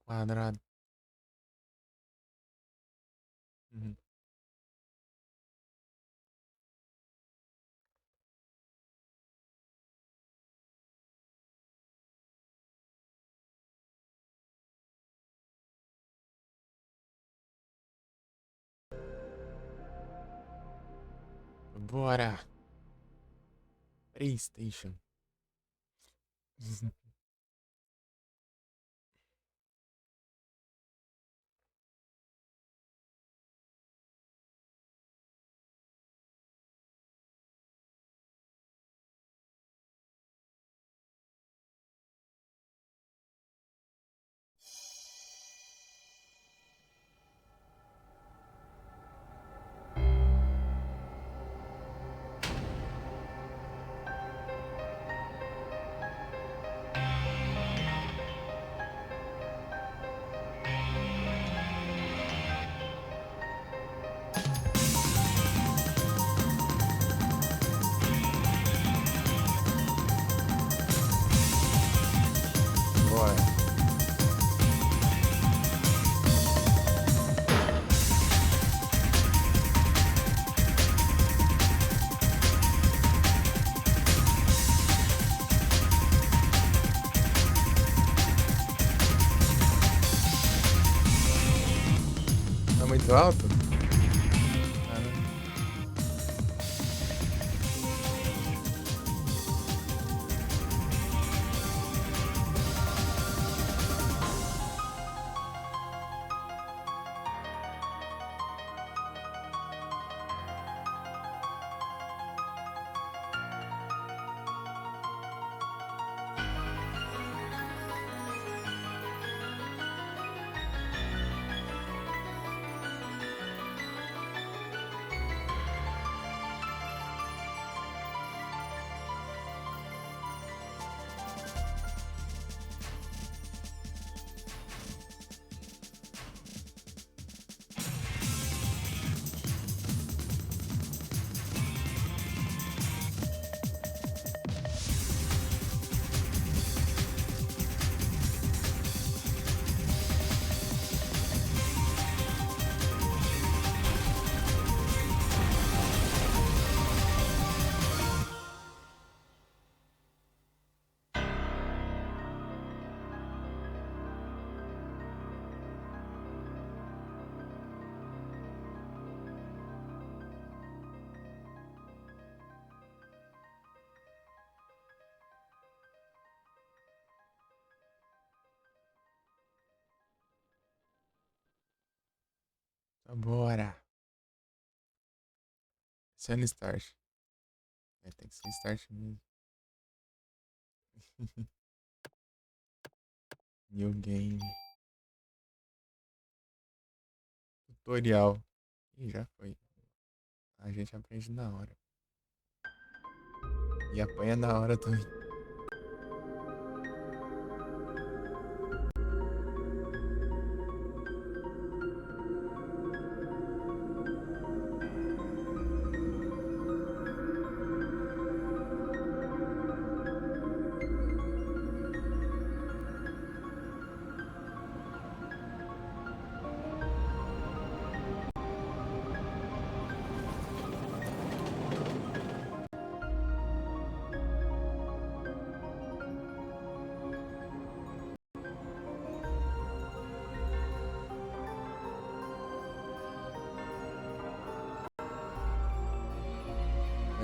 Quadrado. Uhum. Bora. PlayStation. Bora. Tá muito alto? Caramba. Tá, bora. Sendo start. É, tem que ser start mesmo. New game. Tutorial. Ih, já foi. A gente aprende na hora. E apanha na hora também.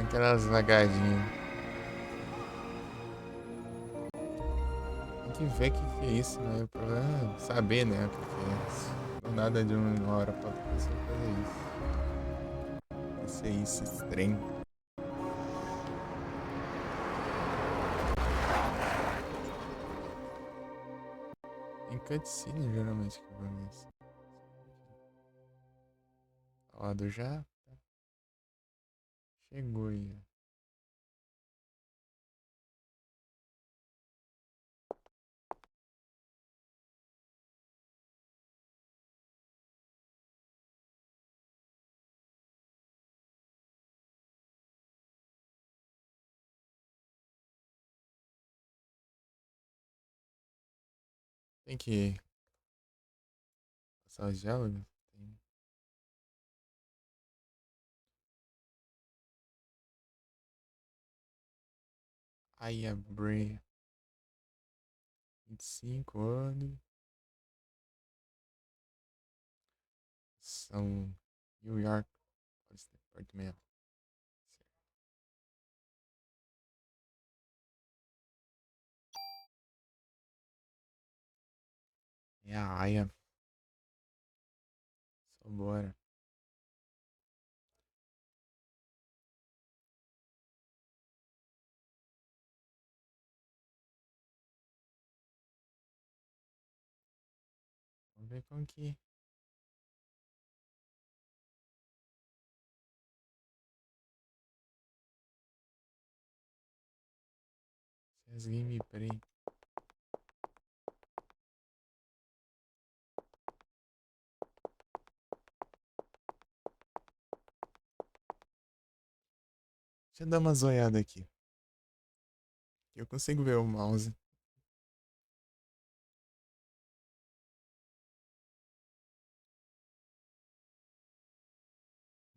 Aquelas vagadinhas. Tem que ver o que é isso, né? O problema é saber, né? O que é isso. Não nada de uma hora pra outra pessoa fazer isso. Esse trem. Tem cutscene geralmente que vai nisso. Ó, do já chegou aí. Tem que Só geólogo? Tem. Aya Bray. 25 anos. São New York. Pode ser perto mesmo. É a Aya. Só bora. Vamos ver como que. Se as gameplay. Deixa eu dar uma zoiada aqui. Eu consigo ver o mouse.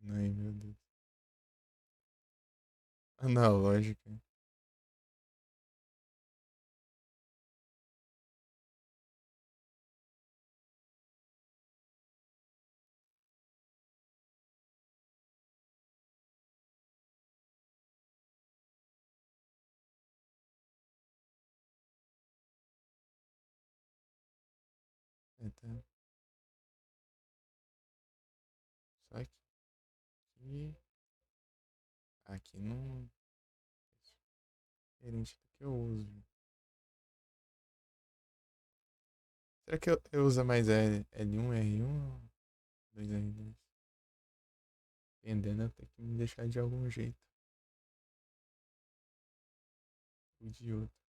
Ai, meu Deus. Analógica. É, tá. Só que aqui. Aqui não. Diferente do que eu uso. Será que eu uso mais L1, R1 ou 2R2? Dependendo, eu tenho que me deixar de algum jeito. Ou de outro.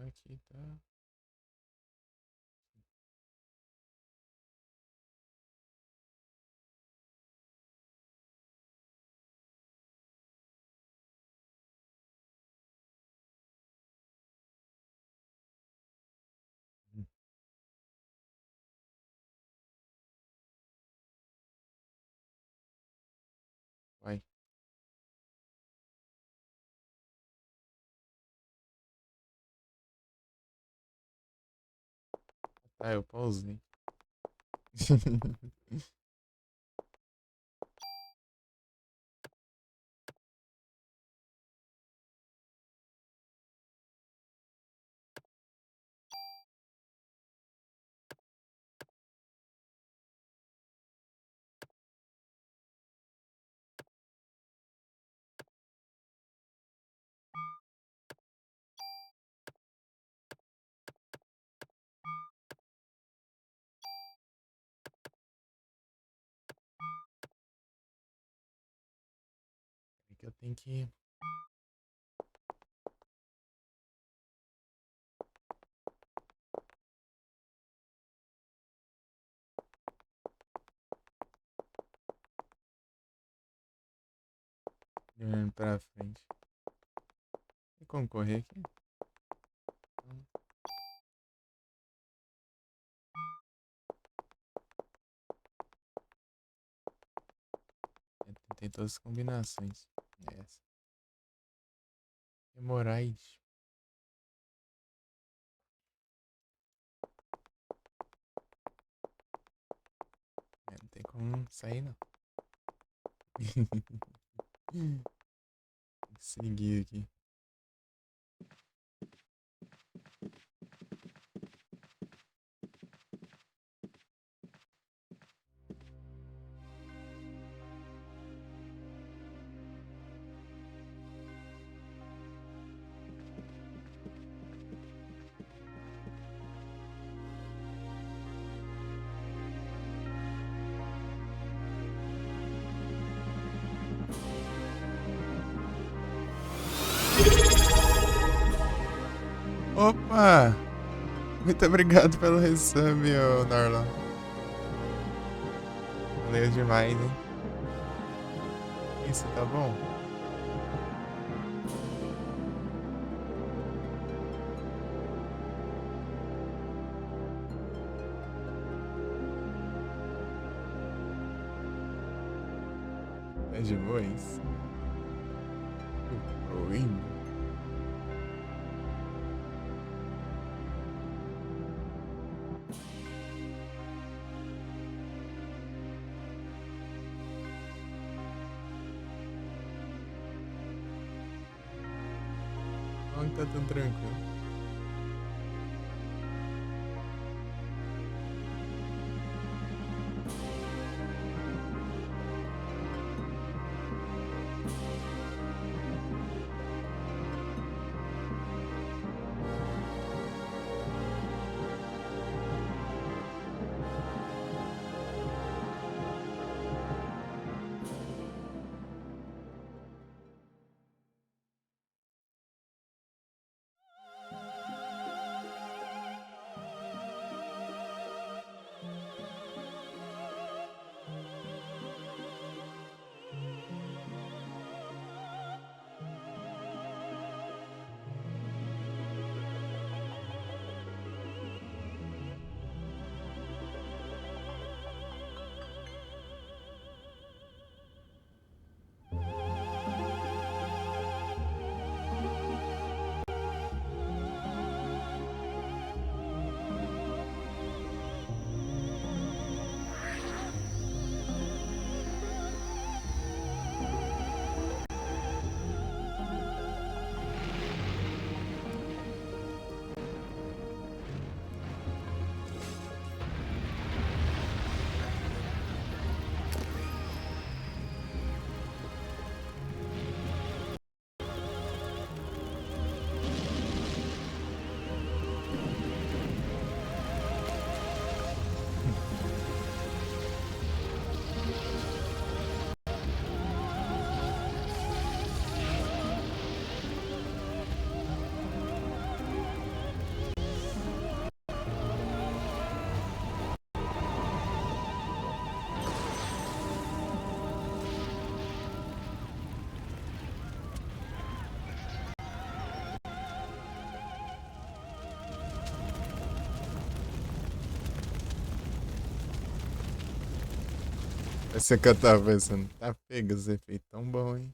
Aqui tá. Vai. Ah, eu pausei. É que eu tenho que. Olhando pra frente. E concorrer aqui? Tem todas as combinações. Essa. Hemorroide. Não tem como sair, não. Tem que seguir aqui. Opa! Muito obrigado pelo resub, ô Norlan. Valeu demais, hein? Isso tá bom? É de boa isso? Oi? Onde tá tudo tranquilo? Essa que eu tava pensando. Tá pega os efeitos tão bom, hein?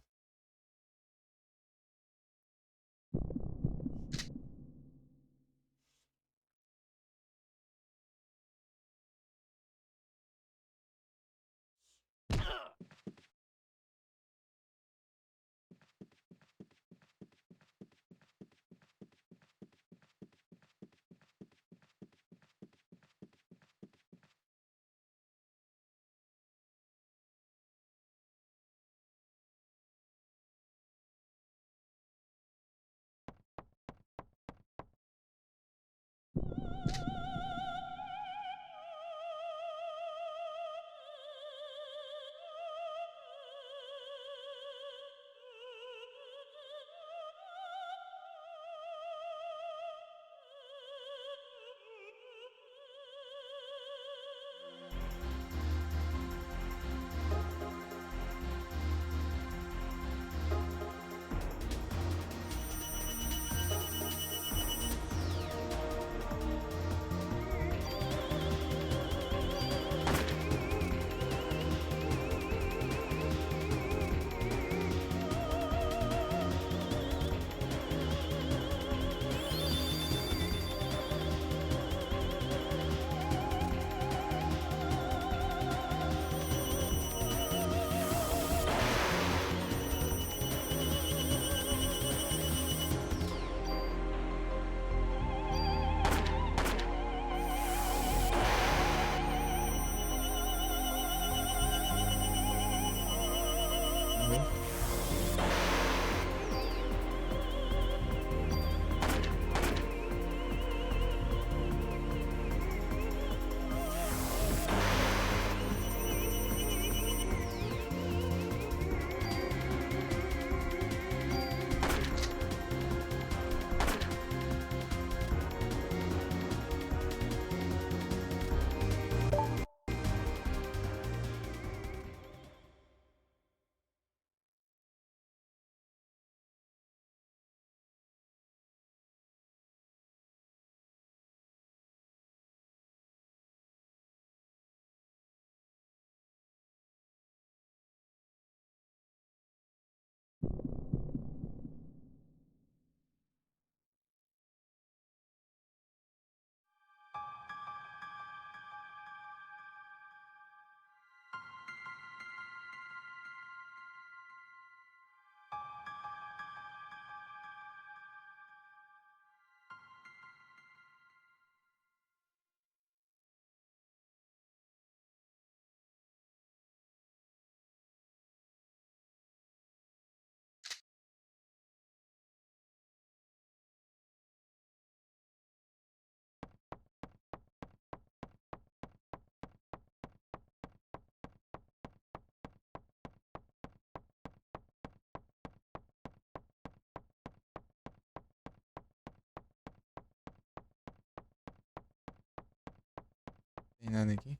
nada aqui?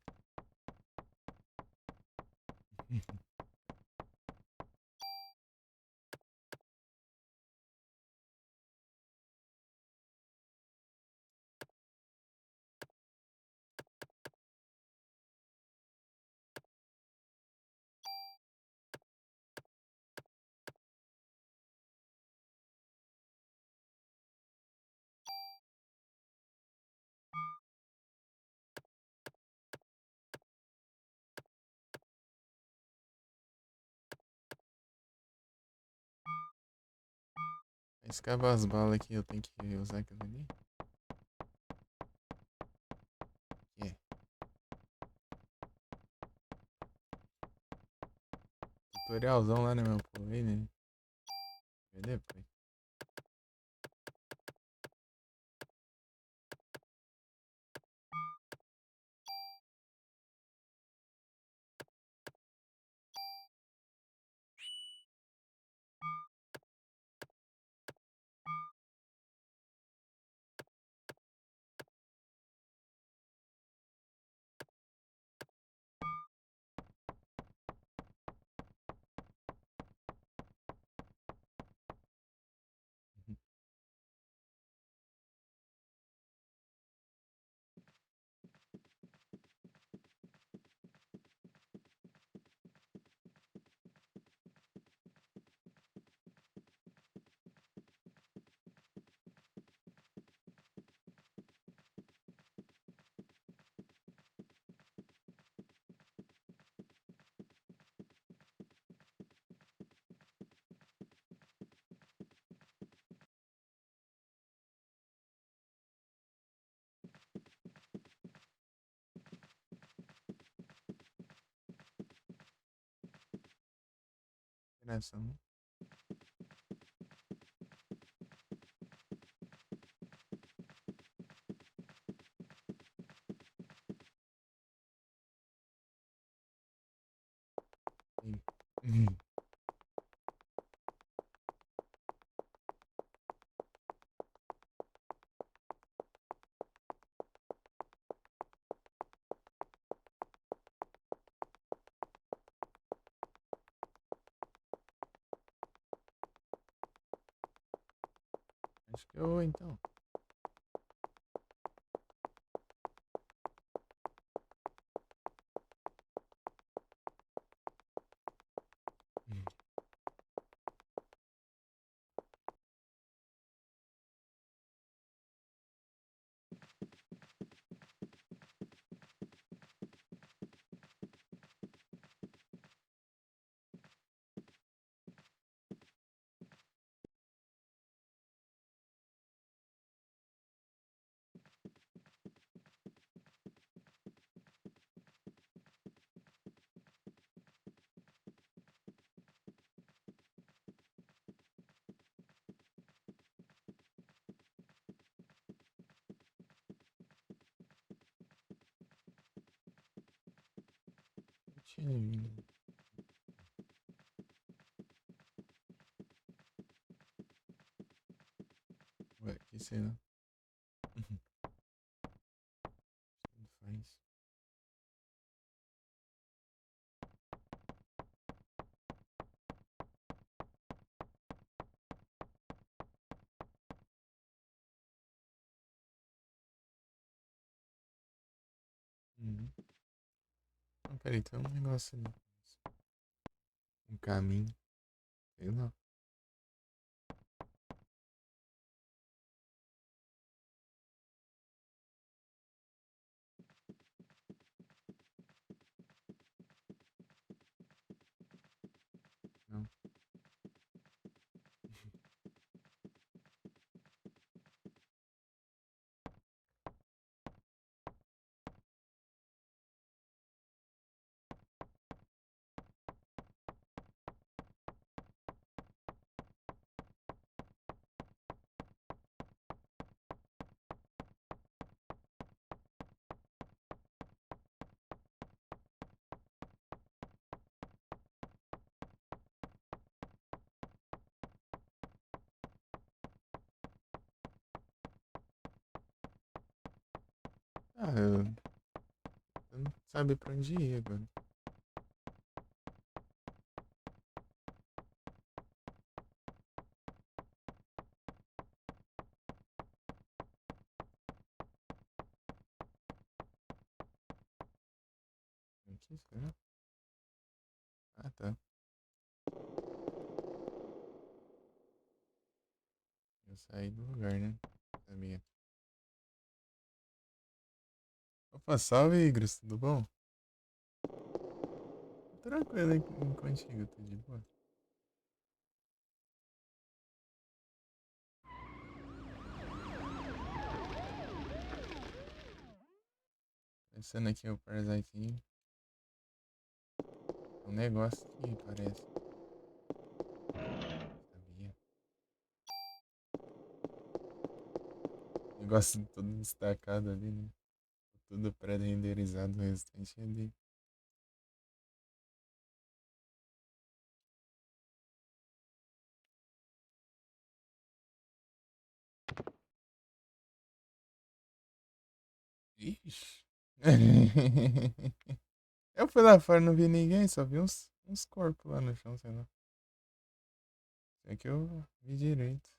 Escava as balas aqui, eu tenho que usar aquilo ali? É. Tutorialzão lá, né, meu? Pulei, né? Vê depois. Interação. Uhum. Acho que eu vou então. Continue. Ué, que será? Uhum. Tanto faz. Uhum. Não, peraí, tem um negócio ali. Um caminho. Sei lá. Não. Ah, sabe pra onde ir agora. Aqui, será? Ah, tá. Eu saí do lugar, né? Sabia. Opa, salve, Igros, tudo bom? Tranquilo aí contigo, tudo de boa. Pensando aqui o Parasite. Um negócio que parece. Sabia? Negócio todo destacado ali, né? Tudo pré-renderizado, o restante ali. Ixi. Eu fui lá fora, não vi ninguém, só vi uns corpos lá no chão, sei lá. É que eu vi direito.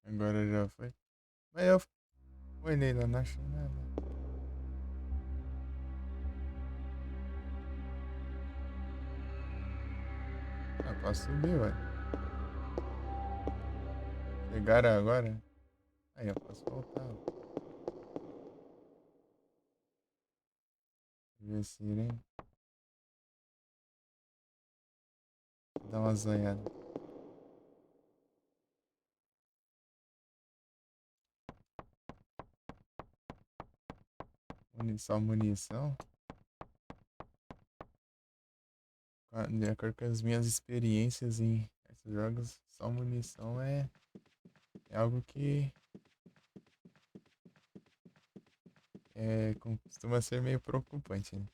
Agora já foi. Mas eu olhei lá, não achei nada. Ah, posso subir, ué. Chegaram agora? Aí eu posso voltar, ó. Ver se irem. Dar uma zanhada. Só munição. De acordo com as minhas experiências em esses jogos, só munição é algo que costuma ser meio preocupante, né?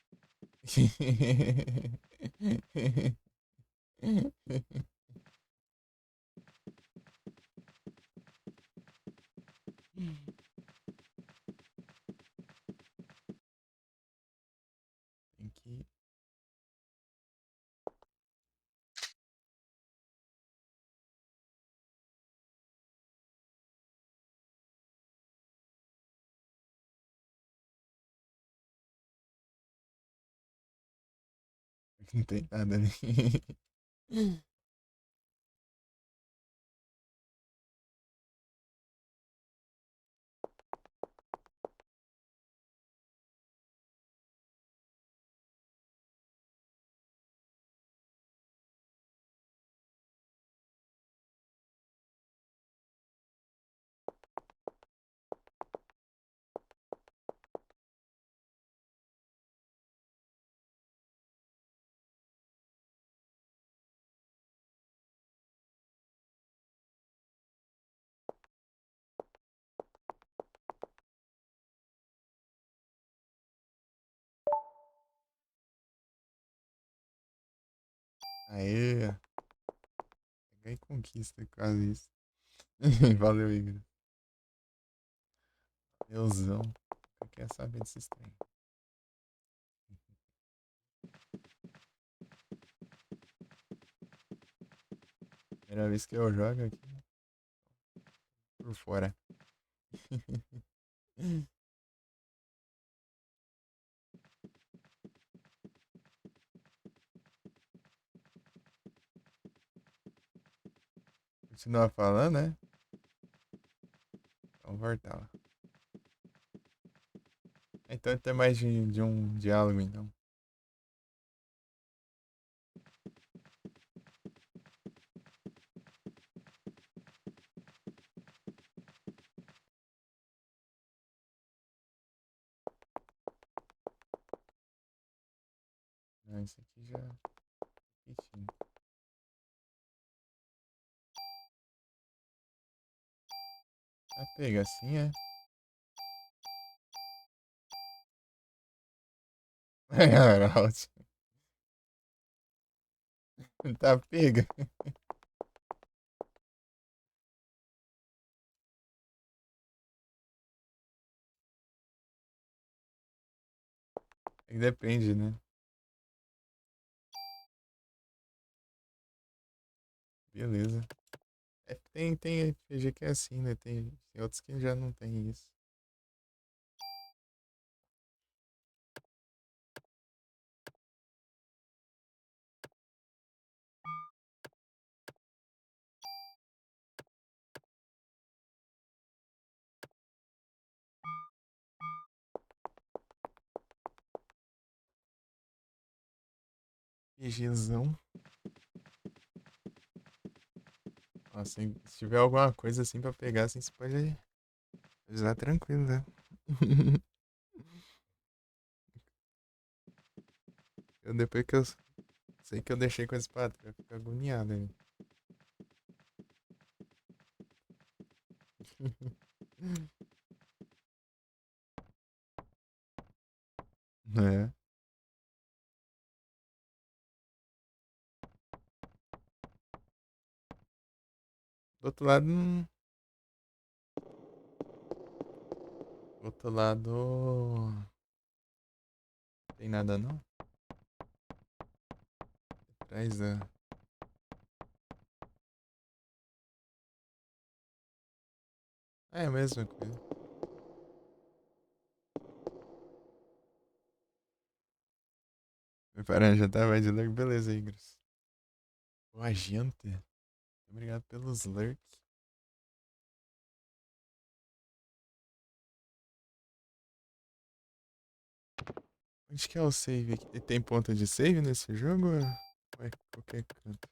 Tem que. Não tem nada ali. Aê, pega e conquista quase isso. Valeu, Igor. Deusão. Eu quero saber desses trem. Primeira vez que eu jogo aqui por fora. Continuar falando, né? Vamos voltar lá. Então tem mais de um diálogo, então. Não, isso aqui já repetindo. Ah, pega assim, é? Era ótimo. Tá pega. Depende, né? Beleza. Tem RPG que é assim, né? Tem outros que já não tem isso. RPGzão. Nossa, se tiver alguma coisa assim pra pegar, assim, você pode usar tranquilo, né? Depois que eu sei que eu deixei com esse patrão, eu fico agoniado aí. É. Do outro lado, do outro lado, tem nada não? Atrás da... É a mesma coisa. Preparando, já tava de lurk. Beleza, Igros. O agente. Obrigado pelos lurks. Onde que é o save aqui? Tem ponto de save nesse jogo? Ou é qualquer canto?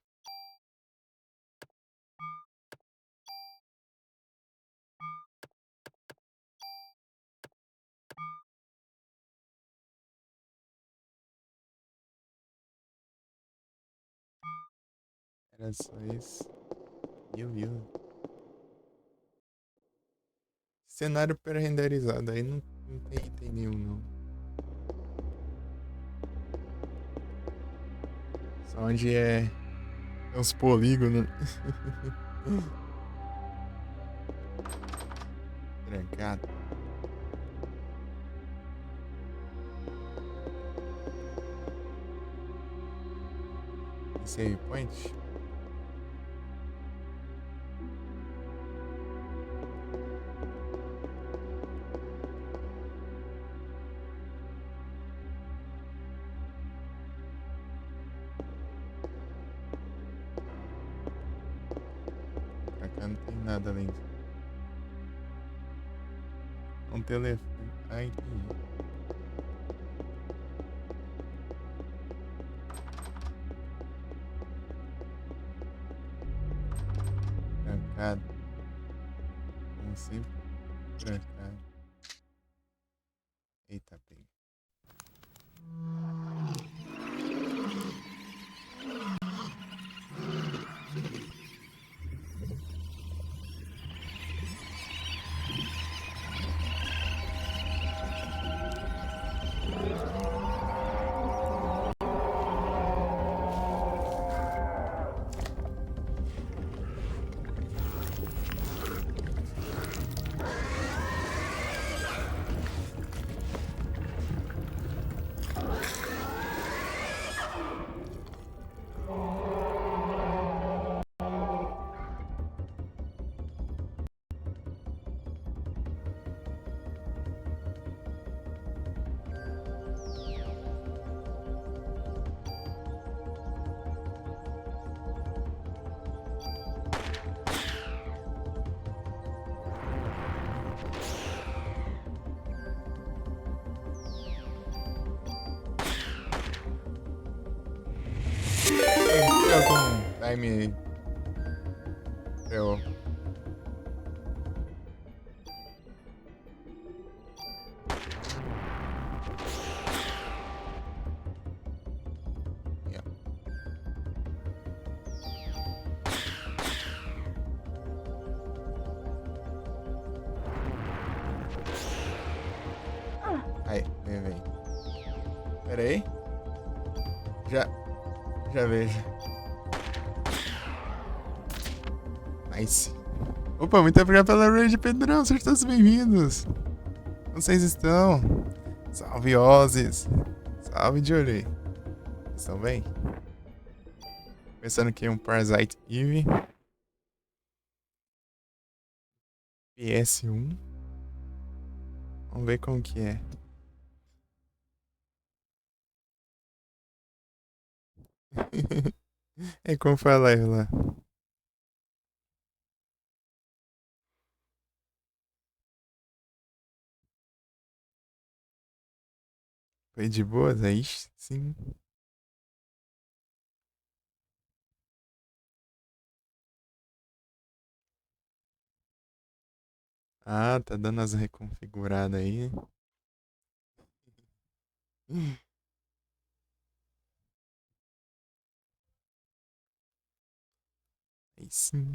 Era só isso. Beleza. Cenário pré-renderizado. Aí não tem item nenhum, não. Só onde é uns polígonos. Trancado. Save point? Pra cá não tem nada além disso. Um telefone. Ah, entendi. Trancado. Como sempre. Trancado. Eita, pega. Tem algum time pra eu... Yeah. Aí, vem. Pera aí. Já. Já vejo. Nice. Opa, muito obrigado pela raid, Pedrão. Sejam todos bem-vindos. Como vocês estão? Salve, Ozzy. Salve, Jory. Vocês estão bem? Pensando aqui um Parasite Eve. PS1. Vamos ver como que é. É como foi a live lá. Foi de boas? Aí sim. Ah, tá dando as reconfiguradas aí. Aí sim.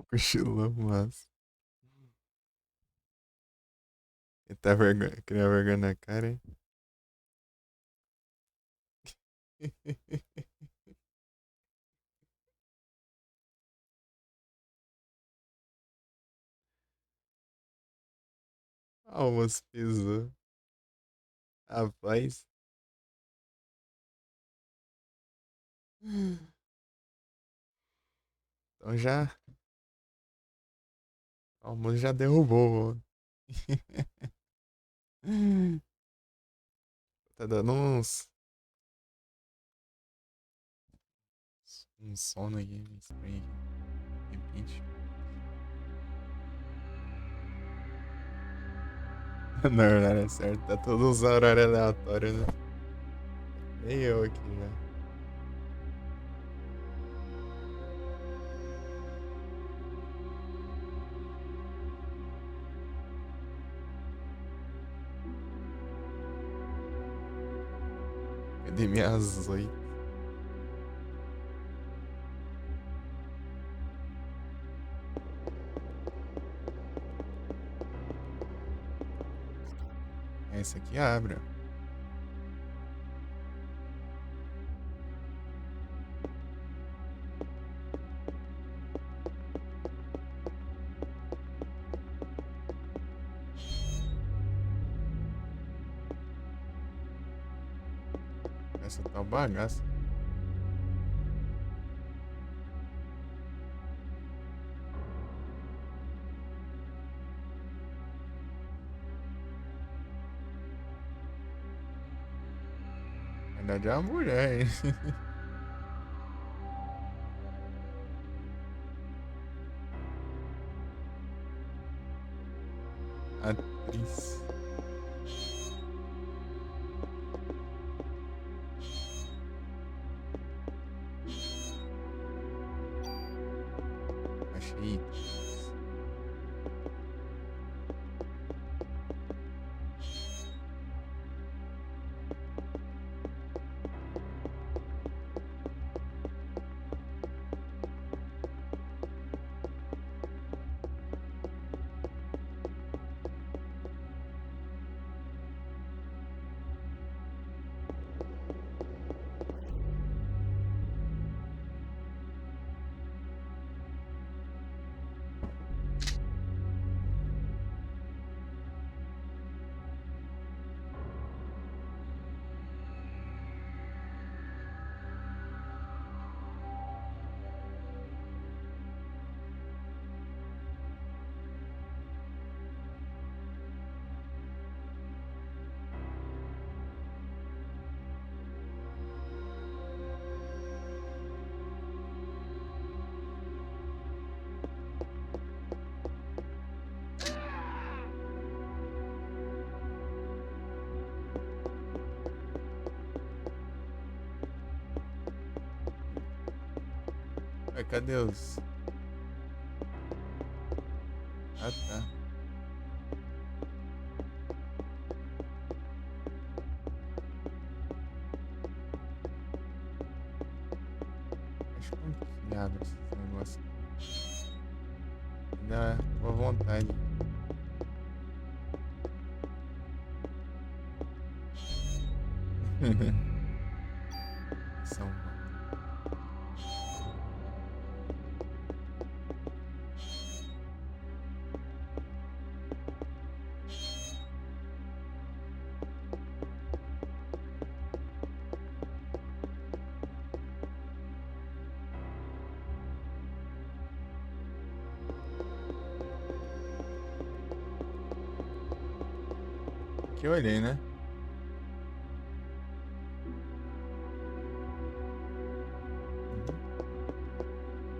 Cochilou, mas. Ele tá vergonha, criando vergonha na cara, hein? Almoço pisou. Rapaz. Então já. O almoço já derrubou. Tá dando um sono aqui, um estranho aqui. Repente. No horário certo. Tá todos os horários aleatórios, né? Nem eu aqui, né? Academia às 8. Essa aqui abre, ó. Essa tá o bagaço. Na verdade é uma mulher, hein? Atriz. Achei. Ué, cadê os. Ah, tá. como que abre esse negócio? Dá boa vontade. São. Que eu olhei, né?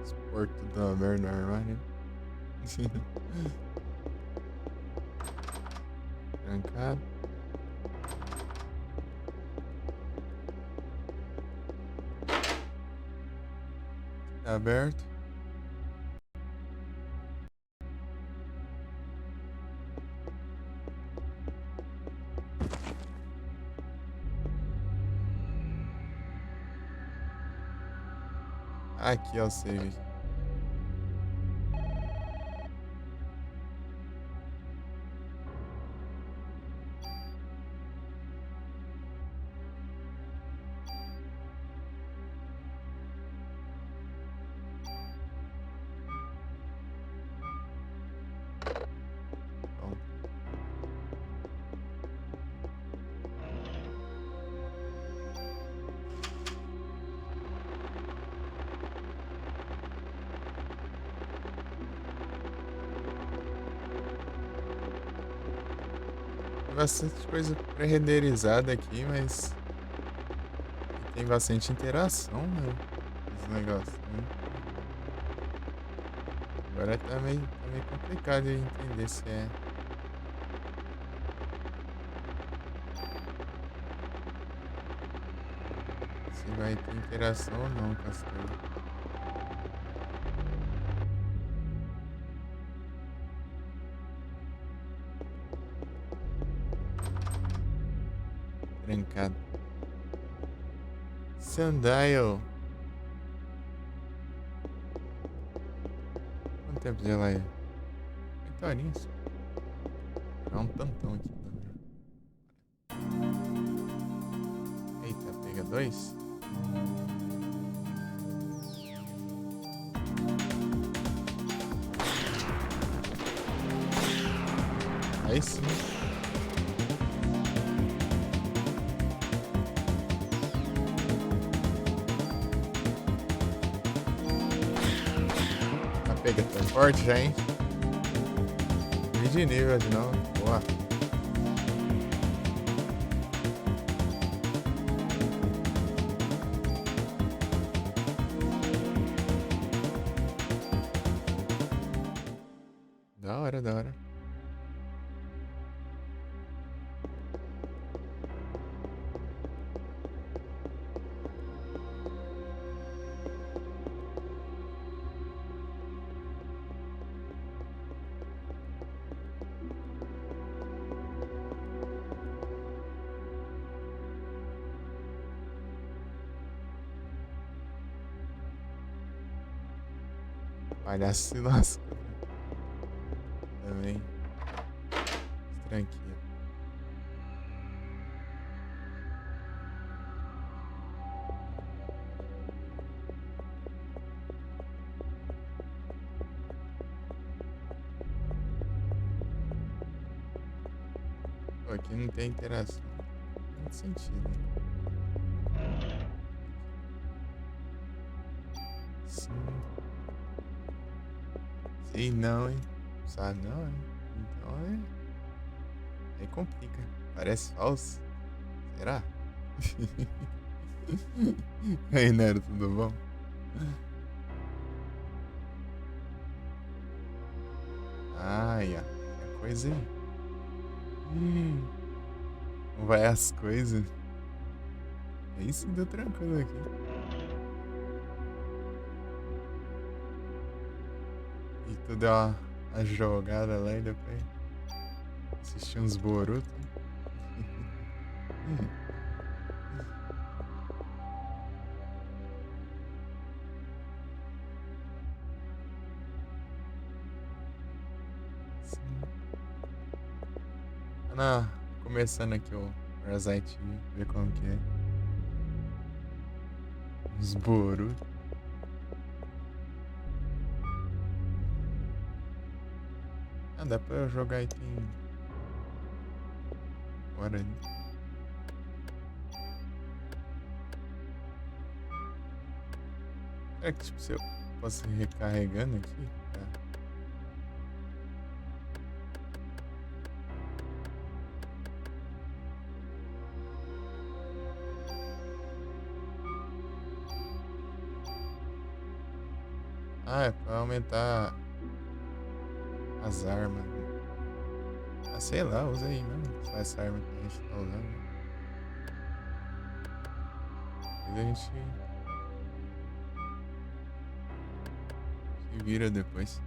Os portos da aberto no armário. Trancado. Tá aberto. Aqui é o save. Bom. Tem bastante coisa pré-renderizada aqui, mas tem bastante interação, né? Esse negócio. Né? Agora tá meio complicado de entender se é. Se vai ter interação ou não com as coisas. Trancado. Sundial. Quanto tempo de live? 8 horinhas. É um tantão aqui também. Eita, pega 2. Aí sim. A pega tá forte já, hein? De nível de novo. Boa. Da hora, da hora. Palhaço se lasca. Também. Tranquilo. Pô, aqui não tem interação. Não tem sentido. Sim. Sei não, hein? Sabe não, hein? Então é. Aí complica. Parece falso. Será? Aí, Nero, tudo bom? Ai, ó. Que coisa aí. Como vai as coisas? Aí sim deu tranquilo aqui. E tu deu uma jogada lá e depois assistir uns Boruto. Sim. Não, começando aqui o Parasite, ver como que é. Os Boruto. Ah, dá pra jogar item fora ali. Será que tipo, se eu posso ir recarregando aqui? Tá. Ah, é pra aumentar as armas. Ah, sei lá, usa aí mesmo. Só essa arma que a gente tá usando. Mas a gente se vira depois.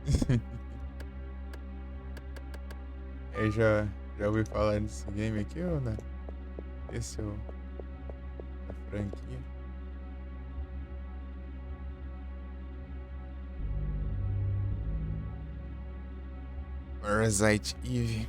Aí já ouvi falar desse game aqui ou não? Esse é a franquia. Parasite Eve.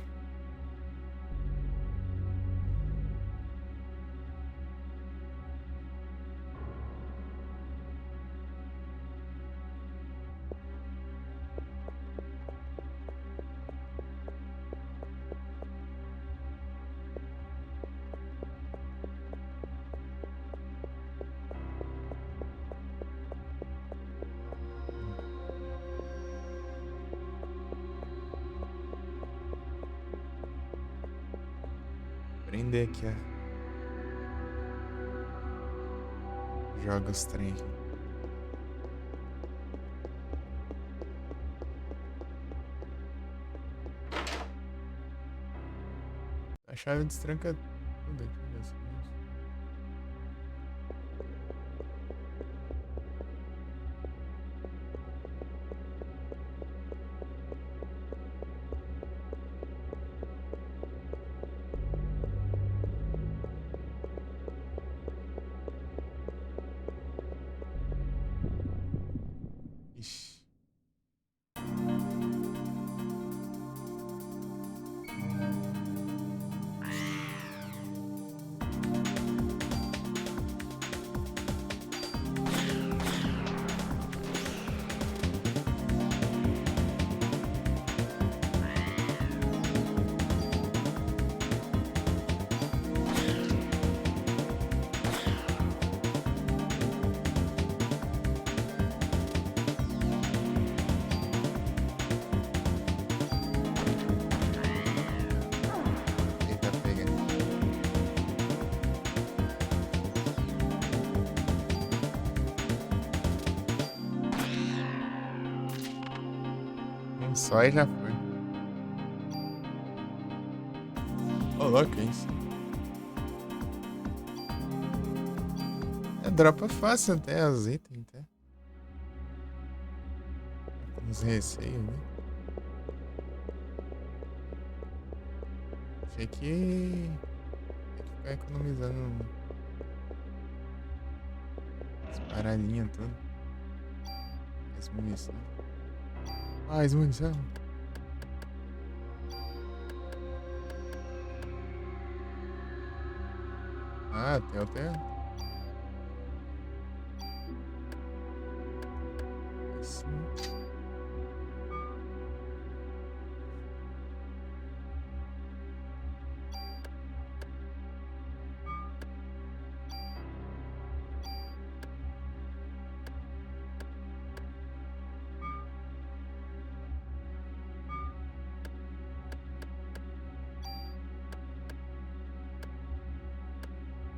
Prender aqui, ó. Joga os trem aqui. A chave destranca tudo aqui, meus amigos. Ixi. Eita, pega. Um só e já foi. Ô, louco, é isso? É, dropa fácil até os itens, até. Uns receios, né? Achei que tem que ficar economizando as paradinhas tudo. As munição. Mais munição. Ah, tem até. Sim.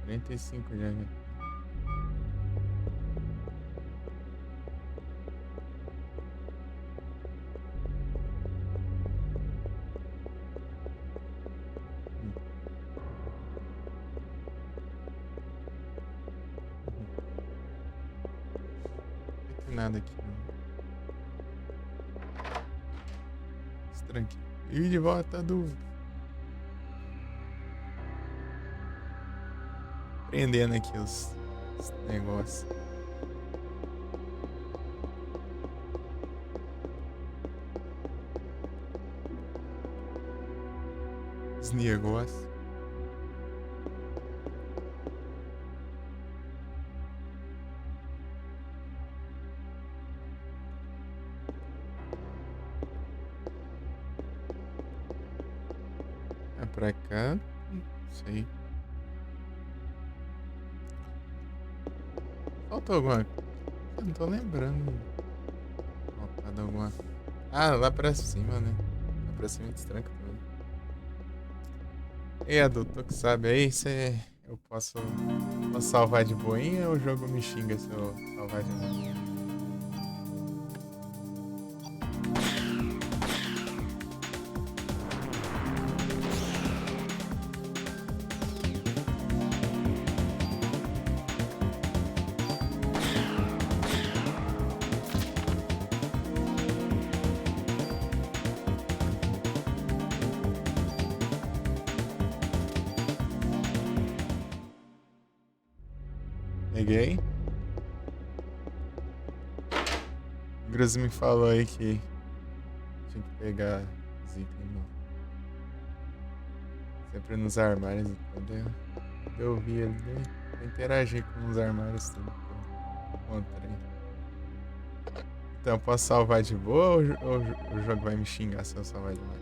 Quarenta e cinco já, né? Não tem nada aqui, não. Tranquilo. E de volta do. Prendendo aqui os negócios. os negócios. É pra cá? Não sei. Faltou alguma coisa? Eu não tô lembrando. Faltado alguma. Ah, lá pra cima, né? Lá pra cima destranca tudo. Ei, adulto, que sabe aí, você. Eu posso salvar de boinha ou o jogo me xinga se eu salvar de boinha? Peguei. O Gruz me falou aí que tinha que pegar os itens sempre nos armários, entendeu? Eu vi ele, eu interagi com os armários tudo que eu encontrei. Então, eu posso salvar de boa ou o jogo vai me xingar se eu salvar demais?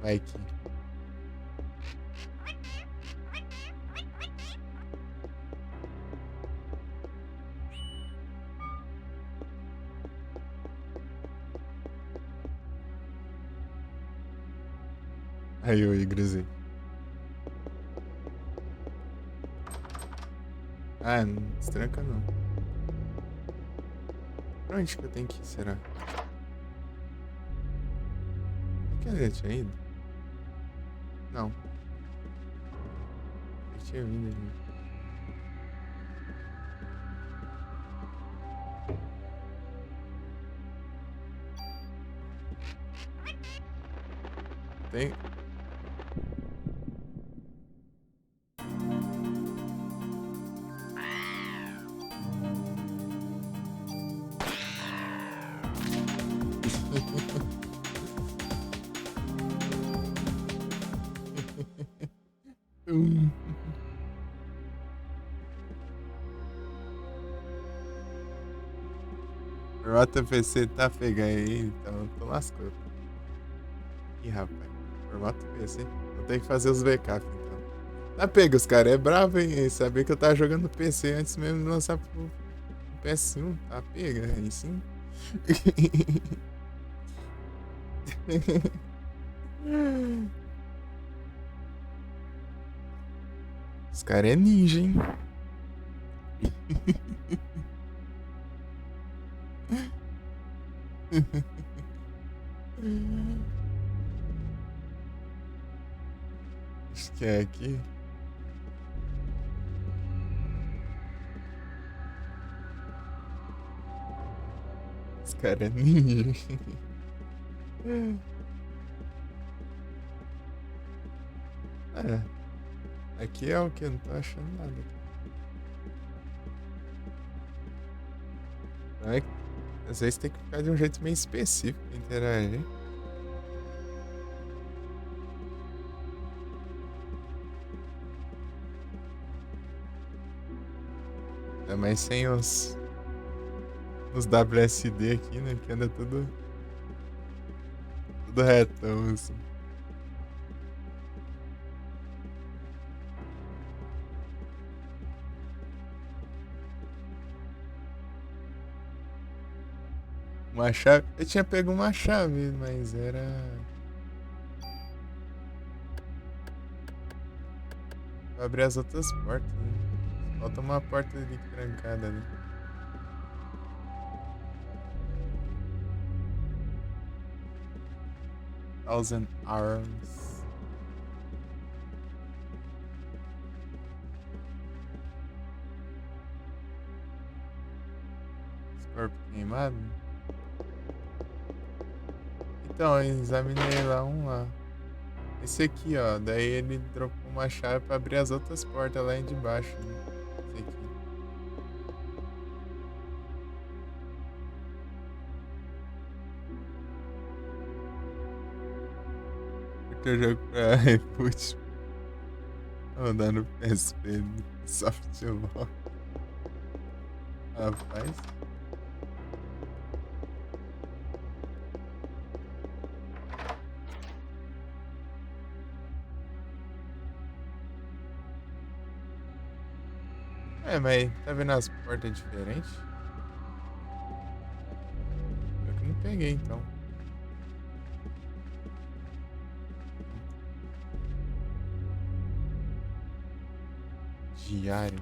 Vai aqui. Aí, oi, Gruzei. Ah, não destranca não. Pra onde que eu tenho que ir, será? Será que ele tinha ido? Não. Ele tinha vindo ali. Tem... O formato PC tá pegando aí, então eu tô lascando. Ih, rapaz. Formato PC. Eu tenho que fazer os backups, então. Tá pega, os caras é bravo, hein? Saber que eu tava jogando no PC antes mesmo de lançar pro PS1. Tá pega, aí sim. Os caras é ninja, hein? Acho que é aqui. Os caras é ninja. É. Aqui é o que? Eu não tô achando nada. Às vezes tem que ficar de um jeito meio específico pra interagir. É, mas sem os WSD aqui, né? Que anda tudo retão, assim. Uma chave. Eu tinha pego uma chave, mas era. Pra abrir as outras portas, né? Falta uma porta ali trancada ali. Thousand Arms. Corpo queimado. Então, eu examinei lá um lá. Esse aqui, ó. Daí ele dropou uma chave pra abrir as outras portas lá de baixo. Né? Esse aqui. Porque eu jogo pra input. Rodar no PSP do Softlock. Rapaz. É, mas tá vendo as portas diferentes? Eu que não peguei, então. Diário.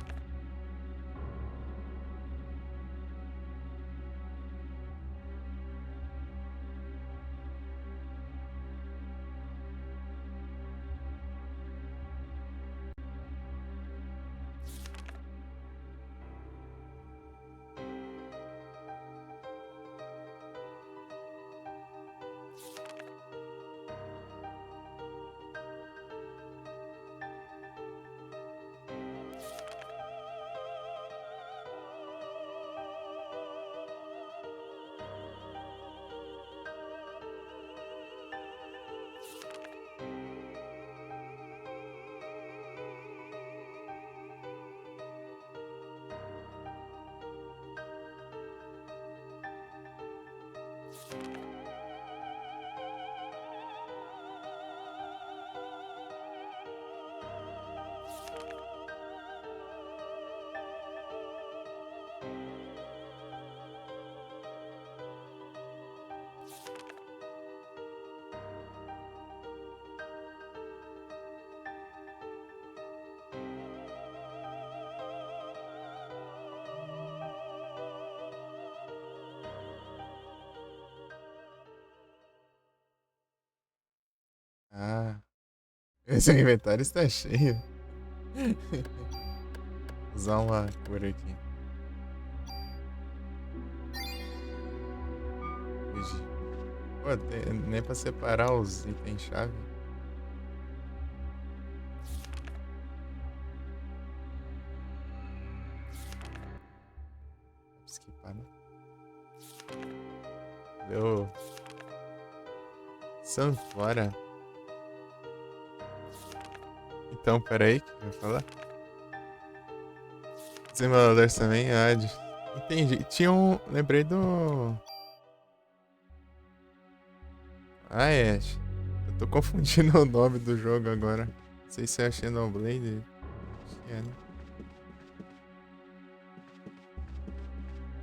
Ah, esse inventário está cheio. Usar uma cor aqui. Fugir. Pô, nem pra separar os itens-chave. Esquipar, né? Deu. Sanfora. Então, peraí, o que eu ia falar? Desembaladores também, entendi. Tinha um. Lembrei do. Ah, é. Eu tô confundindo o nome do jogo agora. Não sei se é a Xenoblade. Acho que é, né?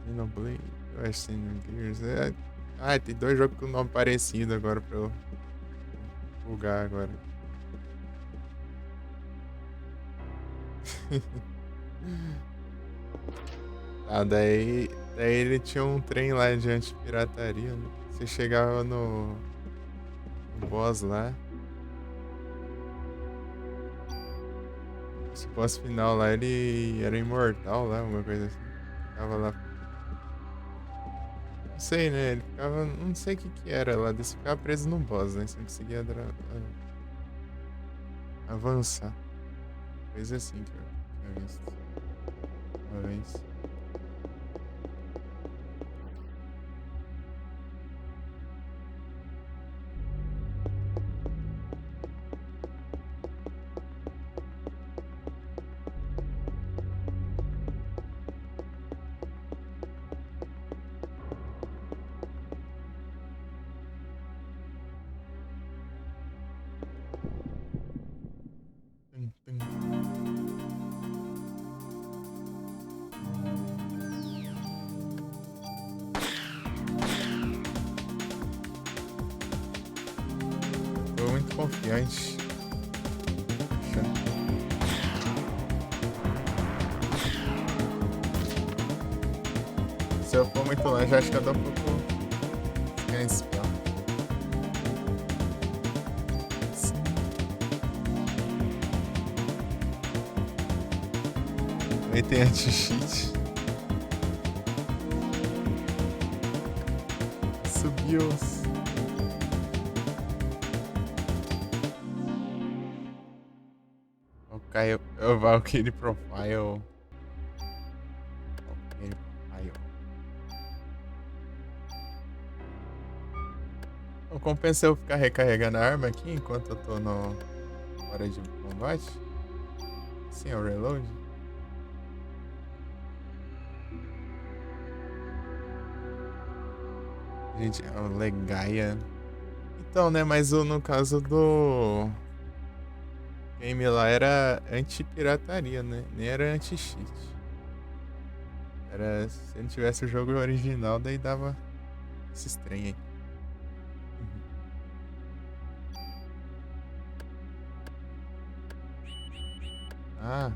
Xenoblade. Eu acho que Xenogears. É... Ah, tem dois jogos com nome parecido agora pra eu bugar agora. Ah, daí ele tinha um trem lá de anti-pirataria, né? Você chegava no boss lá. Esse boss final lá, ele era imortal lá, alguma coisa assim. Ficava lá. Não sei, né? Ele ficava. Não sei o que que era lá. Ele ficava preso no boss, né? Você não conseguia avançar. Coisa assim que eu tinha visto. Uma vez. Tum, tum. Tô muito confiante. Se eu for muito longe, acho que eu dou um pouco. Ficar em spell. Aí tem anti-cheat. Subiu. O Valkyrie Profile. Valkyrie Profile. Não compensa eu ficar recarregando a arma aqui enquanto eu tô no hora de combate? Sim, é o reload. Gente, é o Legaia. Então, né, mas no caso do game lá era anti-pirataria, né? Nem era anti-cheat. Era, se não tivesse o jogo original, daí dava esse trem aí. Ah,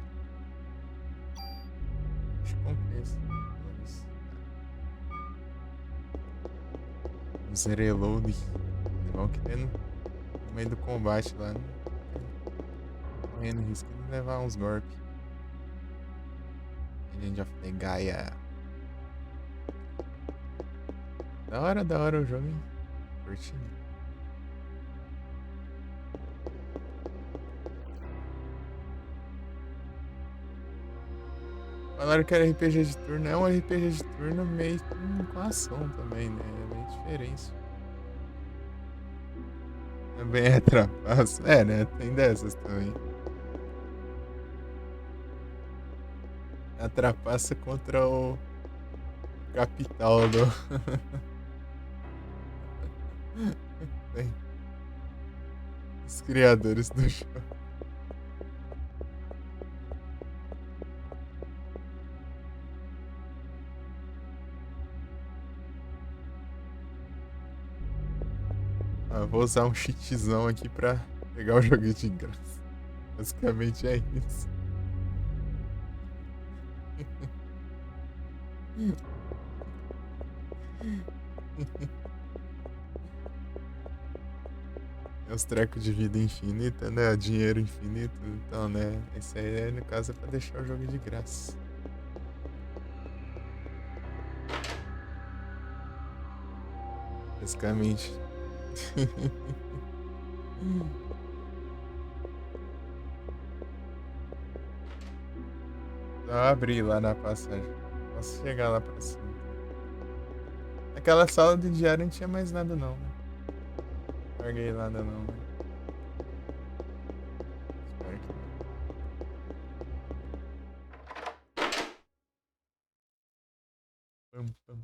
acho que compensa. Zerei loading. Igual que tem no meio do combate lá, né? Correndo risco de levar uns golpes. Legend of the Gaia. Da hora o jogo, hein? Curtindo. Falaram que era RPG de turno. É um RPG de turno meio com ação também, né? É meio diferente. Também é trapaço. É, né? Tem dessas também. A trapaça contra o capital do. Tem. Os criadores do jogo. Ah, vou usar um cheatzão aqui pra pegar o jogo de graça. Basicamente é isso. É os trecos de vida infinita, né? Dinheiro infinito. Então, né? Esse aí, no caso, é pra deixar o jogo de graça. Basicamente. Só abrir lá na passagem. Posso chegar lá pra cima. Aquela sala de diário não tinha mais nada não, né? Larguei nada não, né? Espero que não. Pam, pam.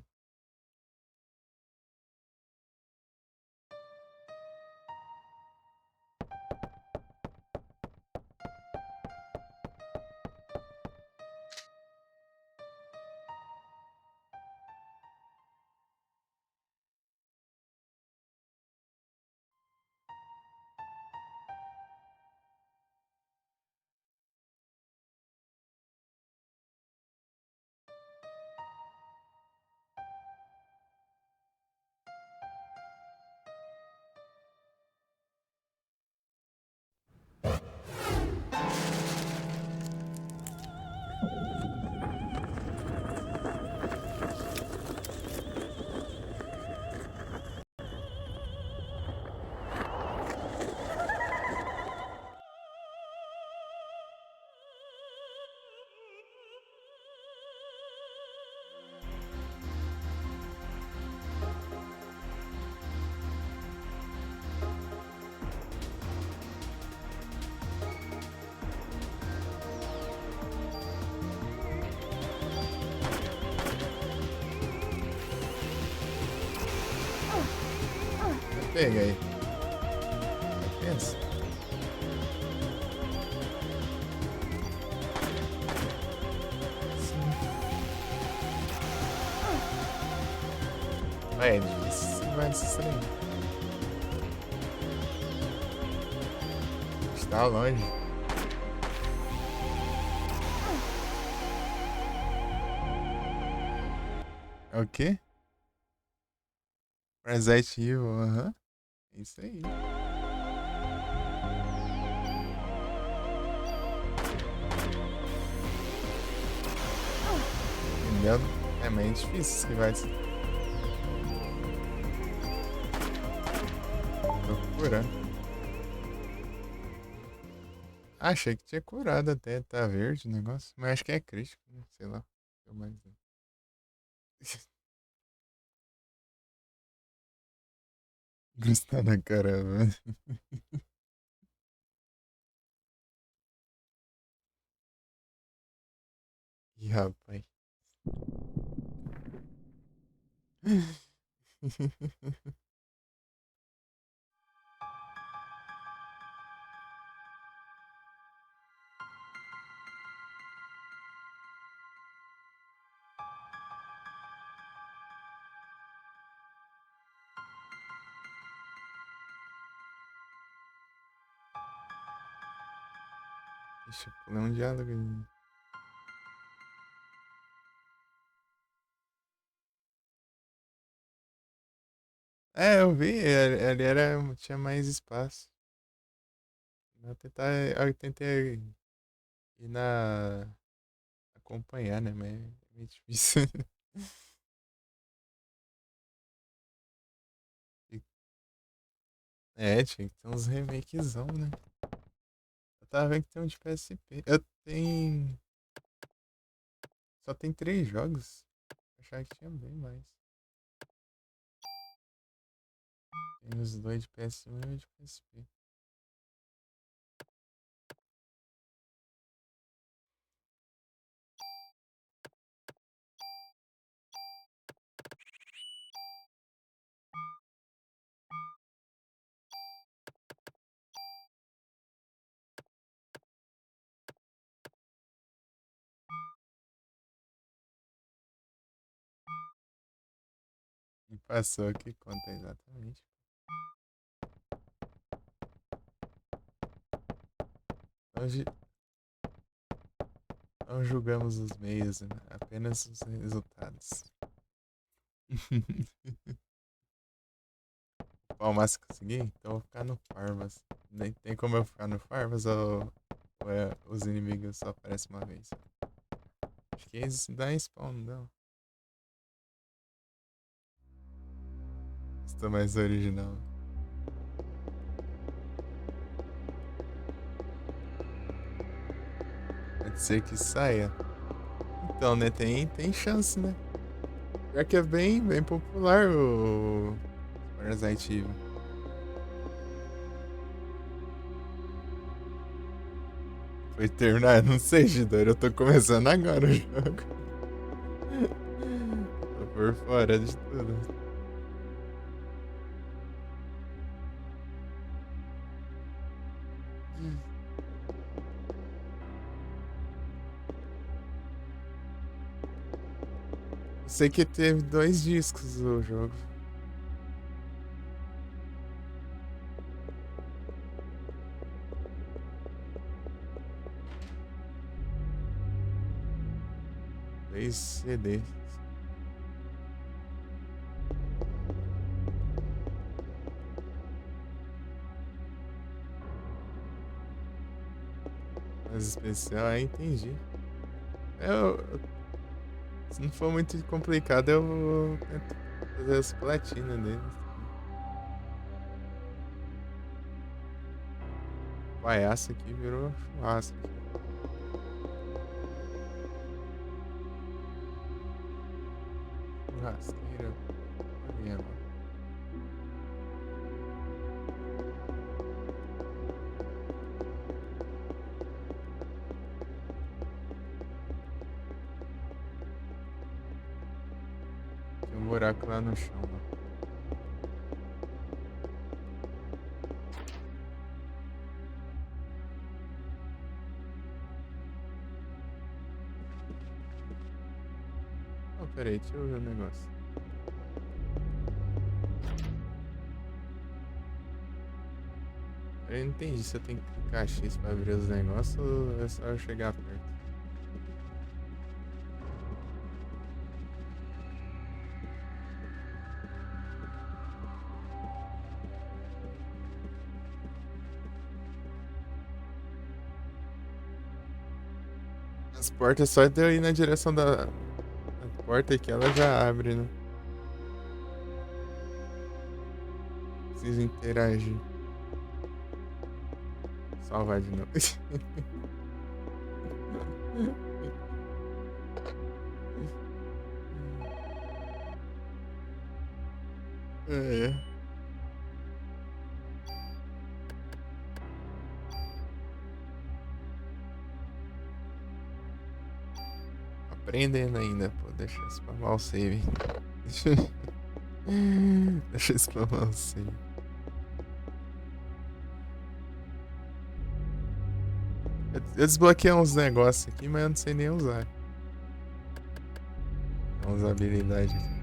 Pega aí. Pensa. Vai, vai nesse trem. Está longe. É o quê? Resident Evil, aham. É isso aí. Entendeu? É meio difícil que vai ser. Procurando. Achei que tinha curado até, tá verde o negócio. Mas acho que é crítico, né? Sei lá. Mas... Gostar na cara, velho. Ih, rapaz. Deixa eu pular um diálogo aí. É, eu vi, ali era, tinha mais espaço. Eu tentei ir na. Acompanhar, né? Mas é meio difícil. É, tinha que ter uns remakezão, né? Eu tava vendo que tem um de PSP. Eu tenho. Só tem 3 jogos. Eu achava que tinha bem mais. Tem os dois de PS1 e o de PSP. Me passou aqui, conta exatamente. Hoje não julgamos os meios, né? Apenas os resultados. Qual máximo conseguir? Então eu vou ficar no Farmas. Nem tem como eu ficar no Farmas ou os inimigos só aparecem uma vez. Acho que eles dão spawn, não. Estou mais original. Pode ser que saia. Então, né? Tem chance, né? Pior que é bem popular o Parasite Eve. Foi terminar? Não sei, Gidor. Eu tô começando agora o jogo. Tô por fora de tudo. Eu sei que teve 2 discos o jogo. Dois CD. Mas especial, aí entendi. Se não for muito complicado, eu vou tentar fazer as platinas deles. O palhaço aqui virou churrasco. Churrasqueira. Problema. Tem um buraco lá no chão, né? Oh, peraí, deixa eu ver o negócio. Eu não entendi se eu tenho que clicar X pra abrir os negócios ou é só eu chegar perto. As portas só de eu ir na direção da porta que ela já abre, né? Preciso interagir. Salvar de novo. É. Aprendendo ainda, pô. Deixa eu spamar o save. Deixa eu spamar o save. Eu desbloqueei uns negócios aqui, mas eu não sei nem usar. A usabilidade aqui.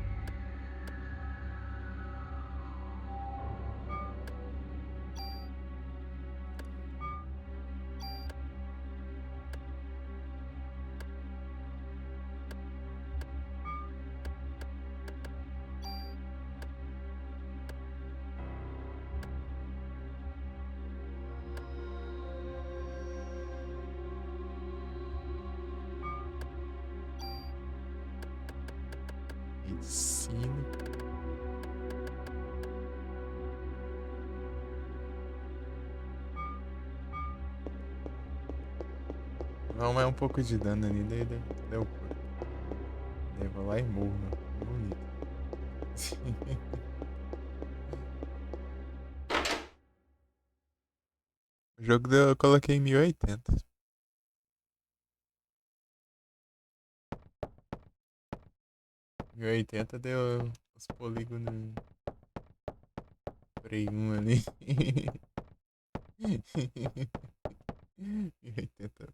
Ensino. Vamos é um pouco de dano ali, daí deu cura. Daí eu vou lá e morro, mano. Bonito. O jogo eu coloquei em 1080. 1080 deu os polígonos Play 1 ali. 1080.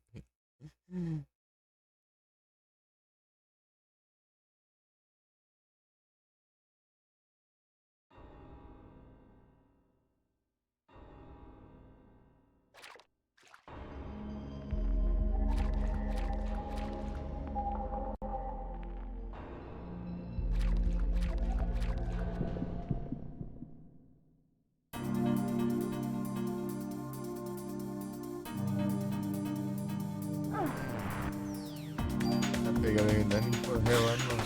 Tá pegando ainda, nem correu lá não.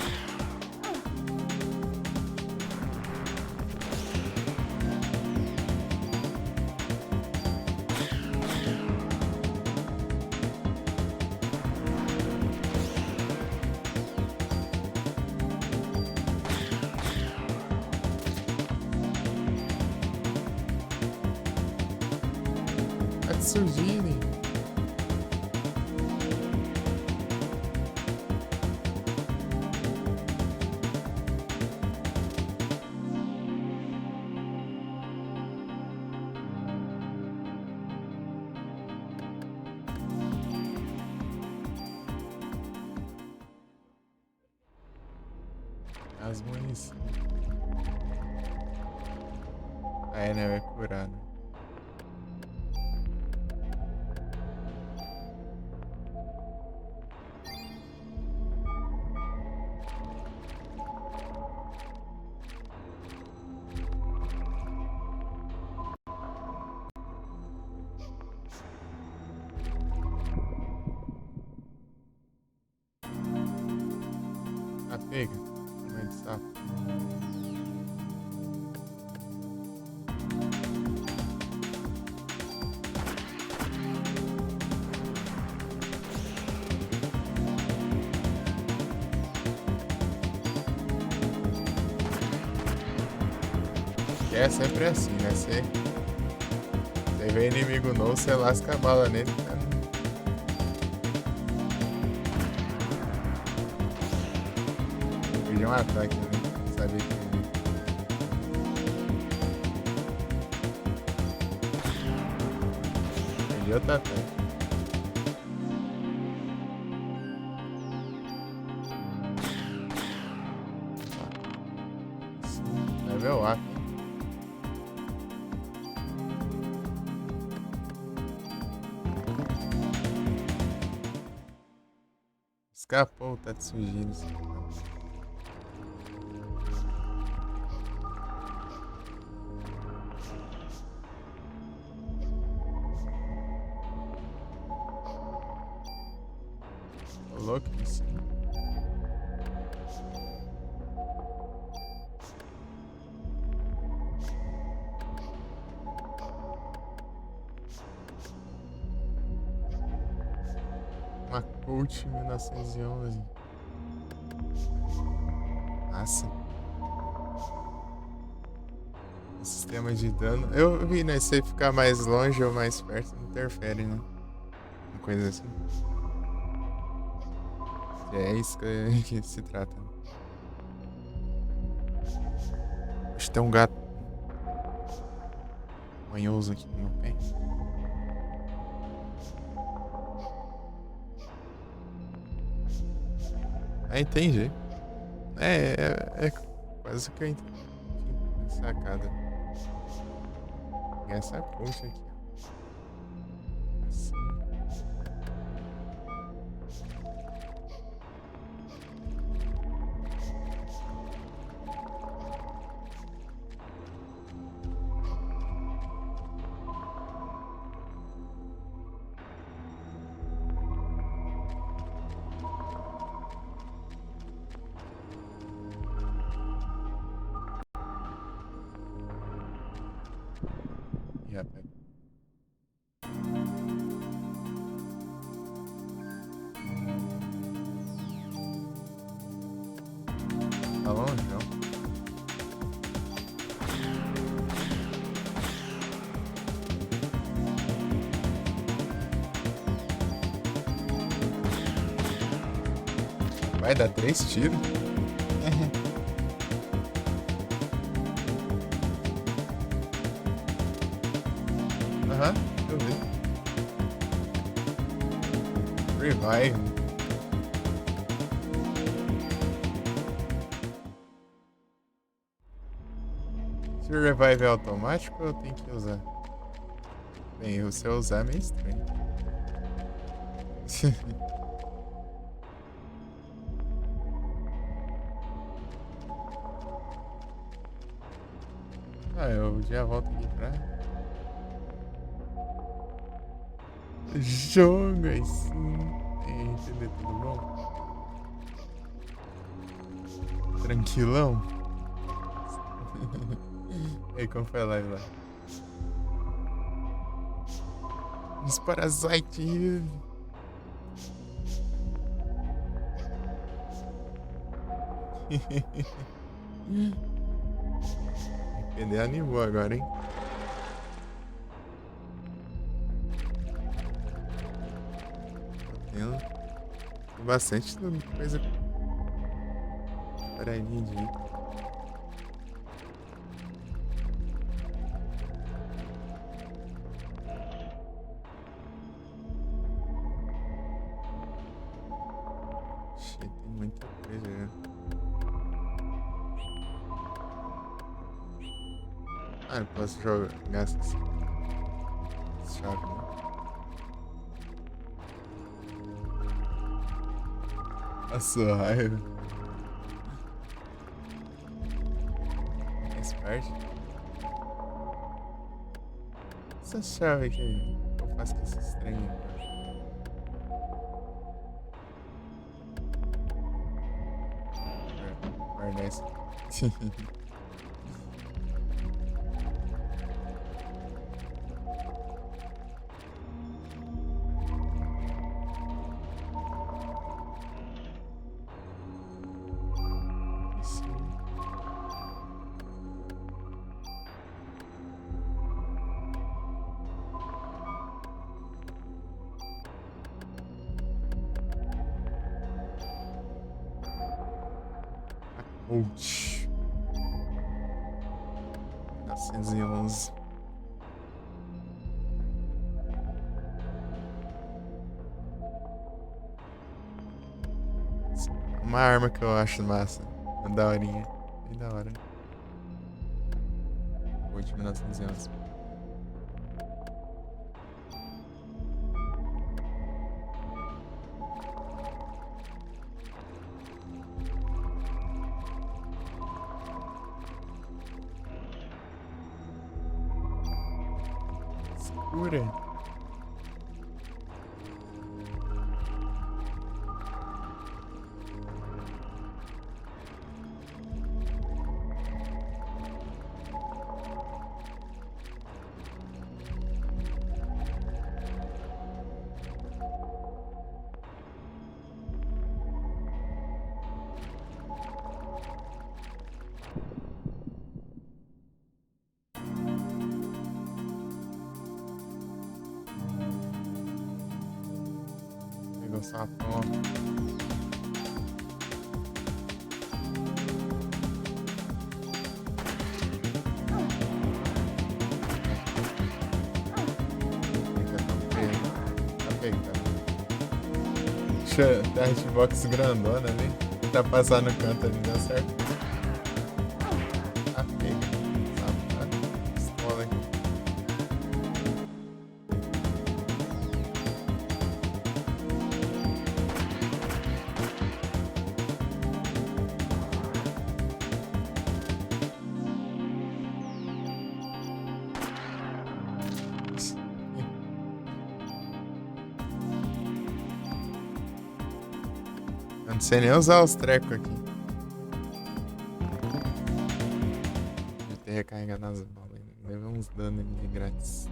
Vai surgirem. As munições. Ah, é, né? Vai curar, né? Ah, pega. Tamanho de sapo. Que é sempre assim, né? Você vê inimigo novo, você lasca a bala nele, cara. Perdi um ataque, né? Sabia que. Perdi outro ataque. Level up. Escapou o Tatsujin. Louco isso. Uma Colt 1911. Nossa. O sistema de dano. Eu vi, né? Se ficar mais longe ou mais perto, interfere, né? Uma coisa assim. É isso que se trata. Acho que tem um gato manhoso aqui no meu pé. Ah, entendi. É quase que eu entendi. Sacada. Pegar essa coxa aqui. Assim. Ih, rapaz. Tá longe, não? Vai dar 3 tiros? Aham, eu vi. Revive. Se o revive é automático, eu tenho que usar. Bem, se eu usar é meio estranho. Ah, eu já volto aqui pra. Jogo aí sim. Entender tudo bom? Tranquilão? E aí, como foi a live lá? Os parasites. Entender animou agora, hein? Tem bastante coisa. Para de. Tem muita coisa, né? Ah, eu posso jogar essas chaves, né? A sua raiva. Faz parte. Essa chave aqui, eu faço com esse estranho. Guardar isso. Ouch. 911. Uma arma que eu acho massa. Uma daorinha. Bem da hora. Colt 1911. Escura. sapão. Tá pegando. Tem a hitbox grandona ali. Tá passando no canto ali, deu certo. Tá pega. Safado. Esmola aqui. Eu não sei nem usar os trecos aqui. Vou ter recarregado as balas. Levei uns danos ali de grátis.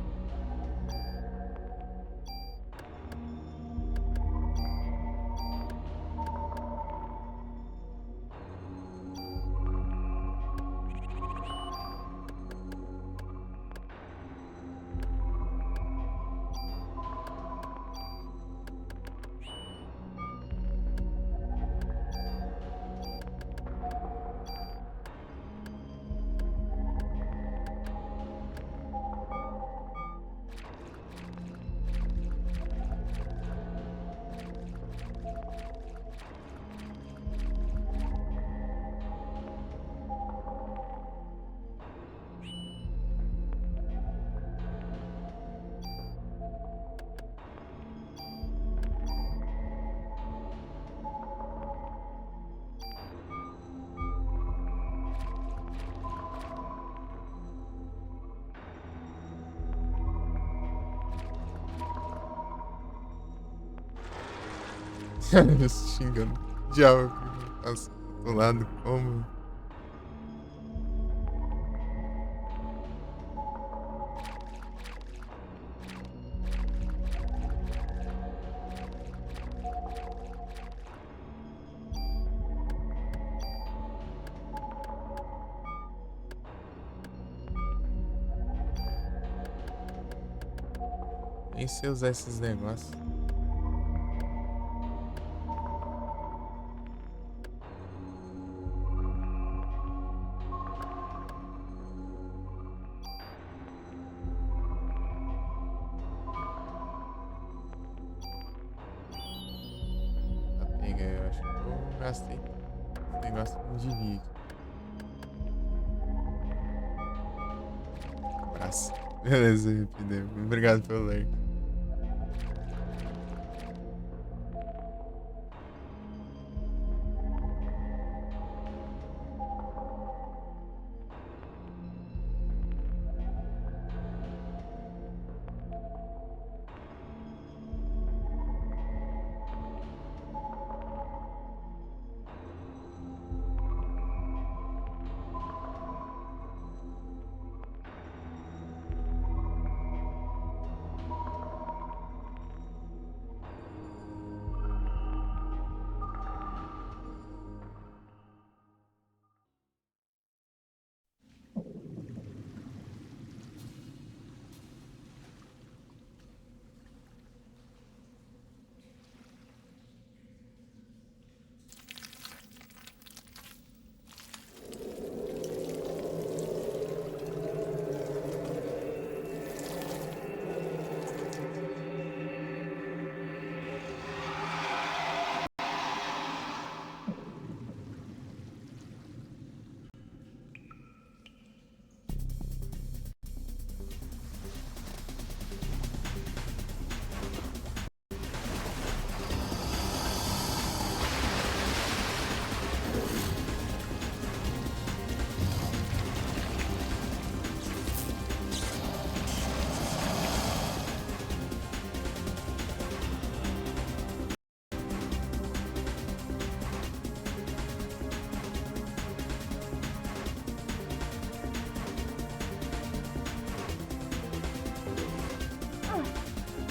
Xingando. Diabo. Nossa, do lado como. Nem sei usar esses negócios. Eu acho que eu gastei. Esse negócio não devia. Abraço. Beleza, Fidel. Obrigado pelo like.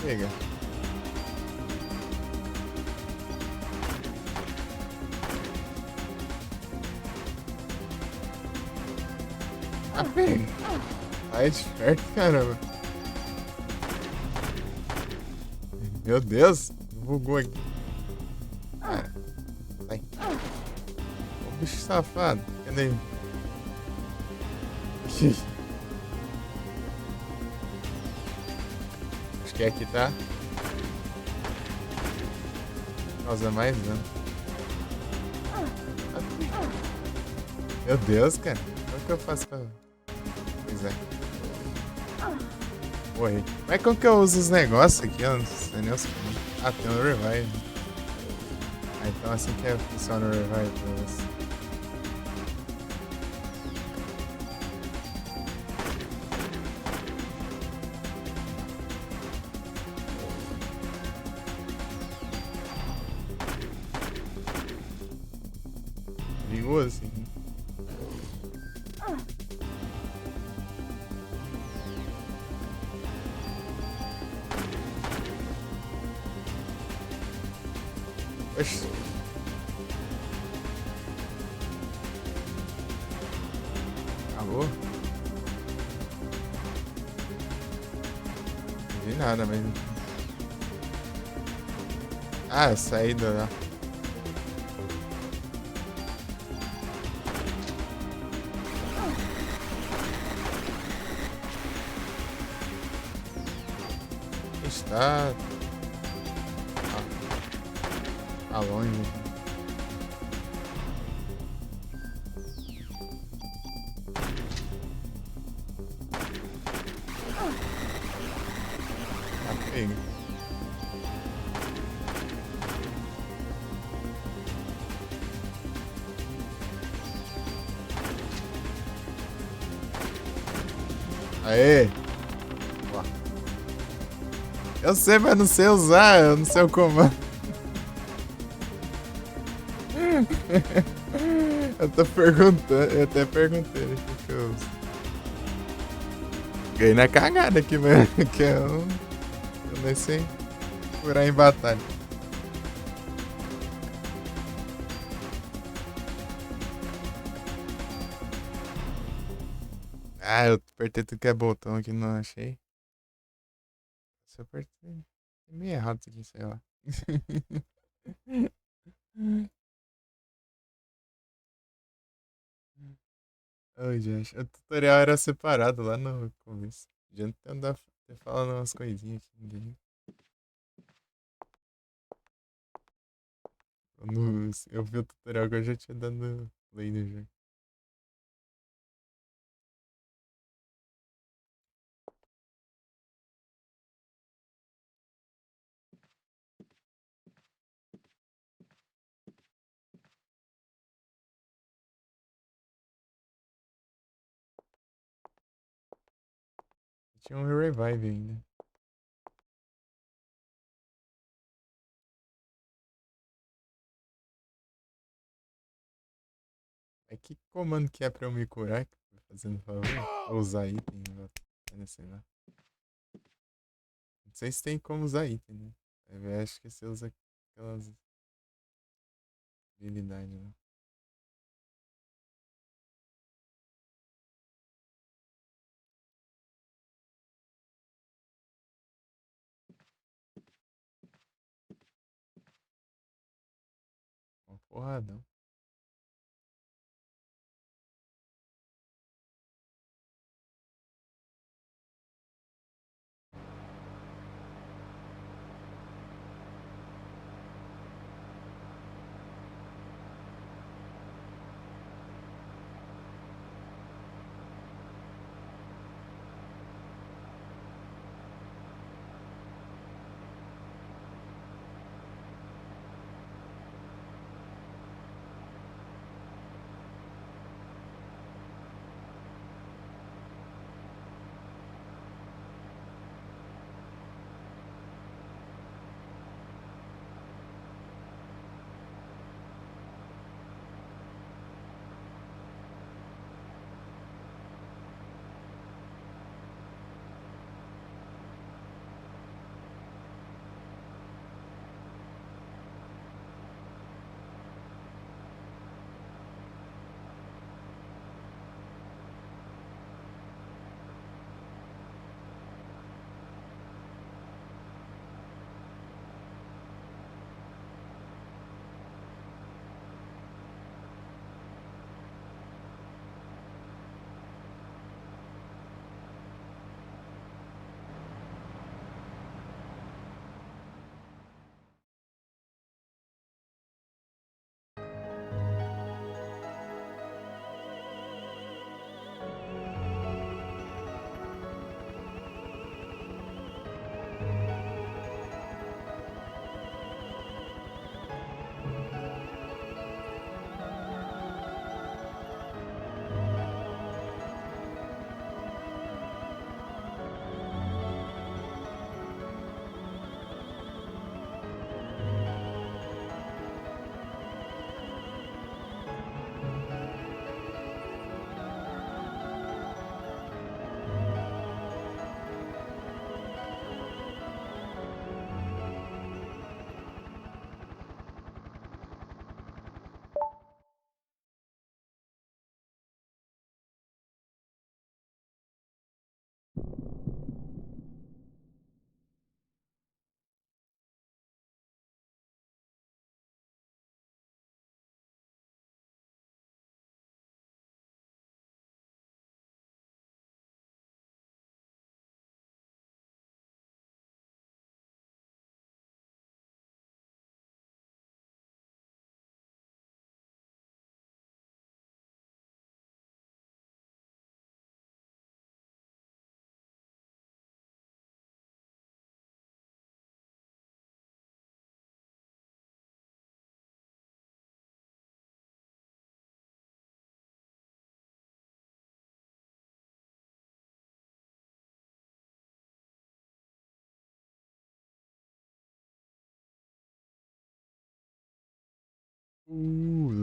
Pega. Ah, pega. Aí de perto, caramba. Meu Deus, bugou aqui. Bicho safado. Cadê? Acho que aqui tá. Causa mais dano. Meu Deus, cara. Como que eu faço pra... Pois é. Morri. Mas como que eu uso os negócios aqui? Eu não sei nem os... Ah, tem um revive. Ah, então assim que funciona o revive pra você. Perigoso, assim. Oxi. Acabou? Não vi nada, mas... Ah, a saída lá. Está... Tá longe. Tá feio. Aê! Ó. Eu sei, mas não sei usar, eu não sei o comando. Eu tô perguntando, eu até perguntei o que eu uso. Ganhei na cagada aqui, velho. Que eu nem sei curar em batalha. Ah, eu apertei tudo que é botão aqui, não achei. Se eu apertei. É meio errado isso aqui, sei lá. Oi, gente. O tutorial era separado lá no começo. Já não tem andar falando umas coisinhas aqui. Eu vi o tutorial que eu já tinha dado play no jogo. Tinha um revive ainda. É que comando que é pra eu me curar? Fazendo favor? Ou usar item? Sei lá. Não sei se tem como usar item, né? Eu acho que você usa aquelas habilidades, né? Uma porradão.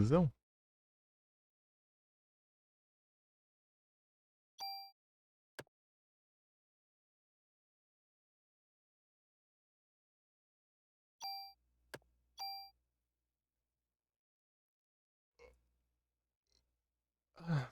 Zão. Ah,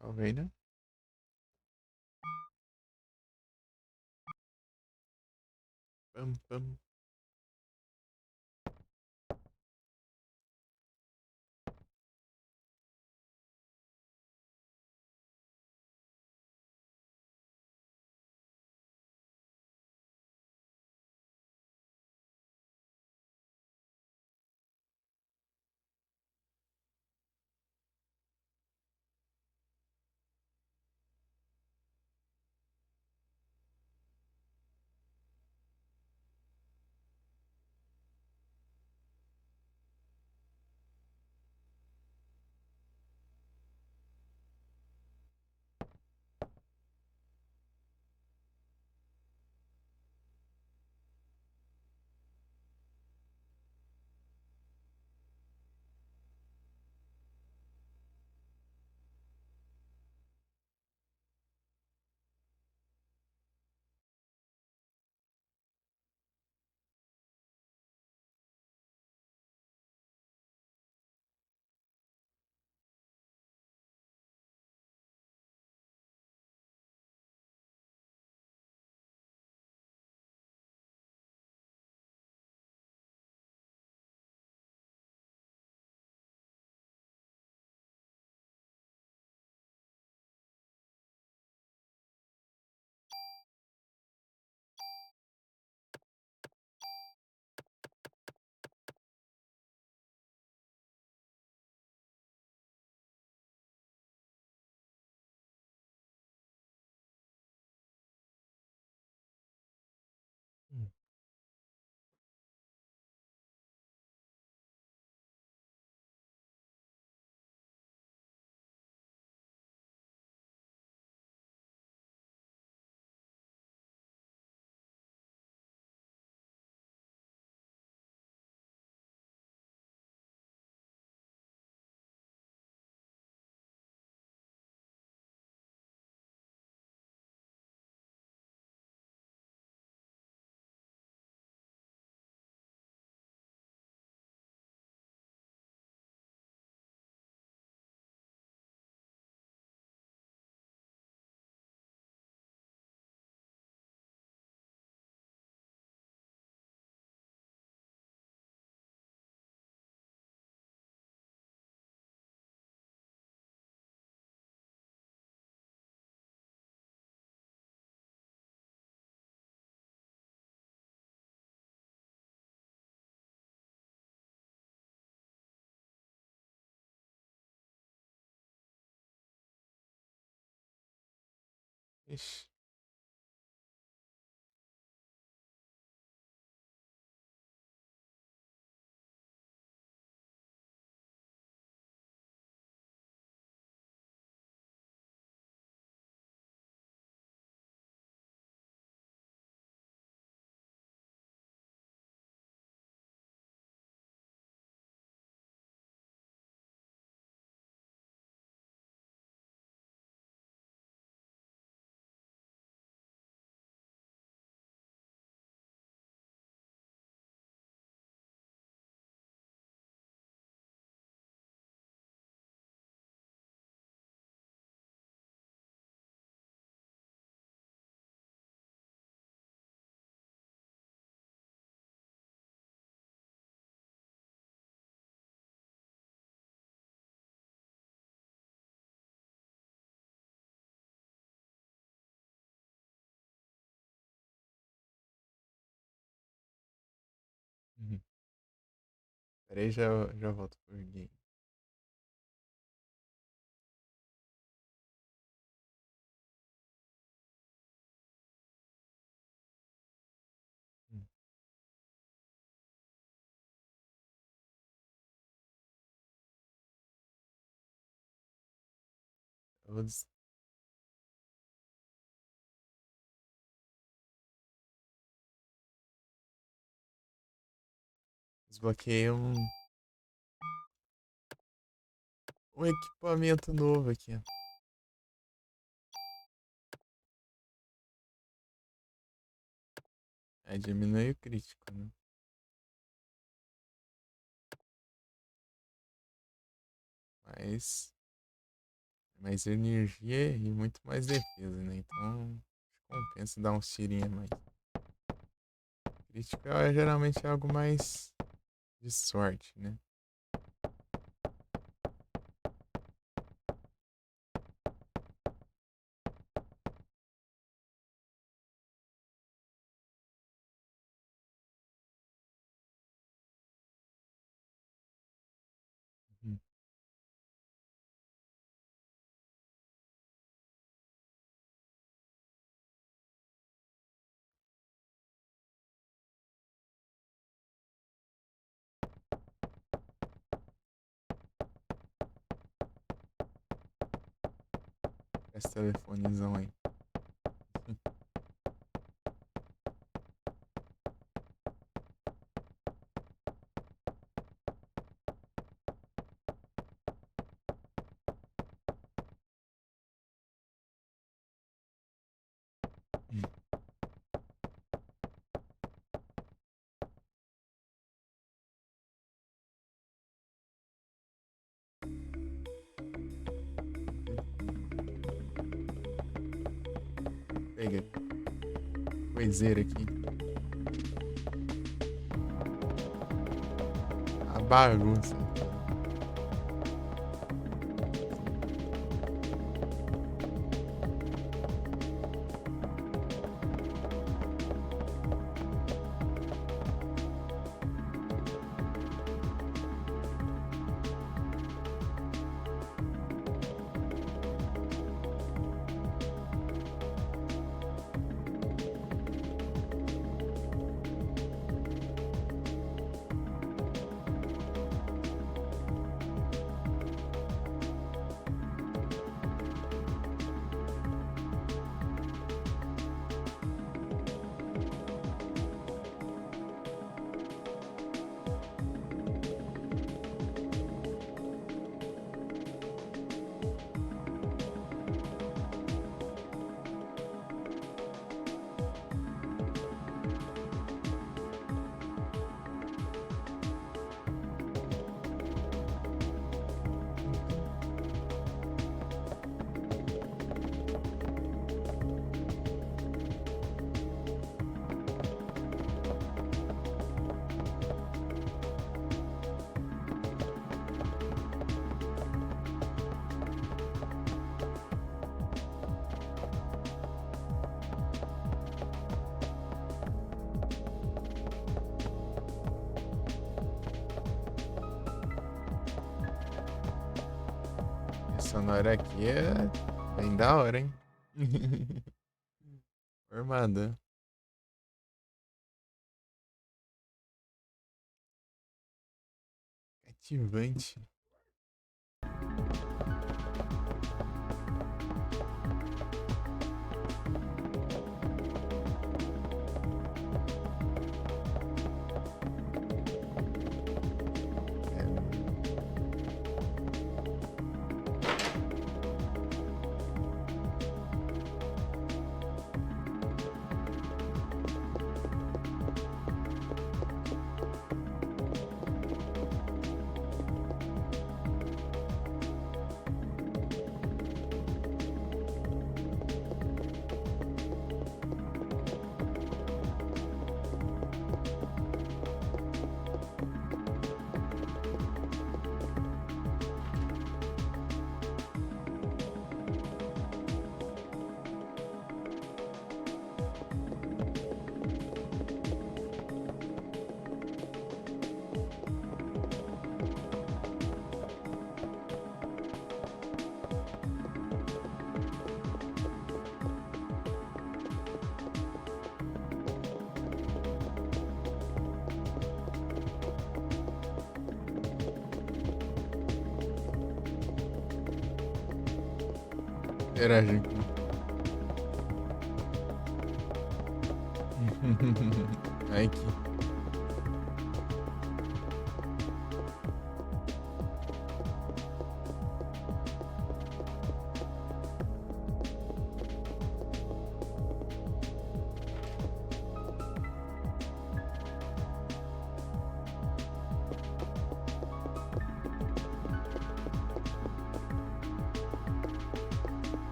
talvez, né? Pam, pam. Ixi. Uhum. Peraí, já volto pro game. Hum. Eu vou desbloqueei um equipamento novo aqui. Aí diminui o crítico, né? Mas mais energia e muito mais defesa, né? Então compensa dar uns tirinhos a mais. Crítico é geralmente algo mais de sorte, né? Uhum. Esse telefonezão aí. Peguei. Coiseira aqui. A bagunça. Essa sonora aqui é bem da hora, hein? Formada. Cativante. Interagem com. Ai que.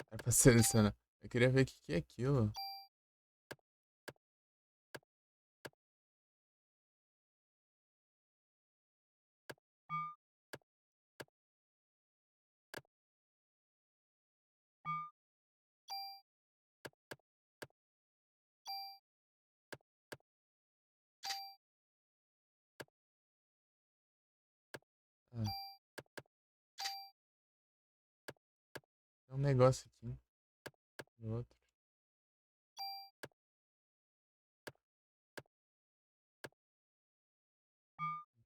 É pra selecionar. Eu queria ver o que é aquilo. Ah, tem um negócio aqui. No outro.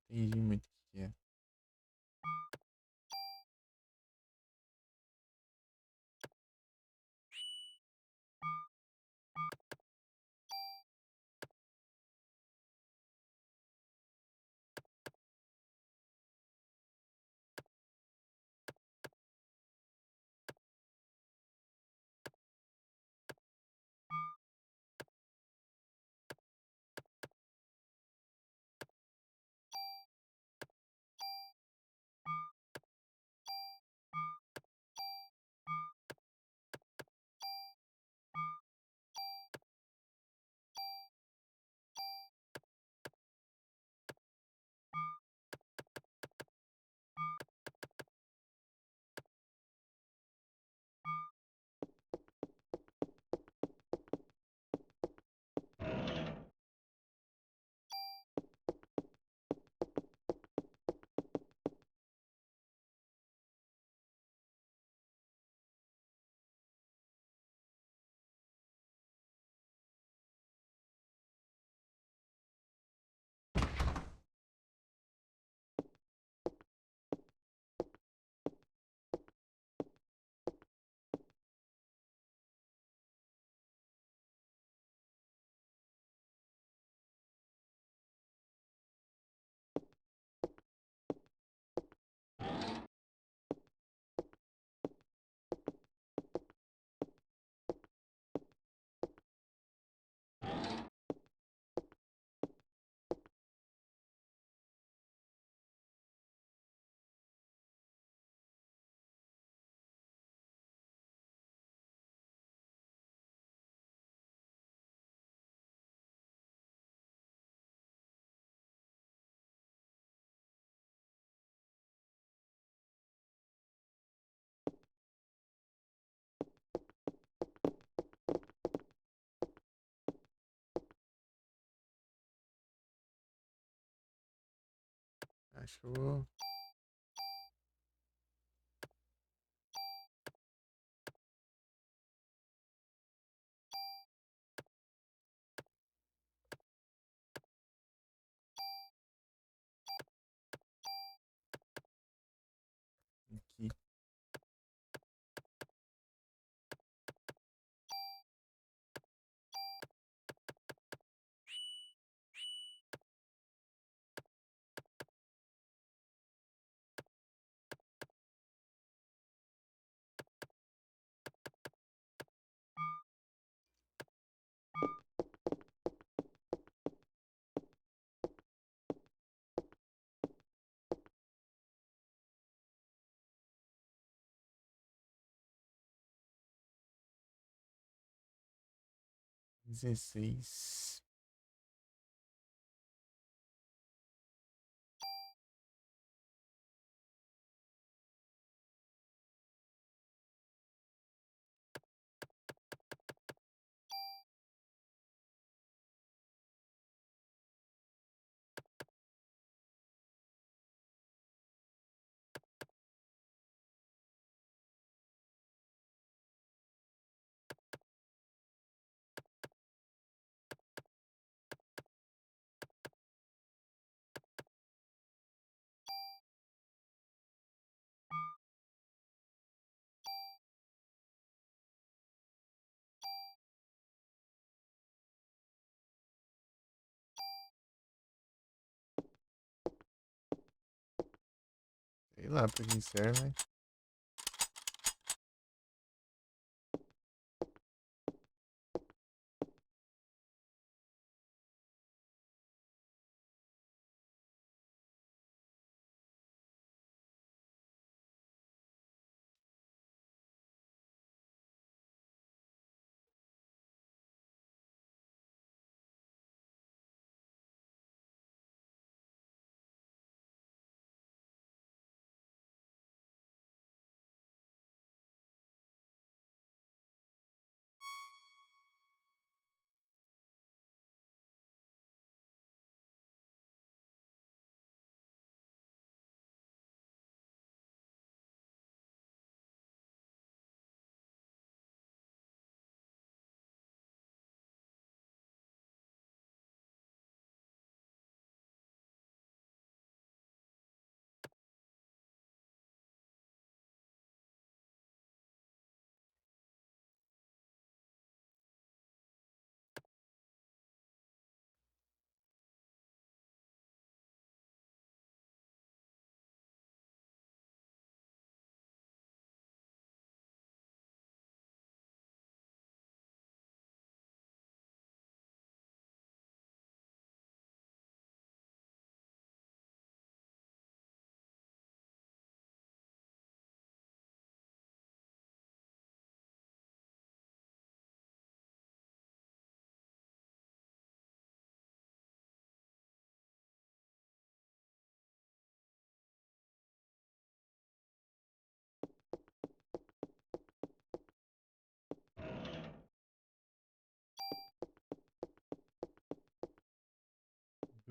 Não entendi muito o que é. Achou. Aqui. Dezesseis. Sei lá pra que serve.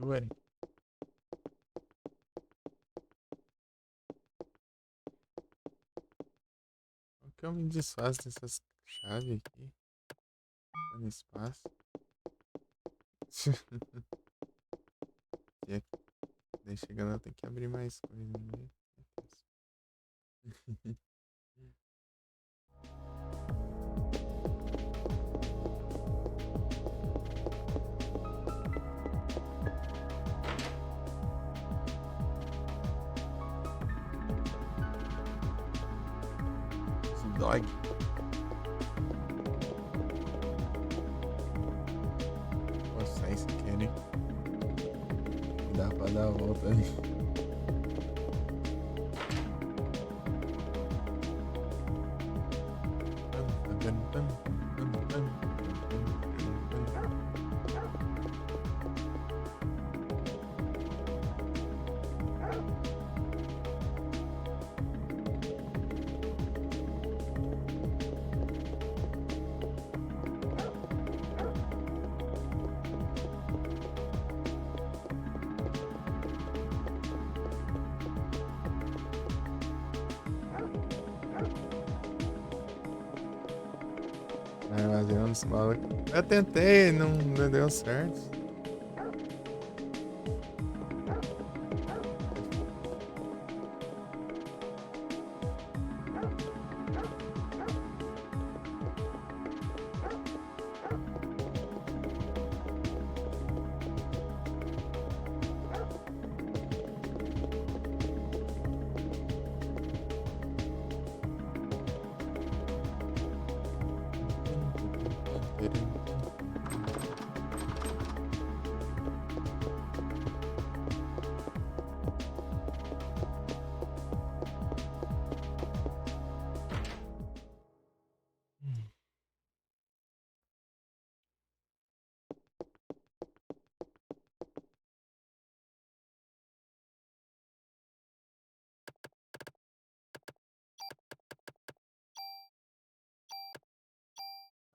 Ué. Como que eu me desfaço dessas chaves aqui? Tá no espaço. E daí chegando, eu tenho que abrir mais coisa no meio. Dog. Vou sair sem querer. Dá pra dar a volta aí. Armazenando os maus. Eu tentei, não deu certo.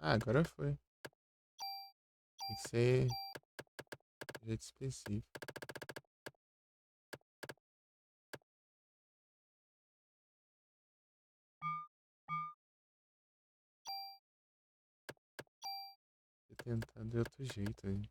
Ah, agora foi. Tem que ser de jeito específico. Vou tentar de outro jeito aí.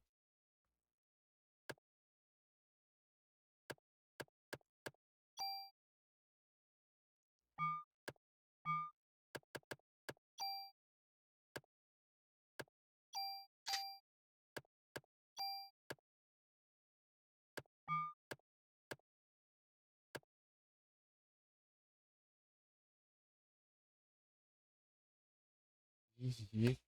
Vigia.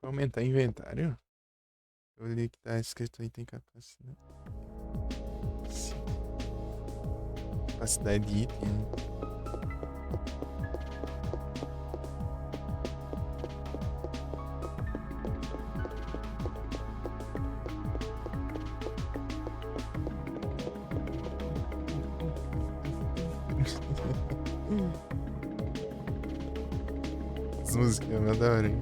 Aumentar inventário? Eu li que tá escrito aí tem capacidade. Sim. Capacidade de item. As músicas é da hora, hein?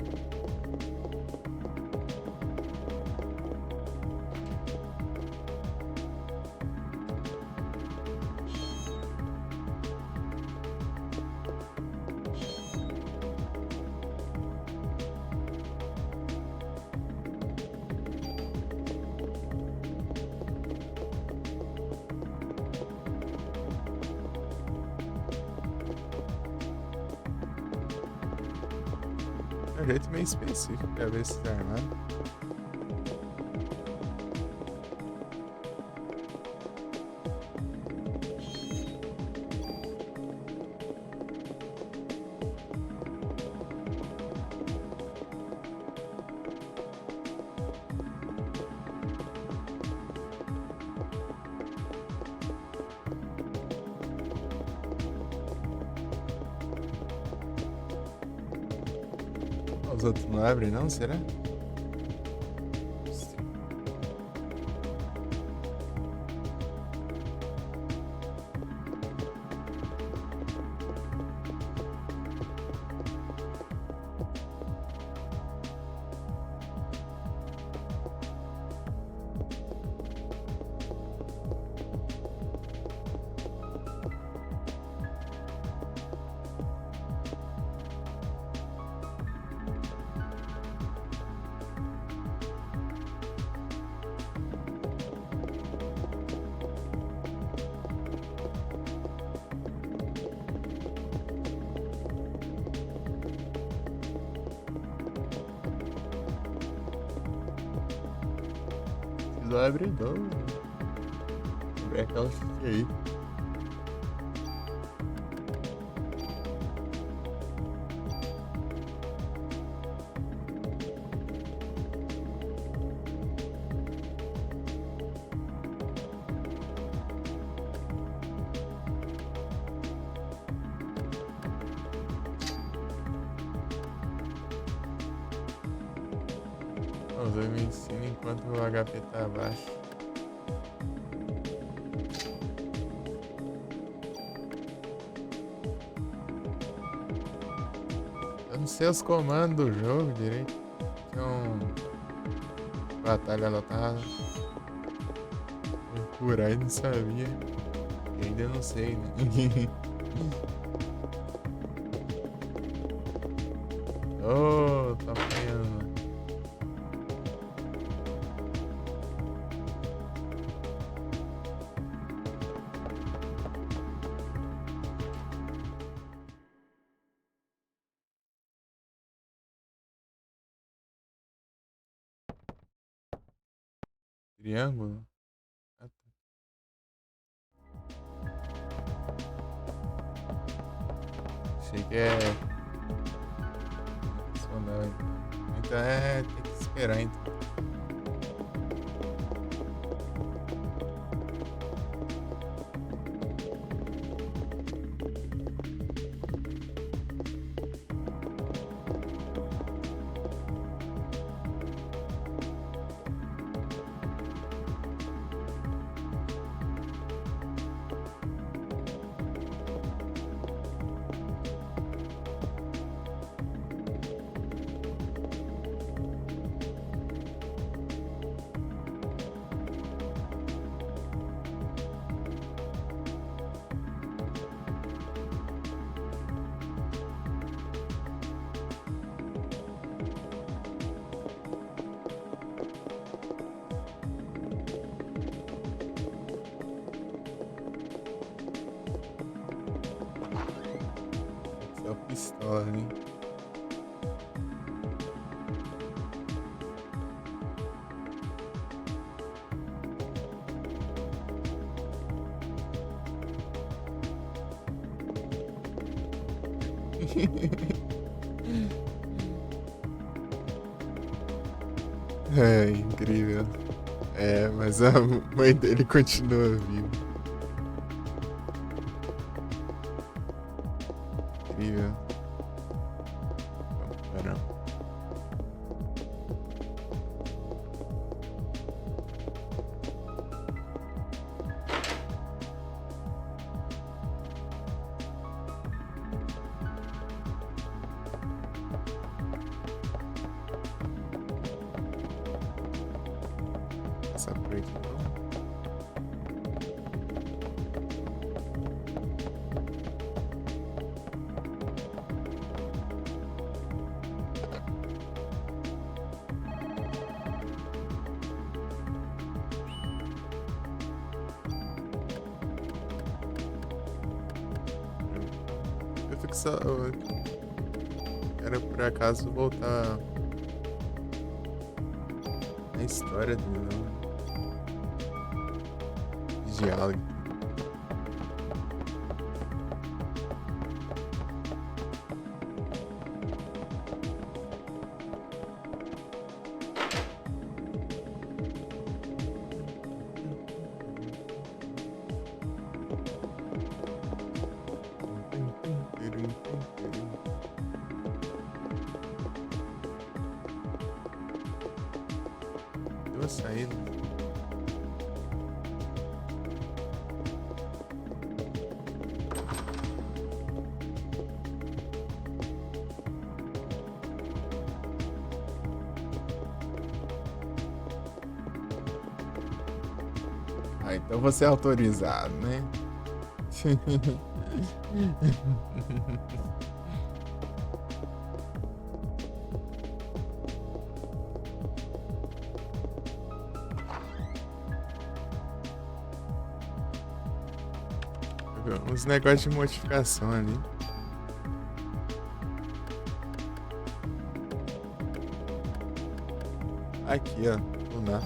É um jeito meio específico pra ver se tá armado. Os outros não abrem, não? Será? Não abre não. É aquela ficha aí. Os dois me ensinam enquanto o HP tá abaixo. Eu não sei os comandos do jogo direito. Então. Batalha lotada. Por aí não sabia. E ainda não sei, né? Oh, tá apanhando. Triângulo? Ah, tá. Achei que é. Só não, então tem que esperar então. Só pistola, hein? É incrível. É, mas a mãe dele continua viva. Incrível. Caramba. Essa por aqui, então. Eu fico só. Eu quero por acaso voltar na história do diálogo. Duas saídas. Ah, então você é autorizado, né? Uns negócios de modificação ali. Aqui, ó. Lunar.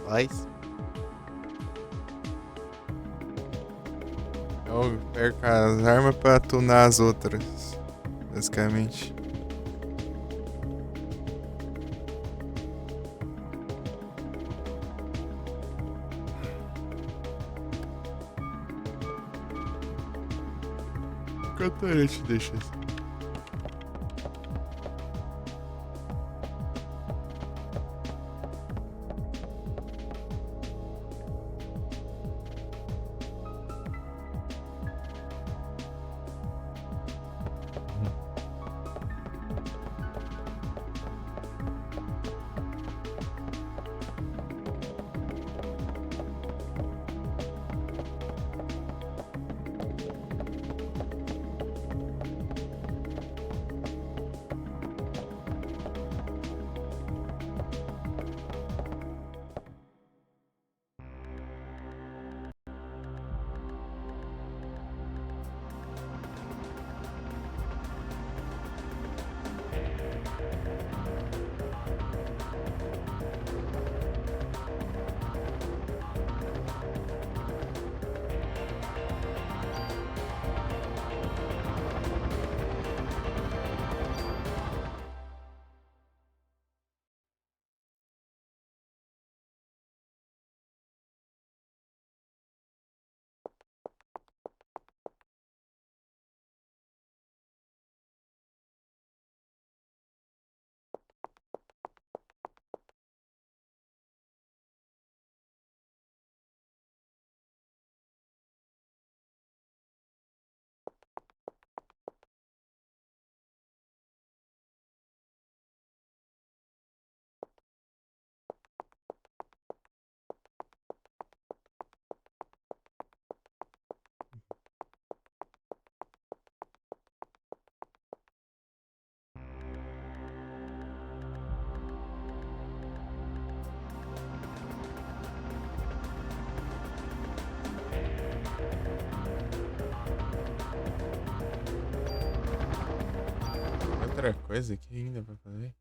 Faz. Eu perco as armas pra tunar as outras. Basicamente. Quanto a gente deixa assim? Outra coisa aqui ainda pra fazer.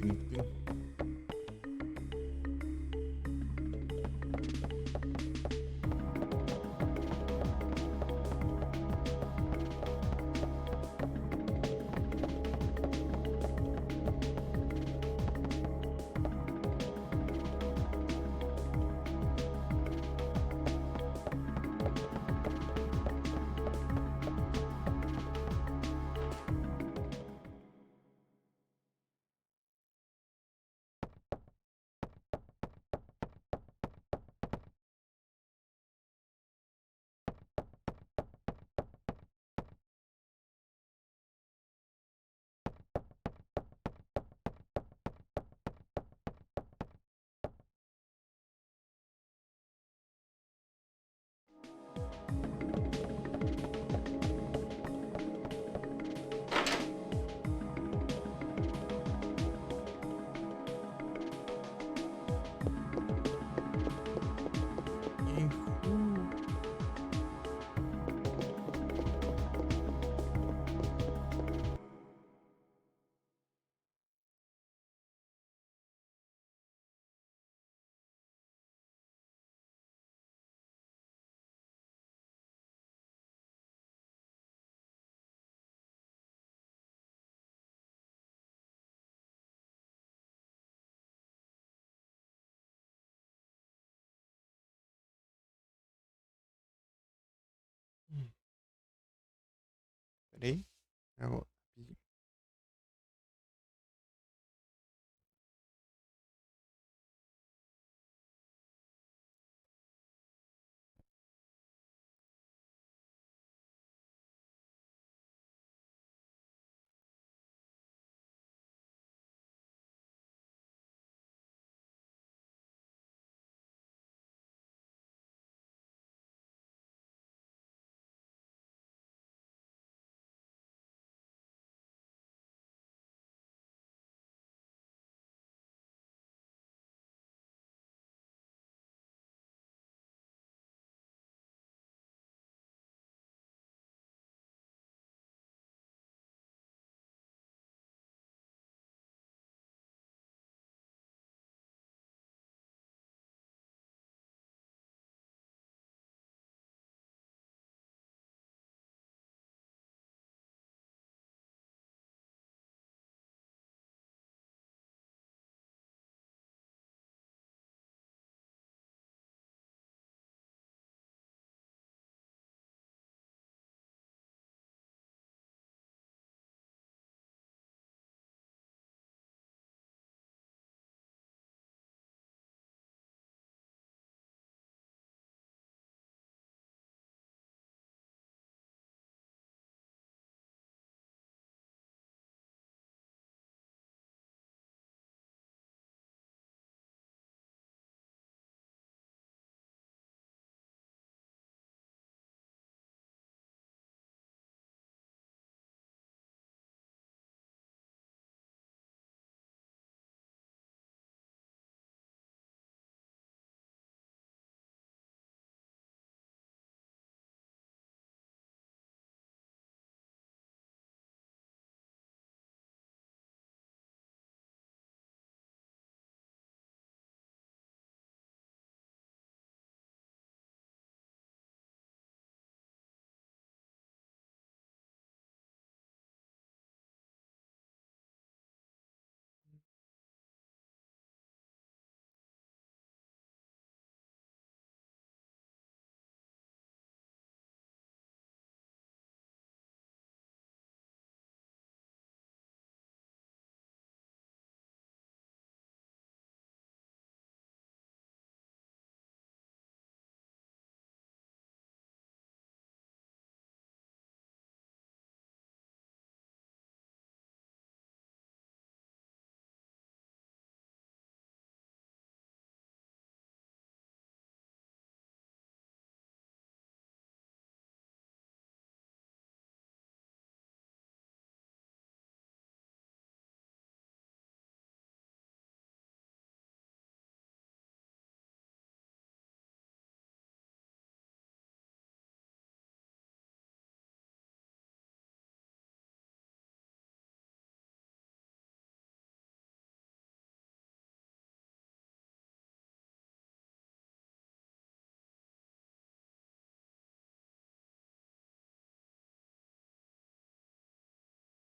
tum, tum. Peraí. Eu...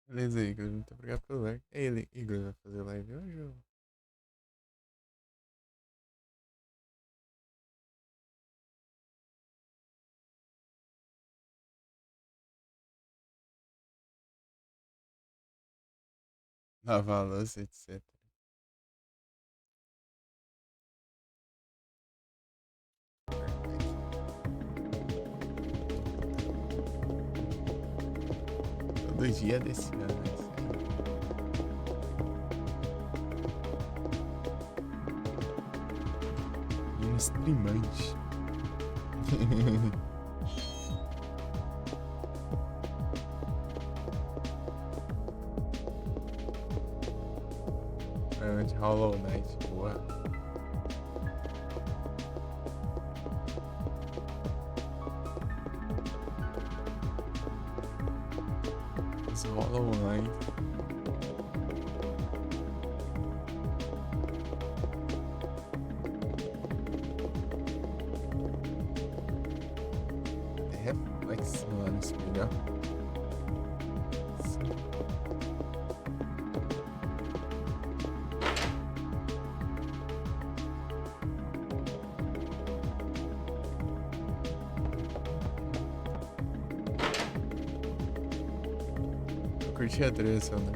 Beleza, Igor. Muito obrigado pelo like. Ele, Igor, vai fazer live hoje ou... Lavar a louça, etc. Todo dia desse ano, é isso aí. Menino streamante. De Hollow Knight, boa. Esse Hollow Knight. É reflexo lá no espelho. Curti a trilha, né?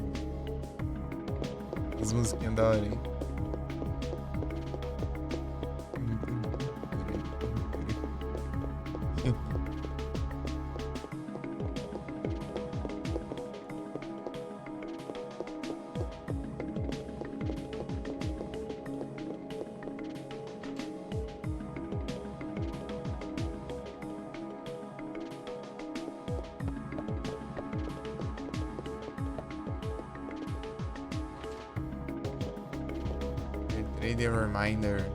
As musiquinhas da hora, hein? Trade reminder.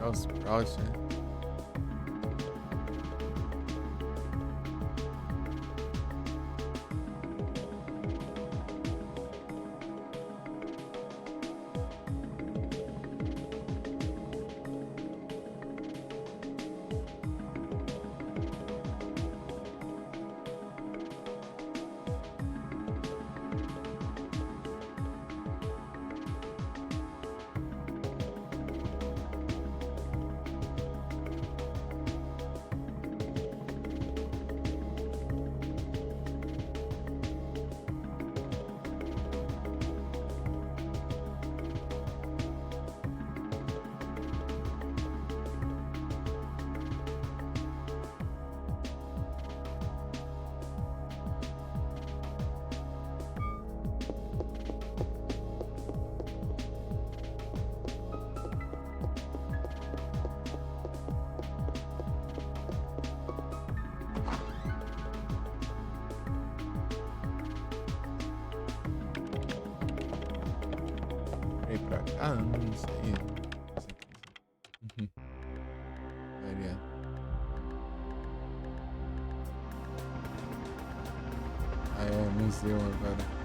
Os Sprout, né? Pra cá, não sei. Maria. Ah, é museu agora.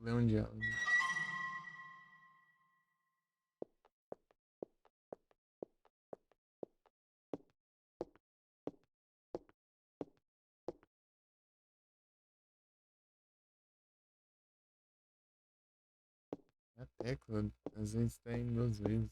Leão de áudio. A tecla, às vezes tá em duas vezes.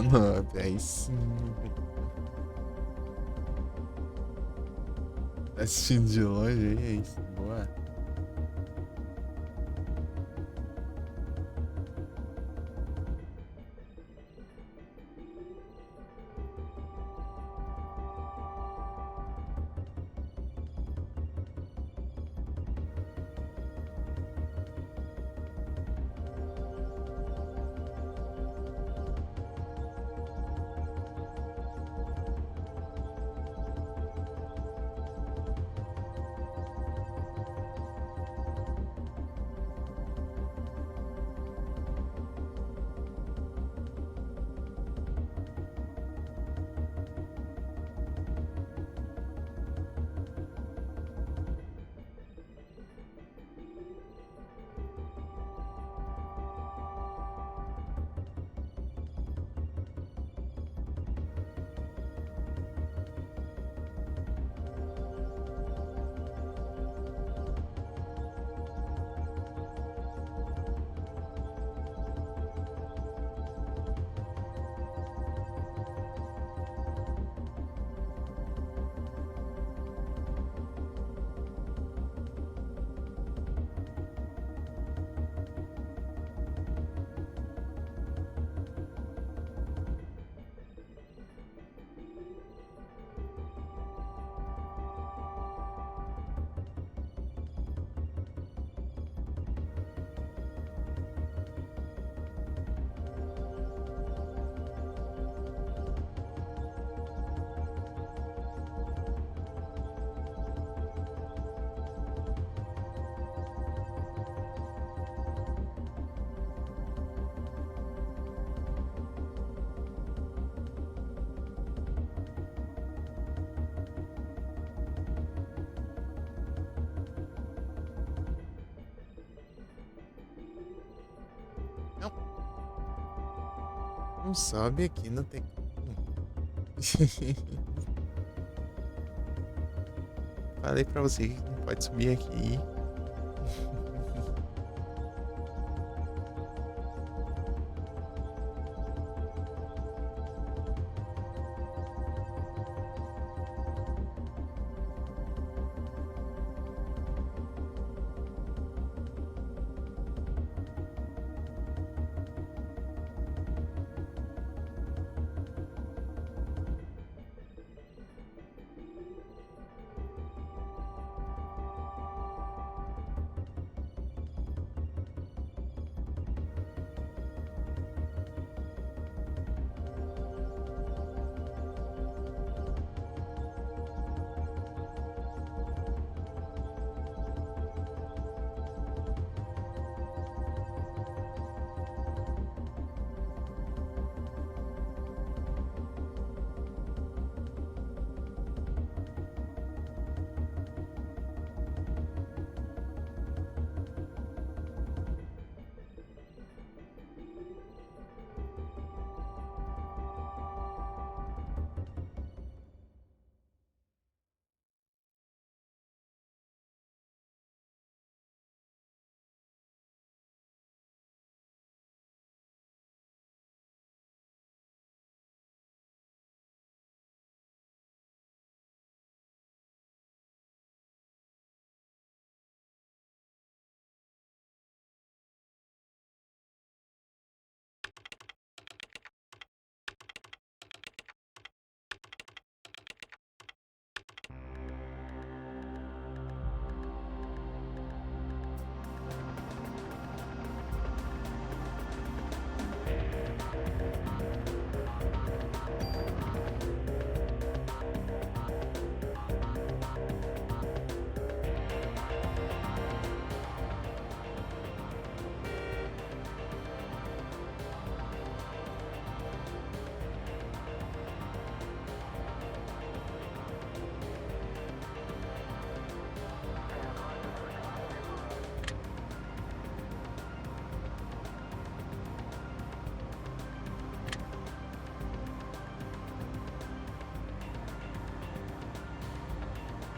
no up, aí sim. Tá assistindo de longe aí, é isso. Boa. Não, não sobe aqui no teclado. Falei pra você que não pode subir aqui.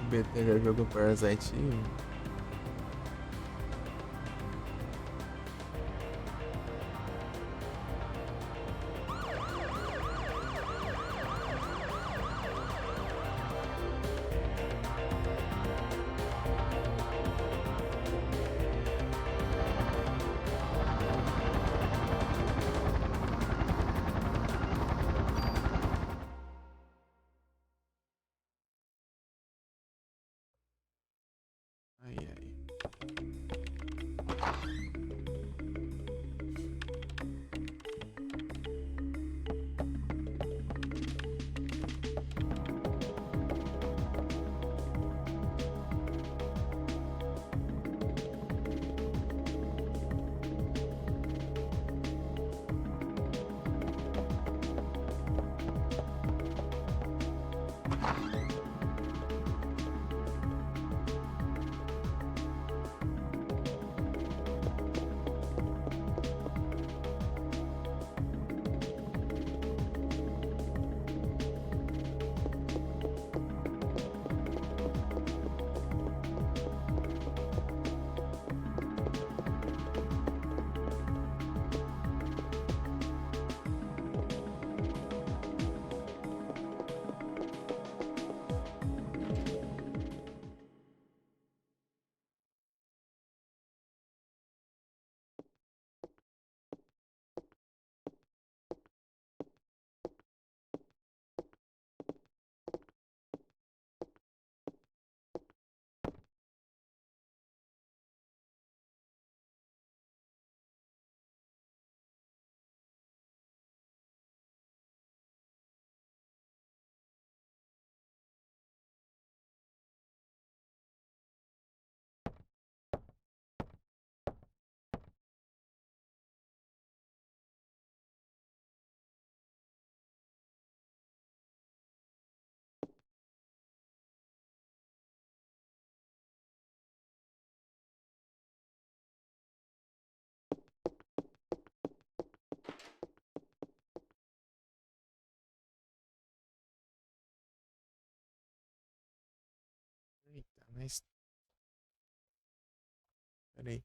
O BT já jogou Parasite. Mas. Peraí.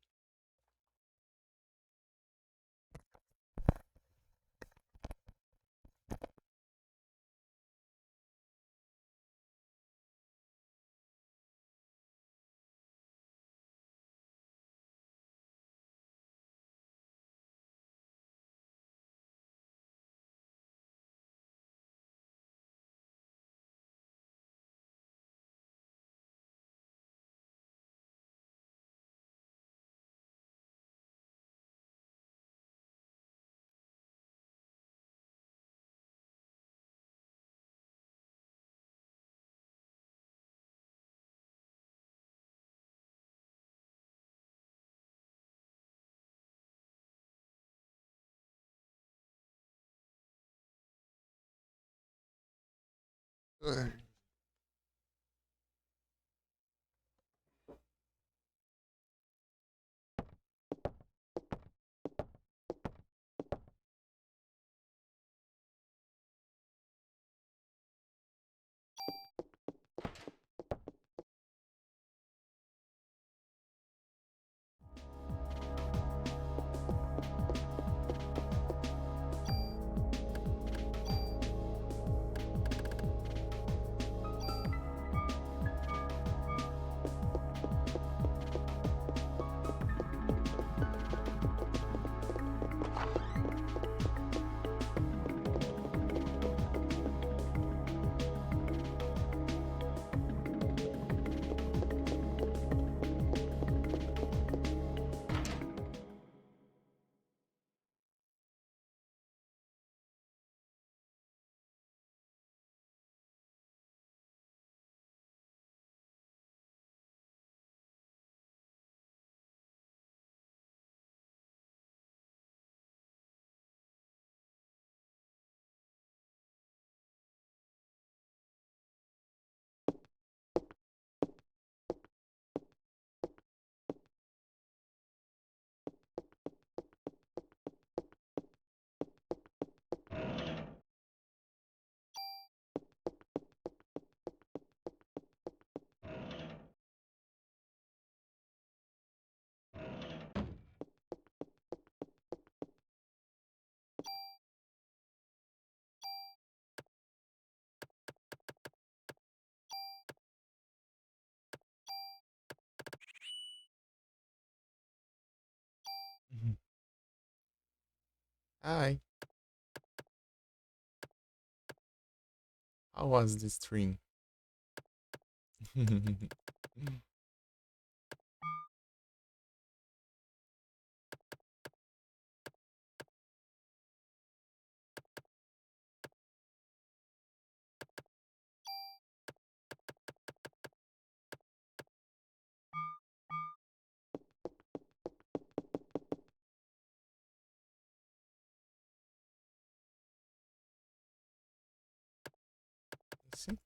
Ai. Mhm. Hi. How was the stream? Sim.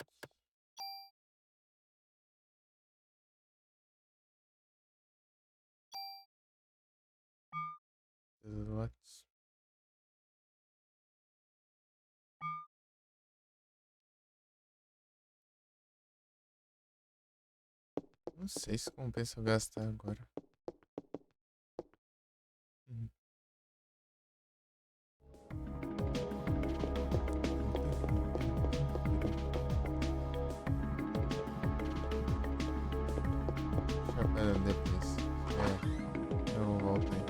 What? Não sei se compensa eu gastar agora. Uhum. Deixa eu ver depois. Eu volto aí.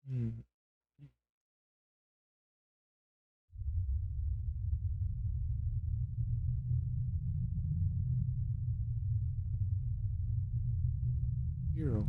Hmm. Hero.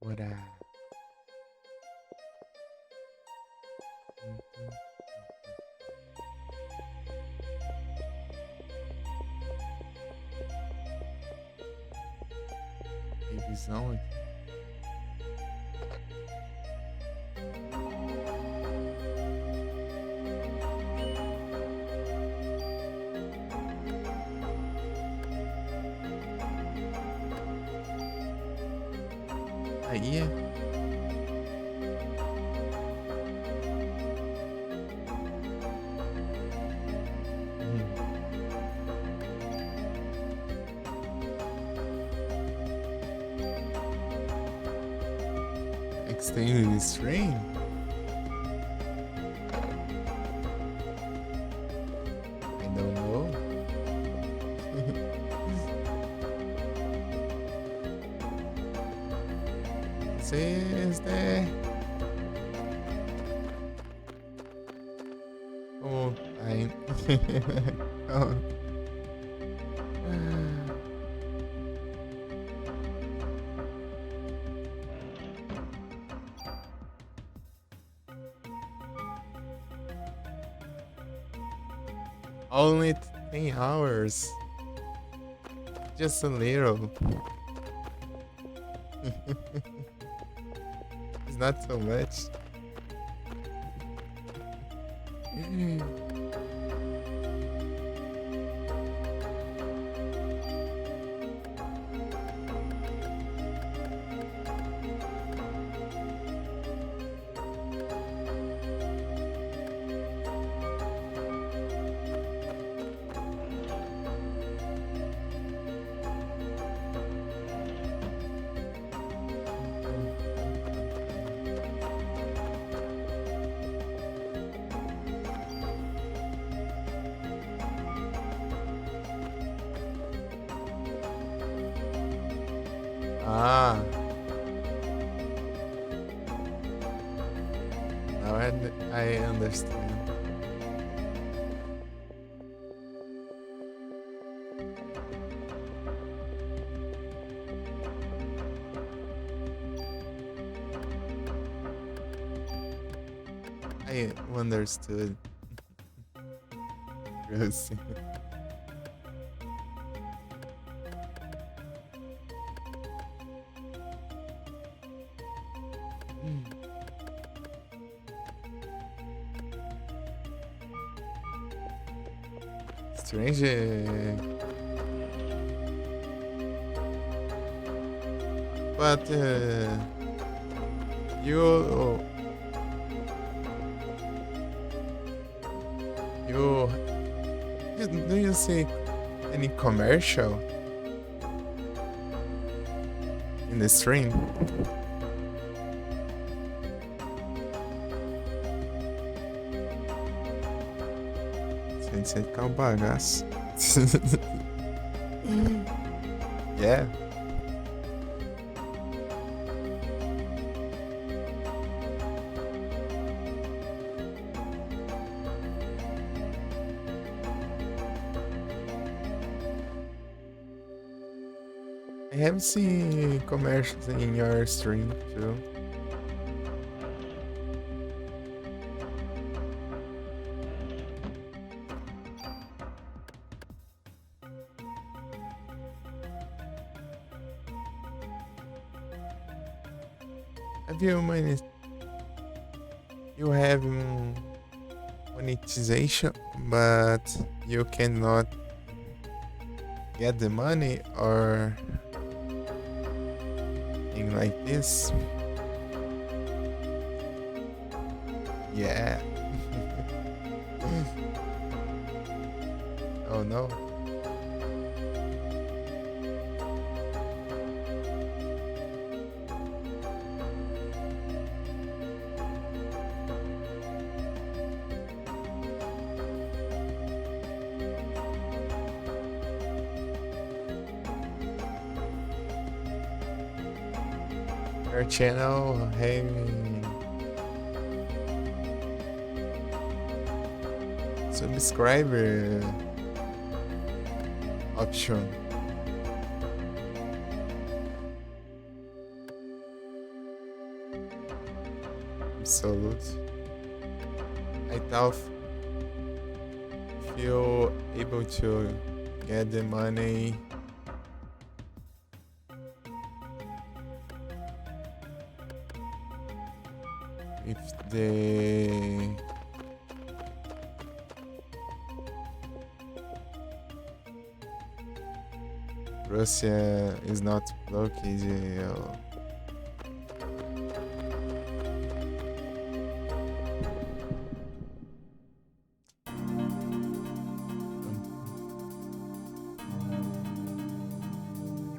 What Babyzão aqui. Aí é. Extended stream? I don't know. This is the... Oh, oh. Only 10 hours. Just a little. It's not so much. Ah. Now I understand. I understood. Gross. Strange. But you do you see any commercial in the stream? Sem ser que é um bagaço. Yeah. I have seen commercials in your stream too. Have you you have monetization, but you cannot get the money or thing like this? Yeah. Oh no. Your channel having subscriber option. Absolute. I thought if you're able to get the money if the Russia is not blocked.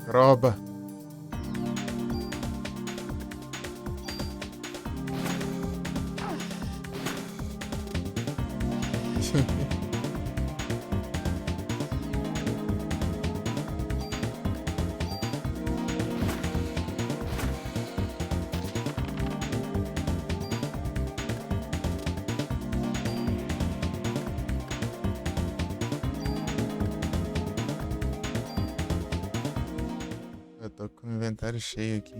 Roba. Eu tô com o inventário cheio aqui.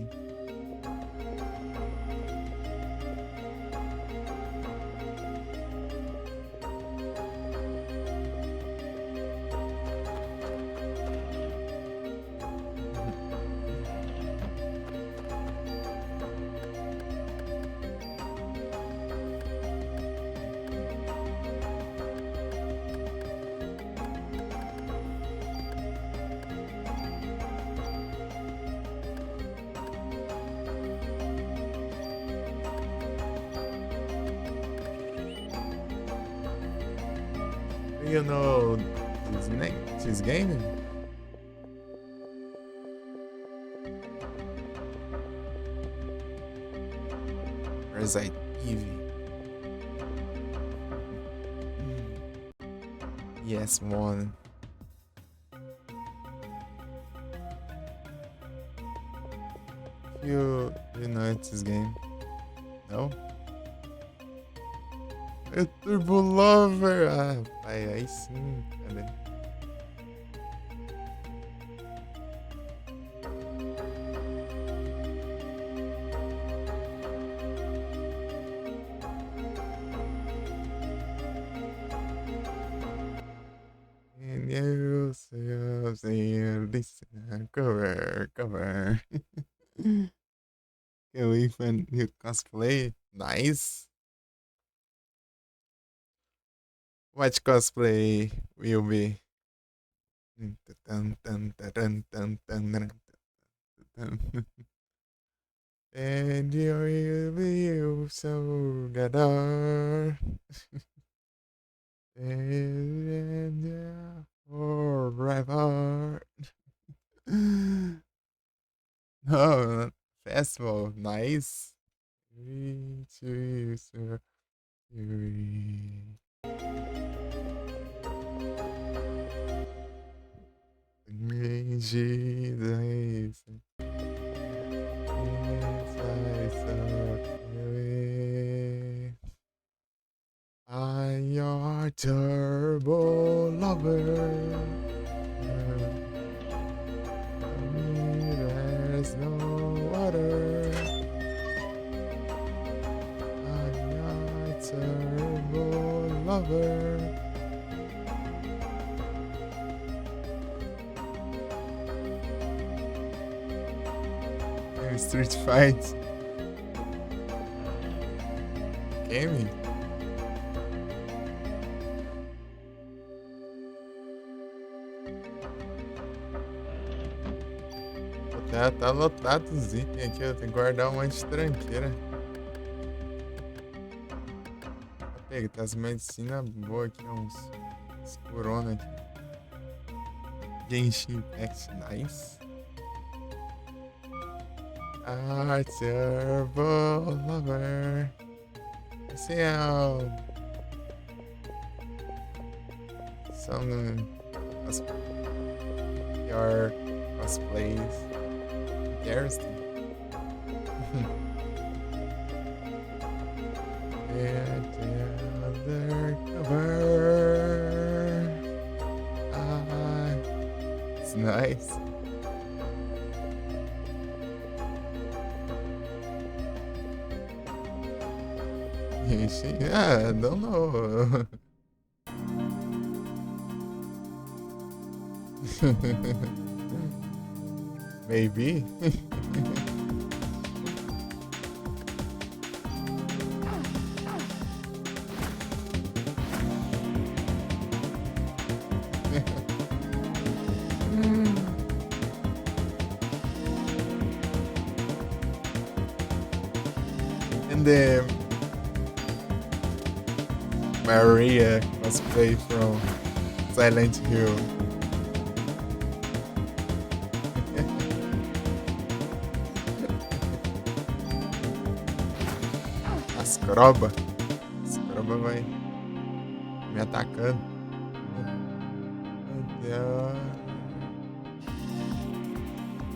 You know his name, his game? Resident Evil. Yes, one. You know it's his game? No? É Turbo Lover! Ah, pai, aí sim, cadê? And you say, listen, cover. Can we find new cosplay? Nice! What cosplay will be? And you will be so together. And forever. No, festival, nice. Three, two, three. Jesus. I your turbo lover. lover. Street Fight. Game? Tá lotado os itens aqui, eu tenho que guardar um monte de tranqueira. Pega, tem as medicinas boas aqui, uns corona aqui. Genshin Impact, nice. Arthur Lover. Esse é some your cosplays. Interesting. Undercover. It's nice. I don't know. Maybe. And then Maria cosplay from Silent Hill. Ascroba. Ascroba vai me atacando.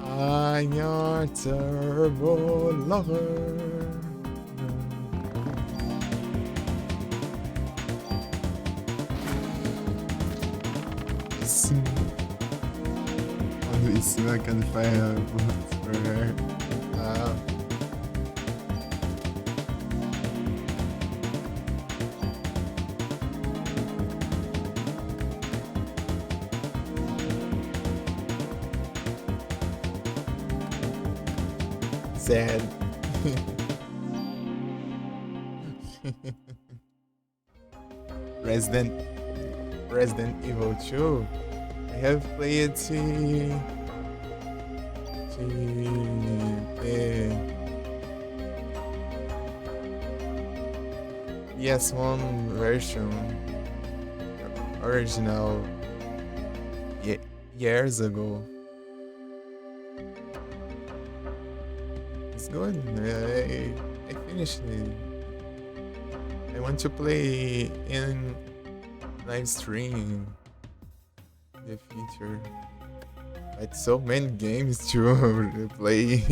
I'm your turbo lover. Isso I can find for her. Sad. Resident Evil 2. I have played the PS1 version, original, years ago. It's good. I finished it. I want to play in live stream the future. Like so many games to play.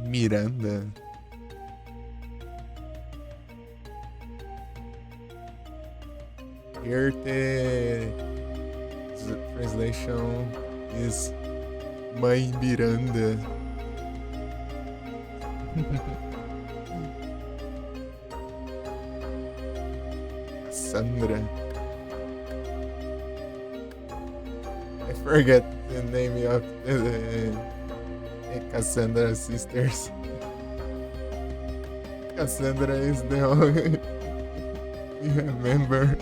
Miranda. Here the translation is Mãe Miranda. Cassandra. I forget the name of the Cassandra sisters. Cassandra is the only member.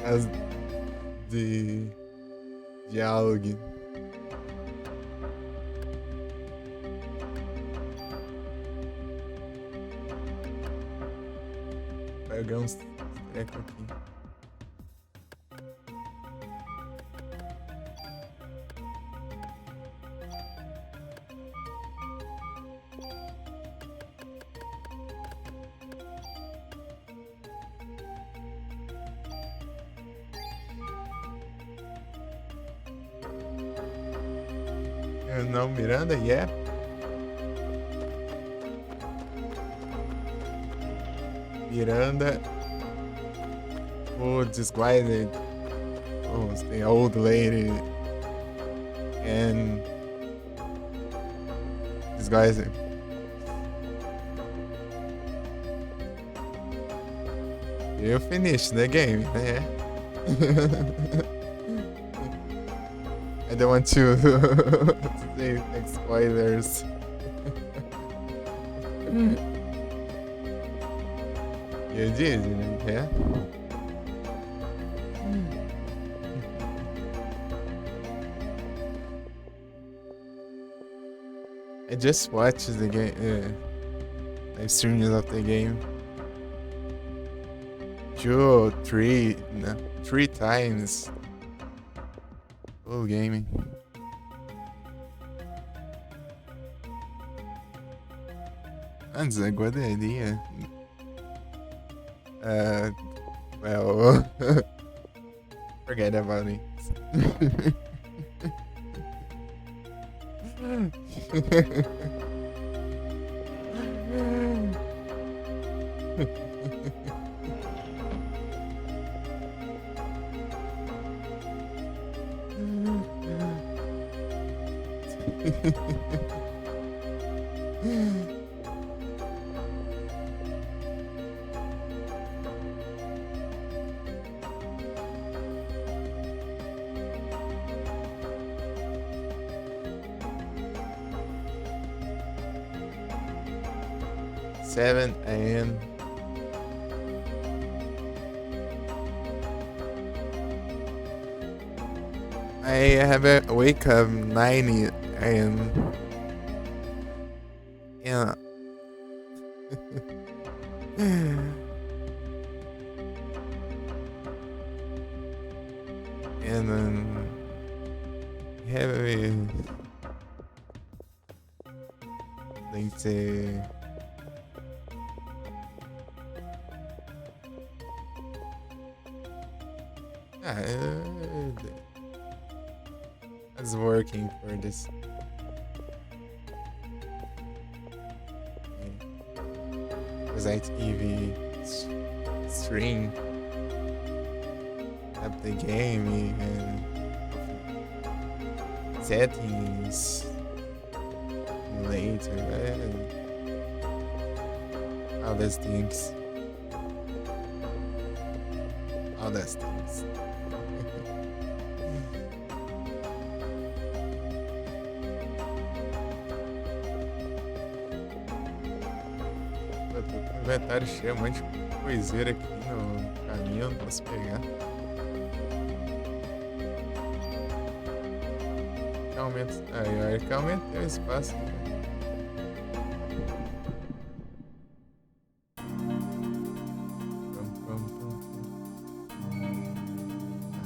As the diálogo. Vai pegar uns trecos aqui. Não, Miranda, yeah. Miranda, who disguised as the old lady and disguised. You finished the game, yeah. I don't want to say spoilers. You did, yeah? I just watched the game, live streams of the game. 2, 3, no, 3 times. Full gaming. That's a good idea. Well, forget about it. Seven AM. I have a wake up 9 AM. Yeah. And then have a let's say that's working for this. Because it's EV stream up the game and settings later. All those things. All those things. O inventário cheio, um monte de coiseira aqui no caminho, não posso pegar. Aí que aumentei o espaço.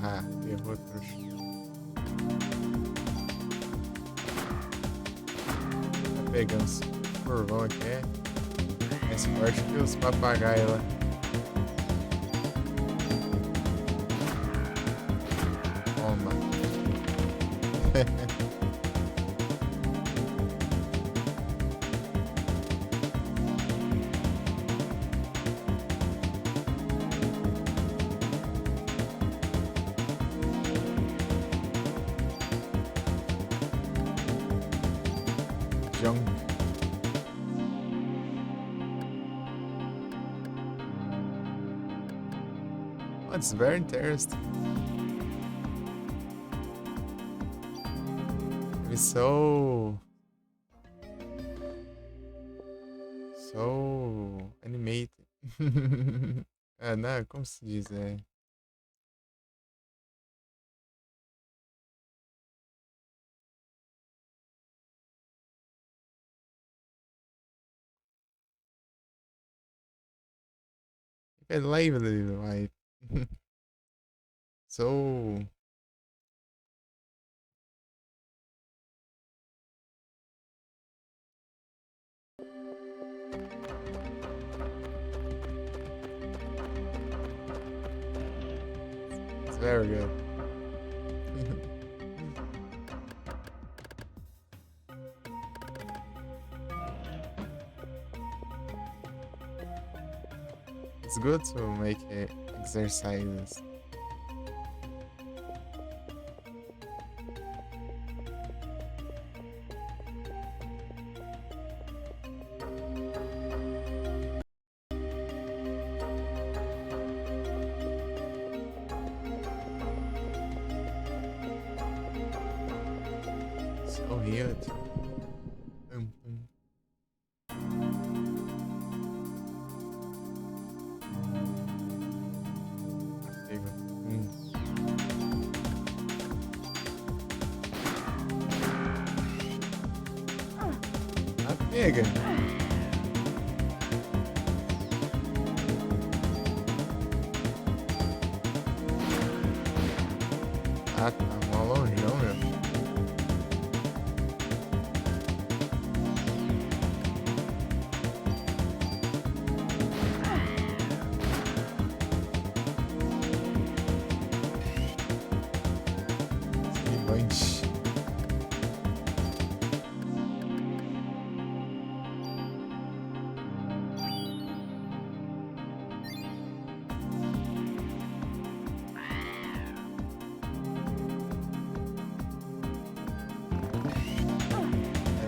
Ah, errou, trouxa. Tá pegando esse curvão aqui, é mais forte que os papagaios lá. Toma. Junk. Oh, it's very interesting. It's so animated. Ah, não, como se diz? Lively, like so. It's very good. good to make exercises. So huge. Pega. Ah, tá mó longeão, meu. Gigante.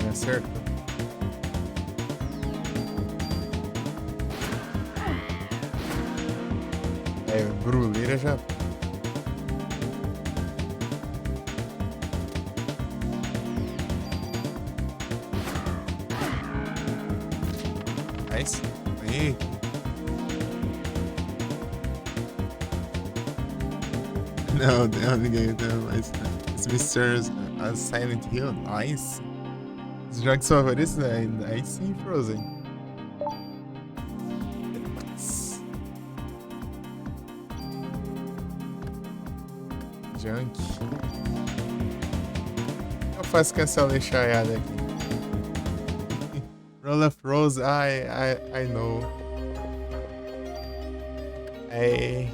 Me acerta. Bruleira já. Nice. Aí. No, ninguém mas os Misters a Silent Hill, nice. Os jogos favoritos, né? Aí sim, Frozen. Junk. Eu faço com essa lixaiada aqui. Roll of Rose, I know. I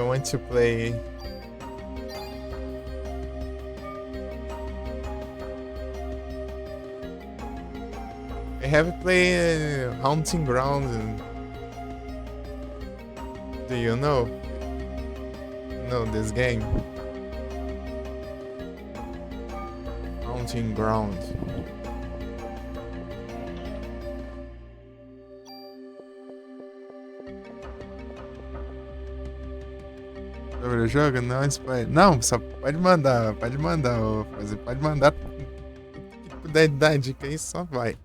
want to play. I have played Haunting Ground. Do you know this game? Haunting Ground. Sobre o jogo? Não, spoiler. Não, só pode mandar, pode mandar tipo da idade, que aí só vai.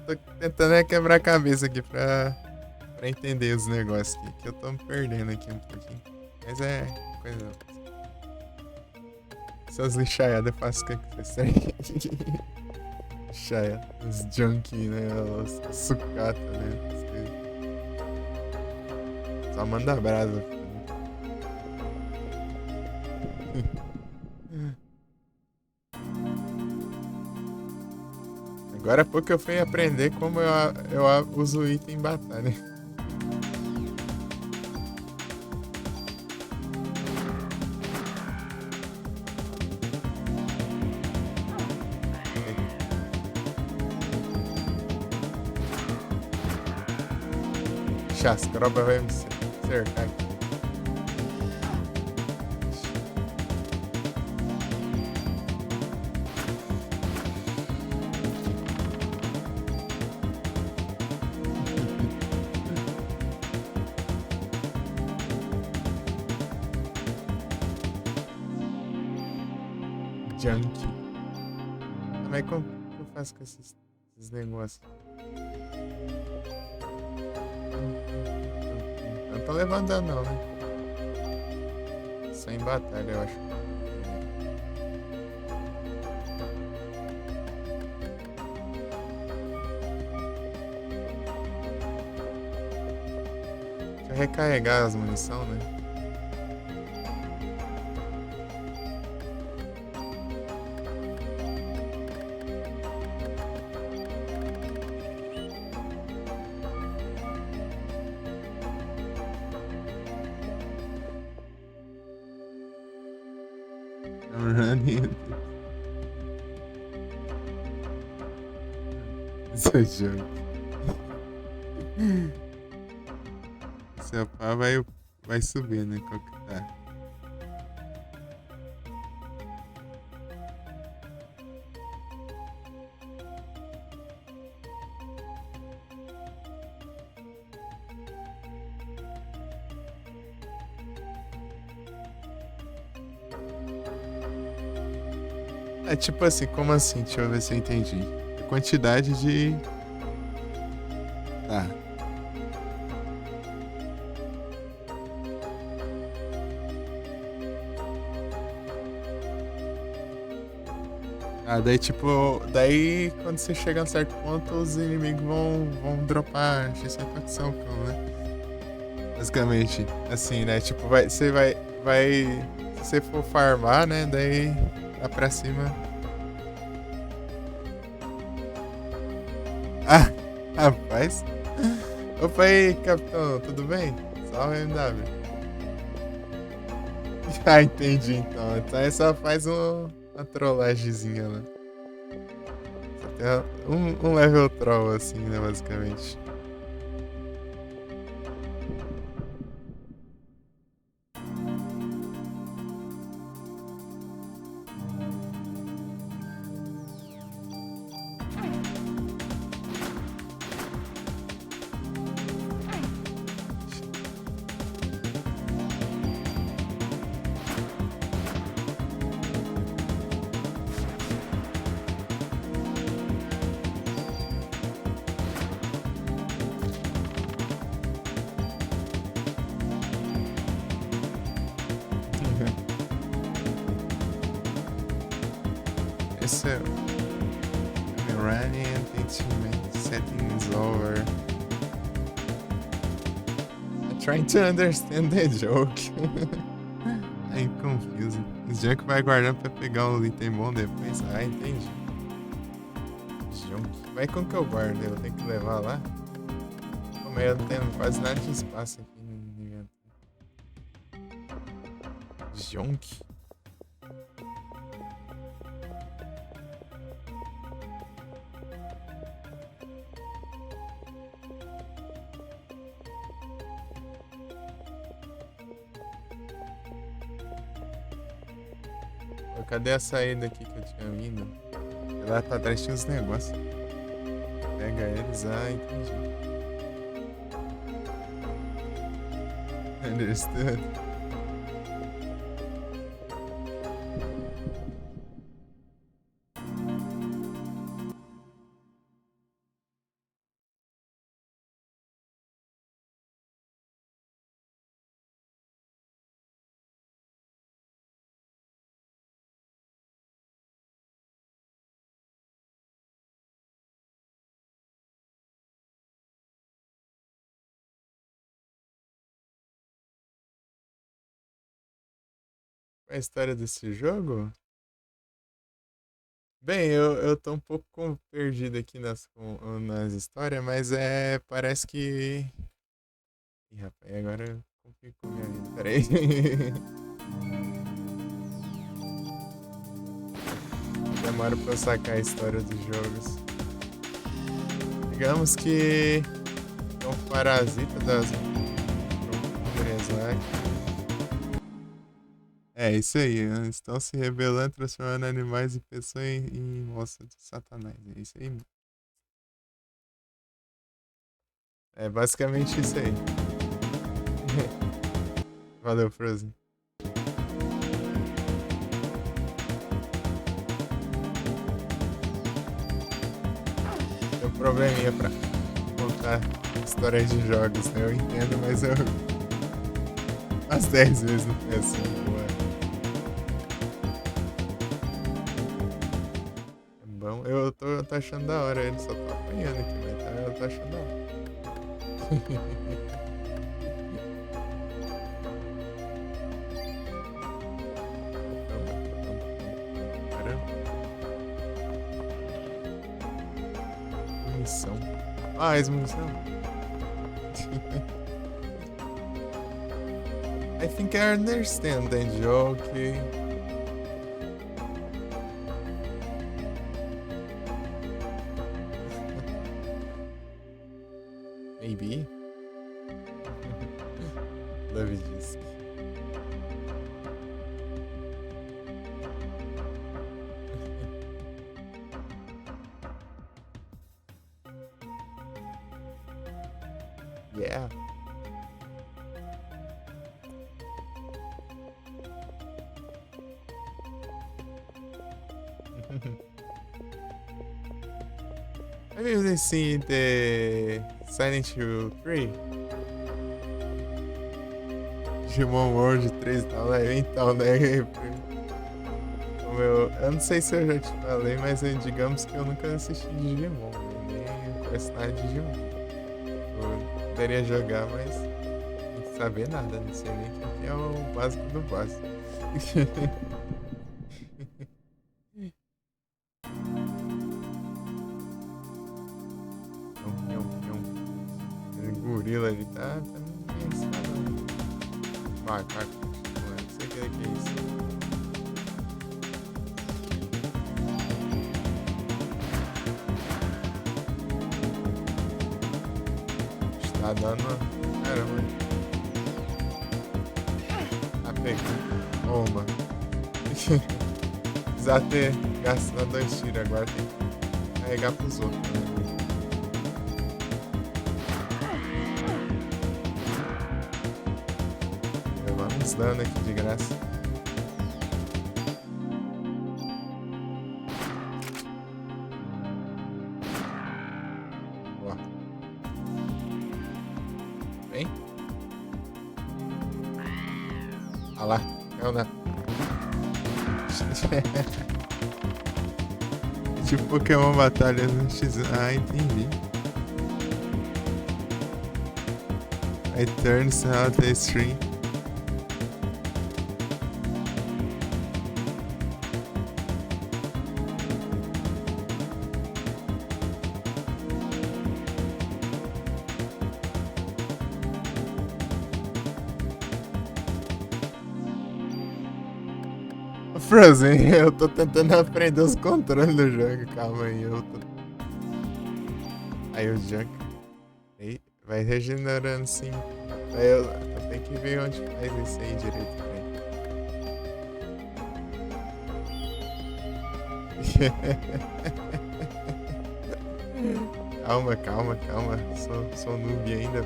Tô tentando quebrar a cabeça aqui pra entender os negócios aqui, que eu tô me perdendo aqui um pouquinho. Mas é coisa. Essas lixaiadas eu faço com que você segue. Lixaia, os junk, né? Os sucata, né? Só manda brasa. Agora há pouco eu fui aprender como eu uso o item em batalha. Chascroba vai me cercar aqui. Junk. Mas como que eu faço com esses negócios? Não tô levantando não, né? Só em batalha, eu acho. Deixa eu recarregar as munição, né? Seu jogo. Seu pá vai subir, né? Qual que tá? É tipo assim, como assim? Deixa eu ver se eu entendi. A quantidade de. Tá. Ah, daí tipo. Daí quando você chega a um certo ponto, os inimigos vão dropar X facção, né? Basicamente. Assim, né? Tipo, você vai. Se você for farmar, né? Daí lá pra cima. Ah, rapaz. Opa aí, capitão, tudo bem? Salve, MW. Ah, entendi então. Então é só faz uma trollagemzinha lá. Só tem um level troll assim, né, basicamente. Esse é I'm running teammate settings over. I'm trying to understand the joke. I'm confused. O Junk vai guardando pra pegar um item bom depois. Ah, entendi. Junk. Vai com que eu guardo? Eu tenho que levar lá? Como eu não tenho quase nada de espaço aqui no inventário. Junk? Cadê a saída aqui que eu tinha vindo? Lá pra trás tinha uns negócios. Pega eles, entendi. Understood. A história desse jogo? Bem, eu tô um pouco perdido aqui nas histórias, mas parece que. Ih, rapaz, agora complicou minha vida. Peraí. Demora pra eu sacar a história dos jogos. Digamos que é um parasita das profundezas lá. É isso aí, né? Estão se rebelando, transformando animais e pessoas em monstros de Satanás. É isso aí. É basicamente isso aí. Valeu, Frozen. Tem um probleminha pra contar histórias de jogos, né? Eu entendo, mas eu. Umas 10 vezes no PS5, é bom. Eu tô achando da hora, ele só tá apanhando aqui, mas eu tô achando da hora. Caramba. Munição. Ah, munição. I think I understand the joke. Maybe. Love disk. Yeah. Have you seen the Silent Hill 3? Digimon World 3 e tal, né? Então, né? Eu não sei se eu já te falei, mas digamos que eu nunca assisti Digimon, né? Nem personagem de Digimon. Eu poderia jogar, mas não saber nada, não sei nem quem que é o básico do básico. Aquele gorila ali tá meio escalando. Vai, continua. Não sei o que é isso. Está dando. Caramba. Tá pegando. Toma. Precisar ter gastado 2 tiros agora, tem que carregar pros outros, né? Levamos dano aqui de graça. Ó. Vem. Olha lá. Caiu na. Tipo Pokémon Batalha no X. Ah, entendi. I turns out the stream. Frozen, eu tô tentando aprender os controles do jogo. Calma aí, eu tô. Aí o Junk. Aí, vai regenerando sim. Aí eu tenho que ver onde faz isso aí direito também. Calma. Sou noob ainda.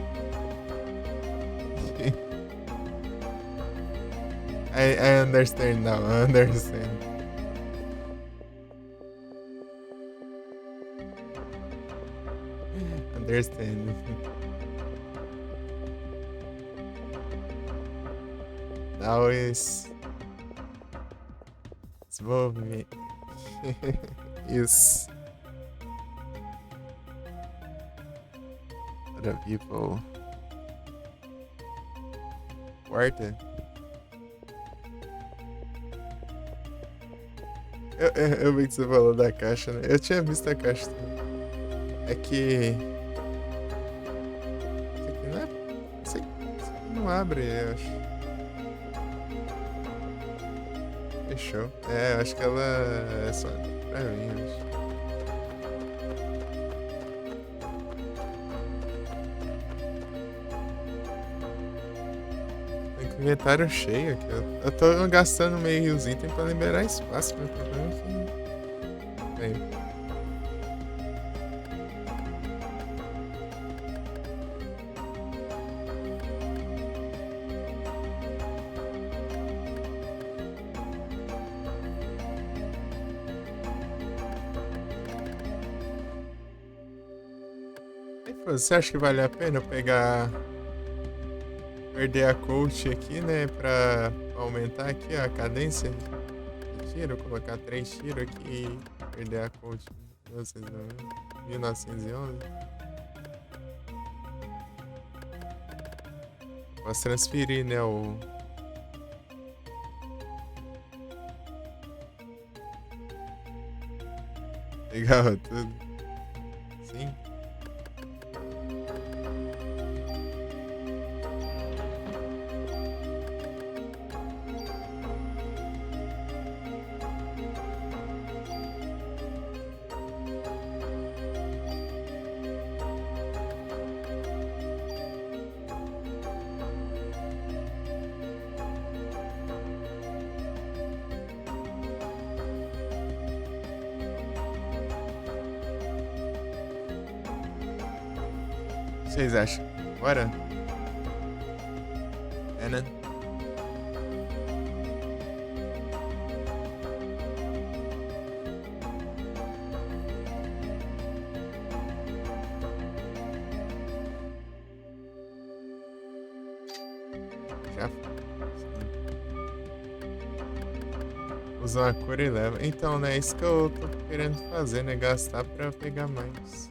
I understand now, I understand. Understand. Now is move me. Is other people. Quarta. Eu vi que você falou da caixa, né? Eu tinha visto a caixa também. É que. Isso aqui não é. Isso aqui não abre, eu acho. Fechou. É, eu acho que ela é só pra mim, eu acho. Inventário cheio aqui. Eu tô gastando meio os itens pra liberar espaço. Meu problema é que. Aí. Você acha que vale a pena eu pegar. Perder a coach aqui, né? Pra aumentar aqui a cadência de tiro. Colocar 3 tiros aqui e perder a coach. 1911. Posso transferir, né? Legal, tudo. Sim. vocês acham? Bora? É, né? Já usa uma cor e leva. Então, né? Isso que eu tô querendo fazer, né? Gastar pra pegar mais.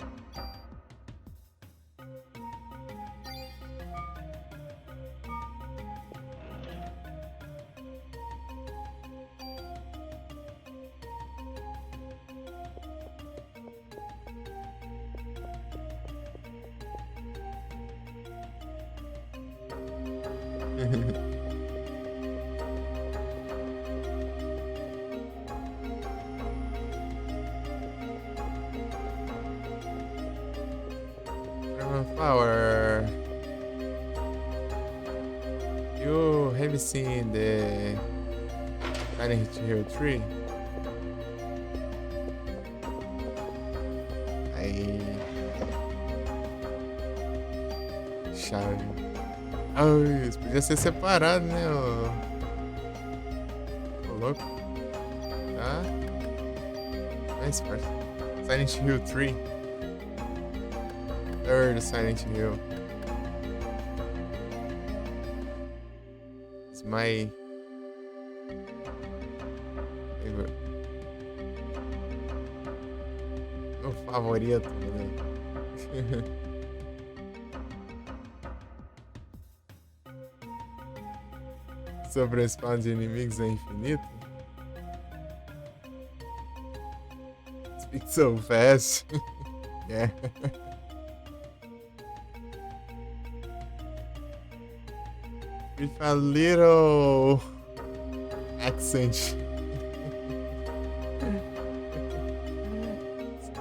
Flower. You have seen the Silent Hill 3? Aí. Chave. Ai, isso podia ser separado, né? Ô louco. Tá? Mais fácil. Silent Hill 3. Third Silent Hill. It's my favorite. Meu favorito, né? Sobre o spawn de inimigos é infinito? Speak so fast. Yeah. With a little accent.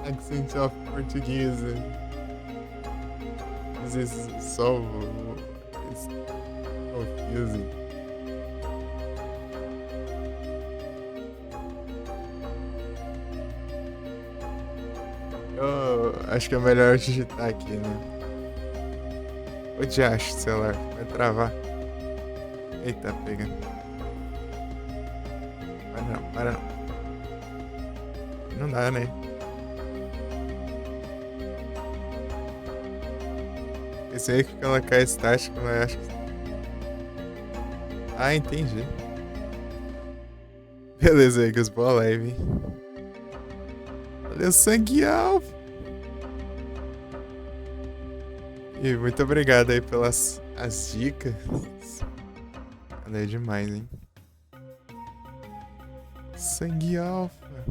Accent of Portuguese. This is so it's confusing. Eu acho que é melhor digitar aqui, né? O diacho, celular, vai travar. Eita, pega. Para não, para não. Não dá, né? Esse aí que fica na caixa estática, mas acho que... Ah, entendi. Beleza, aí, Gus, boa live. Valeu, sangue alfa. E muito obrigado aí pelas as dicas. Valeu demais, hein? Sangue alfa.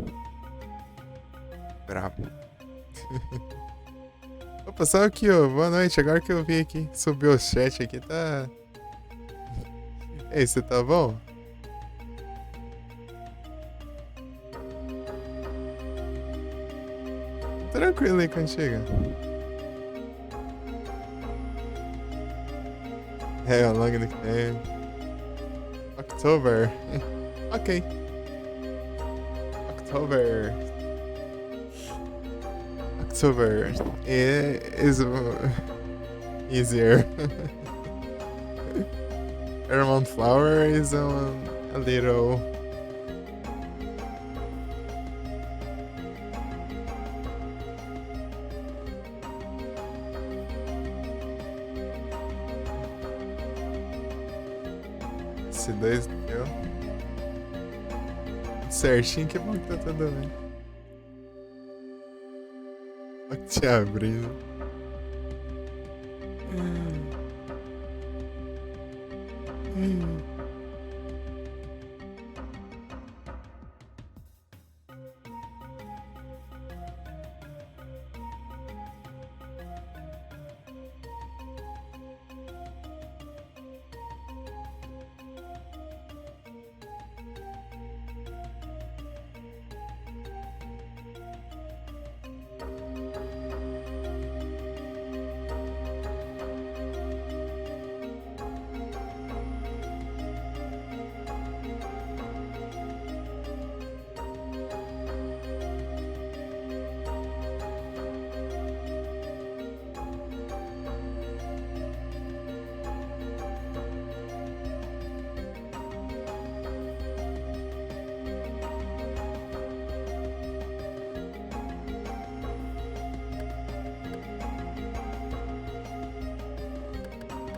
Brabo. Opa, sabe aqui, ó. Boa noite. Agora que eu vi aqui, subiu o chat aqui, tá... Ei, você tá bom? Tranquilo aí quando chega. É, ao longo do tempo. October. Ok. October. October is easier. Paramount Flower is a little... Esse dois deu certinho, que bom que tá tudo bem. Ó, te abrindo.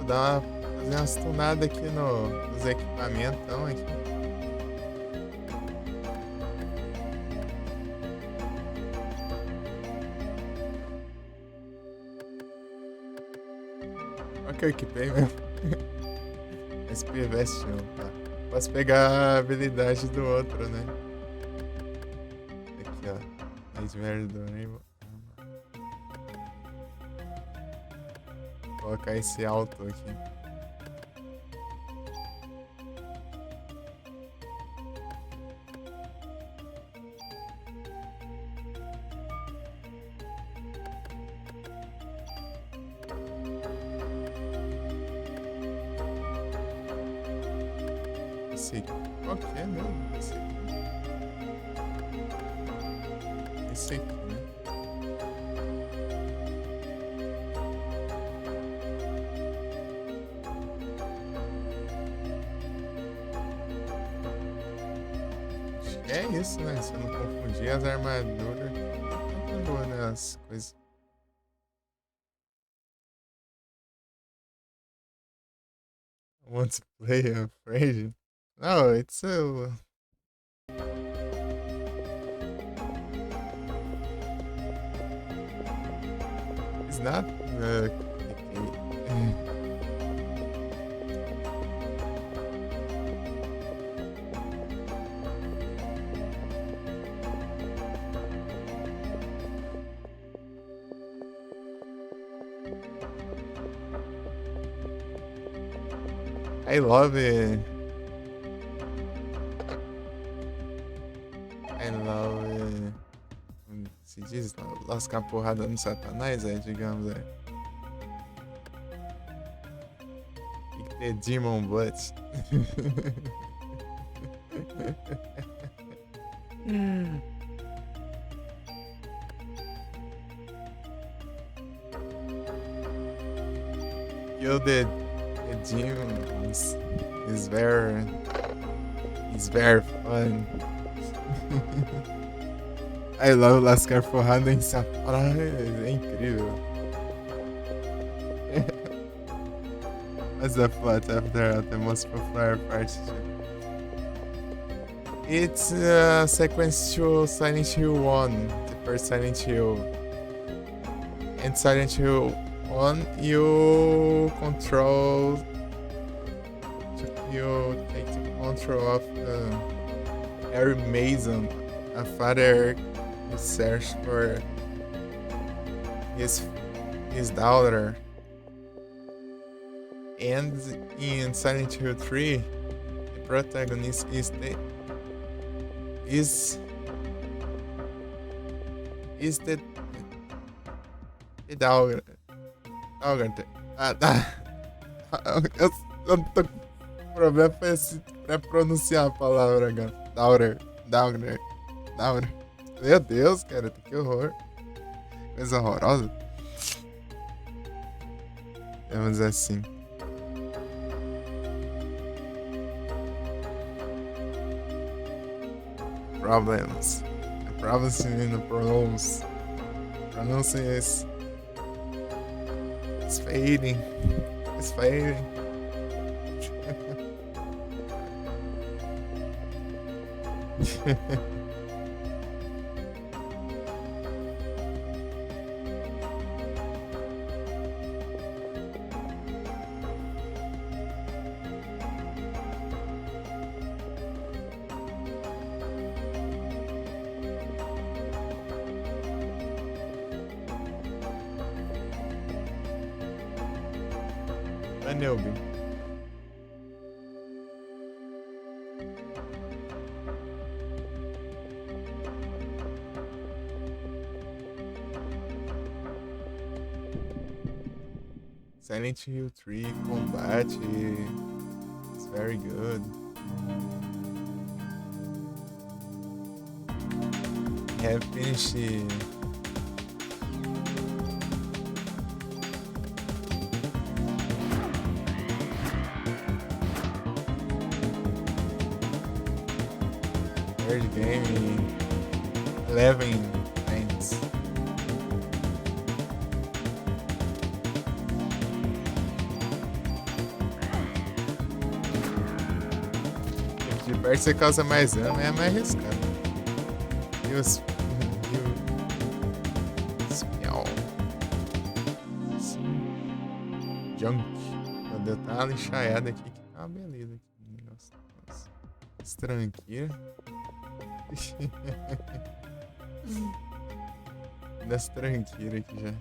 Fazer umas tunadas aqui nos equipamentos, então, aqui. Olha que eu equipei mesmo. SP Vest não, tá? Posso pegar a habilidade do outro, né? Aqui, ó. Nightmare do Rainbow. Vou colocar esse alto aqui. Esse aqui. Qual que é mesmo? Esse aqui. Esse aqui, né? Acho que é isso, né? Se eu não confundir as armaduras. Tá boa, né? As coisas. Want to play afraid? No, it's a. It's not complicated. I love it. I love it. Como se diz? Lascar porrada no Satanás, digamos, Tem que ter Demon Butt. Kill the demons is very fun. I love lascar porrada em Satanás. É incrível. What's the plot after the most popular part? It's a sequence to Silent Hill 1, the first Silent Hill. And Silent Hill 1, you take the control of Harry Mason, a father who search for his daughter. And in Silent Hill 3, the protagonist is the daughter. Eu tô com problema pra pronunciar a palavra agora. Daughter. Meu Deus, cara, que horror. Coisa horrorosa. Vamos assim. Problems. The problems in the pronouns. Pronouncing is fading. It's fading. A newbie. Silent Hill 3 combate is very good. Have finished third game 11 times. parte você causa mais dano, mas é mais arriscado. E os. Espial. Junk. Meu Deus, tá uma lixaiada aqui que tá uma beleza aqui. Nossa. Estranqueira. Das tranqueiras aqui já.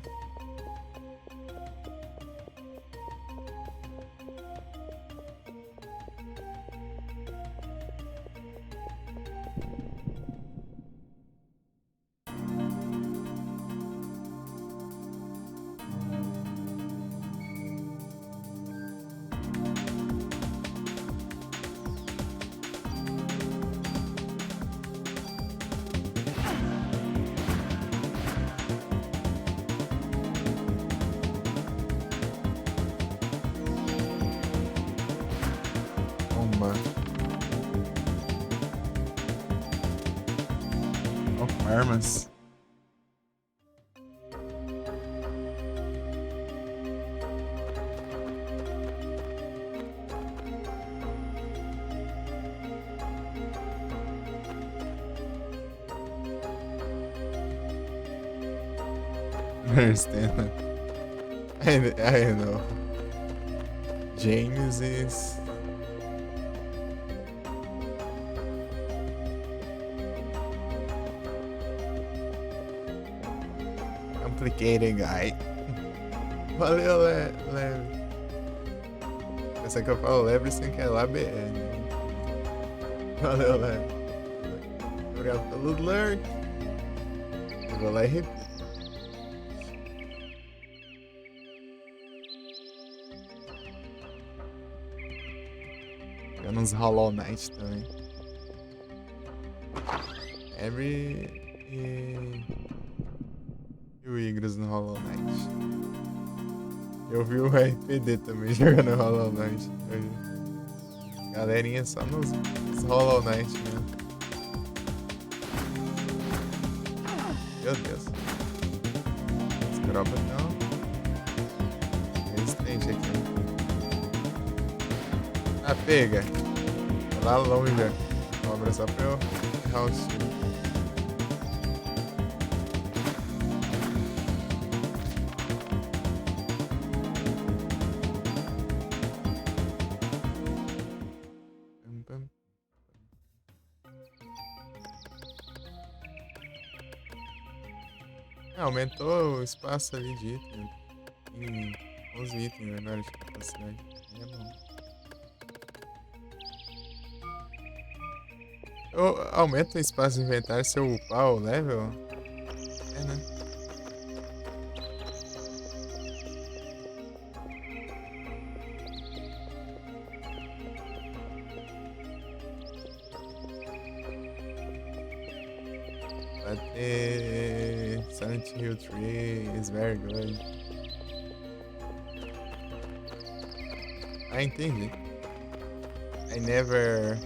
Armas. Understand. I know. James is. Complicated guy. Valeu, Leve. Essa que eu falo Lebre sem que é lá BR. Valeu, Leve. Obrigado pelo lurk. Eu vou lá e repito. Pegando uns Hollow Knight também. E o Igros no Hollow Knight. Eu vi o RPD também jogando Hollow Knight. Galerinha só nos Hollow Knight mesmo. Meu Deus. Esse dropa não. Resistente aqui. Ah, pega. Tô lá longe já. Cobra só pra eu errar o estilo. Aumentou o espaço ali de item. Tem 11 itens agora de capacidade. É bom. Aumenta o espaço de inventário se eu upar o level? É, né? Silent Hill 3 is very good. I entendi. I never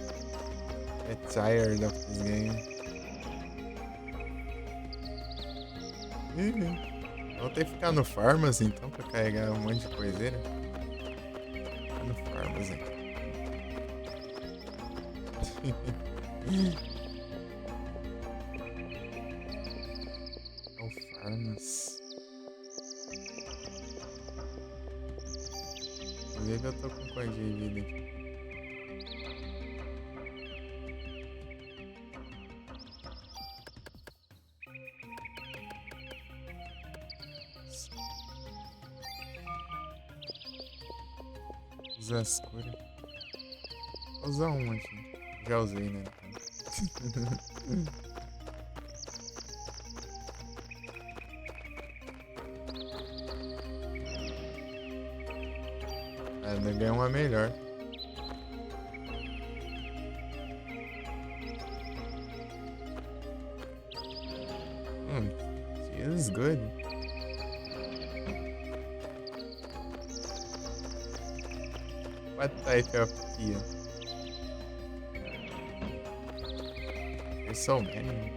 get tired of this game. Vou ter que ficar no Farmas então pra carregar um monte de coiseira. Ficar no Farmas aqui. Inclusive eu tô com quanto de vida aqui? Usar as cores. Vou usar um aqui. Já usei, né? Ainda ganha uma melhor. She is good. What type of tea? There's so many.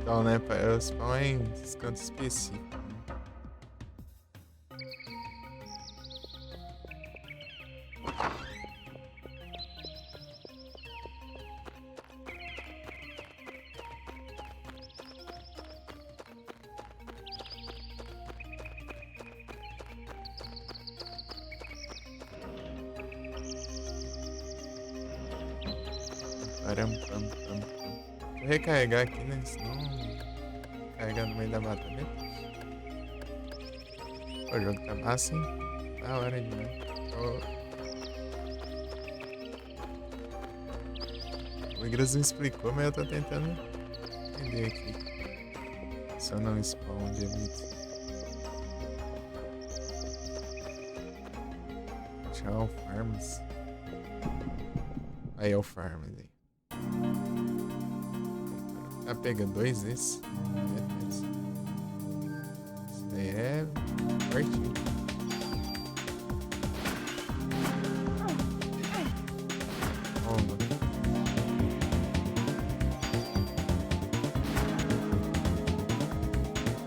Então, né, o spawn é em cantos específicos. Vou recarregar aqui, né? Senão carregar no meio da batalha. O jogo tá massa, hein? Da hora demais. O Igras não explicou, mas eu tô tentando entender aqui. Se eu não spawn de elite. Tchau, farms. Aí é o farms aí. Tá pegando dois esse. Isso daí é forte. Toma.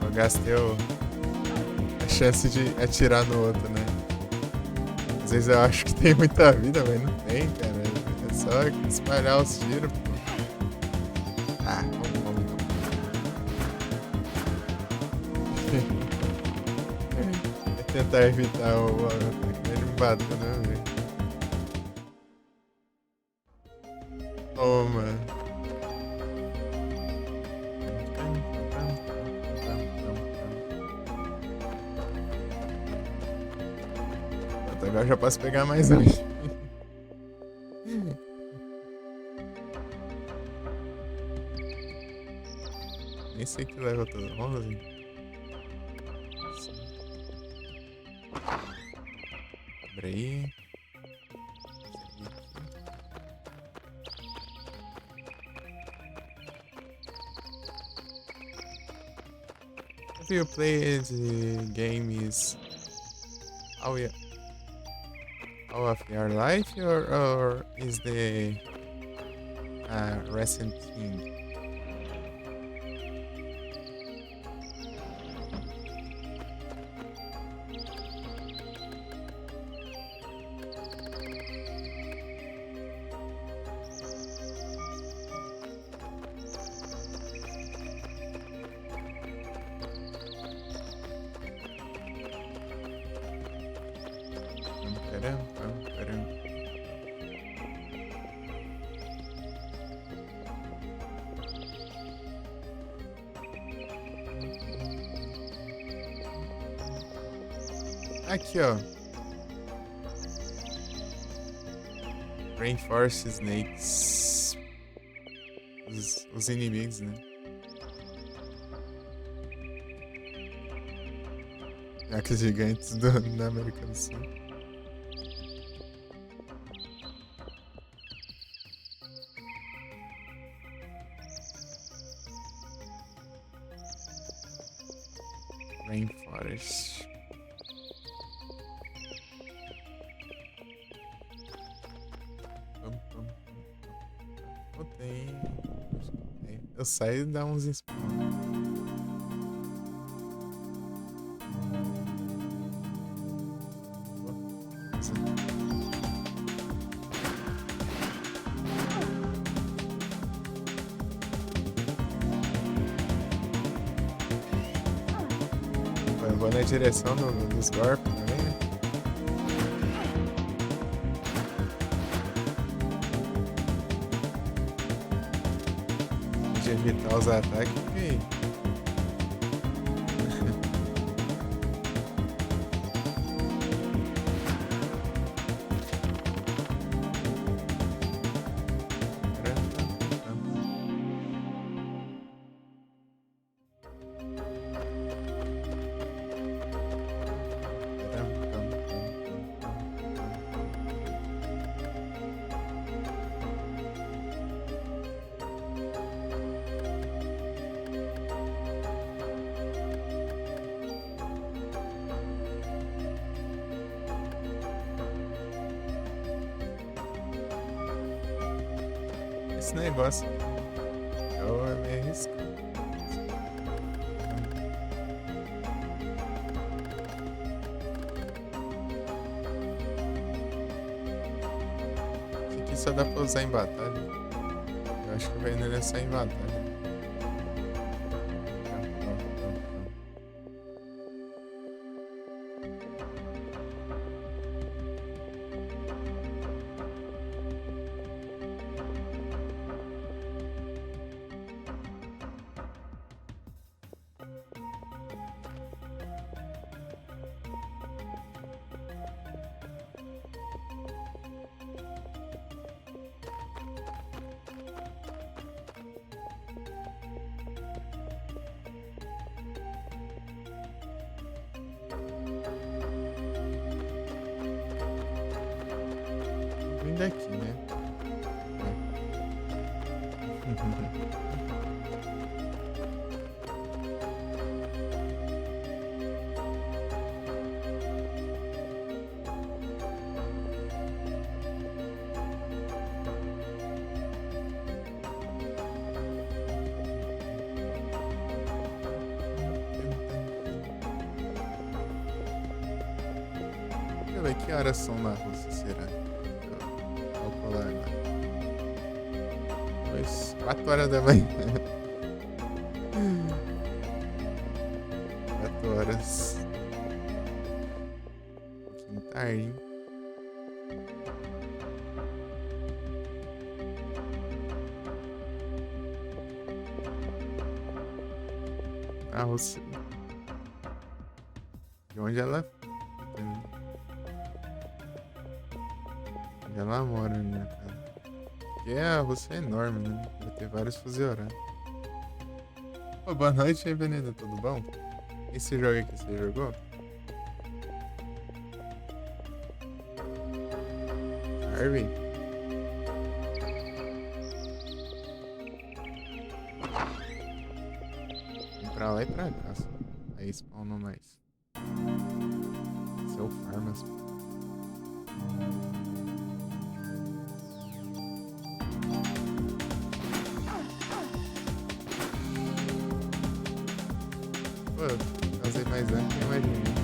Eu gastei a chance de atirar no outro, né? Às vezes eu acho que tem muita vida, mas não tem, cara. É só espalhar os tiros, pô. Ah, vamos então. É tentar evitar o ataque dele me batendo, né, velho? Toma. Agora já posso pegar mais um. Nem sei que leva todo mundo. Abre aí. Have you played games all of your life, or is the recent thing? Aqui, ó. Rainforest Snakes. Os inimigos, né? Jacas gigantes da América do Sul. Rainforest. Eu saio e dá uns spawn. Eu vou na direção dos golpes também, né? De evitar os ataques, porque... Esse negócio é meio arriscado. só dá pra usar em batalha. Eu acho que o veneno é só em batalha. Vim daqui, né? Deixa eu ver que horas são na Rússia, será? Calcular lá. 4 horas da manhã. 4 horas. Um pouquinho tarde, hein? A Rússia. De onde ela fica, né? Onde ela mora, né, cara? Porque a Rússia é enorme, né? Vai ter vários fusos horários. Ô, boa noite aí, Beneda, tudo bom? Esse jogo aqui você jogou? Harvey? Vem pra lá e pra cá. Só. Aí spawnam mais. Seu farmas. Pô, eu causei mais dano que eu imaginei.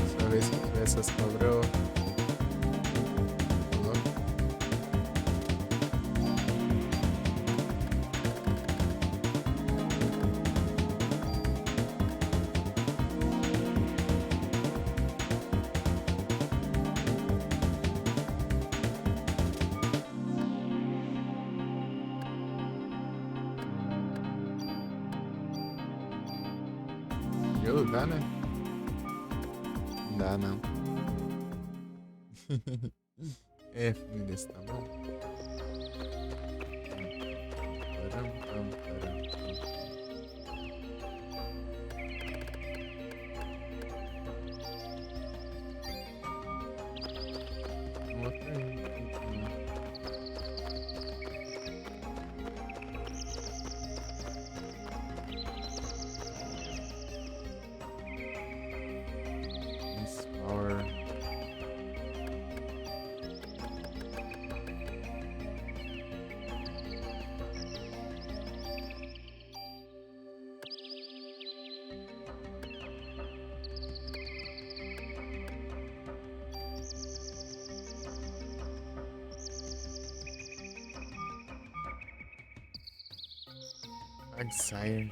Só ver se eu tiver essas cobras, eu... Dá, né? Não dá, não. É, filho desse tá bom? Param, param, param. Outra aí. Power. Agsire.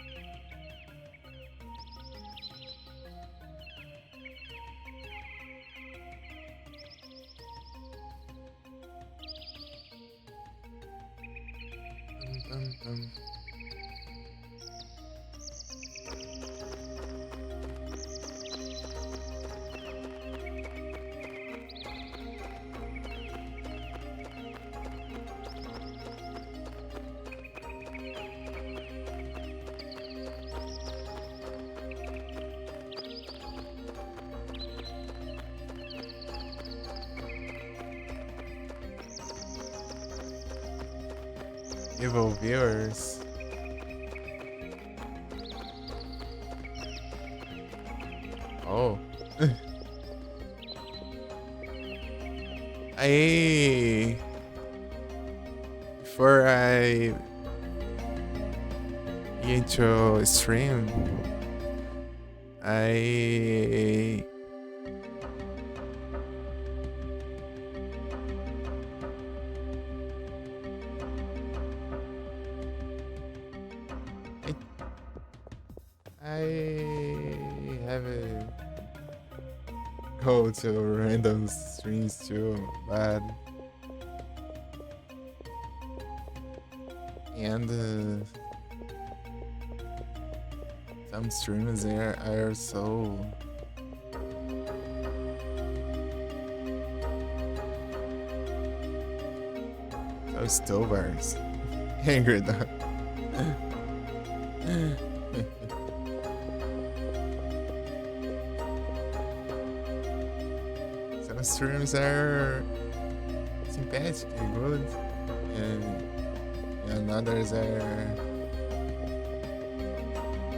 Evil viewers. Oh. Before I get into stream, I I have a go to random streams too, but and some streamers there are so stovers. Angry dog. Some streams are sympathetic, good, and others are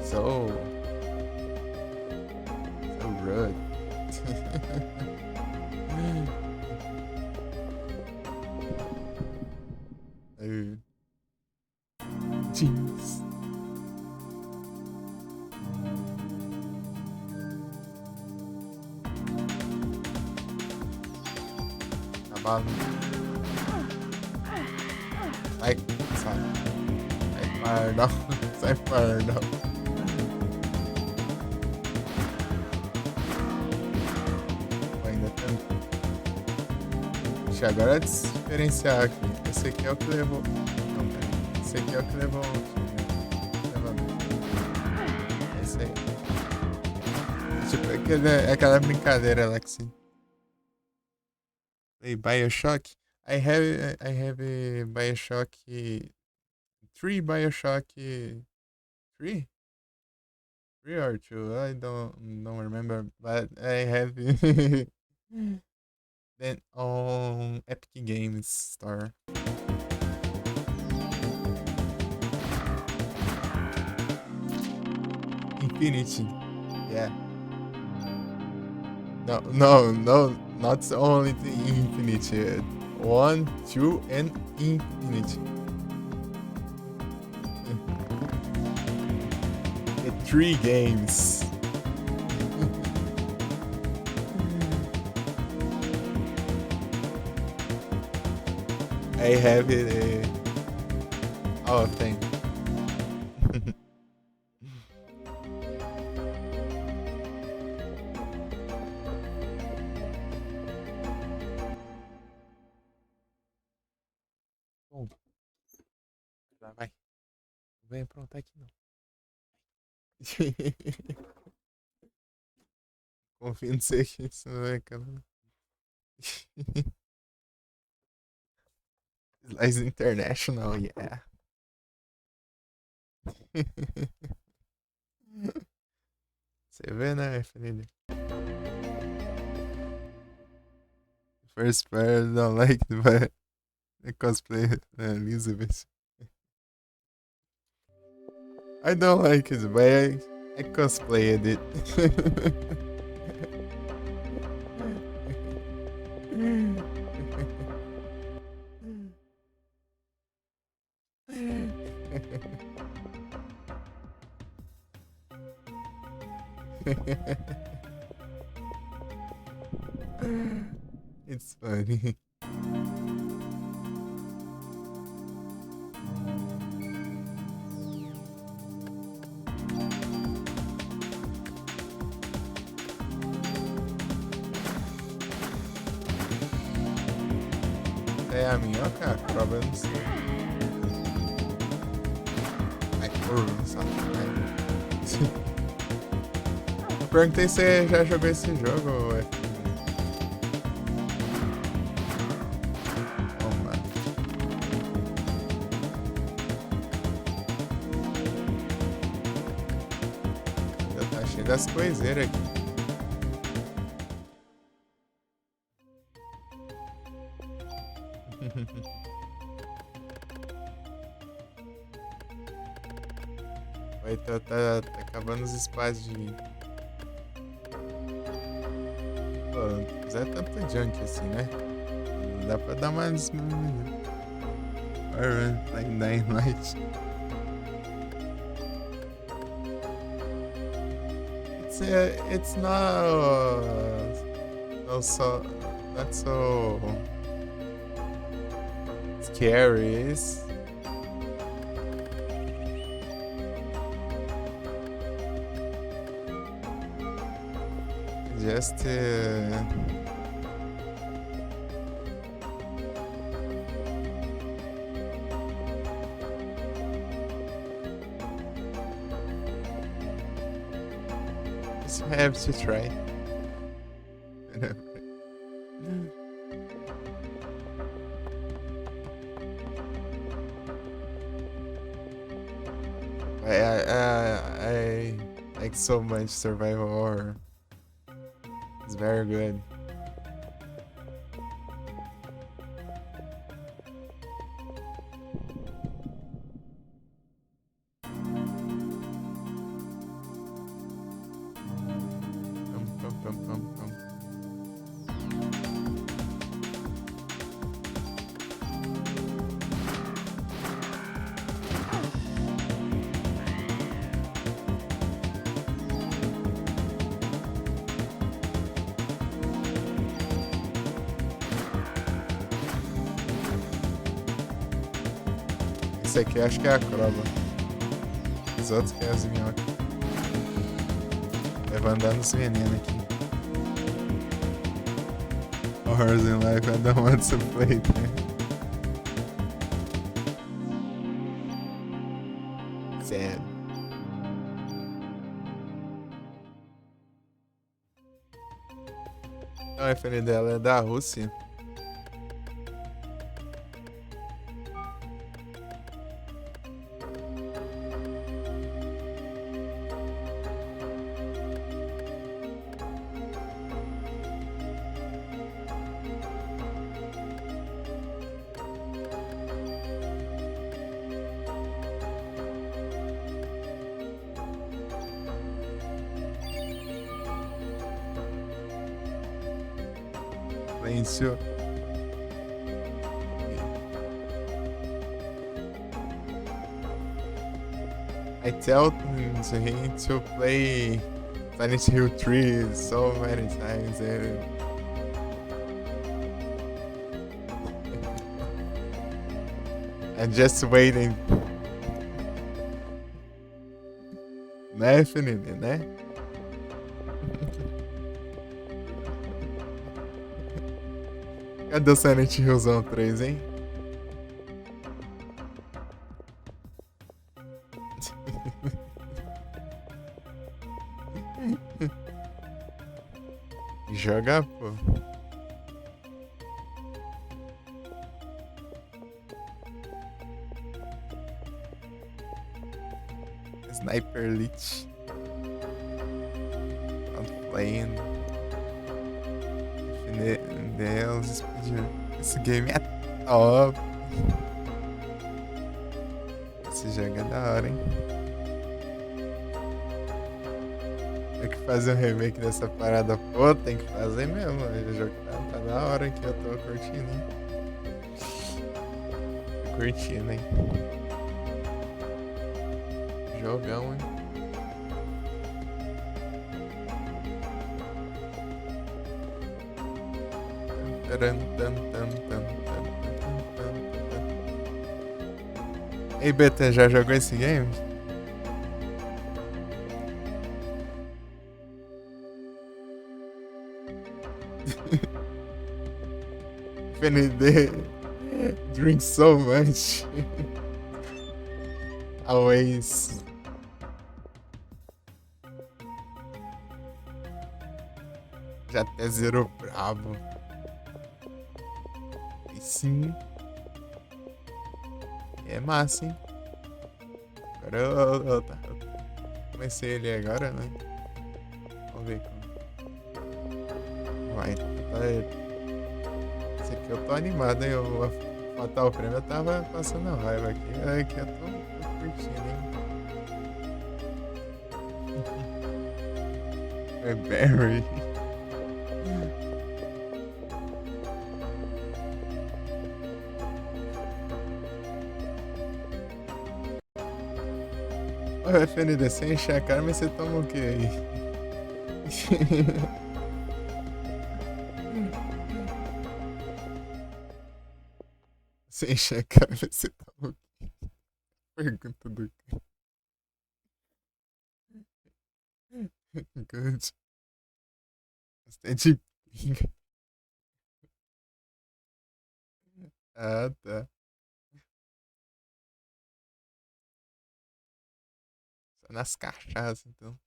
so rude. Dude. Jeez. Aman. Like, sai fired up. Sai fired up. Ainda tem. Deixa eu agora diferenciar aqui. Esse aqui é o que levou. Não, pera. Esse aqui é o que levou. Esse aí. Tipo, aquela brincadeira lá que sim. Play Bioshock. I have a Bioshock 3 Bioshock 3? 3 or 2, I don't remember, but I have then on Epic Games Store. Infinity, yeah. No, not only the Infinity. 1, 2, and Infinity. The 3 games. I have it. Oh, thank you. Bom, vai. Não vem aprontar aqui não. Confio em você que isso não é, cara. Slice International, yeah. Você vê, né, Felipe? First part, I don't like it, but the cosplay Elizabeth. I don't like it, but I cosplayed it. It's funny. É a minhoca? Problems. Ai, perguntei se você já jogou esse jogo, ué. Já tá cheio das coiseiras aqui. Vai tá acabando os espaços de. Pô, não precisa tanto junk assim, né? Dá pra dar mais. Alright, like Dying Light. it's not no so not so scary. It's just just have to try. I like so much survival horror. It's very good. Pum, pum, pum, pum. Esse aqui eu acho que é a cobra. Os outros que é as minhocas. Vai andando os venenos aqui. Horrors in life, I don't want to play them. Sad. Não, a iPhone dela é da Rússia. Silêncio. I tell him to play Silent Hill 3 so many times and just waiting. Né, Felipe, né? Cadê o Silent Hillzão 3, hein? Joga, pô. Sniper Elite. Not playing. Deus, esse game é top. Esse jogo é da hora, hein? Tem que fazer um remake dessa parada. Pô, tem que fazer mesmo. O jogo tá da hora aqui, eu tô curtindo, hein? Tô curtindo, hein? Jogão, hein? Ei, BT, já jogou esse game? FND drink so much. Always. Já até zerou brabo. E sim. É massa, hein? Agora eu comecei ele agora, né? Vamos ver como vai. Esse aqui eu tô animado, hein? O Fatal Frame eu tava passando raiva aqui. Aqui eu tô curtindo, hein? É Barry. Ô, FND, sem encher a cara, mas você toma o que aí? Sem checar, você tá louco. Pergunta do Good. Bastante pinga. Ah, tá. Só nas cachaças, então.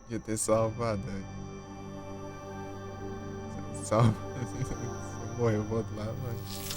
Podia ter salvado. Salva. Se eu morrer, eu volto lá, mas.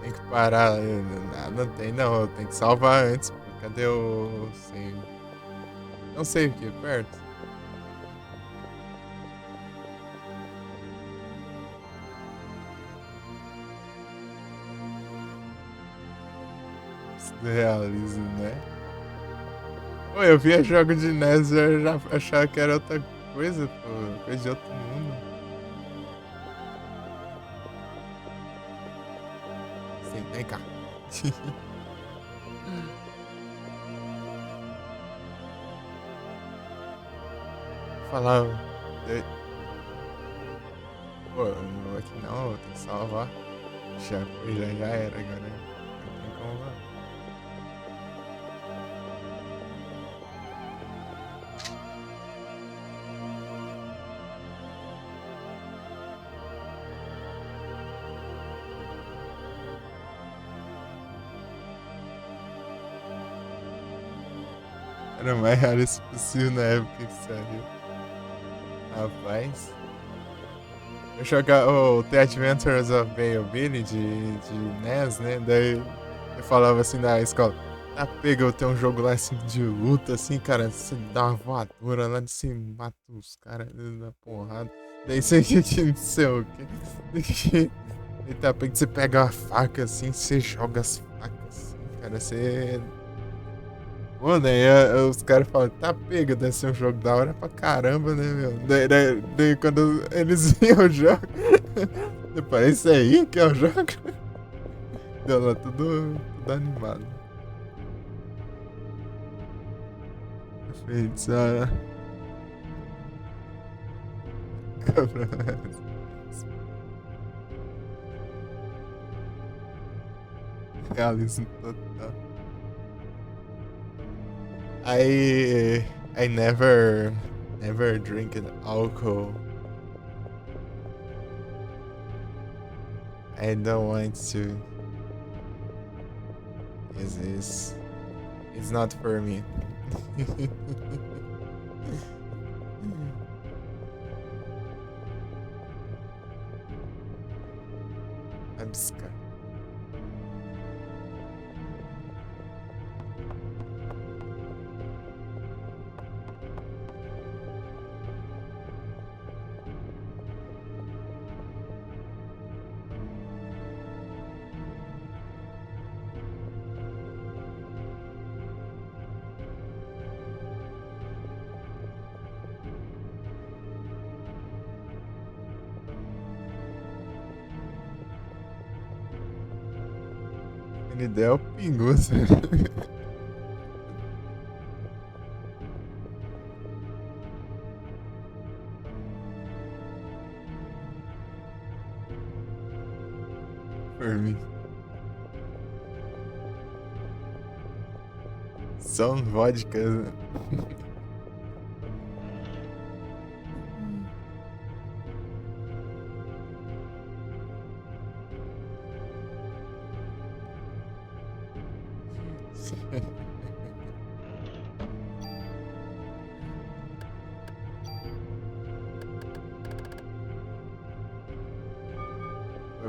Tem que parar. Não tem, não. Tem que salvar antes. Pô. Cadê o. Sim. Não sei o que, perto. Surrealismo, né? Pô, eu via jogo de NES e eu já achava que era outra coisa, pô. Coisa de outro mundo. Sim, vem cá. Falava. Pô, não vou aqui não, vou ter que salvar. Já foi, já era, agora não tem como lá. Era o mais realista possível na época que saiu. Rapaz. Eu jogava o The Adventures of Bale Billy de NES, né? Daí eu falava assim na escola. Ah, pega, eu tenho um jogo lá assim de luta, assim, cara. Você dá uma voadora lá, você mata os caras na porrada. Daí você que não sei o que. Eita, pega, você pega a faca assim, você joga as facas assim, cara. Você. Pô, daí os caras falam, tá pega, deve ser um jogo da hora pra caramba, né, meu? Daí quando eles viam o jogo, parece aí que é o jogo. Deu lá tudo animado. Feitiçara. Realismo total. I never drink alcohol. I don't want to. It's not for me. I'm scared. Ele deu o pinguço. Por mim. Só um vodka.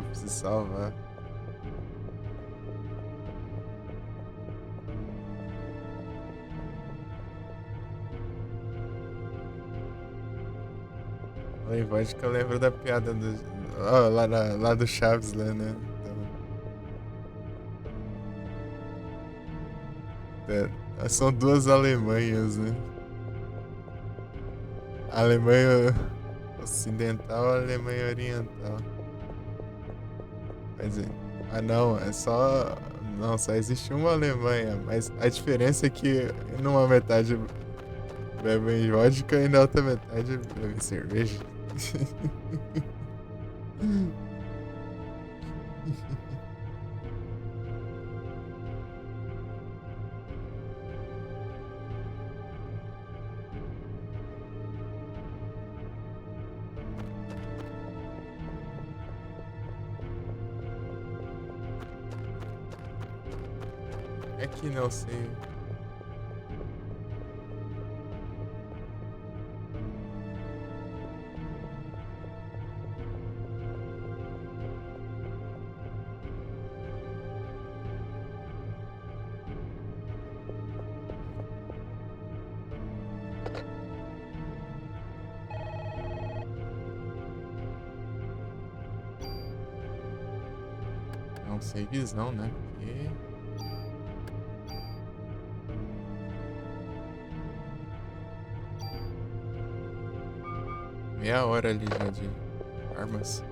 Eu preciso salvar. Falei vodka, eu lembro da piada do. Ó, lá do Chaves, lá, né? São duas Alemanhas, né? A Alemanha Ocidental e a Alemanha Oriental. Mas, ah, não, é só. Não, só existe uma Alemanha, mas a diferença é que numa metade bebem vodka e na outra metade bebem cerveja. É que não sei. Não sei visão, né? Porque. Meia hora ali já de armas.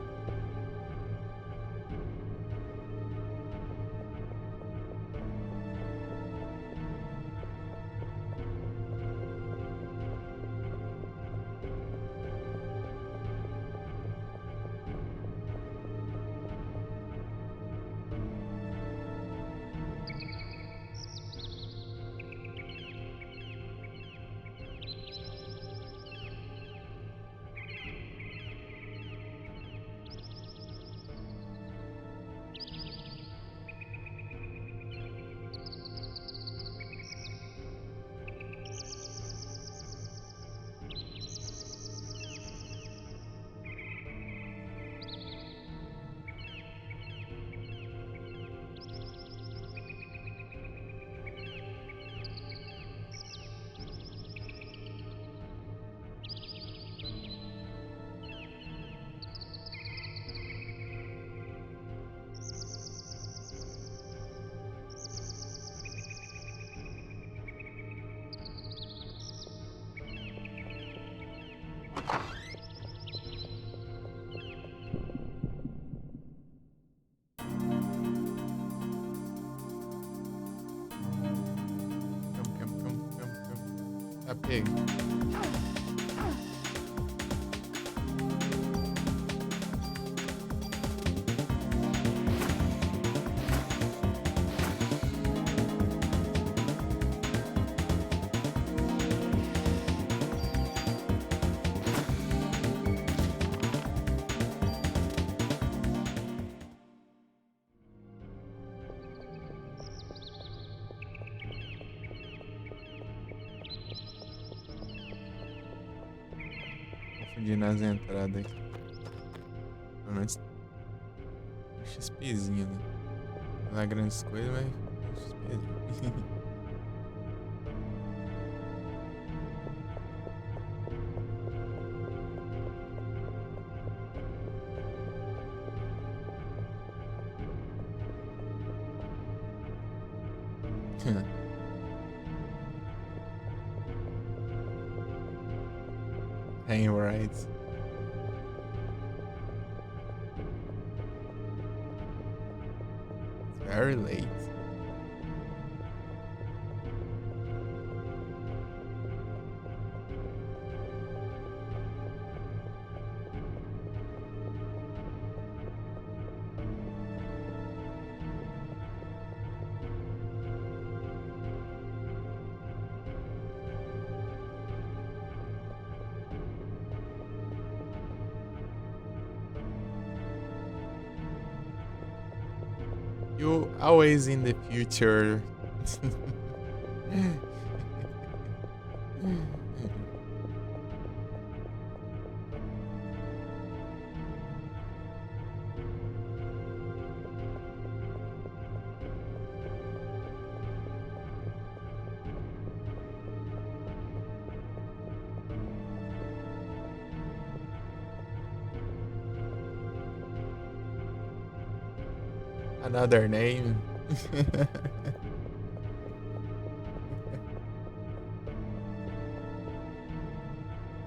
Tá pego. Confundindo as entradas aqui. Pelo menos um XPzinho, né? Não é grandes coisas, mas um XPzinho. Hang right. It's very late. You always in the future. Another name.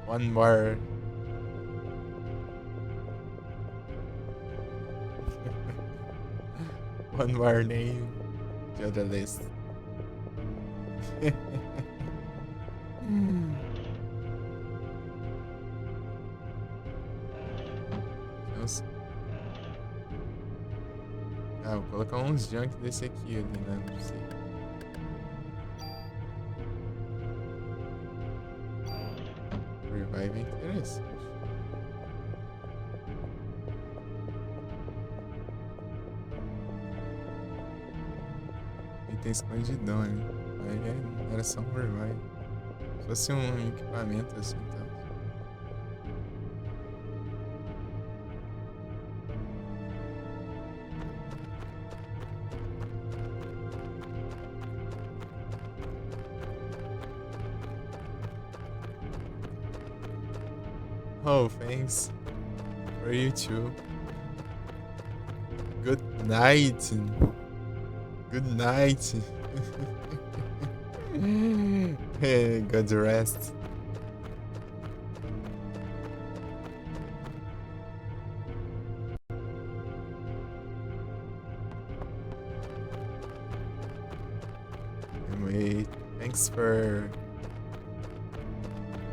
One more. One more name to the list. Nossa. Ah, vou colocar uns junk desse aqui ali, né? Não sei. Revive é interessante. Tem escondidão ali. Aí era só um revive. Se fosse um equipamento assim, então. Oh, thanks. For you too. Good night. Good night. Good rest. Anyway, thanks for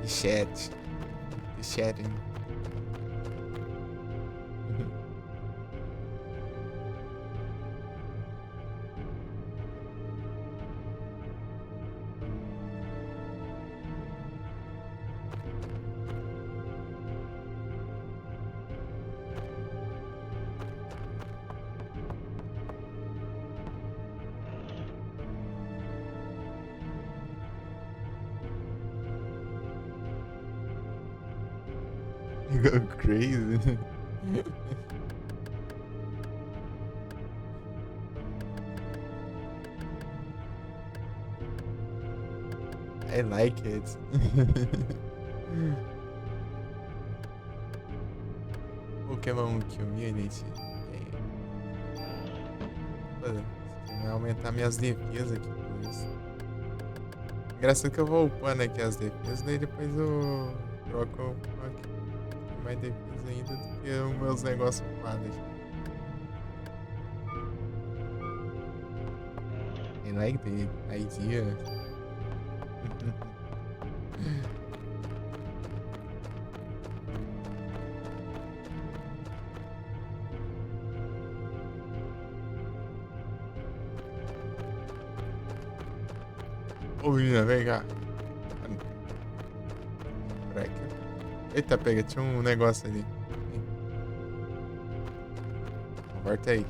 the chatting. You go crazy. I like it. Pokémon Community. Vai aumentar minhas defesas aqui com isso. Engraçado que eu vou upando aqui as defesas, daí depois eu troco mais defesa ainda do que os meus negócios upados. I like the idea. Ô menina, vem cá. Eita, pega, tinha um negócio ali. Volta aí.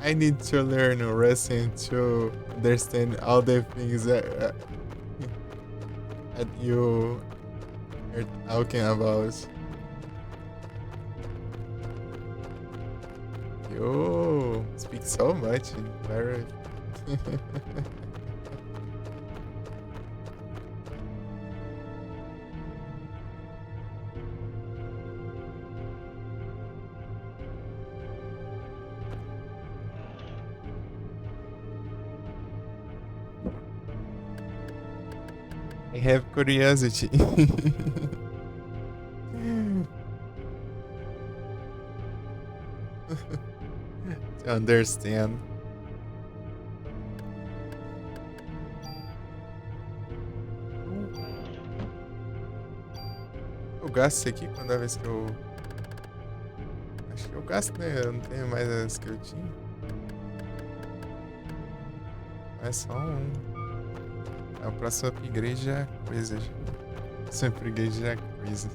I need to learn wrestling to understand all the things that you are talking about. You speak so much in Paris. I have curiosity. To understand. Eu gasto isso aqui quando a vez que eu... Acho que eu gasto, né? Eu não tenho mais as que eu tinha. Mas só um. A próxima upgrade já é coisa. Próxima upgrade já é coisa.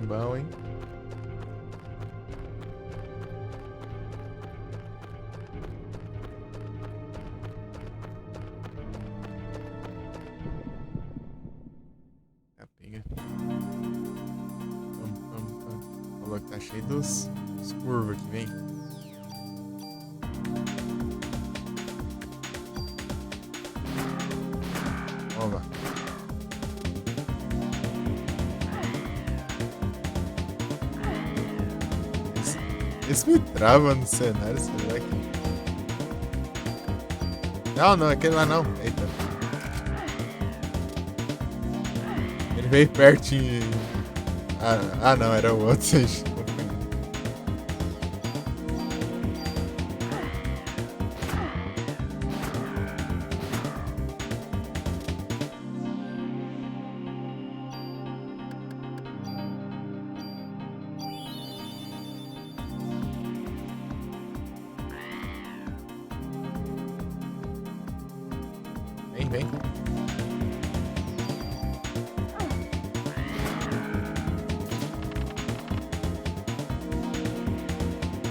Bom, hein? Falou que tá cheio dos curvos aqui, vem. Vamos lá. Esse me trava no cenário, será que... Não, aquele lá não. Eita. Ele veio pertinho. Não, era o outro. Vem.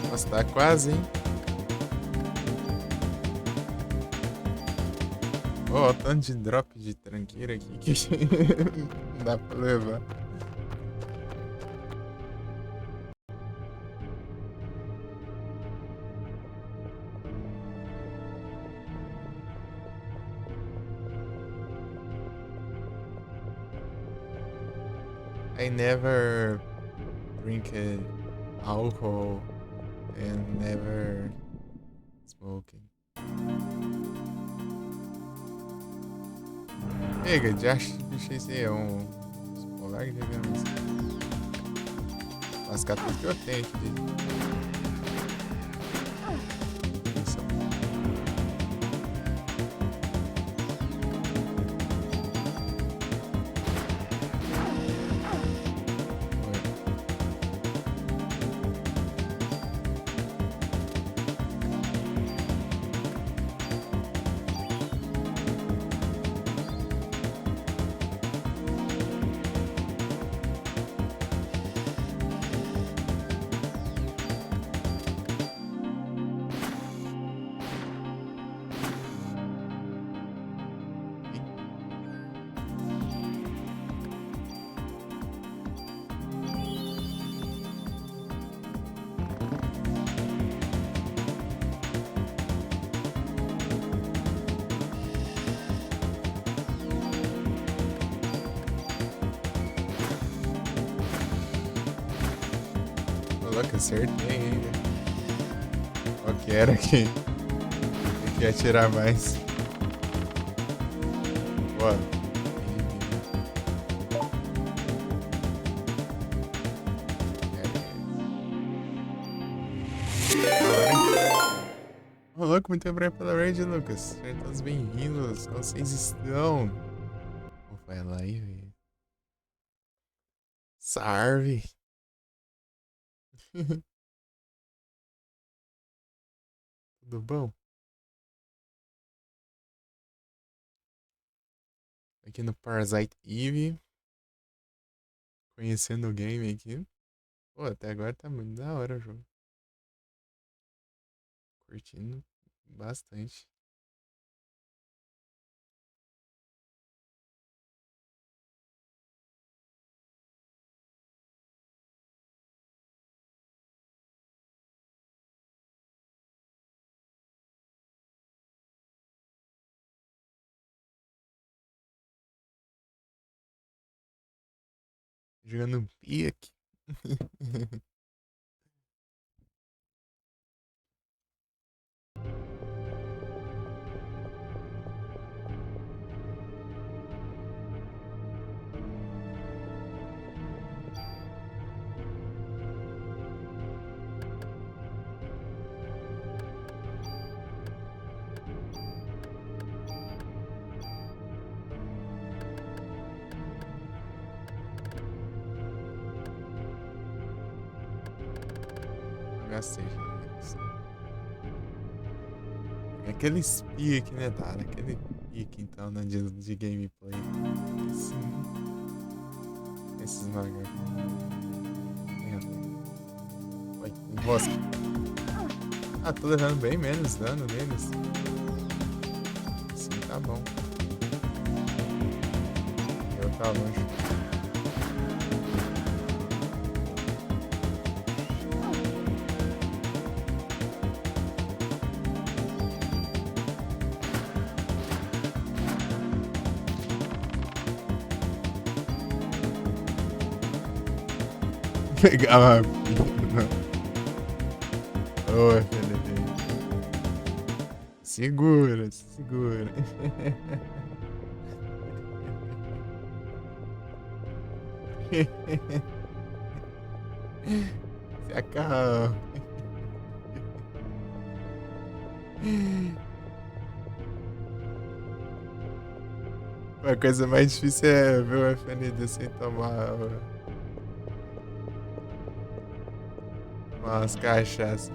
Nossa, tá quase, hein? Ó, tanto de drop de tranqueira aqui que não dá pra levar. I never drink alcohol and never smoking. Chega, já achei isso aí, é um polar, digamos. Lascar tudo que eu tenho aqui. Isso. Coloca, acertei ainda. Qual que era aqui? Tem que atirar mais. Boa. Ô, louco, muito obrigado pela raid, Lucas. Sejam todos bem-vindos. Como vocês estão? Vai lá aí, velho. Salve. Tudo bom? Aqui no Parasite Eve. Conhecendo o game aqui. Pô, até agora tá muito da hora o jogo. Curtindo bastante. Jogando um pique. Gastei. Aqueles pique, né, Dara? Aquele pique, então, né, de gameplay. Sim. Esses magas. Oi, enrosca. Ah, tô levando bem menos dano neles. Sim, tá bom. Eu tá longe. Pegar uma pina. Ô, FND. Segura, segura. Se acalma. A coisa mais difícil é ver o FND sem tomar umas cachaças.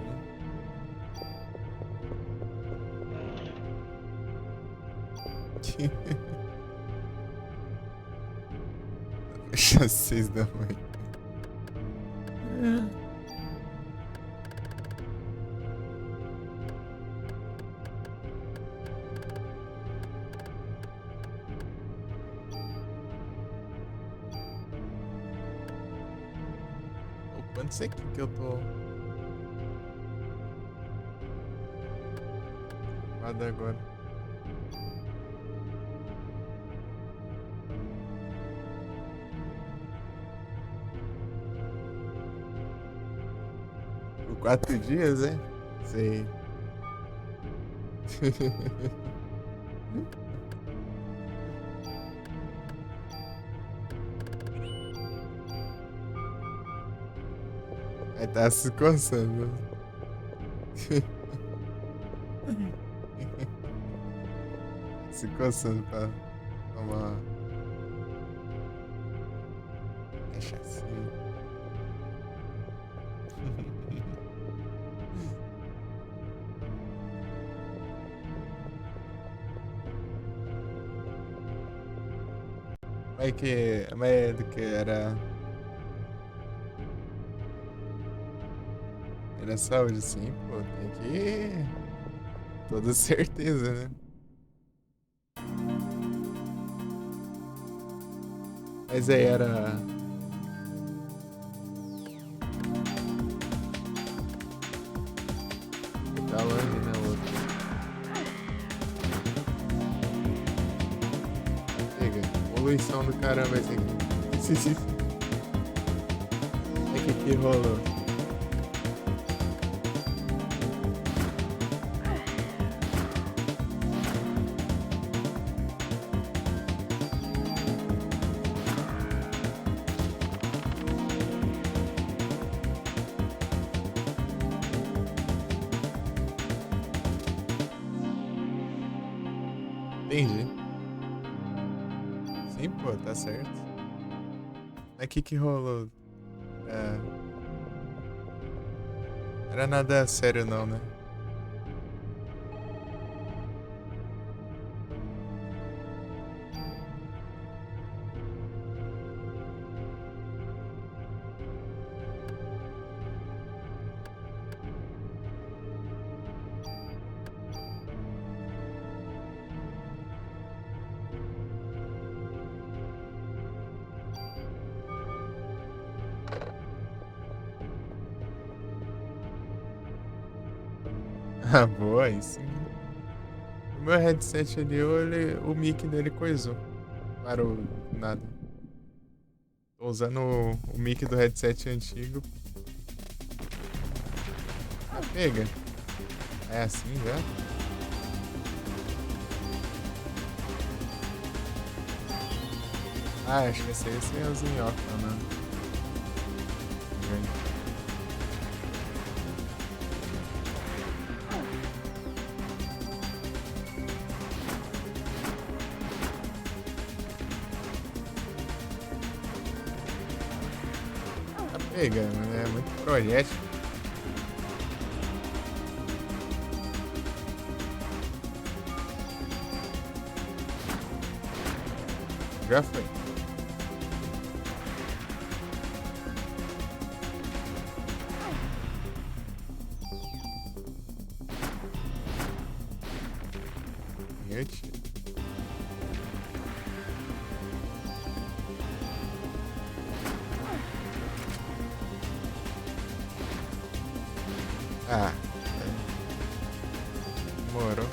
Fecha 6 da manhã. Quanto sei que eu tô. Nada agora. Por 4 dias, é? Sei. Aí tá se coçando. Se coçando pra tomar cachaçinha. Mas do que era. Era saúde, sim, pô. Tem que. Toda certeza, né? Mas aí era. Tá longe, né, outro? Pega. Poluição do caramba esse aqui. É que rolou. Entendi. Sim, pô, tá certo. Mas que rolou? É... Era nada sério não, né? Ah, boa, aí sim. O meu headset ali, o mic dele coisou. Parou, nada. Tô usando o mic do headset antigo. Ah, pega. É assim já? Ah, acho que esse aí é sem os minhocas, né? Tá pegando, né? Muito projétil. Já foi. Hit. Ah. Demorou.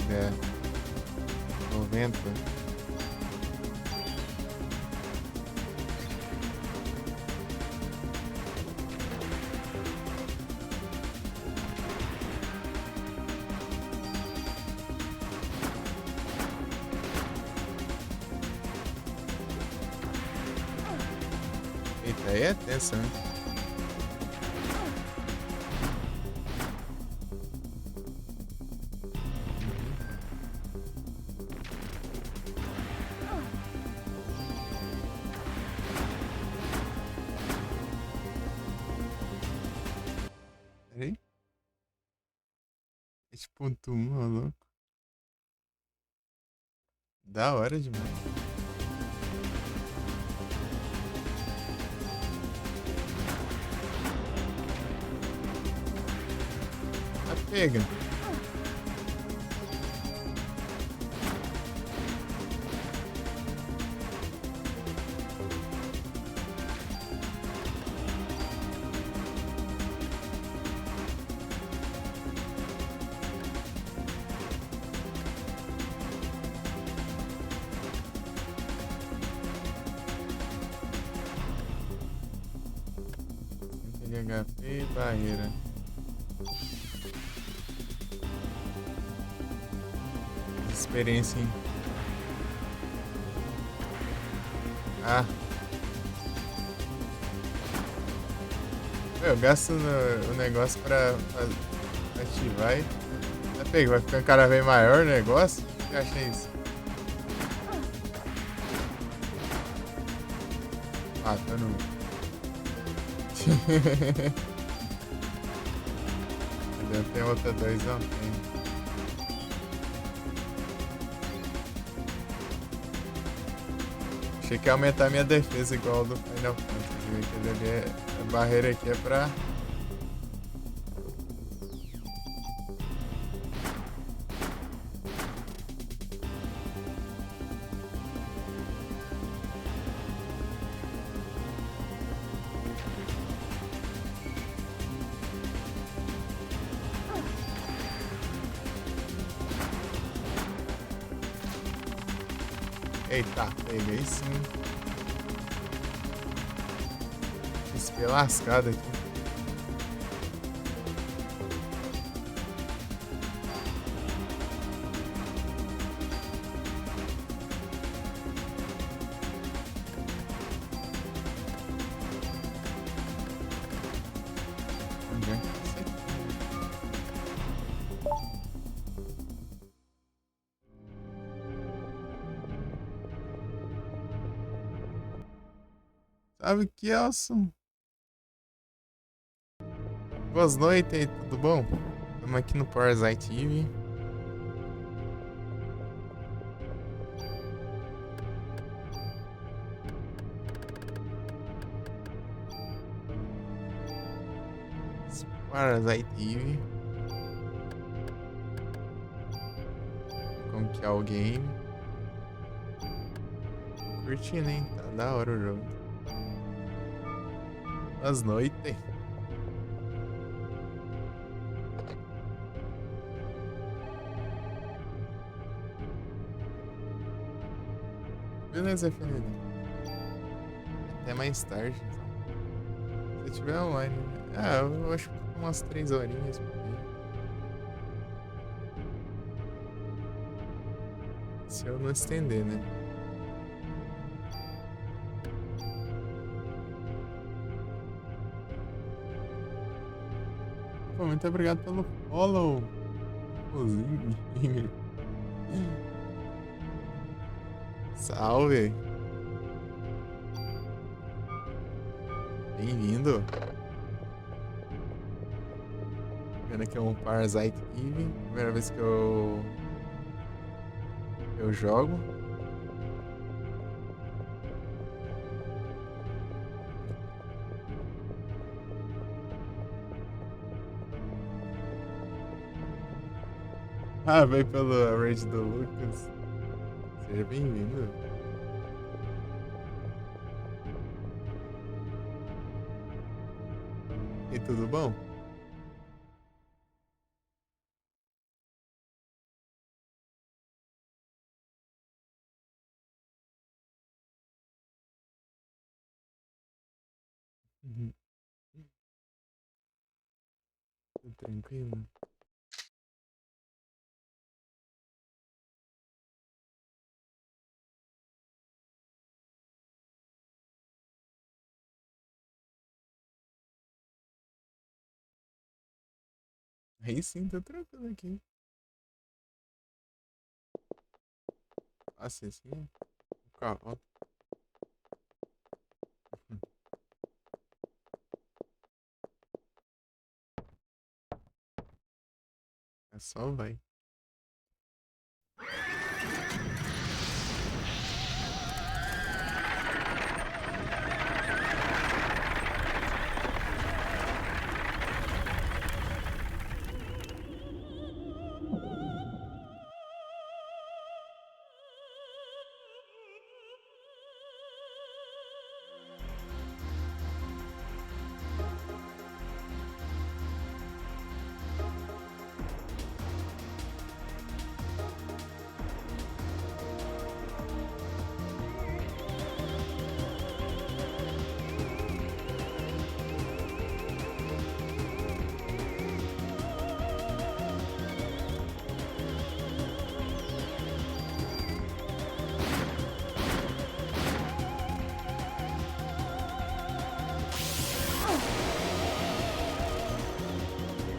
É. 90. Eita, aí é tenso, né? Peraí. 7.1, ó, louco. Da hora demais. Tá pega. Tem HP e barreira. Experiência, hein? Ah, eu gasto o negócio pra ativar e. Tá pega, vai ficando cada vez maior o negócio. O que você acha isso? Ah, tá no. Tem outra dois, não tem. Achei que ia aumentar minha defesa igual ao do Final Fantasy. Aquele ali a barreira aqui é pra. Eita, peguei sim. XP lascado aqui. Onde é que você tá? Sabe que, Elson? Boas noites aí, tudo bom? Estamos aqui no Parasite Eve. Parasite Eve. Como que é o game? Tô curtindo, hein? Tá da hora o jogo. Boas noites. Beleza, Felipe. Até mais tarde, então. Se eu tiver online, né? Ah, eu acho que umas 3 horinhas por aí. Se eu não estender, né? Pô, muito obrigado pelo follow. Inclusive. Salve. Bem-vindo. Vendo aqui um Parasite Eve. Primeira vez que eu jogo. Ah, veio pelo raid do Lucas. Seja bem-vindo. E tudo bom? Uhum. Tudo tranquilo? Aí sim, tô trocando aqui. Assim, assim. O cavalo. É só vai.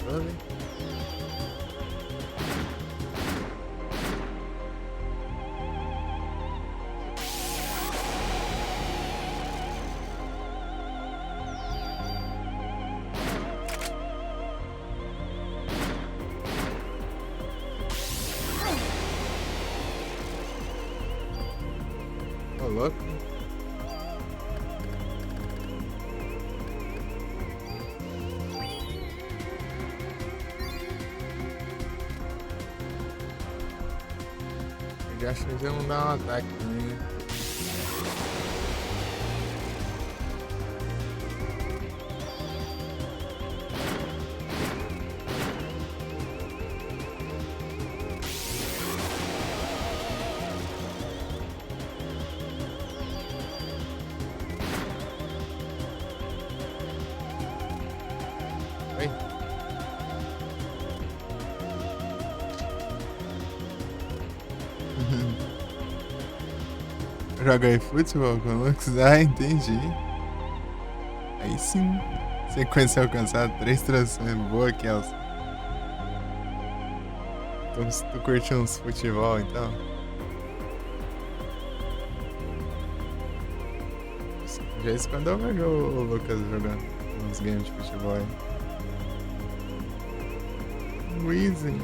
Vamos ver. Ô, louco. Eu acho que já não dá um ataque também, né? Oi? Joga aí futebol com o Lux? Ah, entendi. Aí sim. Sequência alcançada, 3 trações. Boa, Kelsey. Então, se tu curte uns futebol, então. Já escondeu vai ver o Lucas jogando uns games de futebol aí. Weezy.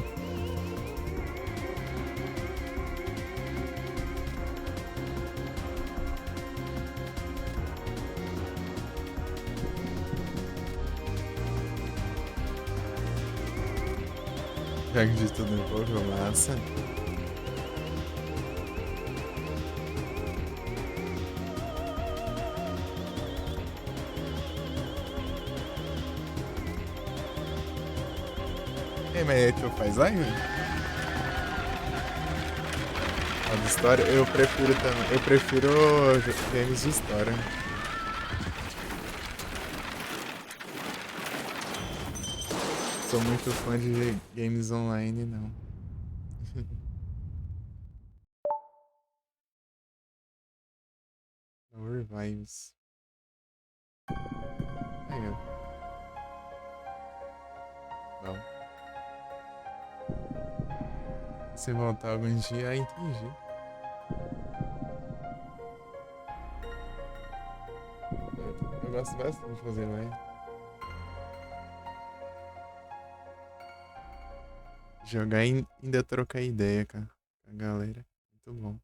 Joga de tudo um pouco, massa. Ei, mas aí tu faz live? A de história, eu prefiro também. Eu prefiro games de história. Sou muito fã de games online, não. No Revives. Aí, ó. Bom. Se voltar algum dia, ah, entendi. Eu gosto bastante de fazer live. Jogar e ainda trocar ideia, cara. Com a galera. Muito bom.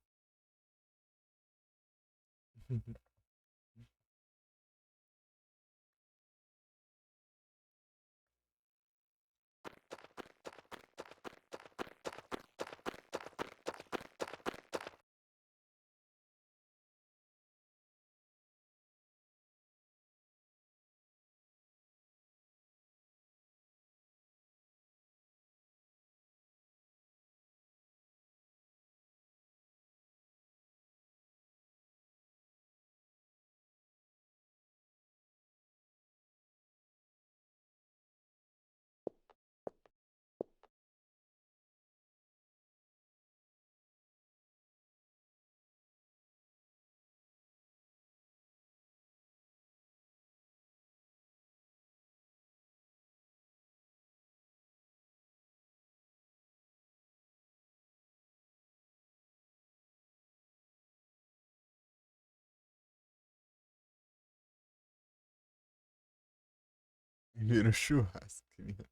Vira um churrasco, criança.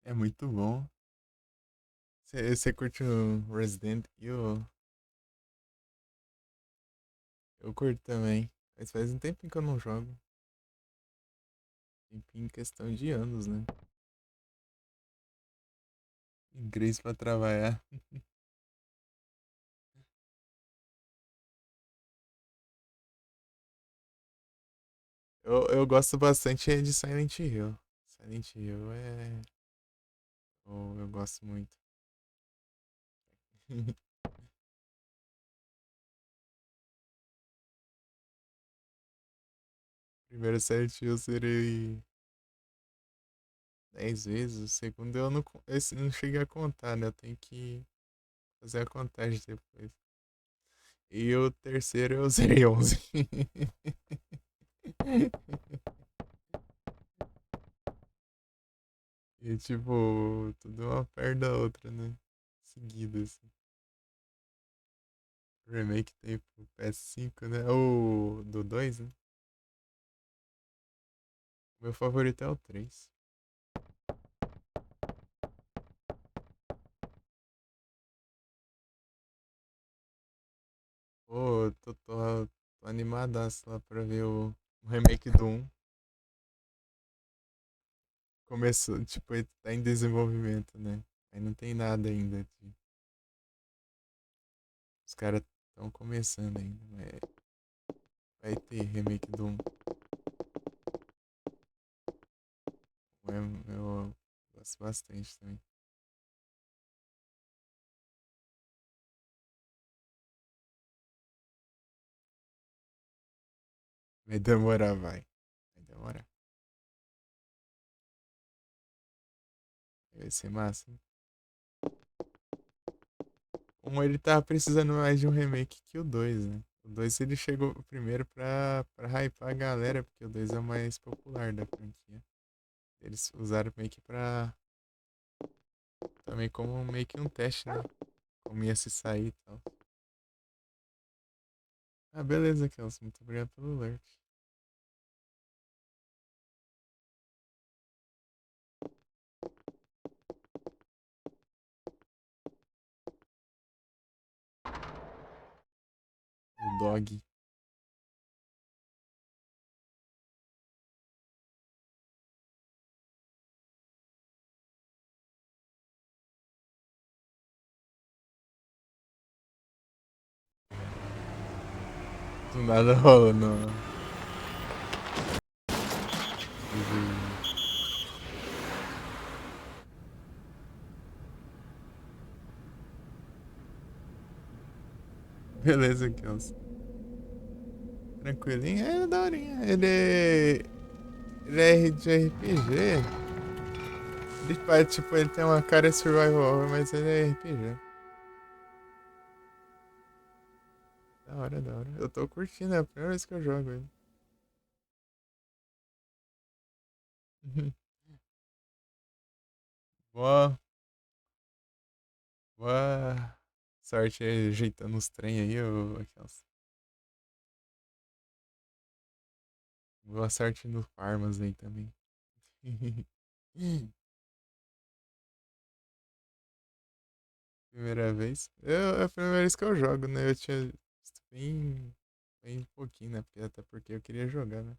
É muito bom. Você curte o Resident Evil? Eu curto também. Mas faz um tempinho que eu não jogo. Tempinho em questão de anos, né? Inglês pra trabalhar. Eu gosto bastante de Silent Hill. Silent Hill é. Eu gosto muito. Primeiro Silent Hill eu zerei 10 vezes. O segundo eu não, esse não cheguei a contar, né? Eu tenho que fazer a contagem depois. E o terceiro eu zerei 11. E tipo, tudo uma perto da outra, né? Seguida, assim. O remake tem pro PS5, né? O do 2, né? Meu favorito é o 3. Pô, tô animadaço lá pra ver o remake do 1. Começou, tipo, ele tá em desenvolvimento, né? Aí não tem nada ainda. Os caras estão começando ainda. Mas vai ter remake do 1. Eu gosto bastante também. Vai demorar, vai. Vai demorar. Vai ser massa. Ele tava precisando mais de um remake que o 2, né? O 2 ele chegou primeiro pra hypar a galera, porque o 2 é o mais popular da franquia. Eles usaram meio que pra. Também como meio que um teste, né? Como ia se sair e tal. Ah, beleza, Kels. Muito obrigado pelo alert. O dog. Do nada rola, não. Beleza, Kels. Tranquilinho. É daorinha. Ele é de RPG. Ele faz, tipo, ele tem uma cara survival horror, mas ele é RPG. Da hora, da hora. Eu tô curtindo, é a primeira vez que eu jogo ele. Boa, boa sorte aí ajeitando os trem aí, ô, aquelas. Boa sorte no Farmas aí também. Primeira vez. É a primeira vez que eu jogo, né? Eu tinha visto bem pouquinho, né? Até porque eu queria jogar, né?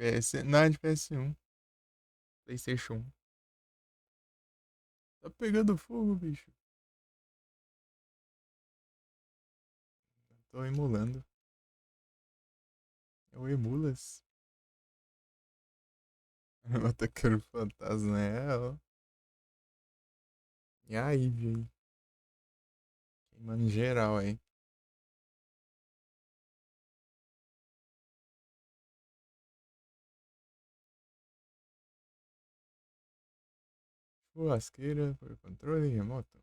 PS... Não, é de PS1. PlayStation 1. Tá pegando fogo, bicho. Tô emulando. Eu emulas. Atacando fantasma, é, ó. E aí, velho? Queimando geral aí. Churrasqueira por controle remoto.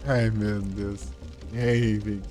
Ai, meu Deus. E aí, velho?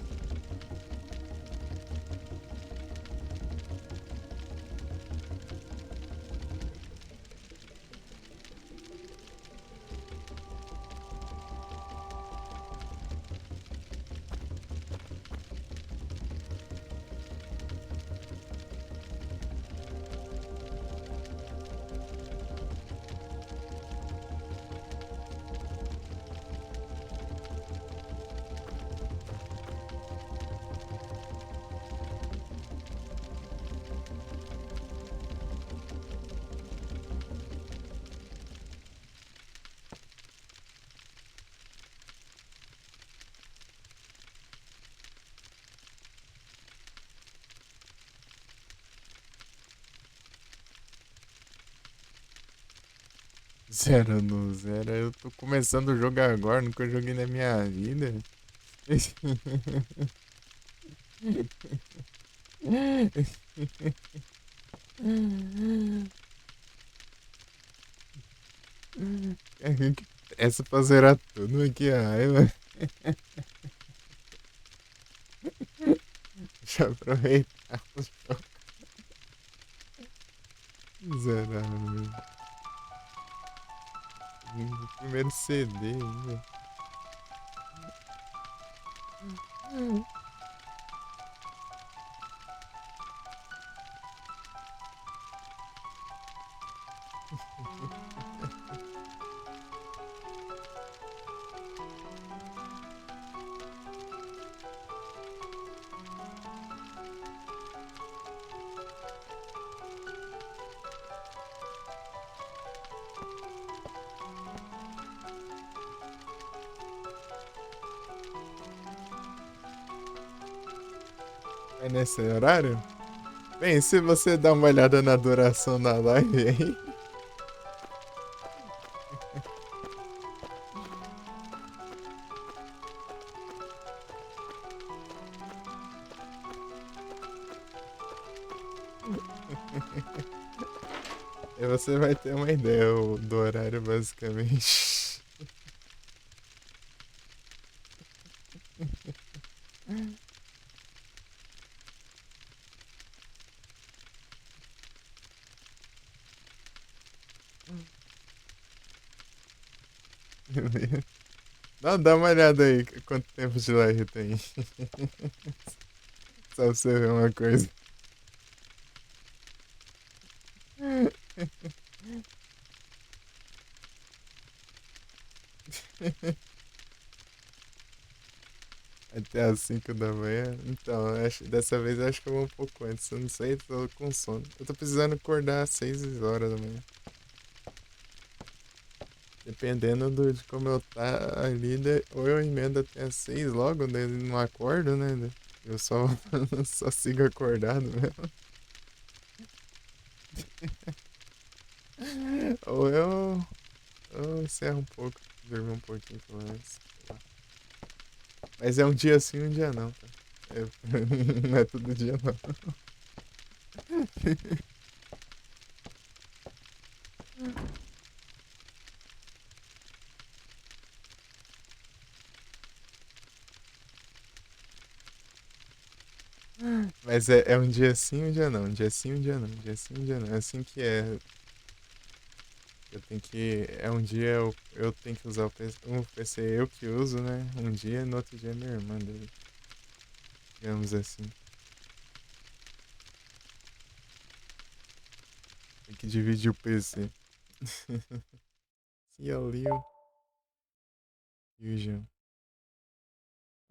Zero no zero. Eu tô começando o jogo agora, nunca joguei na minha vida. Essa pra zerar tudo aqui, a raiva. Deixa eu aproveitar o jogo. Zerar, meu. Primeiro CD ainda. É nesse horário? Bem, se você dá uma olhada na duração da live aí. E você vai ter uma ideia do horário, basicamente. Não, dá uma olhada aí, quanto tempo de live tem. Só pra você ver uma coisa. Até às 5 da manhã. Então, dessa vez eu acho que eu vou um pouco antes. Eu não sei, tô com sono. Eu tô precisando acordar às 6 horas da manhã. Dependendo de como eu tá ali, né, ou eu emendo até às 6 logo, né? Não acordo, né? Eu só, só sigo acordado mesmo. Ou eu encerro um pouco, dormir um pouquinho pelo menos. Mas é um dia sim, um dia não, tá? Não é todo dia não. Mas é um dia sim, um dia não. Um dia sim, um dia não. Um dia sim, um dia não. É assim que é. Eu tenho que. É um dia eu tenho que usar o PC. Um PC eu que uso, né? Um dia, no outro dia é minha irmã dele. Digamos assim. Tem que dividir o PC. Cialio Fusion.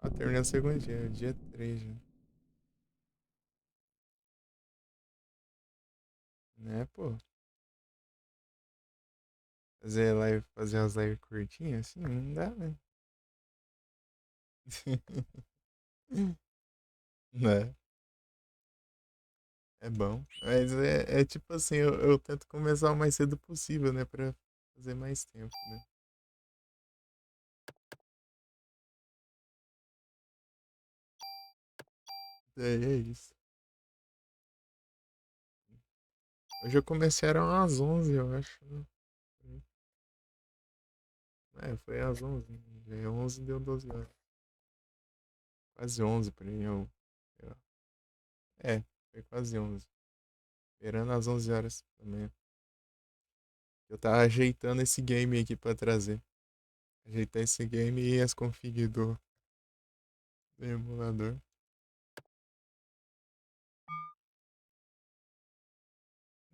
Ah, terminei o segundo dia, dia 3 já. Né, pô? Fazer umas lives curtinhas assim, não dá, né? Né? É bom. Mas é tipo assim, eu tento começar o mais cedo possível, né? Pra fazer mais tempo, né? É isso. Hoje eu comecei eram às 11 eu acho, né? É, foi às 11. Já é 11 deu 12 horas. Quase 11 por aí. É, foi quase 11. Esperando às 11 horas também. Eu tava ajeitando esse game aqui pra trazer. Ajeitar esse game e as config do emulador.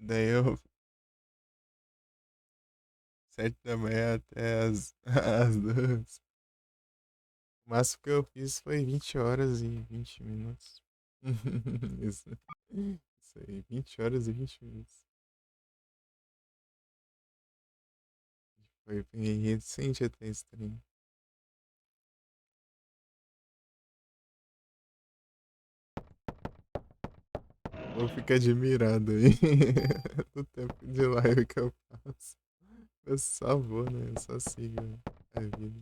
Daí eu, 7 da manhã até as 2. O máximo que eu fiz foi 20 horas e 20 minutos. Isso, isso aí, 20 horas e 20 minutos. Foi bem recente até esse trem. Vou ficar admirado aí do tempo de live que eu faço. Eu só vou, né? Eu só sigo a vida.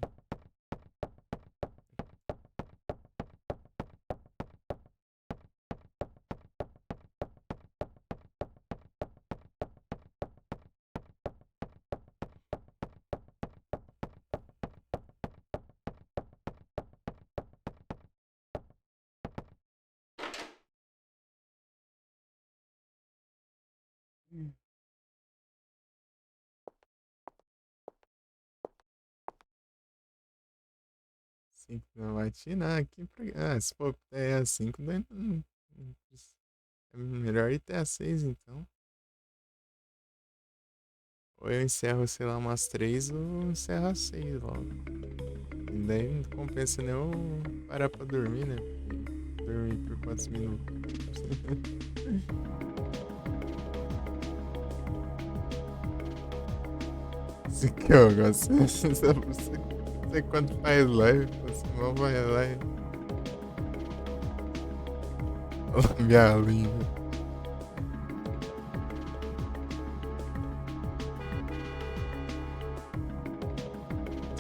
Hum. 5 da matina, aqui pra... Ah, se for até às 5, daí é melhor ir até às 6, então. Ou eu encerro, sei lá, umas 3 ou eu encerro às 6 logo. E daí não compensa nem eu parar pra dormir, né? Porque dormir por quantos minutos? Isso que eu gosto. Você quando faz live, você mal vai lá. Minha língua.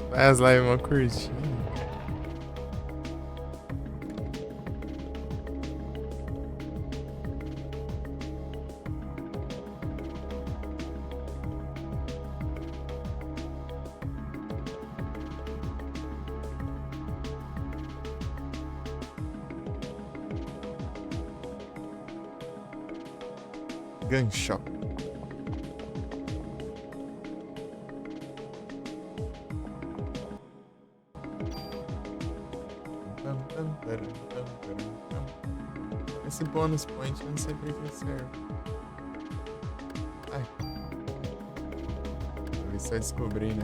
Faz lá uma curtinha. Gancho. Esse bônus point eu não sei pra que serve. Ai. Eu só descobri, né?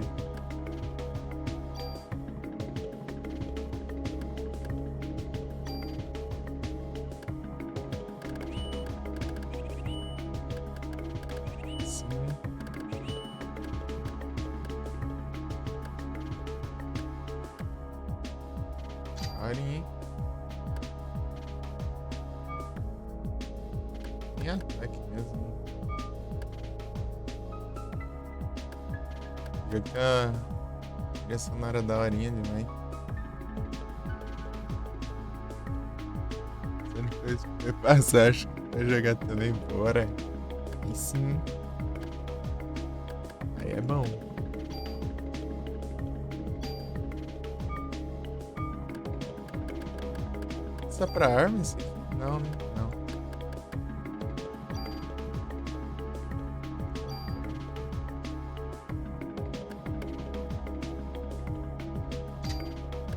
Sim. Olhem, hein? Em ataque mesmo. O jogo tem uma trilha sonora daorinha demais. Você não foi passar, acho que vai jogar também, bora. Aí sim. Aí é bom. Só pra arma esse aqui? Não, né? Não.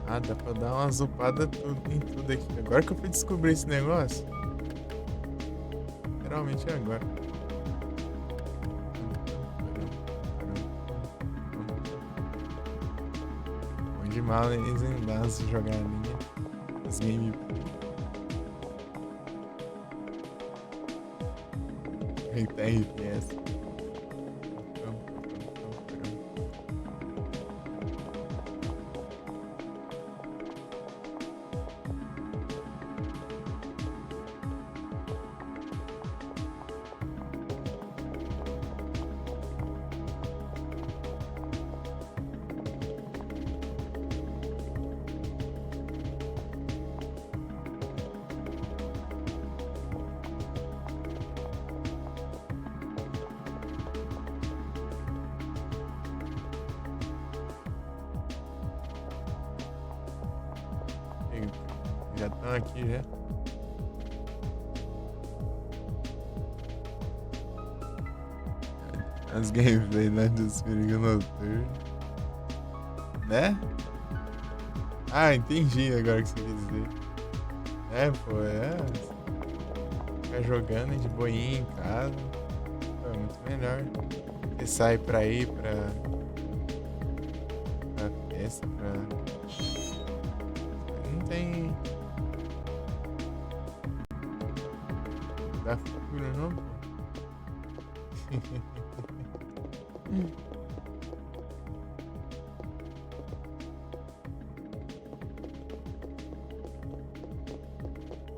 Ah, dá pra dar uma zupada em tudo aqui. Agora que eu fui descobrir esse negócio. Literalmente é agora. Bom demais eles ainda as jogadinhas. As gameplay. Eita, FPS. Já estão aqui já. As gameplay lá dos Perigo Noturno. Né? Ah, entendi agora o que você quis dizer. É, pô, é. Ficar jogando de boinha em casa. Pô, é muito melhor. Você sai pra ir pra festa, pra. Não tem. Dá futuro não, pô.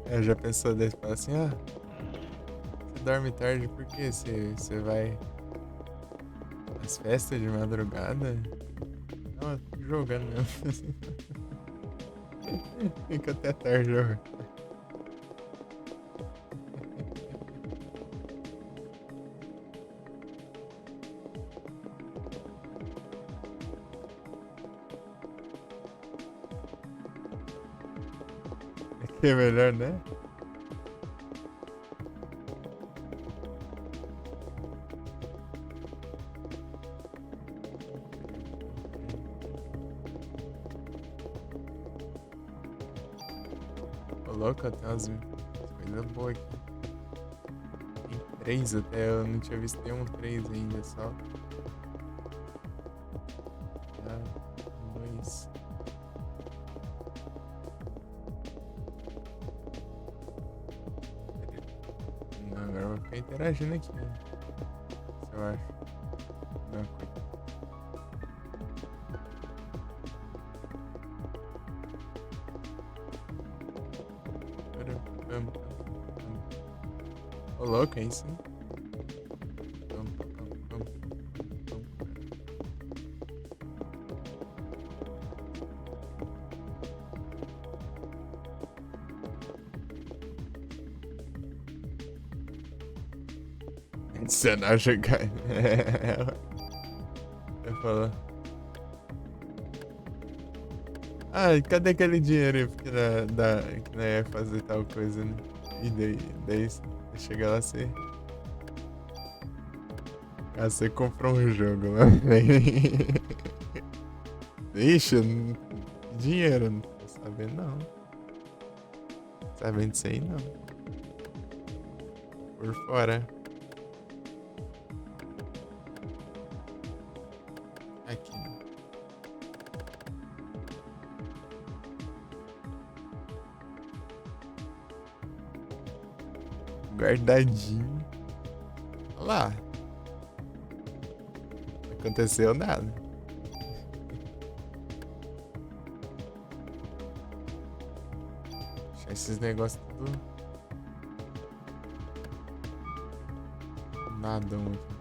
É, já pensou desse? Fala assim, ah, você dorme tarde porque você vai às festas de madrugada? Não, eu tô jogando mesmo. Fica até tarde jogando. Que é melhor, né? Ô, louco, até umas coisas boas aqui. Tem 3 até, eu não tinha visto nenhum 3 ainda só. Ah, 2. Agora eu vou ficar interagindo aqui, né? Se eu acho. Não, Ô, louco, hein, sim. Você não acha, cara? Eu falo. Ah, cadê aquele dinheiro que nós ia fazer tal coisa, né? E daí chega lá, você comprou um jogo lá, velho. Ixi, dinheiro, não tô sabendo não. Sabendo disso aí não. Por fora. Aqui. Guardadinho. Olha lá. Não aconteceu nada. Deixar esses negócios tudo. Nadão aqui.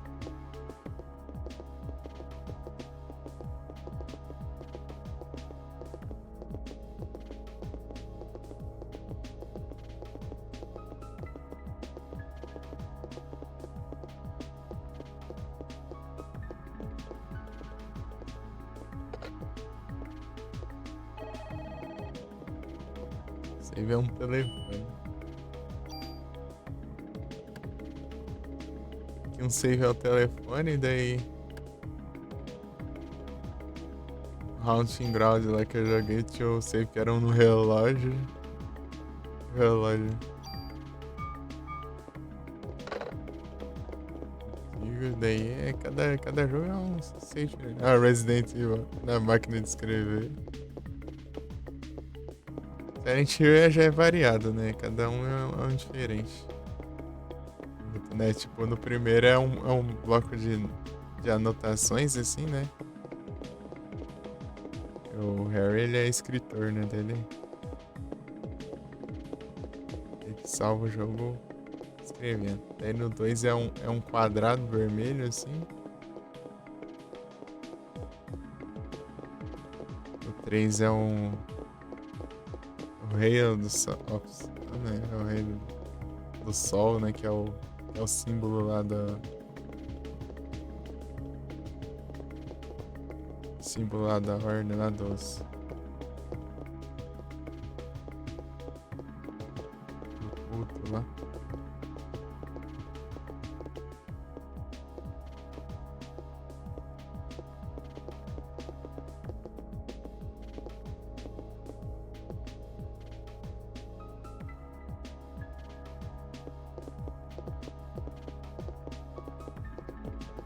Você vê um telefone. Aqui um save é o telefone, daí. Haunting Ground lá que eu joguei, tinha o save que era um no relógio. Relógio. E daí é cada jogo é um save. Ah, Resident Evil, na máquina de escrever. Silent Hill já é variado, né? Cada um é um diferente. Né? Tipo, no primeiro é um bloco de anotações, assim, né? O Harry, ele é escritor, né? Dele. Ele salva o jogo escrevendo. Daí no 2 é um quadrado vermelho, assim. O 3 é o rei do sol, né? É o rei do sol, né? Que é o símbolo lá símbolo lá da ordem lá do culto lá.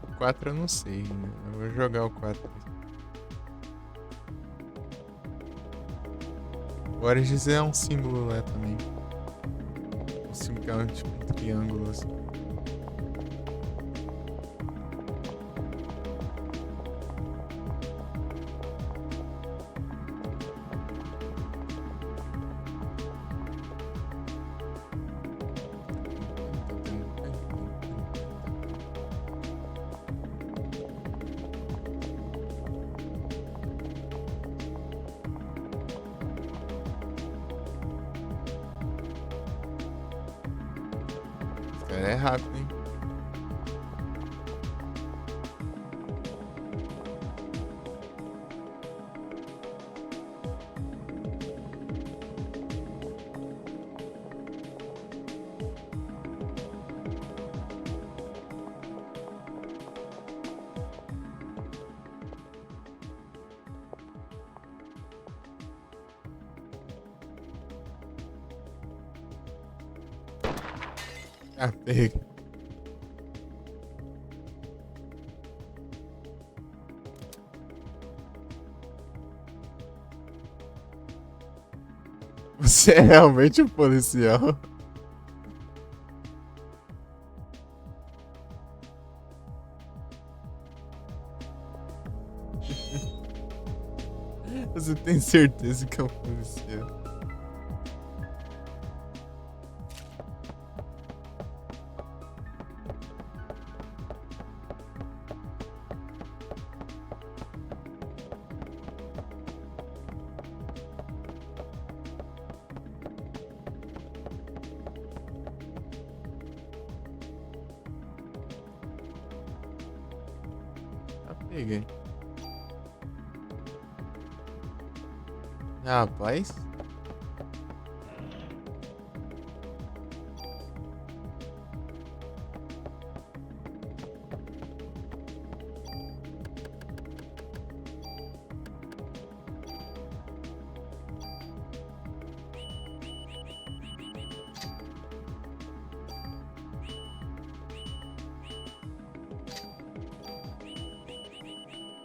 O 4 eu não sei, né? Eu vou jogar o 4. O Origins é um símbolo lá também. Um símbolo que é tipo um triângulo assim. É rápido, hein? Ah, pega. Você é realmente um policial? Você tem certeza que é um policial? Peguei. Rapaz.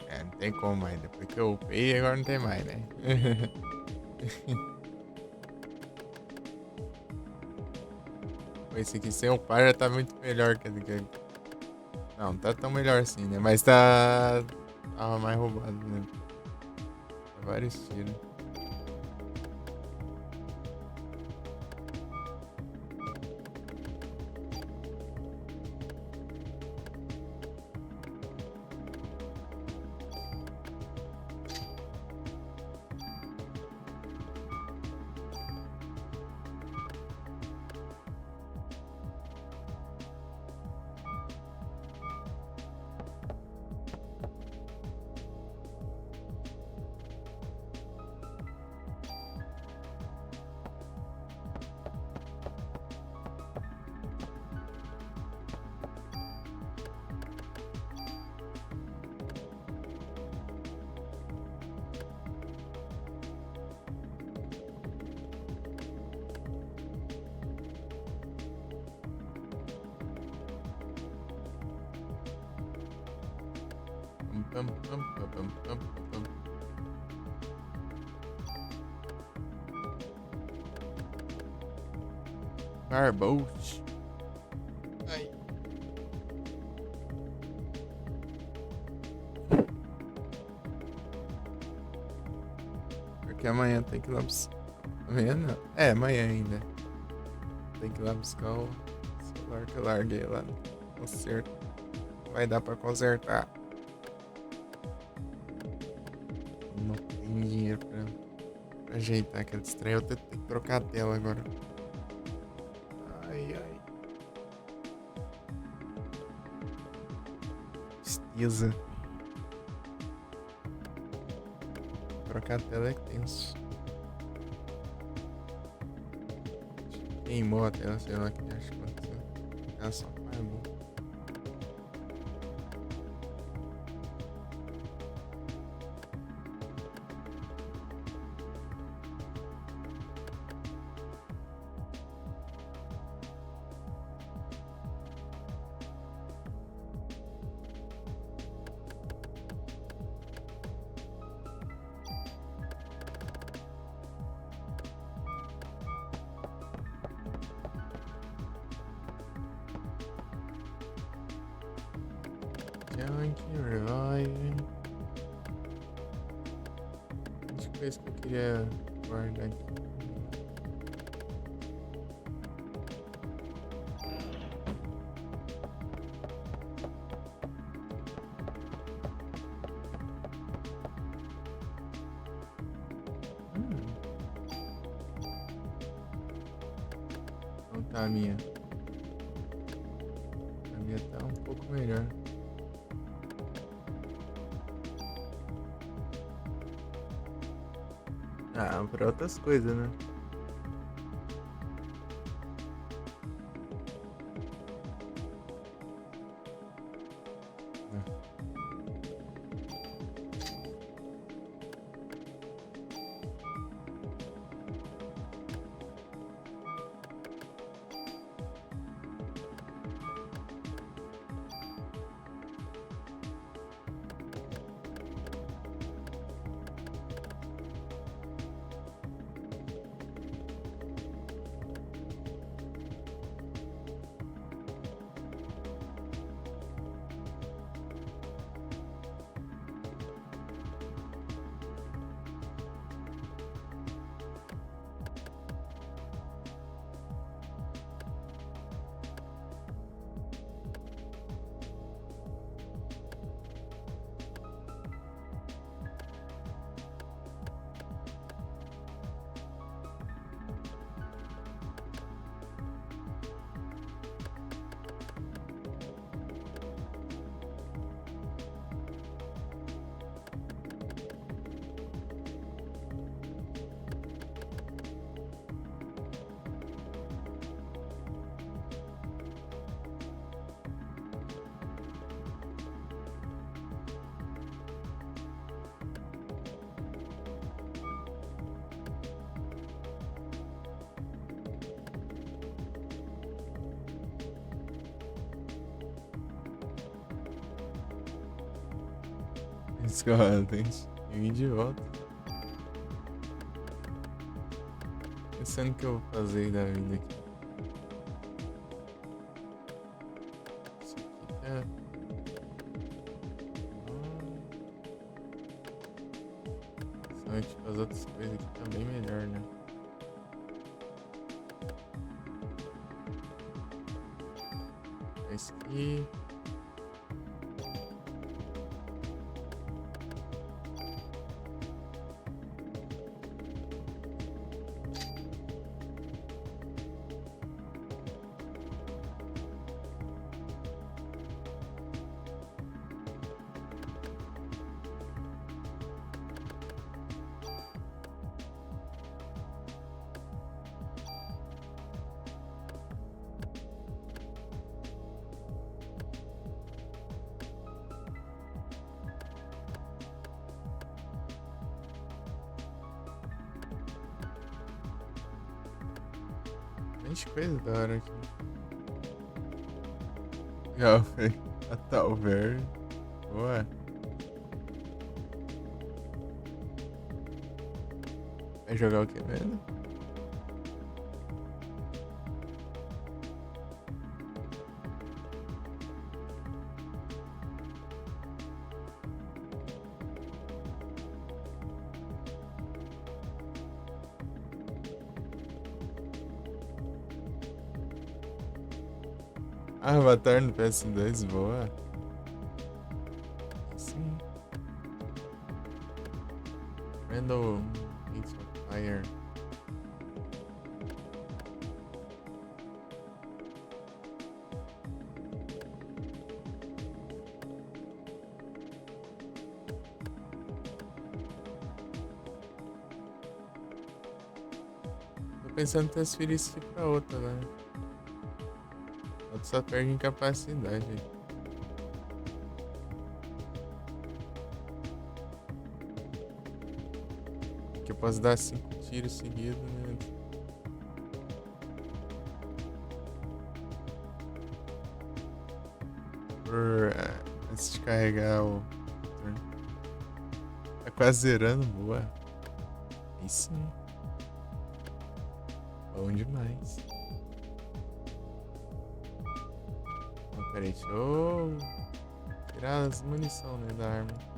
É, não tem como mais. Depois que eu upei, agora não tem mais, né? Esse aqui sem upar já tá muito melhor que aquele. Não, não tá tão melhor assim, né? Mas tá. Tava mais roubado, né? Tá vários tiros. Pam, pam, pam, pam, pam, pam. Barboach. Ai. Porque amanhã tem que ir lá buscar. Amanhã não. É, amanhã ainda. Tem que ir lá buscar o celular que eu larguei lá no concerto. Vai dar pra consertar. Não tem dinheiro pra ajeitar aquele estranho. Eu tenho que trocar a tela agora. Ai, ai. Tristeza. Trocar a tela é tenso. Queimou a tela, sei lá o que acho que aconteceu. Ela só apagou. Junk Revive. Acho que foi isso que eu queria guardar aqui. Não tá a minha. A minha tá um pouco melhor. Ah, pra outras coisas, né? Escova dente. E um idiota. Pensando que eu vou fazer da vida aqui. Isso aqui é. Tipo, as outras coisas aqui tá bem melhor, né? Esse aqui. Bastante coisa da hora aqui. Legal, velho. A tal verde. Boa. Vai jogar o que mesmo? Avatar no PS2, boa. Sim. Randall Gates of Fire. Tô pensando em transferir isso aqui pra outra, né? Só perde em capacidade. Que eu posso dar 5 tiros seguidos, né? Antes de carregar o. Tá quase zerando, boa. Aí sim. Bom demais. Peraí, deixa eu tirar as munição, né, da arma.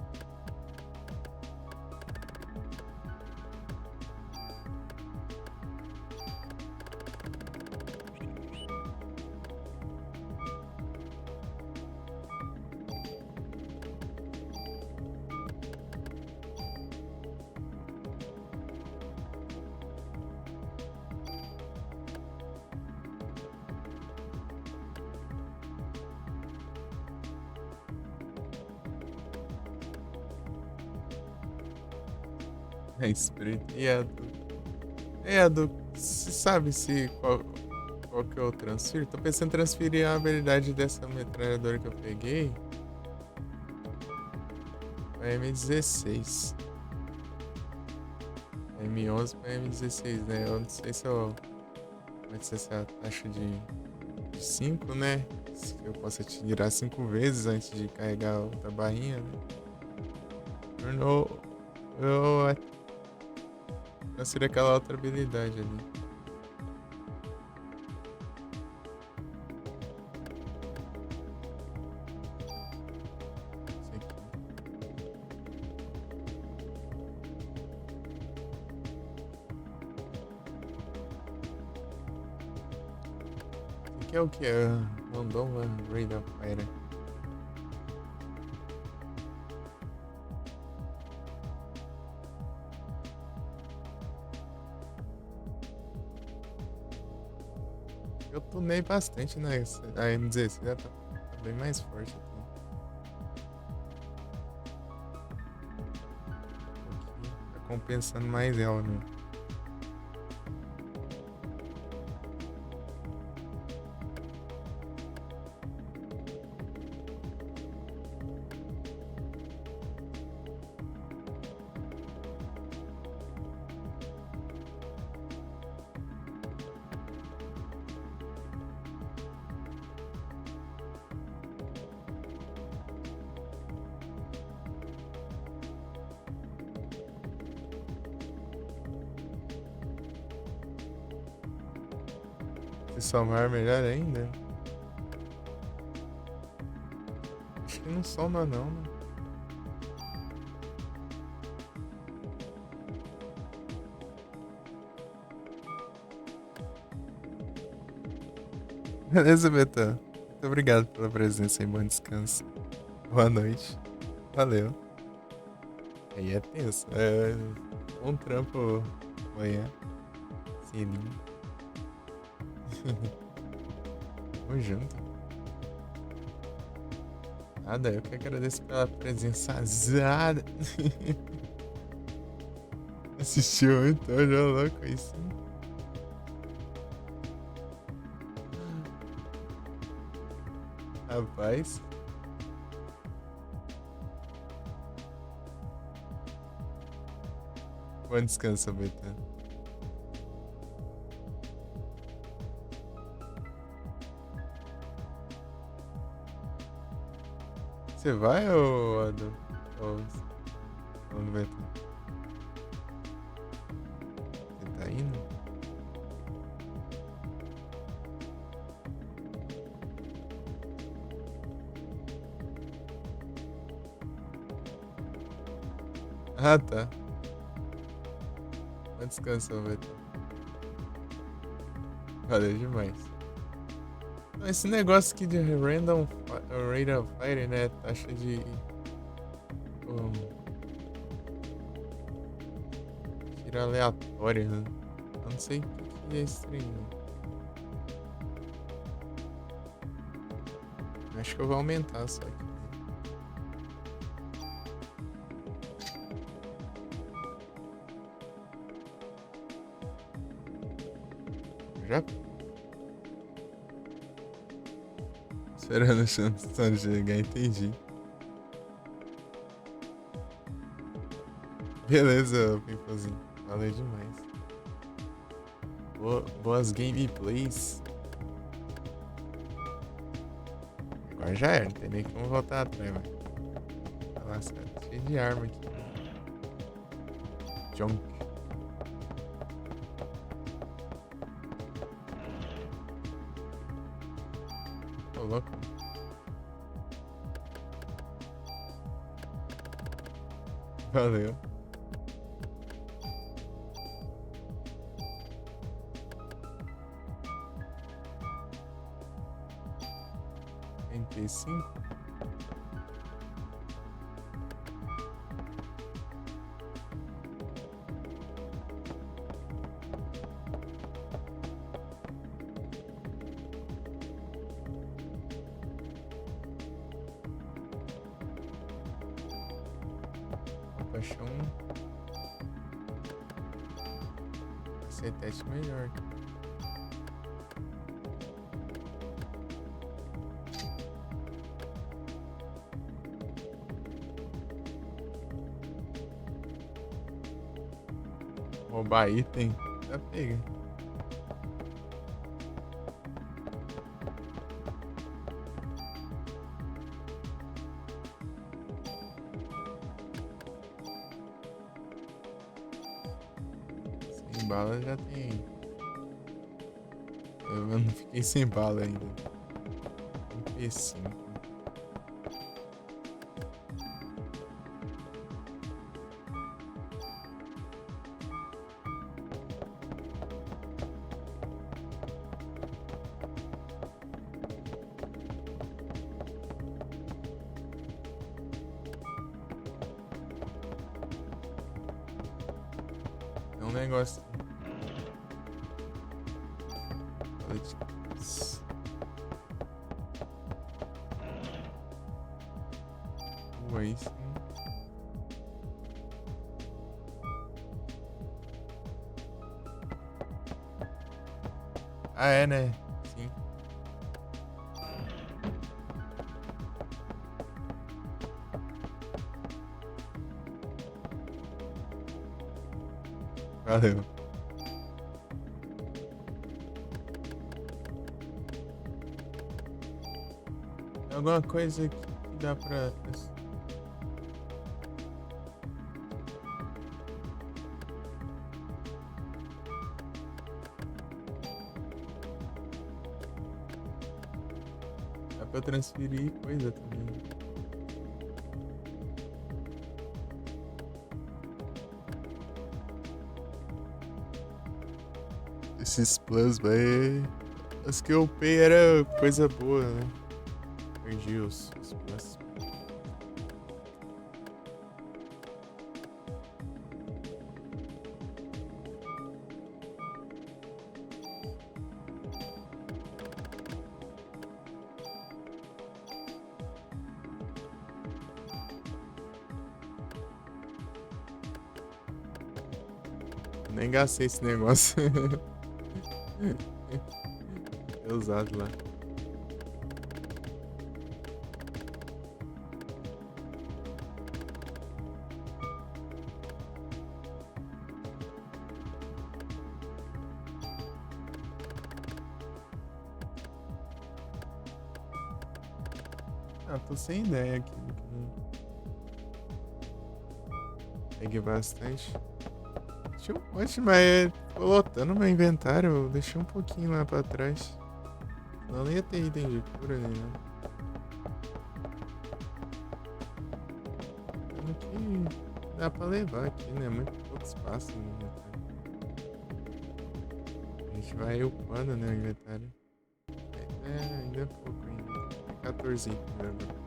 É spray. E a do. Você sabe se qual que eu transfiro? Tô pensando em transferir a habilidade dessa metralhadora que eu peguei pra M16. M11 pra M16, né? Eu não sei se eu. Vai ser essa taxa de 5, né? Se eu posso atirar 5 vezes antes de carregar outra barrinha, né? Eu transferi aquela outra habilidade ali. Isso aqui. Isso aqui é o que? Mandou uma Raid of Fire. Eu tunei bastante, né? A M16 já tá bem mais forte aqui. Tá compensando mais ela, né? Se somar, melhor ainda. Acho que não soma não, né? Beleza, Betão. Muito obrigado pela presença e bom descanso. Boa noite. Valeu. Aí é tenso. Um trampo amanhã. Sininho. Tamo junto. Nada, eu que agradeço pela presença azada. Assistiu então, já louco isso. Rapaz. Bom descanso, Betão. Você vai ou não vai? Você tá indo? Ah, tá. Bom descanso, Beto. Valeu demais. Esse negócio aqui de random rate of fire, né? Taxa de. um, Tiro aleatória, né? Eu não sei o que é esse trem, não. Acho que eu vou aumentar só aqui. Já? Esperando a chance de chegar, entendi. Beleza, Pipozinho. Valeu demais. Boas gameplays. Agora já era, não tem nem como voltar atrás, velho. Nossa, cheio de arma aqui. Junk. Tô louco. Valeu. Sim. Paixão. Cacetete melhor. Roubar item, já pega. Sem bala já tem. Eu não fiquei sem bala ainda. Um P5. É um negócio. Aí sim. Ah, é, né? Sim. Valeu. Tem alguma coisa que dá pra. Dá pra transferir coisa também. Esses plasma aí. As que eu upei era coisa boa, né? Perdi os plasma. Nem gastei esse negócio. É usado lá. Ah, tô sem ideia aqui. Peguei bastante. Oxe, mas tô lotando meu inventário. Eu deixei um pouquinho lá pra trás. Senão não ia ter item de cura nem nada. Pelo que dá pra levar aqui, né? Muito pouco espaço no inventário. A gente vai upando, né, o inventário. Ainda é pouco ainda. É 14 itens agora.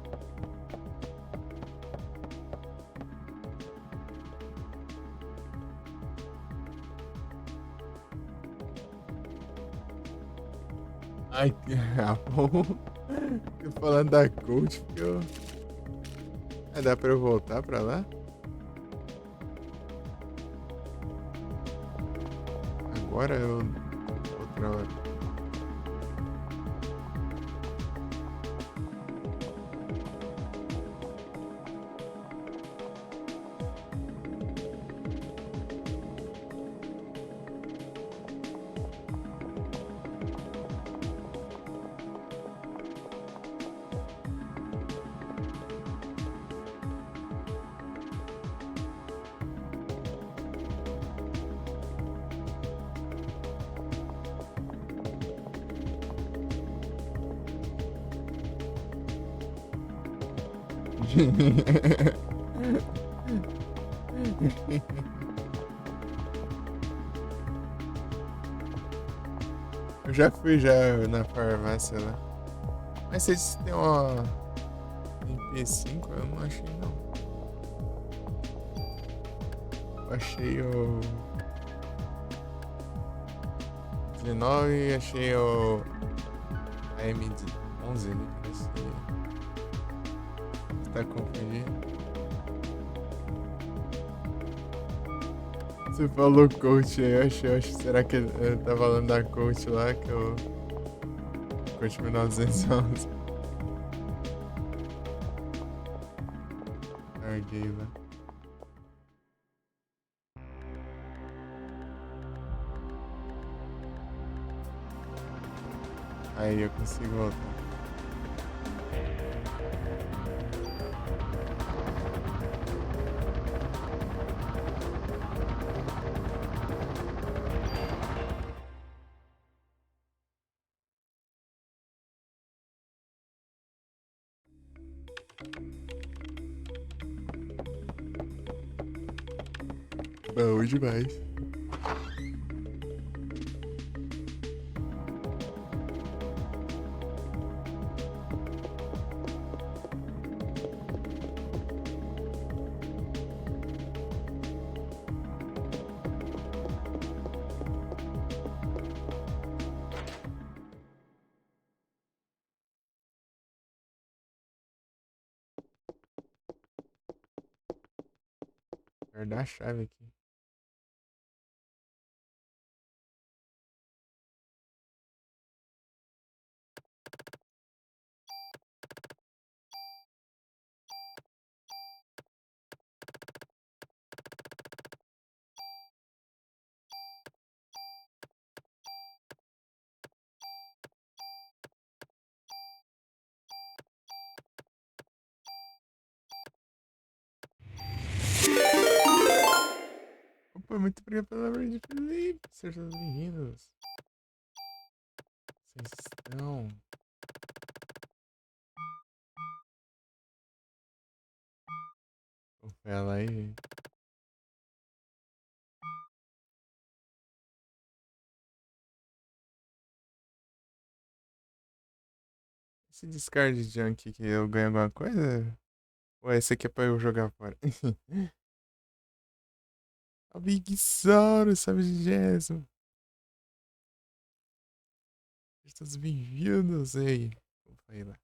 Ai, bom. Tô falando da coach, porque eu... dá pra eu voltar pra lá? Agora eu... outra hora. Eu já fui já na farmácia lá. Mas vocês têm uma MP5? Eu não achei não. Eu achei o 19 e achei o AM11 ali, parece que tá confundindo. Você falou coach aí, eu acho. Será que ele tá falando da coach lá, que eu... Coach 1911. Larguei lá. Aí eu consigo voltar. Bom demais. Guardar a chave aqui. Opa, muito obrigado pela raid, Felipe. Sejam bem-vindos. Vocês estão... Vai lá e. Esse discard junk que eu ganho alguma coisa? Ou esse aqui é pra eu jogar fora? A Big Sauro, sabe de Jason. Todos bem-vindos aí. Vai lá.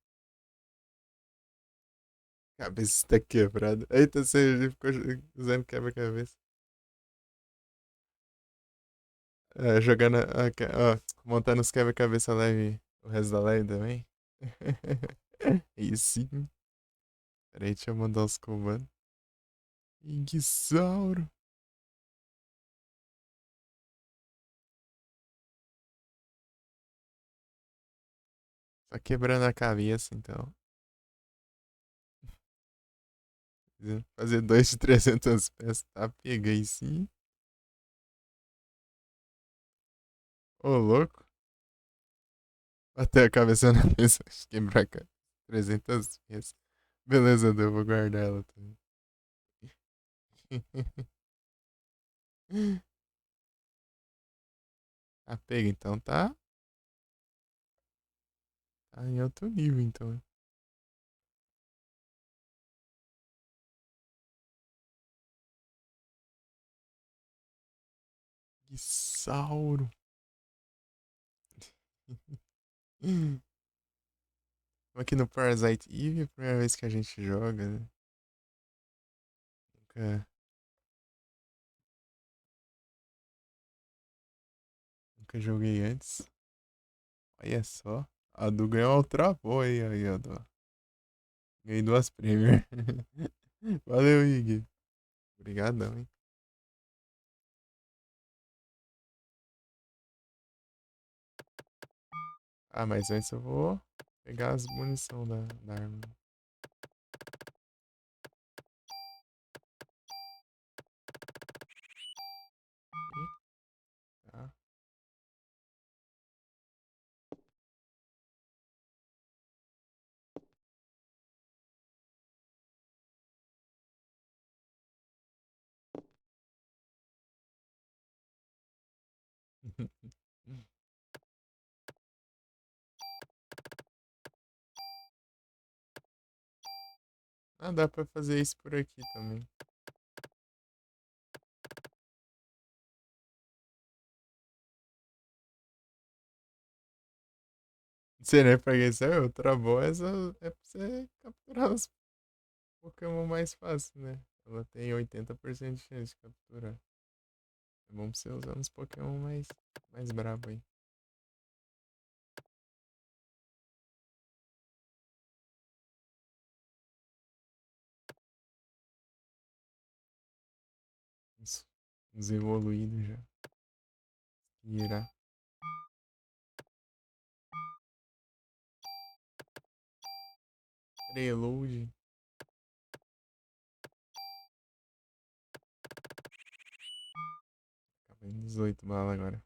Cabeça está quebrada. Eita, você ficou usando quebra-cabeça. É, jogando. Ó, montando os quebra-cabeça leve o resto da live também. Aí sim. Peraí, deixa eu mandar os comandos. Igsauro. Só quebrando a cabeça, então. Fazer dois de 300 peças. Tá, peguei sim. Ô, louco. Até a cabeça na mesa. Quebrar a cara. 300 peças. Beleza, eu vou guardar ela também. Ah, pega, então tá em outro nível, então. Guissauro. Aqui no Parasite Eve, é a primeira vez que a gente joga, né? Nunca, nunca joguei antes. Olha só. A Du ganhou o travou aí, ó. Ganhei duas Premier. Valeu, Ig. Obrigadão, hein? Ah, mas antes eu vou pegar as munição da arma. Ih, tá. Ah, dá pra fazer isso por aqui também. Você nem pra isso é outra boa, essa é pra você capturar os Pokémon mais fácil, né? Ela tem 80% de chance de capturar. É bom pra você usar uns Pokémon mais brabo aí. Uns evoluídos já. Irá. Preload. Acaba em 18 bala agora.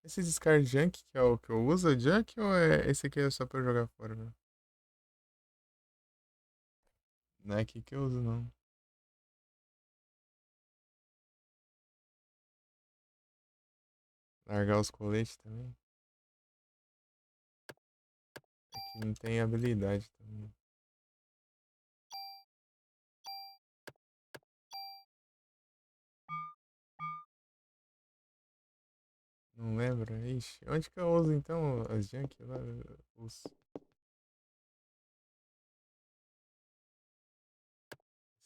Esse Discard Junk, que é o que eu uso, é Junk ou é esse aqui é só pra eu jogar fora, né? Não é aqui que eu uso, não. Largar os coletes também. Aqui não tem habilidade também. Não lembro? Ixi, onde que eu uso então as Junk lá? Os...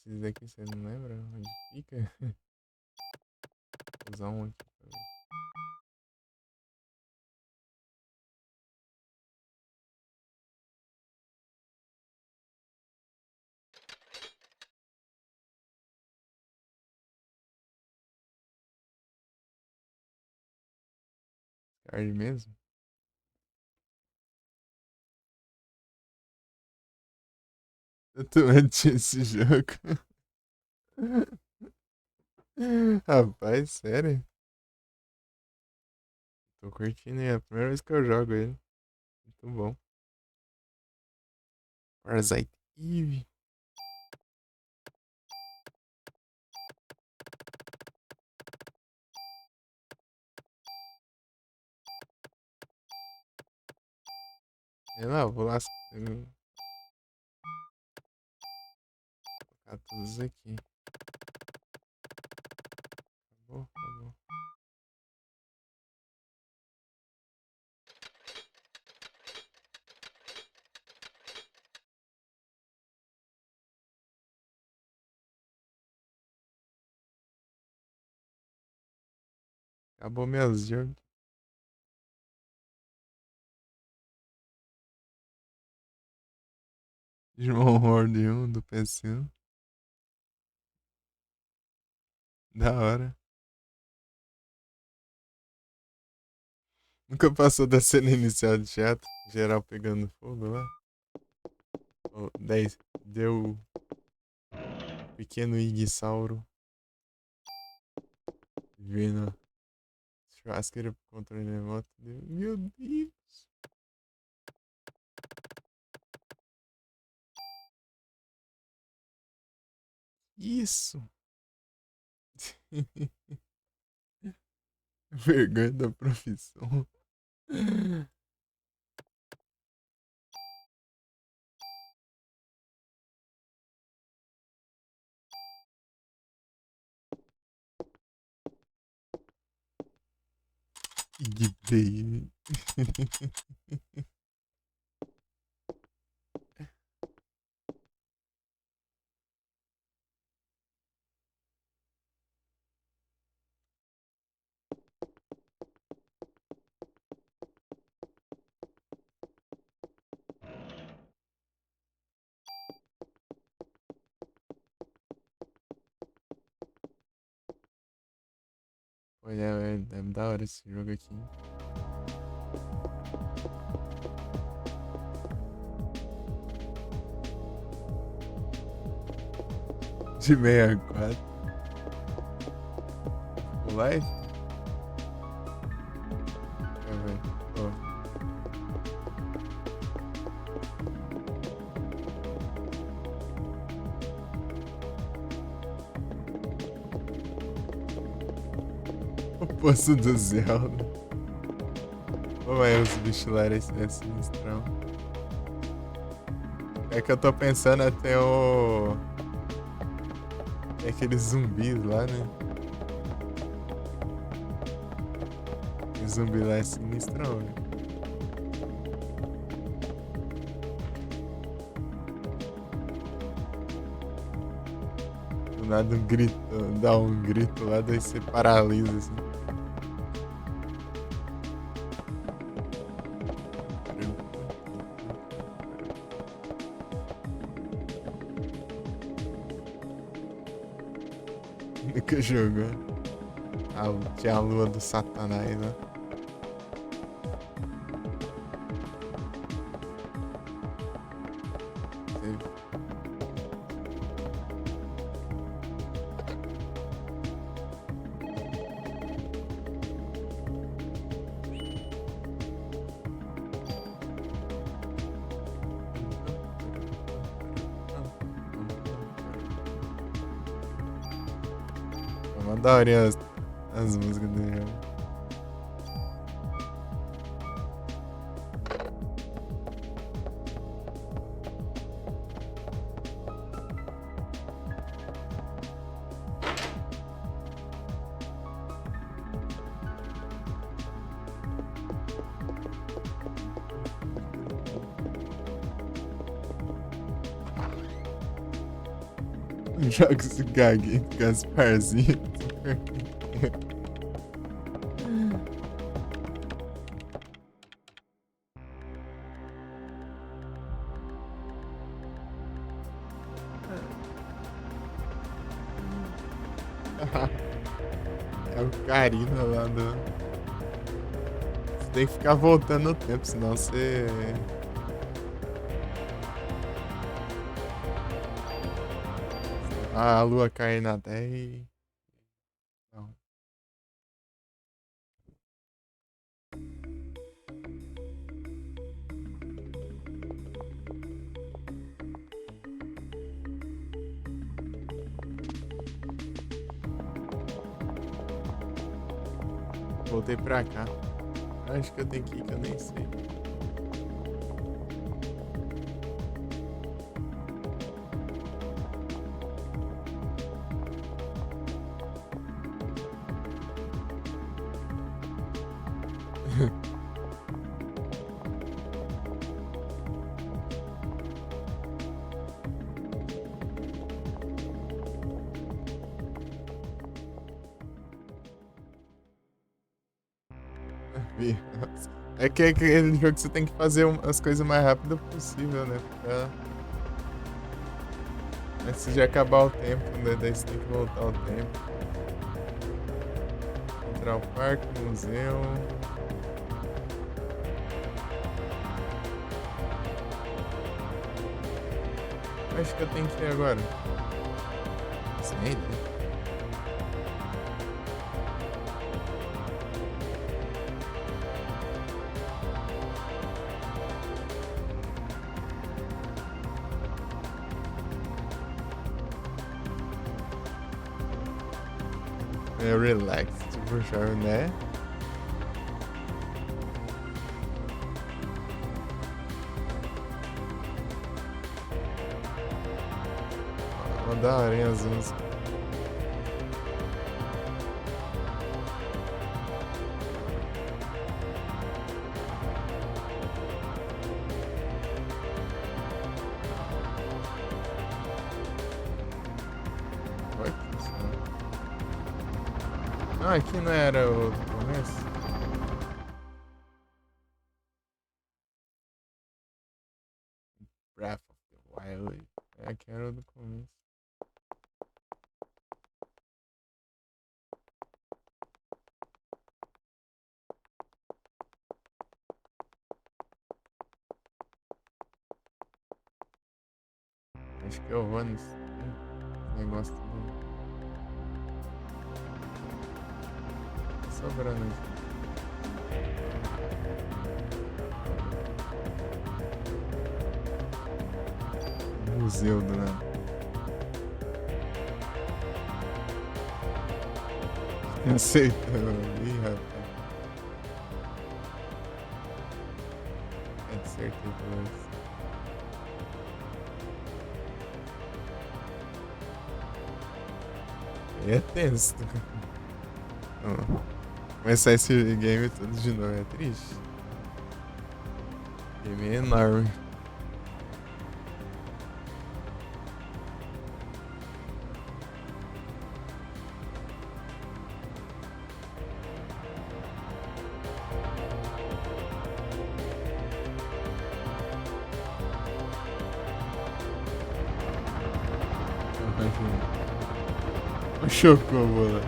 Esses daqui você não lembra onde fica? Vou usar um aqui pra ver. Card mesmo? Eu tô anti esse jogo. Rapaz, sério? Tô curtindo aí, é a primeira vez que eu jogo ele. Muito bom. Parasite Ih, sei lá, eu vou lá. Eu vou colocar todos aqui. Acabou, acabou. Acabou meus jogos. João Horde 1 do PC1. Da hora. Nunca passou da cena inicial de teatro? Geral pegando fogo lá? Oh, 10. Deu pequeno Igsauro vindo churrasqueira pro controle remoto. Meu Deus. Isso. Vergonha da profissão. Igdei. Olha, é da hora esse jogo aqui. De 64. O live? Deixa eu ver. Ó. O Poço do Zelda. Pô, é os bichos lá, é sinistrão. É que eu tô pensando até o. É aqueles zumbis lá, né? O zumbi lá é sinistrão, né? Do nada um grito, dá um grito lá, daí você paralisa assim. Nunca jogou. Tinha a lua do Satanás lá. Teve. É uma daorinha as músicas do jogo. Jogos Gag, Gasparzinho. É o Karina lá do. Você tem que ficar voltando no tempo, senão você. A lua cai na terra e. Não. Voltei pra cá. Acho que eu tenho que ir, que eu nem sei. É que é aquele jogo que você tem que fazer as coisas o mais rápido possível, né? Antes de acabar o tempo, né? Daí você tem que voltar ao tempo. Entrar o parque, museu. Acho que eu tenho que ir agora. Sei, né? É relax, tipo, chave, né? Uma da hora, as músicas. Olha que isso, né? Ah, aqui não era o começo? Breath of the Wild. É, aqui era o do começo. Acho que eu vou nesse negócio do. Tá sobrando aqui. Museu do nada. Aceitando. Ih, rapaz. É de certeza. Aí é tenso. Começar esse game tudo de novo é triste. Game é enorme. Chocou, bola.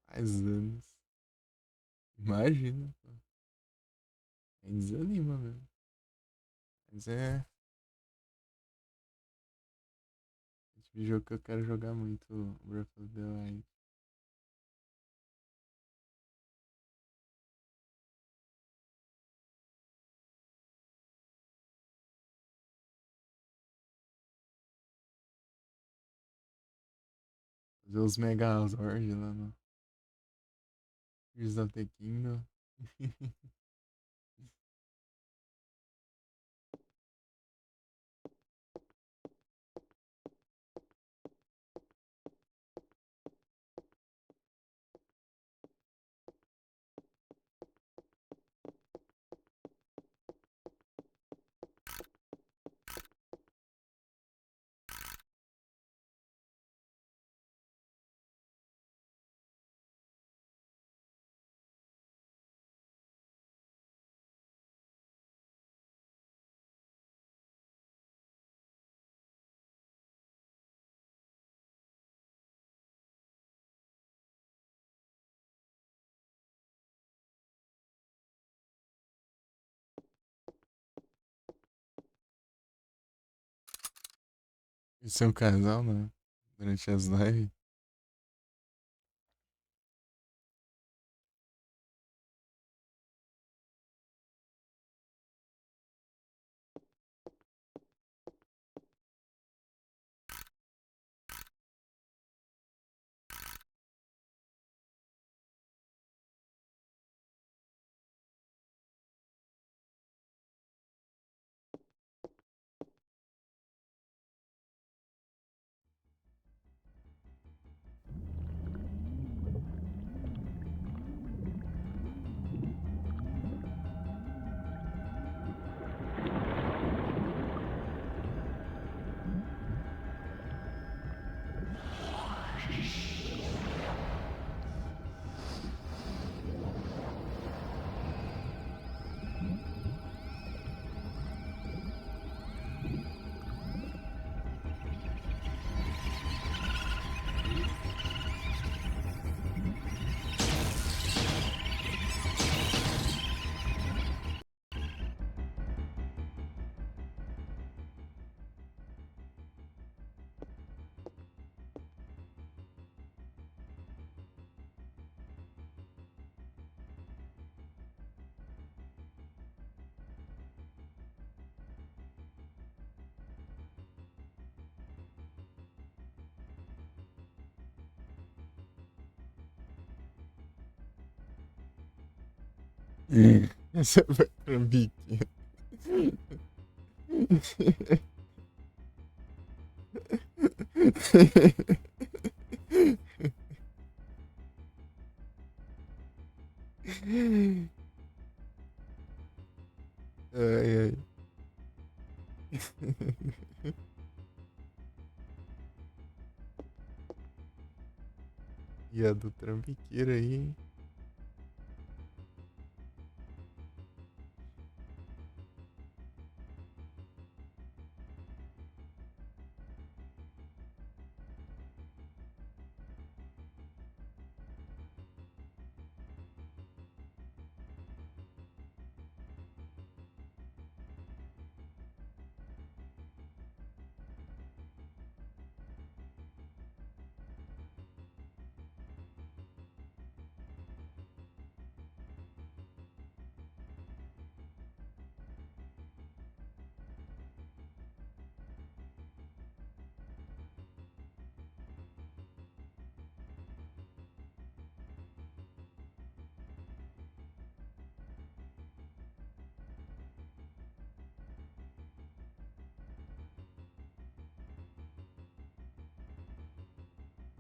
Faz anos. Imagina. Aí desanima, velho. Mas é. Tipo de jogo que eu quero jogar muito. Breath of the Wild. Fazer os Megazord lá no Tears of the Kingdom. Isso é um casal, né? Durante as lives. Essa foi trambique. Ai, ai. E a do trambiqueiro aí, hein?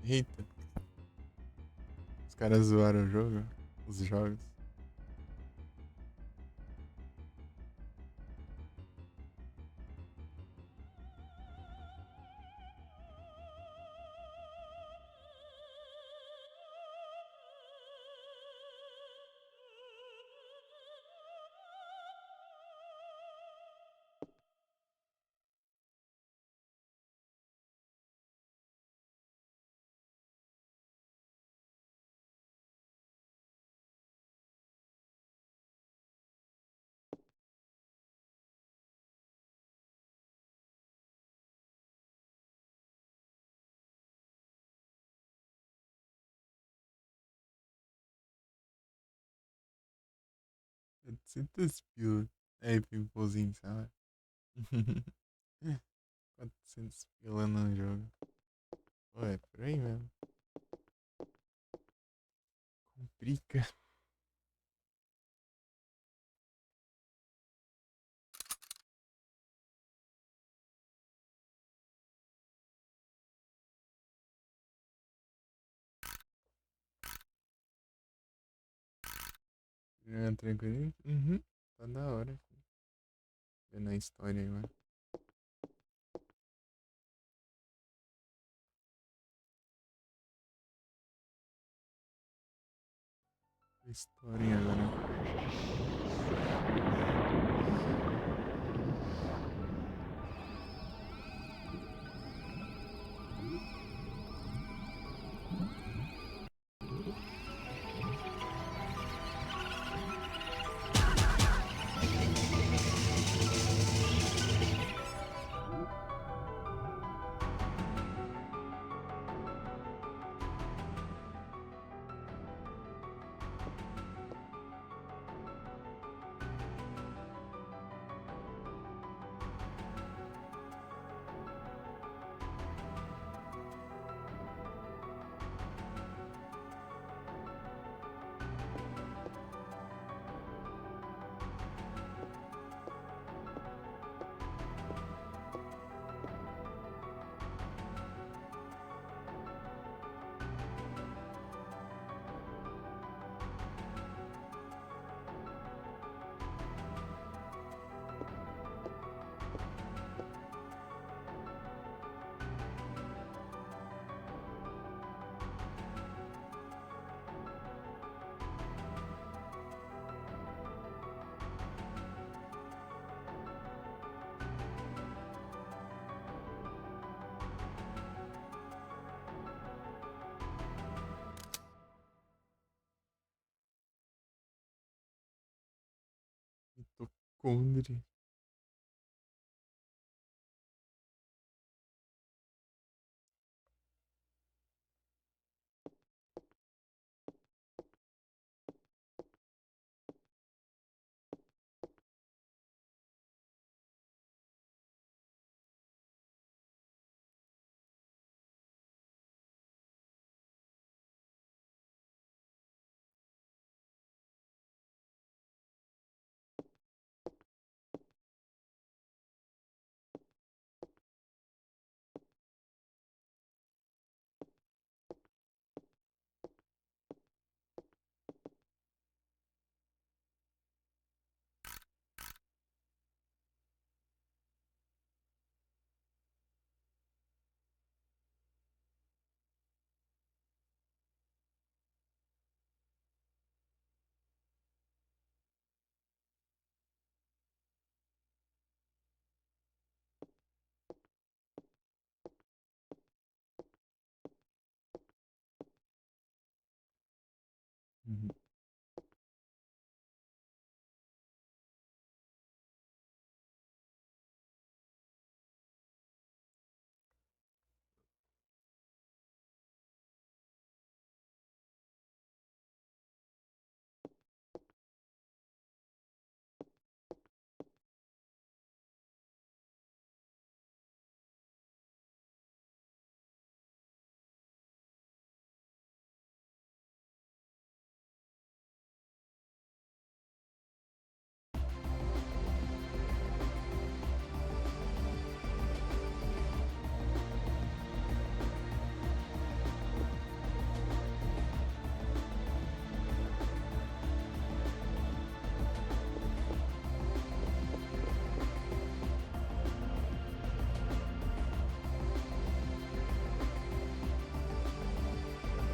Eita, os caras zoaram o jogo. Os jogos. R$ 400 pila. É, pimpozinho, sabe? 400 pila no jogo. Ué, por aí mesmo. Complica. É, tranquilo? Uhum. Tá da hora. Vendo a história agora. A historinha agora. Mitocôndria. Uhum.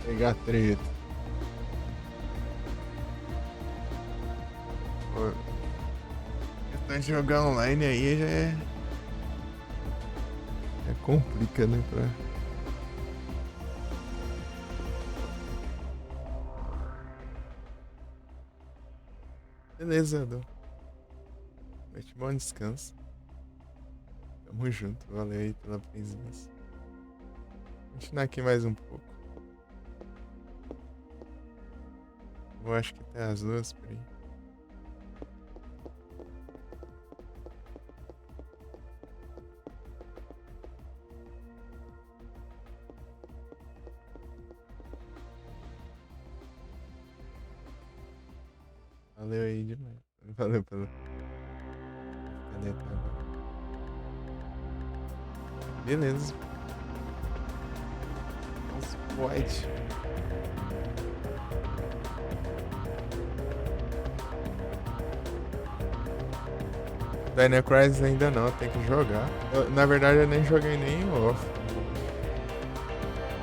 Pegar treta. Pô, questão de jogar online aí já complica, né? Beleza, Edu. Noite, bom descanso. Tamo junto. Valeu aí pela presença. Continuar aqui mais um pouco. Eu acho que até as 2 por aí. Valeu aí demais. Valeu pela caneta agora. Beleza. Nossa, White. Dino Crisis ainda não, tem que jogar. Na verdade, eu nem joguei nem o off.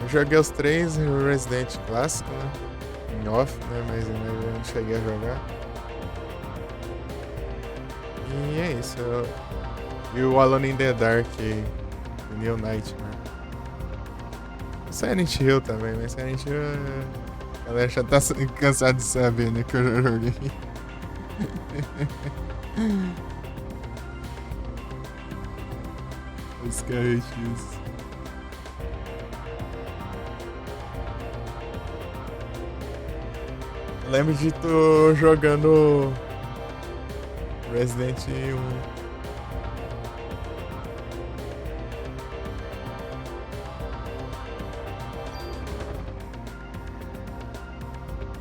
Eu joguei os três Resident clássico, né? Em off, né? Mas eu não cheguei a jogar. E é isso. E o Alone in the Dark e o New Nightmare. O Silent Hill também, mas Silent Hill. A galera já tá cansada de saber, né? Que eu já joguei. Basicamente isso. Eu lembro de tu jogando Resident Evil 1.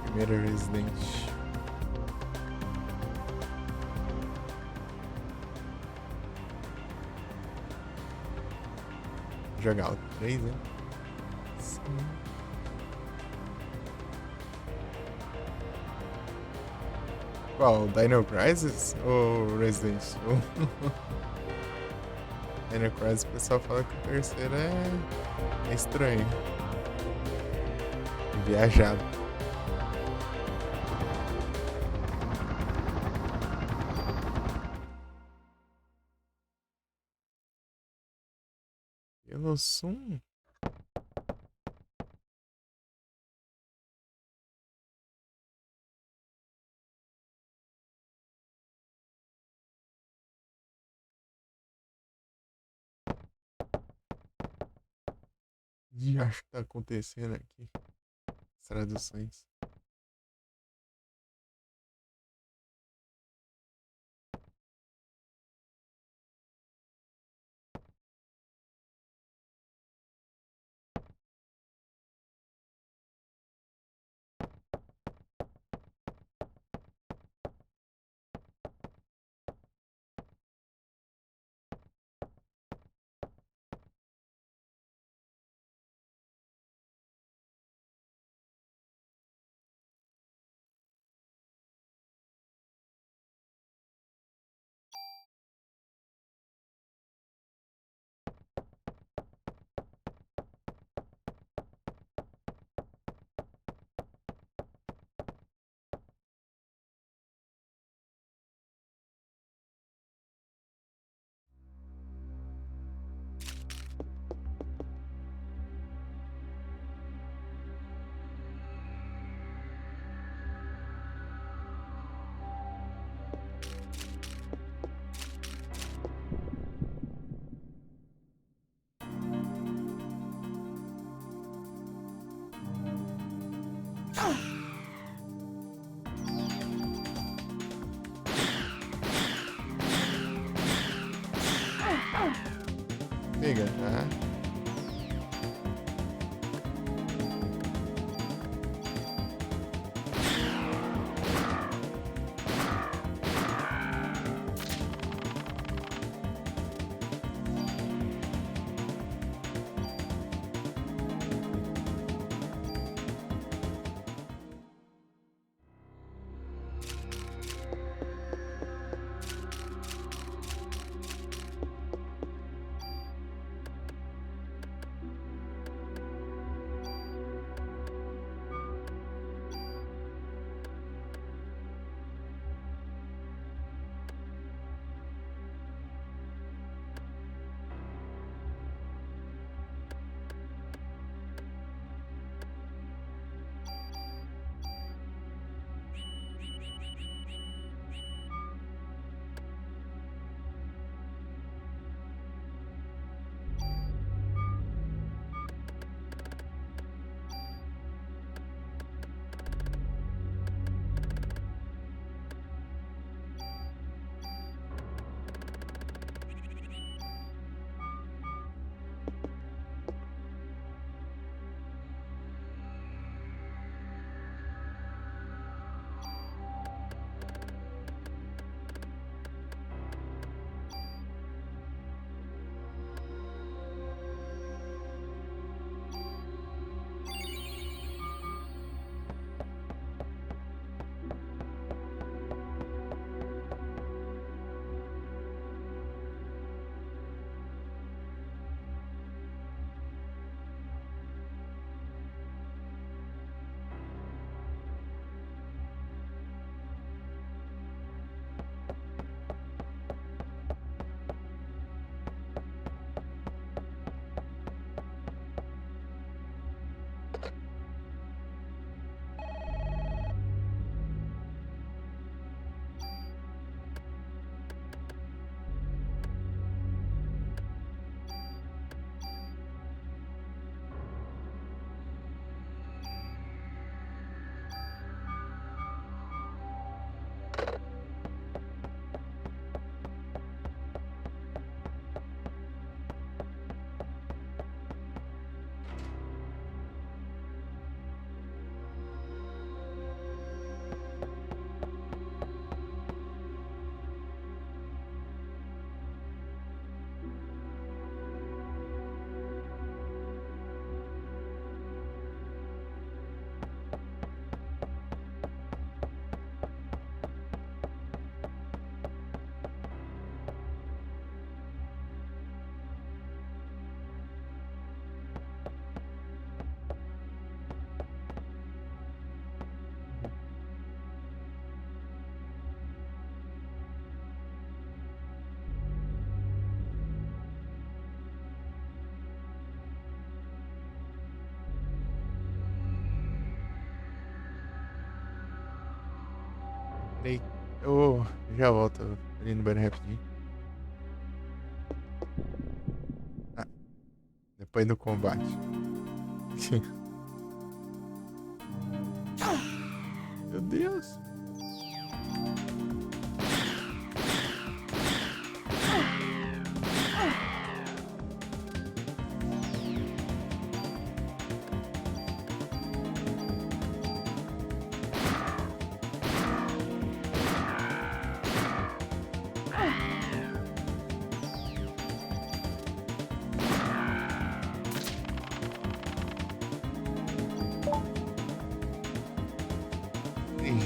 Primeiro Resident. Jogar o 3, né? Sim. Qual? Dino Crisis ou Resident Evil? Dino Crisis, o pessoal fala que o terceiro é estranho. Viajado. Pelo som. De acho que tá acontecendo aqui. As traduções. amiga, tá? Peraí. Eu já volto ali no banheiro rapidinho. Ah, depois do combate. Meu Deus.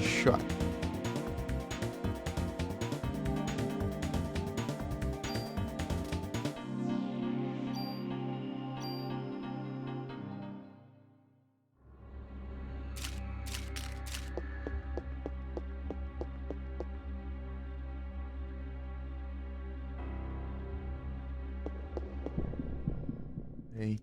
Shot. Ei.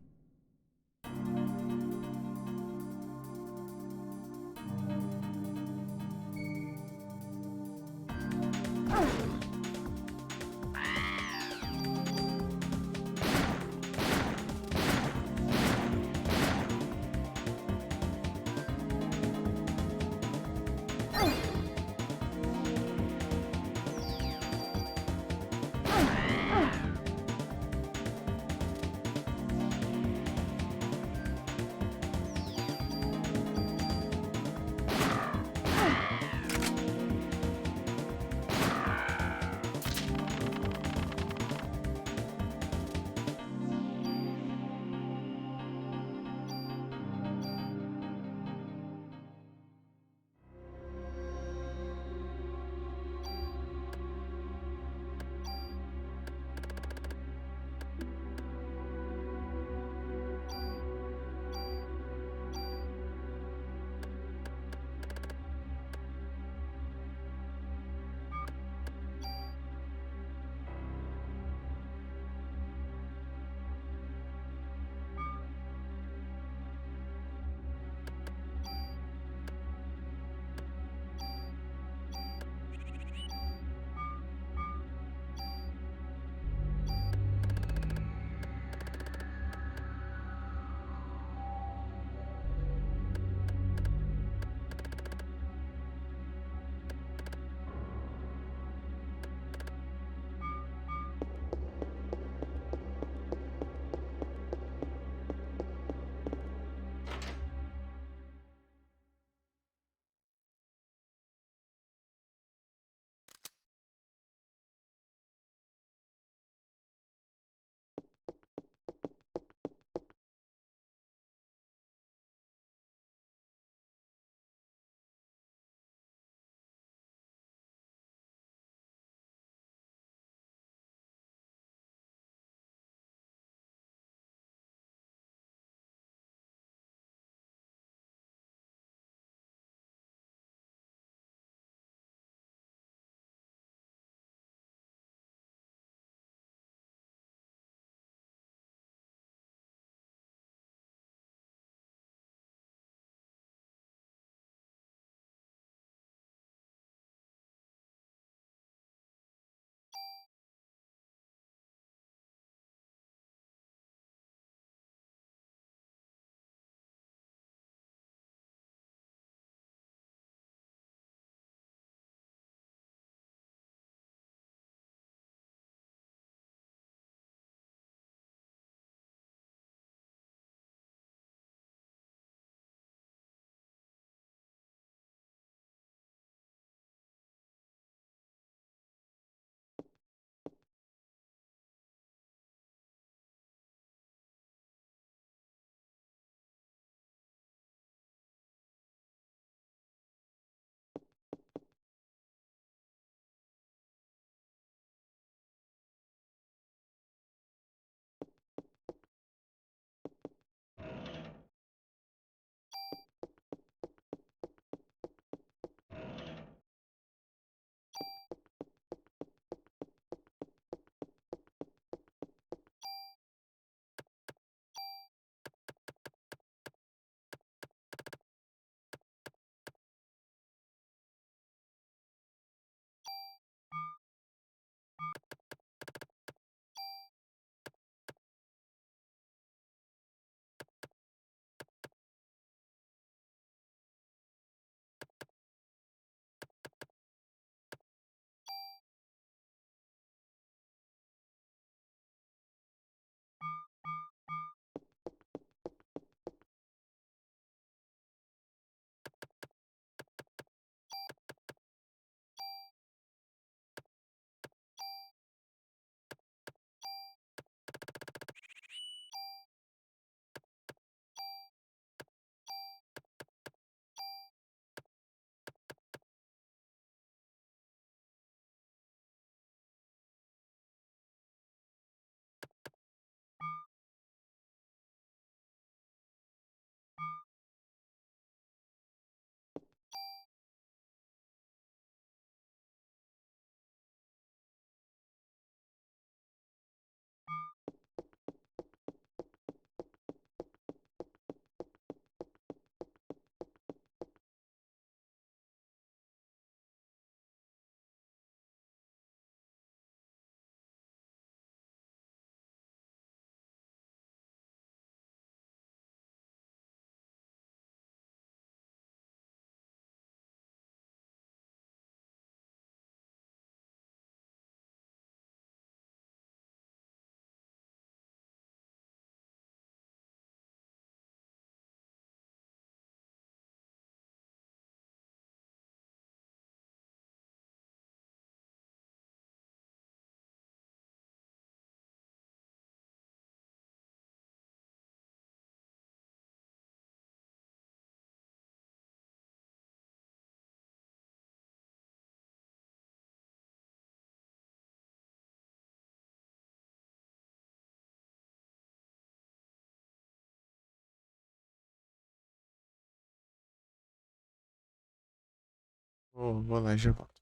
Vou lá e já volto.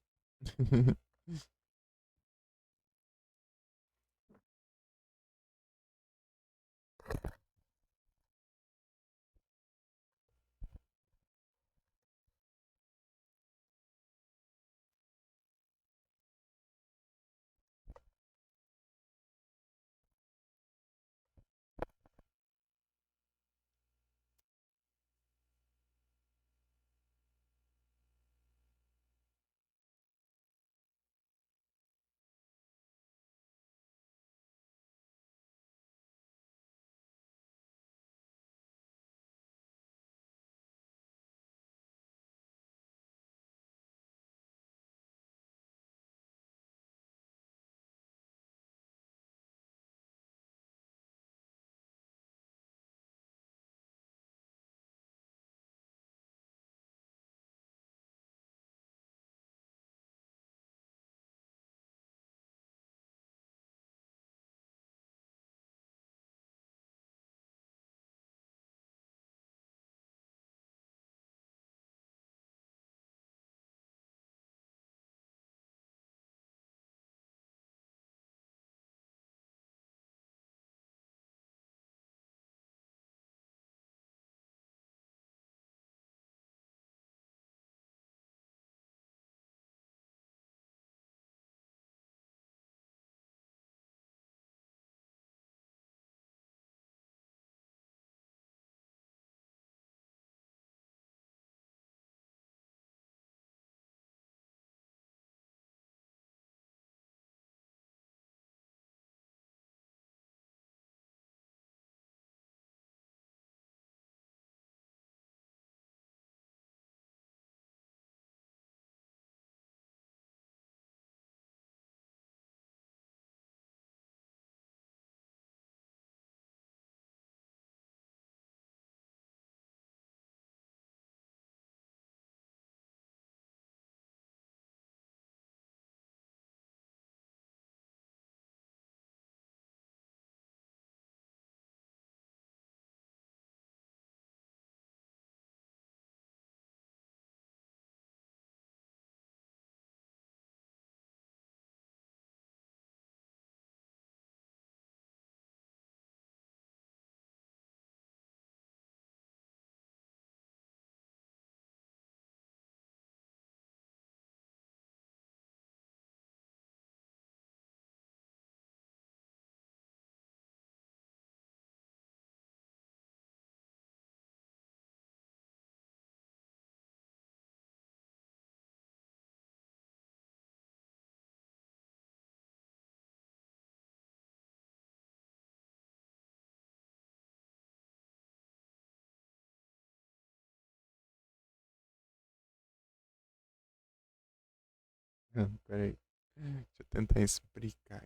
Peraí. Deixa eu tentar explicar.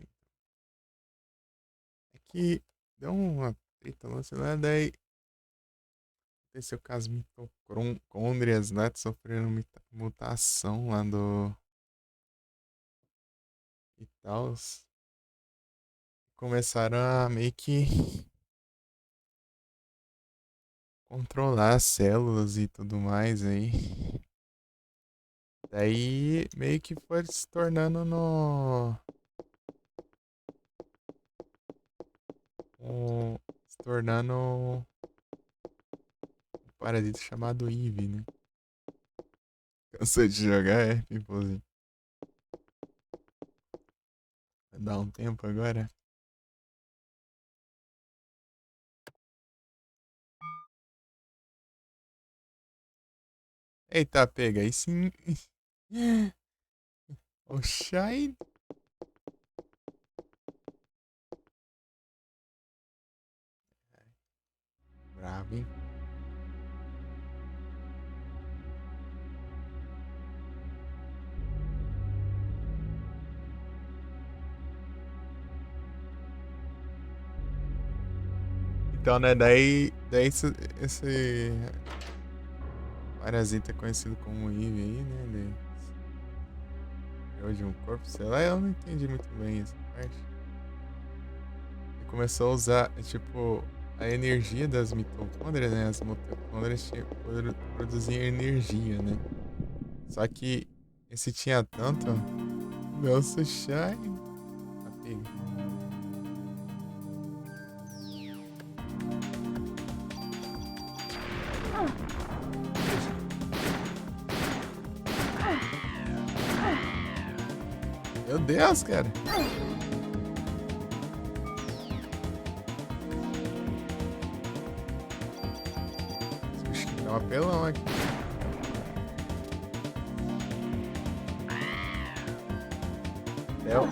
É que deu uma treta lá, sei lá, daí aconteceu com as mitocôndrias lá, sofreram mutação lá do e tal. Começaram a meio que controlar as células e tudo mais aí. Daí meio que foi se tornando se tornando um parasita chamado Eve, né? Cansou de jogar, é, Pimpolzinho? Vai dar um tempo agora? Eita, pega, aí sim. O Shine. Bravo, hein? Então, né, daí esse parasita conhecido como Eve aí, né? Criou de um corpo, sei lá, eu não entendi muito bem essa parte. E começou a usar, tipo, a energia das mitocôndrias, né? As mitocôndrias produziam energia, né? Só que esse tinha tanto. Nossa, Shine. Apega. Meu Deus, cara. Esse bicho dá um apelão aqui. Léo.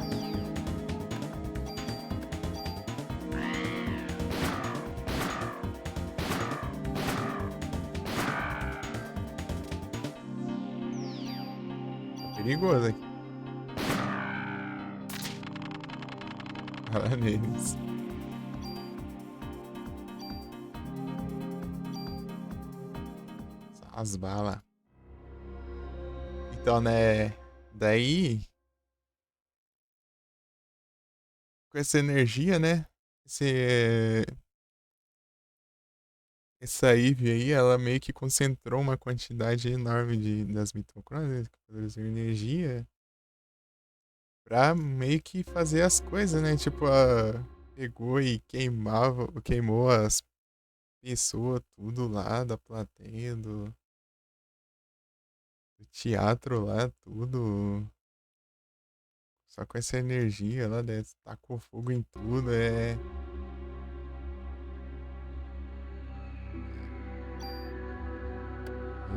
Tá perigoso aqui. Fala neles. Só as balas. Então, né? Daí, com essa energia, né? Esse, essa Eve aí, ela meio que concentrou uma quantidade enorme das mitocôndrias que produzem energia pra meio que fazer as coisas, né? Tipo, pegou e queimou as pessoas tudo lá da plateia, do teatro lá, tudo. Só com essa energia lá, né? Tacou fogo em tudo, é.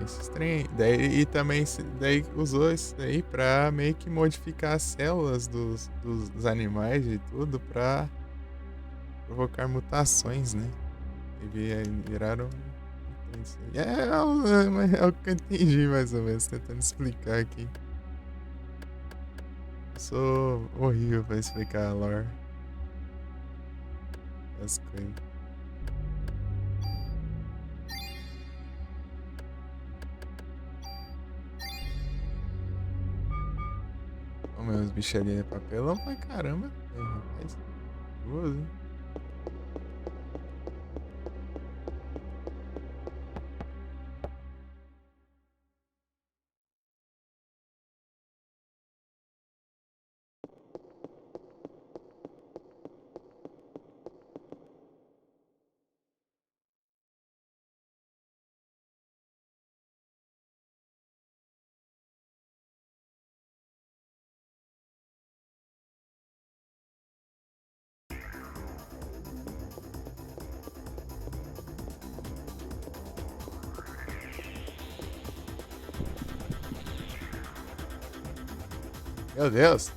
Esse estranho. Daí, e também daí usou isso daí pra meio que modificar as células dos animais e tudo pra provocar mutações, né? E viraram. É o que eu entendi mais ou menos, tentando explicar aqui. Eu sou horrível pra explicar a lore das coisas. Ô, meus bichos ali é papelão pra caramba. É, rapaz. Duas, hein? Meu Deus.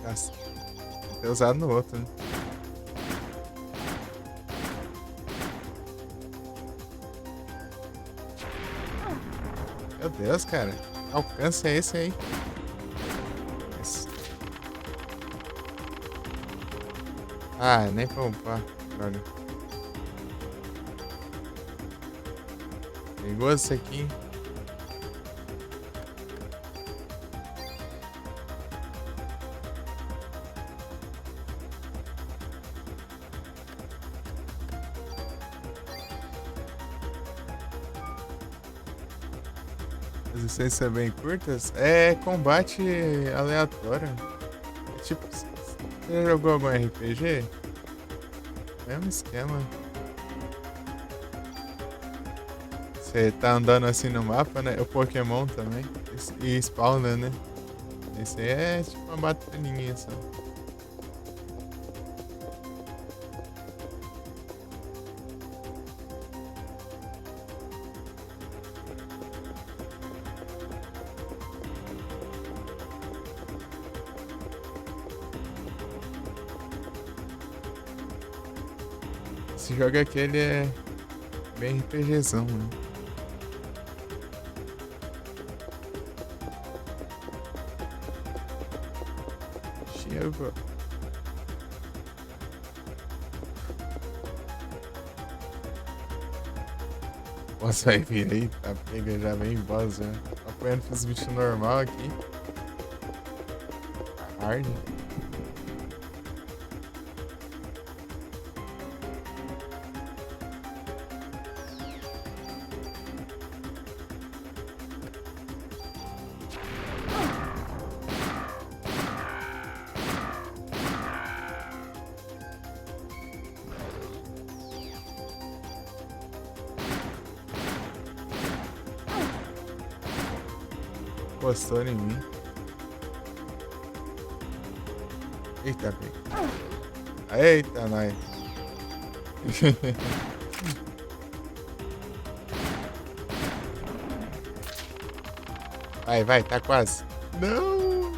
Nossa, vou ter usado no outro, né? Meu Deus, cara. Alcance é esse aí. Esse. Ah, nem pra upar. Droga. Perigoso isso aqui, hein? As licenças bem curtas? É combate aleatório. É tipo, você já jogou algum RPG? Mesmo esquema. Você tá andando assim no mapa, né? O Pokémon também. E spawna, né? Esse aí é tipo uma batalhinha só. Esse jogo aqui, ele é bem RPGzão, né? Chega. Boss vai vir aí, tá? Pega já vem boss já. Tô apanhando pros bichos normal aqui. Hard. Postou em mim. Eita, pega. Eita, nós. Vai, vai, tá quase. Não!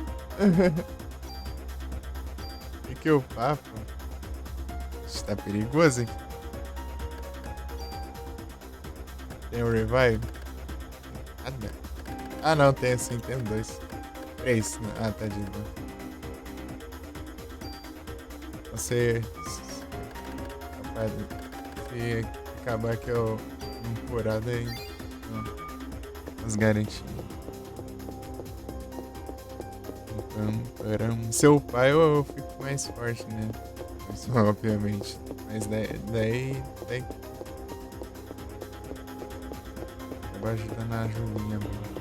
Que eu papo? Isso tá perigoso, hein? Tem um revive? Nada. Ah, não, tem sim, tem dois. Três. Ah, tá de boa. Você. Rapaz, se acabar que eu não curado aí. As garantias. Seu pai eu fico mais forte, né? Isso, obviamente. Mas daí acaba ajudando a Julinha, mano.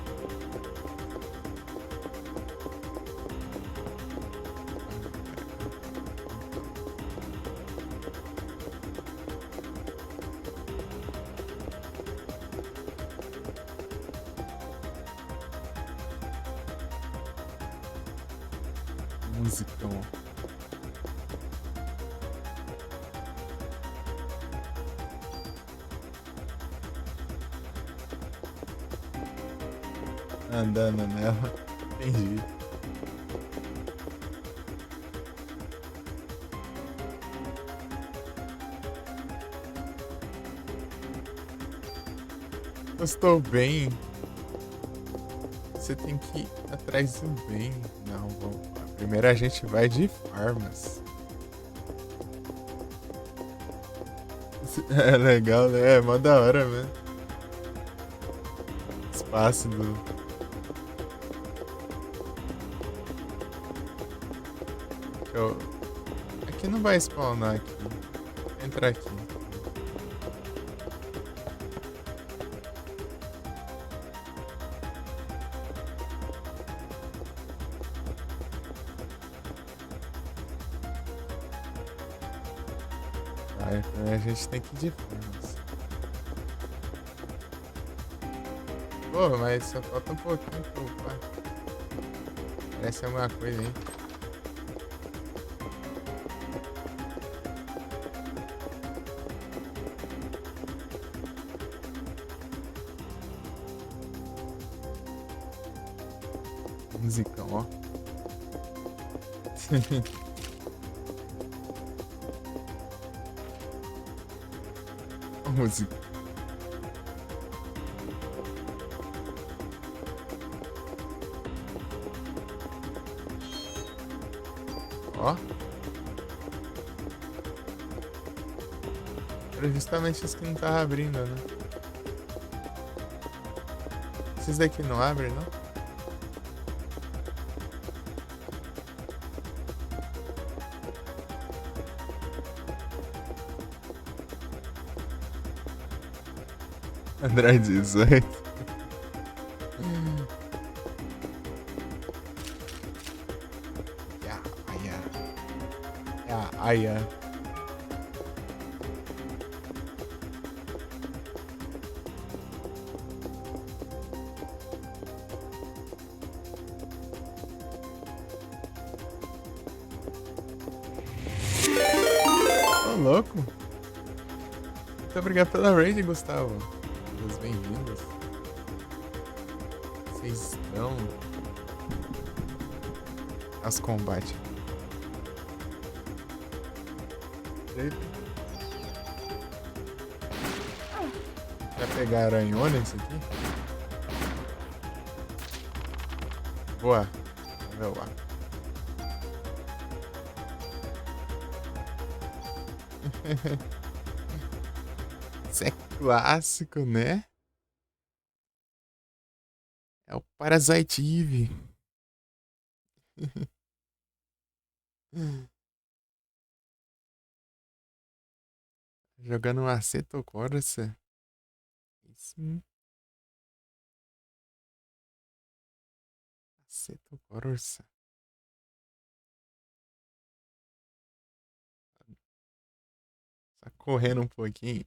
Musicão. Andando nela. Entendi. Eu estou bem. Você tem que ir atrás do bem. Não, vamos lá. Primeiro a gente vai de farmas. É legal, né? É mó da hora, mesmo. Espaço do. Aqui não vai spawnar aqui. Entra aqui. Vai, a gente tem que ir de farmas. Pô, mas só falta um pouquinho pra upar. Parece alguma coisa aí. Musicão, ó. A música. Ó. Era justamente isso que não tava abrindo, né? Esses daqui não abrem, não? Android 18. Ya, aya. Ya, aya. Ô, louco. Muito obrigado pela raid, Gustavo. Todos bem-vindos. Vocês estão aos combates. Eita. Vai pegar aranhona isso aqui? Boa. Vamos lá. Isso é clássico, né? É o Parasite Eve. Jogando um Assetto Corsa. Sim. Assetto Corsa. Só correndo um pouquinho.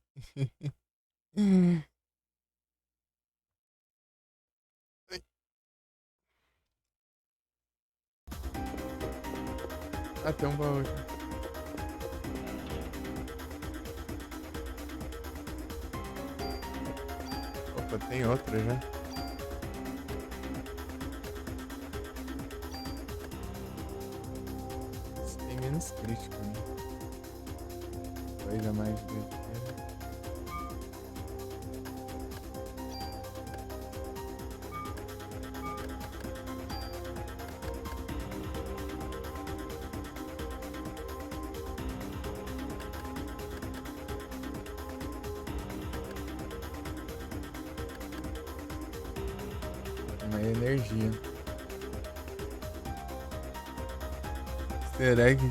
Ah, tem um baú aqui. Opa, tem outra já. Esse tem menos crítico, né? 2 a mais de defesa. Uma energia. Será que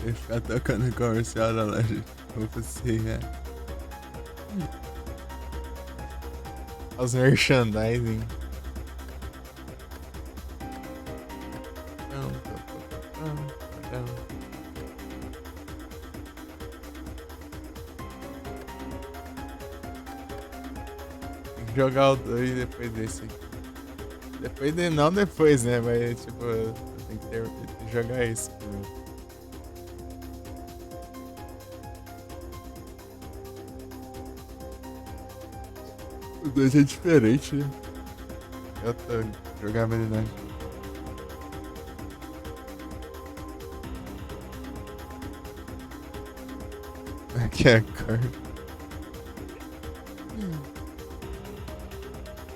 eu ficar tocando comercial na loja? Vou você, né? Os merchandising. Tem que jogar o 2 depois desse aqui. Depois de. Não depois, né? Mas tipo, eu tenho que jogar isso primeiro. O 2 é diferente, né? Outra jogabilidade. Aqui é a cor.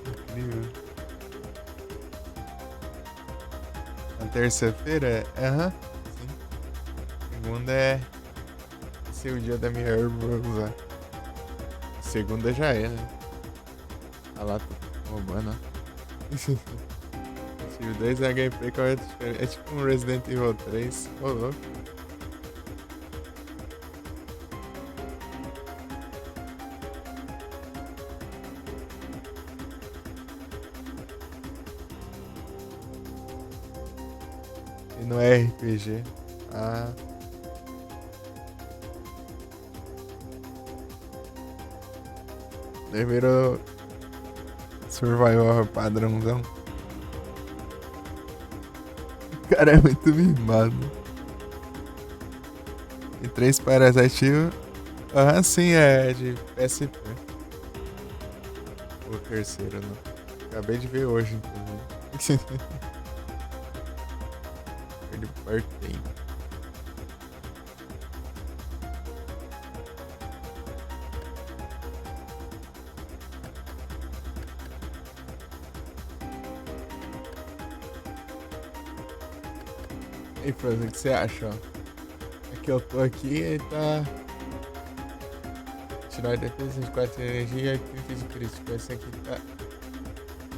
Incrível. Na terça-feira? Aham. Sim. Segunda é. Esse é o dia da minha usar. Segunda já é, né? Ah lá, tô roubando, ó. Esse 2 é gameplay que é diferente. É tipo um Resident Evil 3. Ô, louco. E não é RPG. Ah. Primeiro survival padrãozão. O cara é muito mimado. E 3 Parasite Eve. Ah, sim, é de PSP. O terceiro, não. Acabei de ver hoje, inclusive. Teleportei. E aí, Frozen, o que você acha, ó? É que eu tô aqui e tá... Tirar defesa, 24 de energia e 30 de crítico. Esse aqui tá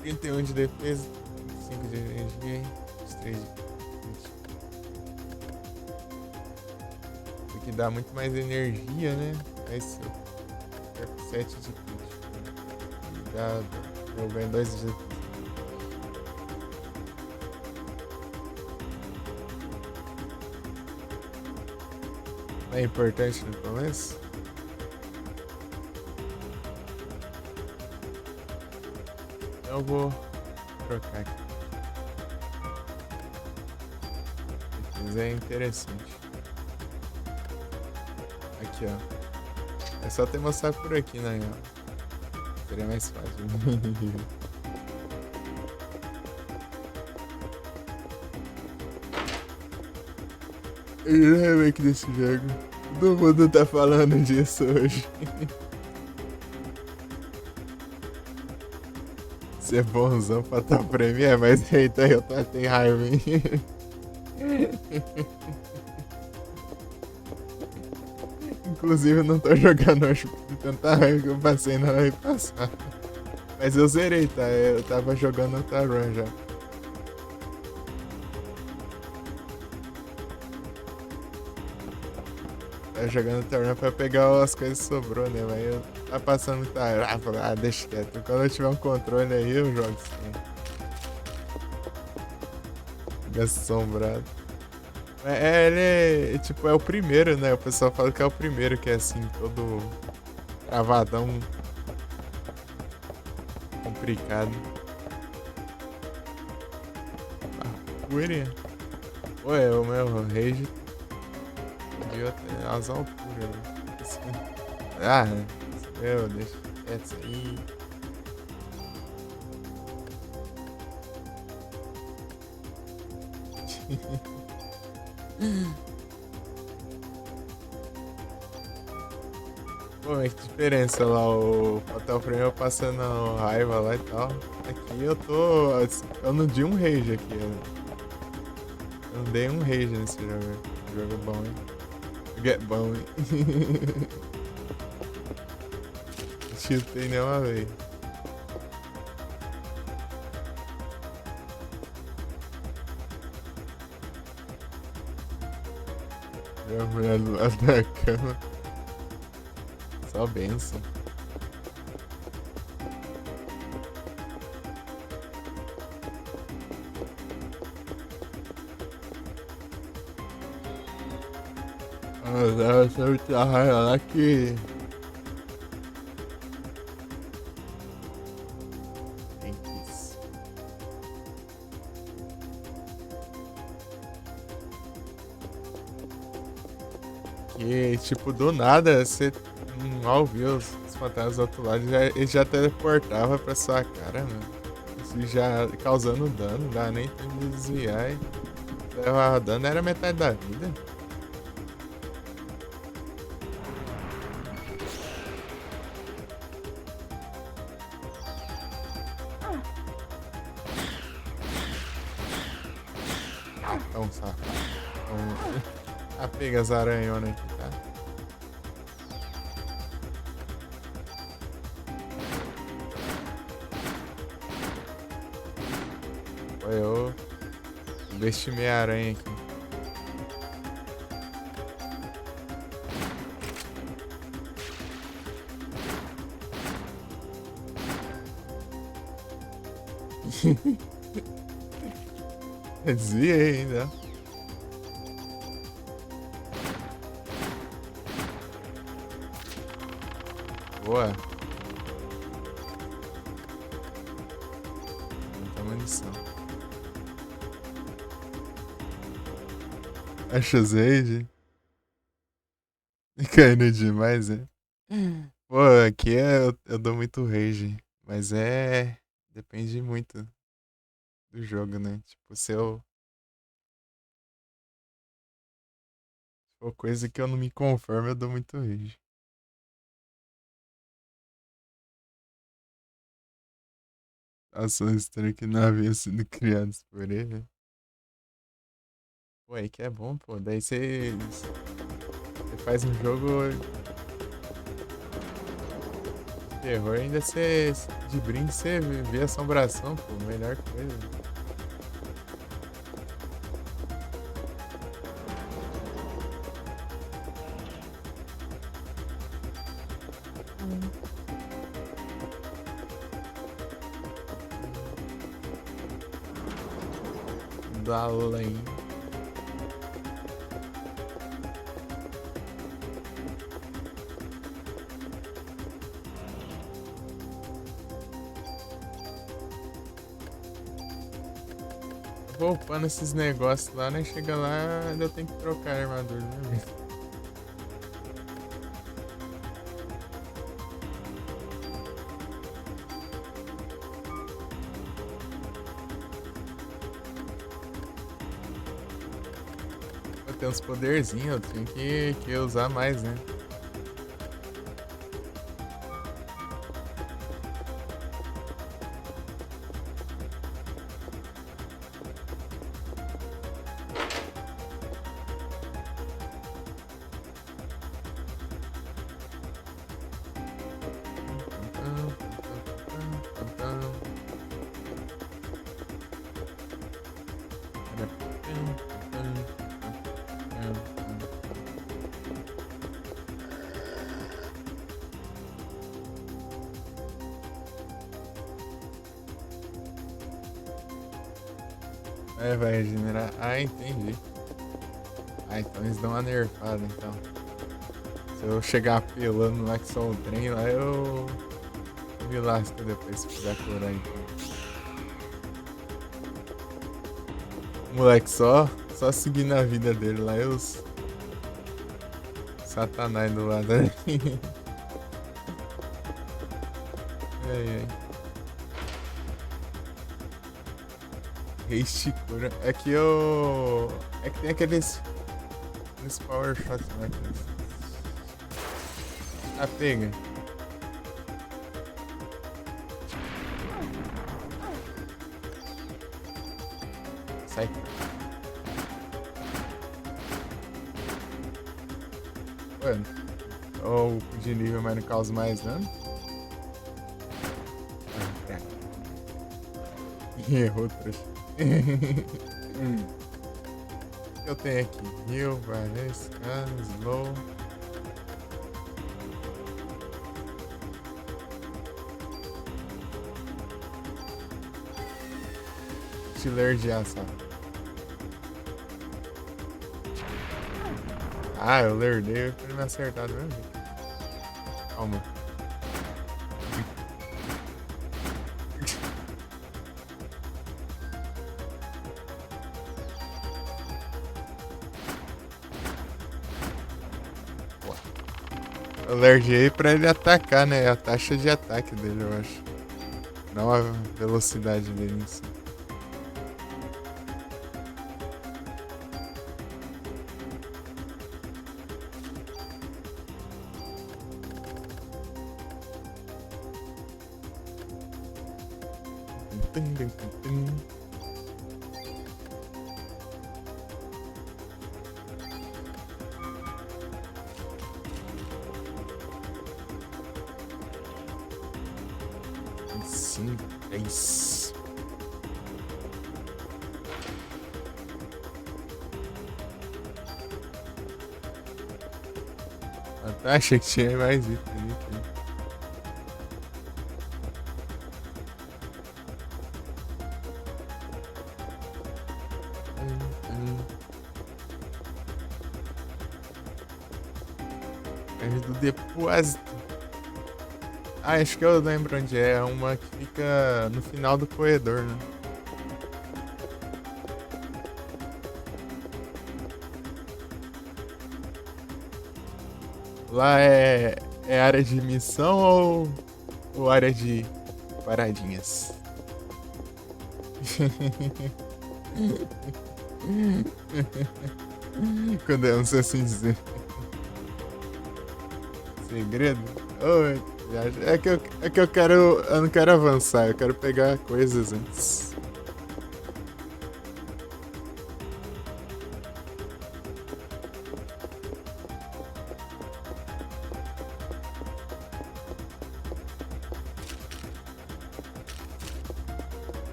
31 de defesa, 25 de energia e 23 de crítico. Esse aqui dá muito mais energia, né? Mas eu perco 7 de crítico. E dá... Eu ganho 2 de defesa. É importante no começo? Eu vou trocar aqui. Mas é interessante. Aqui, ó. É só ter mostrar por aqui, né? Seria mais fácil. Eu já remake desse jogo. Todo mundo tá falando disso hoje. Você é bonzão pra tá Premiere, mas eita, eu tô tem raiva, hein? Inclusive, eu não tô jogando hoje de tanta raiva que eu passei na live passada. Mas eu zerei, tá? Eu tava jogando outra run já. Tava jogando outra run pra pegar as coisas que sobrou, né? Mas eu tava passando muita raiva. Ah, deixa quieto. Quando eu tiver um controle aí, eu jogo sim. Fica assombrado. Ele é, tipo, é o primeiro, né? O pessoal fala que é o primeiro que é assim, todo travadão, complicado. Ah, William. Ué, o meu rage subiu até as alturas, né? Assim. Ah, meu, deixa essa aí. Pô, mas que diferença lá, o Fatal Frame eu passando raiva lá e tal. Aqui eu tô. Eu não dei um rage aqui, eu não dei um rage nesse jogo. Jogo bom, hein? Jogo é bom, hein? Chutei nenhuma vez. A mulher do lado da cama. Só benção. Ah, ela sempre tá raiva lá que. Tem que isso. Que, tipo, do nada você mal viu os fantasmas do outro lado, ele já teleportava pra sua cara, mano. Isso já causando dano, não dá nem tempo de desviar. E levava dano, era metade da vida. Então, safado. Ah, pega as aranhonas aqui, tá? Foi eu investi minha aranha aqui. Desviei ainda. Boa. Muita munição. Acha Zade? Caindo demais, é? Pô, aqui eu dou muito rage. Mas é. Depende muito do jogo, né? Tipo, se eu Pô, coisa que eu não me conformo, eu dou muito rage. Nossa, uma história que não havia sido criados por ele. Pô, aí que é bom, pô. Daí você faz um jogo de terror, ainda você, de brinde, você vê assombração, pô. Melhor coisa. Do além. Vou upando esses negócios lá, né? Chega lá, eu tenho que trocar a armadura, né? Eu tenho uns poderzinhos, eu tenho que usar mais, né? É, vai regenerar. Ah, entendi. Ah, então eles dão uma nerfada, então. Se eu chegar apelando lá que só o trem lá, eu me lasco depois se precisar curar, então. O moleque só seguindo a vida dele lá, eu os satanás do lado. Ai, ai. Rei Shikura. É que eu. É que tem aqueles power shots lá. Ah, pega. Sai. Mano. Ou de nível, mas não causa mais dano. Ah, tá. Errou, trouxa. O que eu tenho aqui? Heal, Barley, Scan, Slow. Estiler de ação. Ah, eu lerdei pra ele me acertar do mesmo jeito. Calma. Eu larguei pra ele atacar, né? A taxa de ataque dele, eu acho. Não a velocidade dele em si. Sim, é isso. A taxa que tinha mais item ali. É do depósito. Ah, acho que eu lembro onde é. É uma que fica no final do corredor, né? Lá é área de missão ou área de paradinhas? Quando é um assim dizer. Segredo? Oi. É que eu quero. Eu não quero avançar, eu quero pegar coisas antes.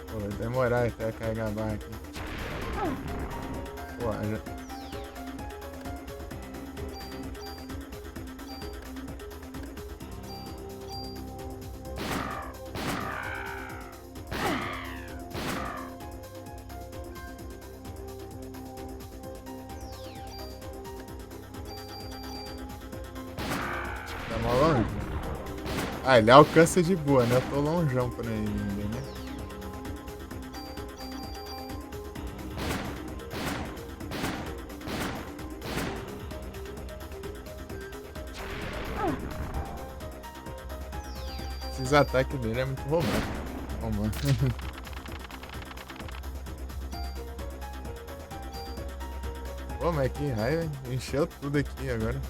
Pô, vai demorar até carregar a barra aqui. Pô, já. Tá mó longe? Ah, ele alcança de boa, né? Eu tô longeão por aí ainda, né? Esses ataques dele é muito romântico. Romântico. Pô, mas que raiva, encheu tudo aqui agora.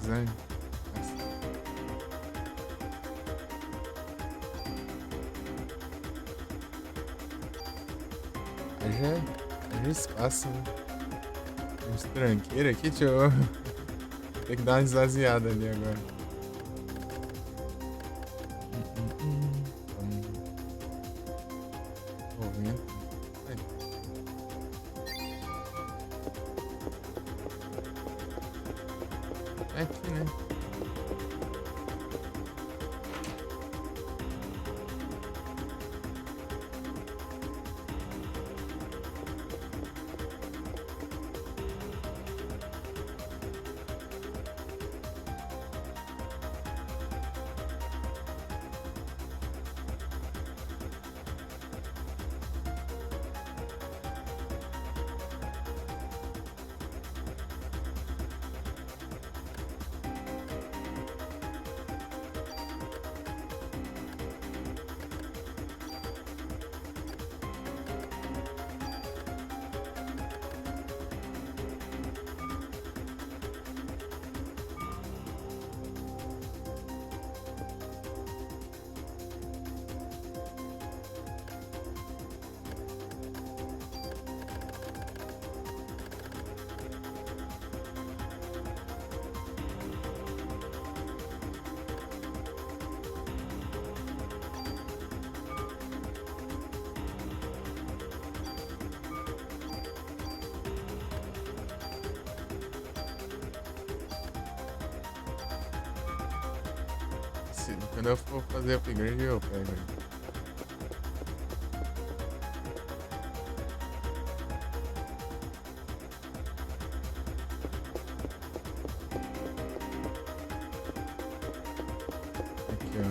Zang. Haja espaço, né? Uns tranqueiros aqui, deixa eu. Tem que dar uma esvaziada ali agora. Movimento. É aqui, né? Quando eu for fazer upgrade, eu pego aí. Aqui, ó.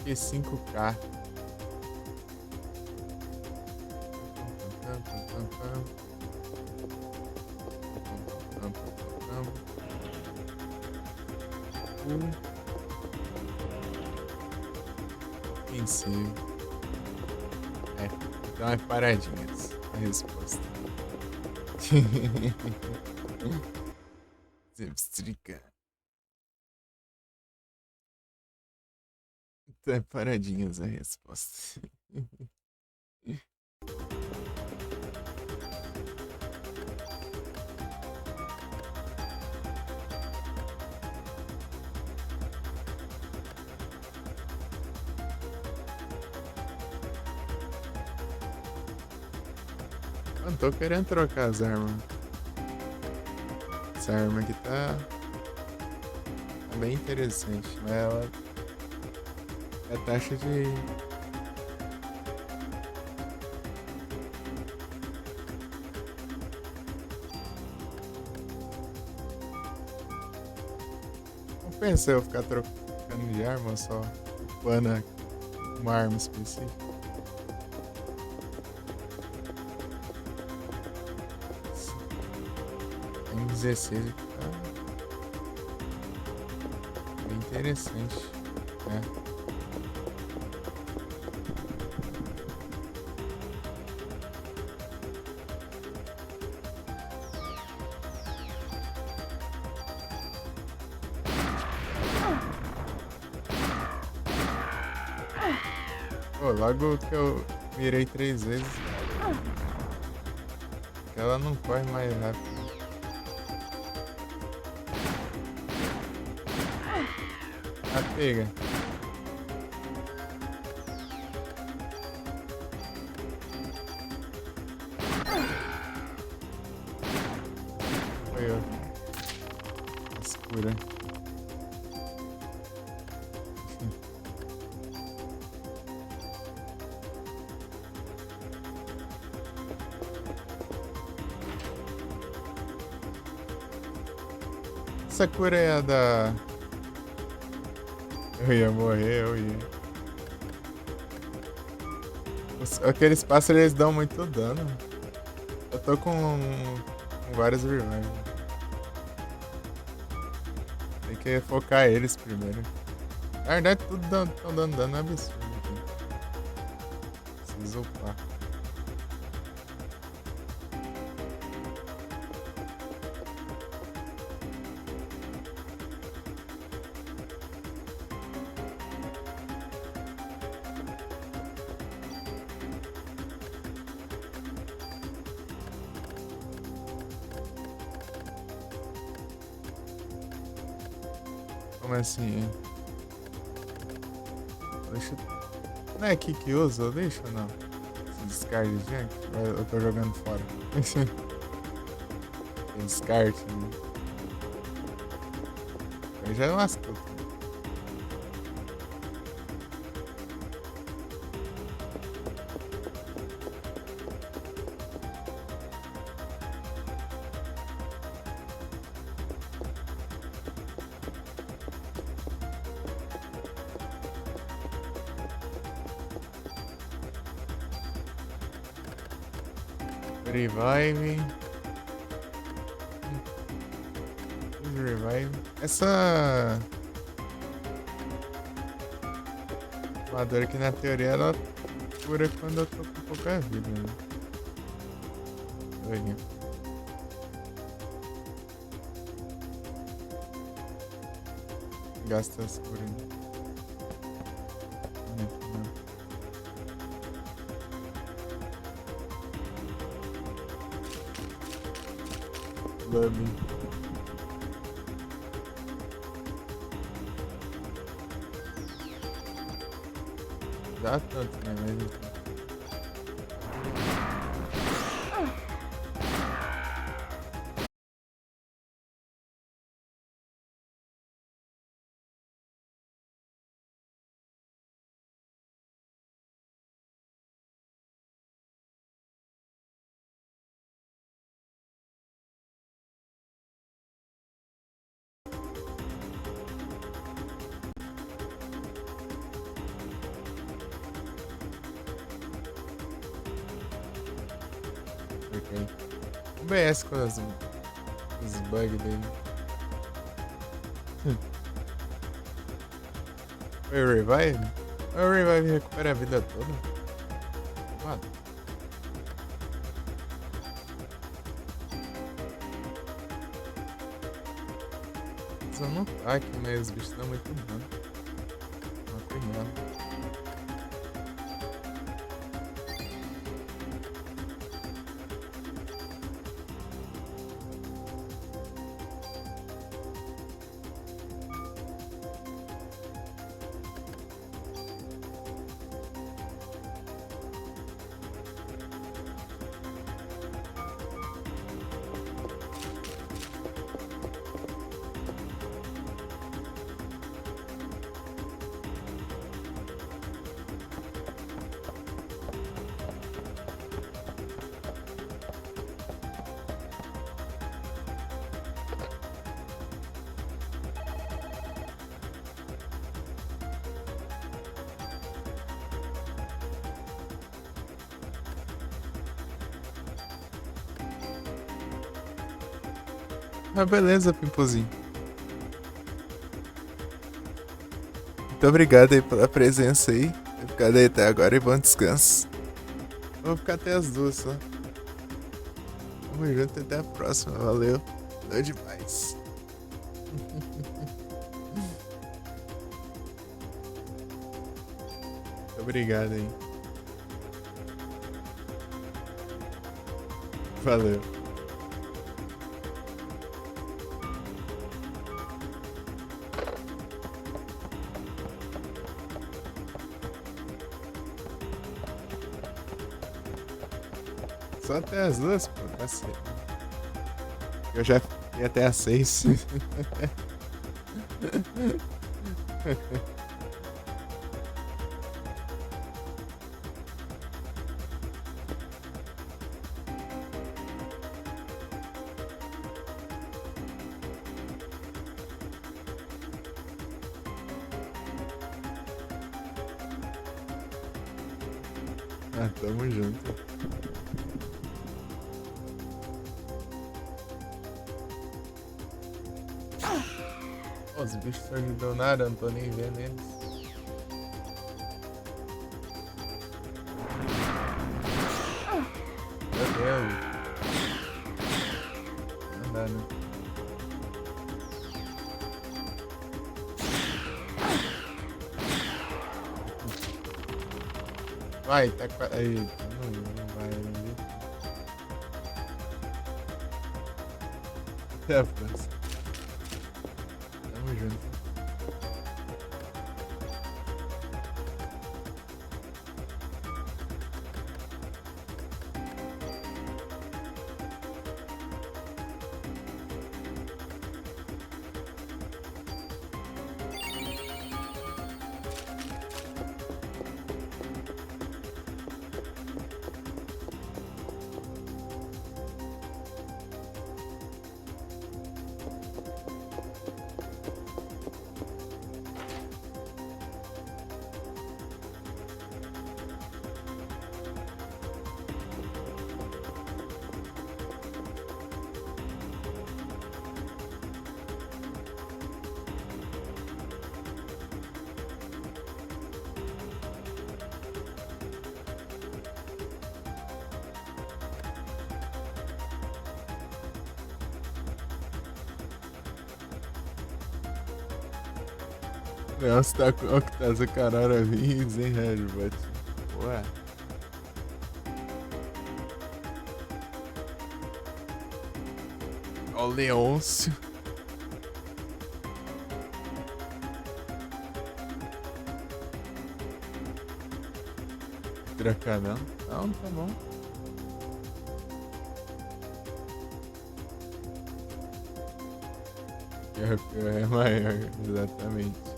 Aqui 5K. Ofensivo. Então é paradinhas. A resposta. Zepstrica. Então é paradinhas a resposta. Eu tô querendo trocar as armas. Essa arma aqui tá bem interessante, mas ela é taxa de. Não pensa eu ficar trocando de arma só. upando uma arma específica. Tem 16 aqui, tá bem interessante, né? Pô, logo que eu mirei 3 vezes, que ela não corre mais rápido. Ah, pega. Foi eu. Escura. Essa cura é a da... Eu ia morrer, eu ia. Aqueles pássaros, eles dão muito dano. Eu tô com vários revives. Tem que focar eles primeiro. Na verdade, tudo tão dando dano absurdo aqui. Preciso upar. Como assim? Deixa... Não é aqui que usa? Deixa ou não? Esse descarte, gente? Eu tô jogando fora. Tem descarte, né? Eu já lascou. Revive. Revive. Essa armadura aqui na teoria ela cura quando eu tô com pouca vida, né? Olha. Gasta as curas. Lobby. Dá tanto, né? Mas enfim. O BS com os bugs dele. Foi o revive? O revive recupera a vida toda? Mano. Só não tá aqui, mas os bichos dão muito dano. Não tem nada. Mas beleza, Pimpozinho. Muito obrigado aí pela presença aí. Ter ficado aí até agora e bom descanso. Vou ficar até as 2 só. Tamo junto, até a próxima. Valeu. Valeu demais. Muito obrigado aí. Valeu. Só até as 2, pô, tá certo. Eu já fui até as 6. Ah, tamo junto. Pô, os bichos não ajudam nada, eu não tô nem vendo eles. Meu Deus. Não dá, né? Vai, tá quase. Aí, não vai, né? Até a próxima. Tamo junto. Nossa, tá com Octasa Carara 20 em Headbutt. Ué. Ó o Leôncio. Dracanão? Não, tá bom. Pior é maior, exatamente.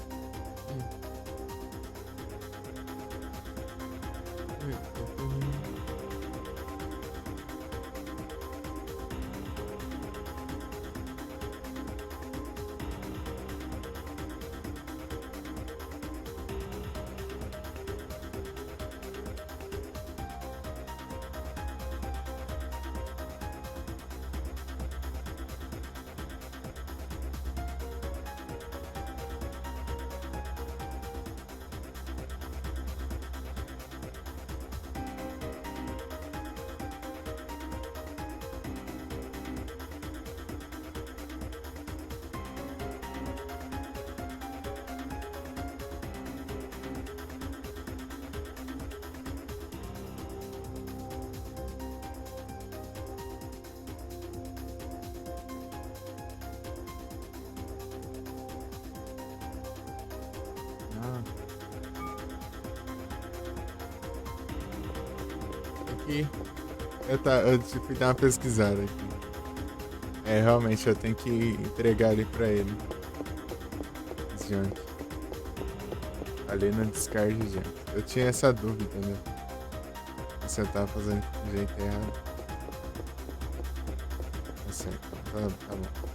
Aqui. Eu fui dar uma pesquisada aqui. É, realmente, eu tenho que entregar ali pra ele. Junk. Ali no descarte junk. Eu tinha essa dúvida, né? Se eu tava fazendo do jeito errado. Tá certo. Tá bom.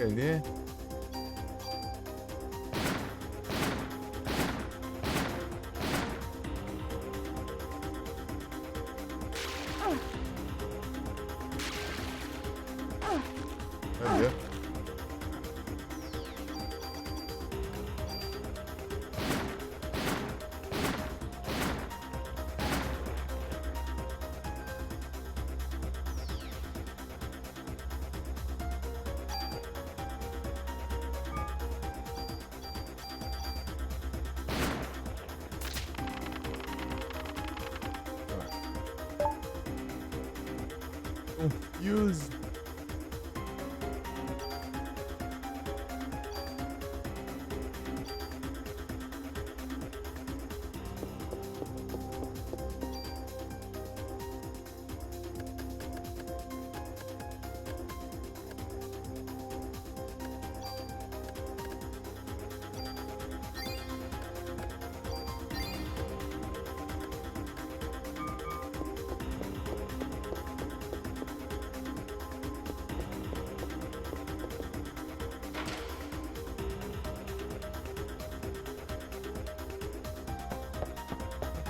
Cadê? Cadê? Confused.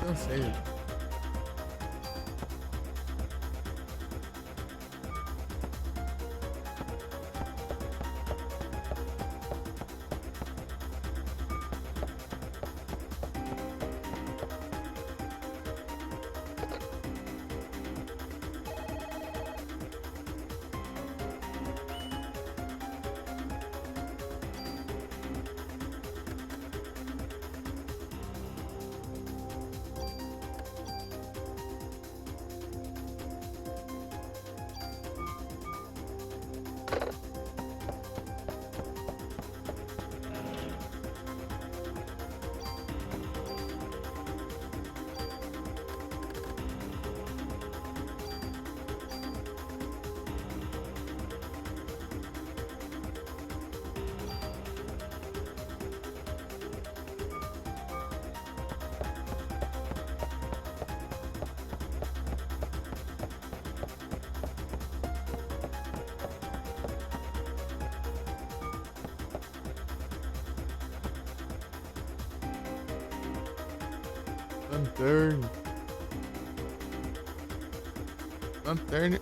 Não sei. Lantern. Lantern.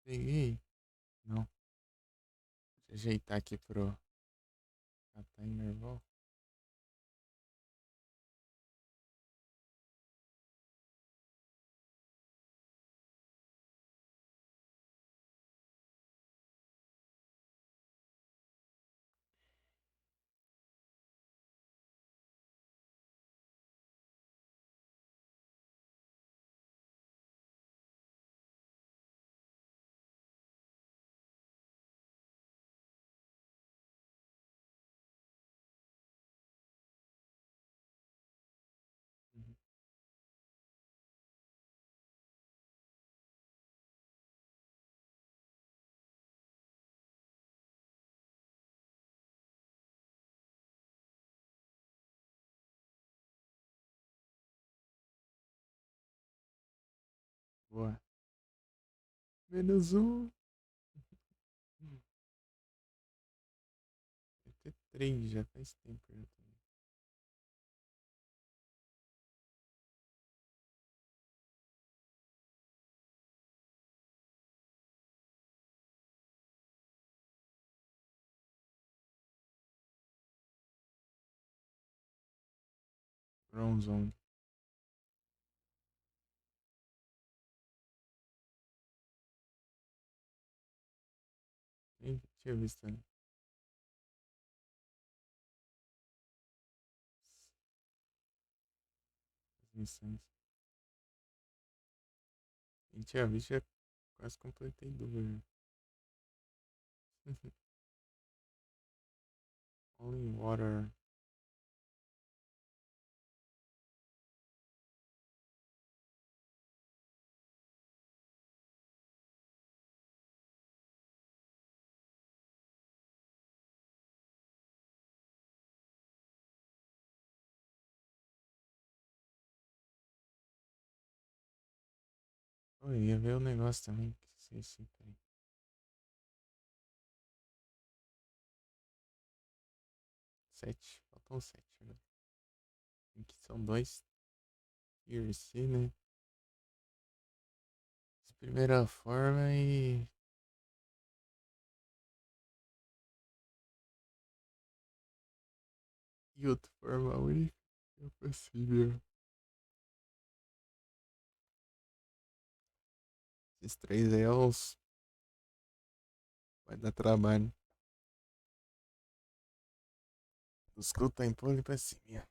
Peguei. Não. Deixa eu ajeitar aqui pro. Ah, tá em nervoso. Uhum. Boa. Menos um. Vai ter três, já faz tempo. Já também. Bronzone. Nem tinha visto as missões. Nem tinha visto, já quase completei duas. Only water. Oi, ia ver o negócio também. Que sei, peraí. 7. Faltam 7, né? Aqui são 2 Pierce, né? Primeira forma e... E outra forma única é possível. Esses 3 aí é os... Vai dar trabalho. Os que tá empurrando pra cima.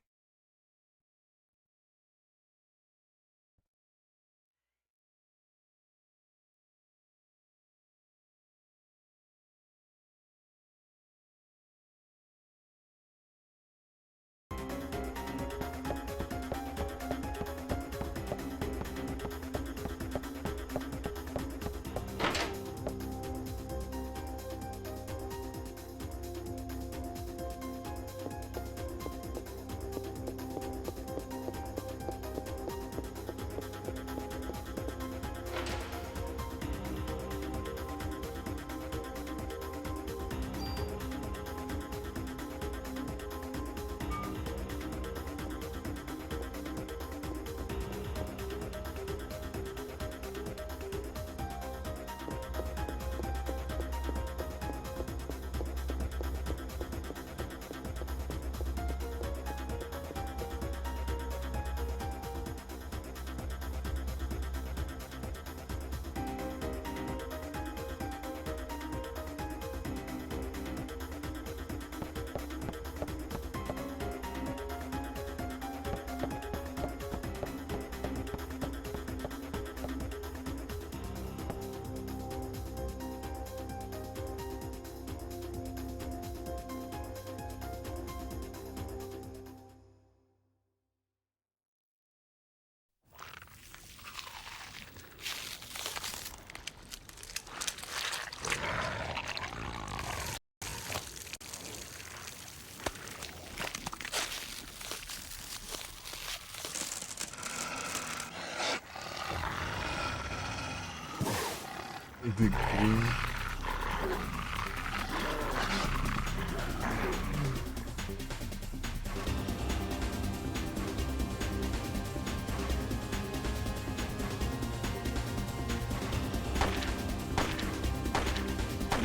E de crime.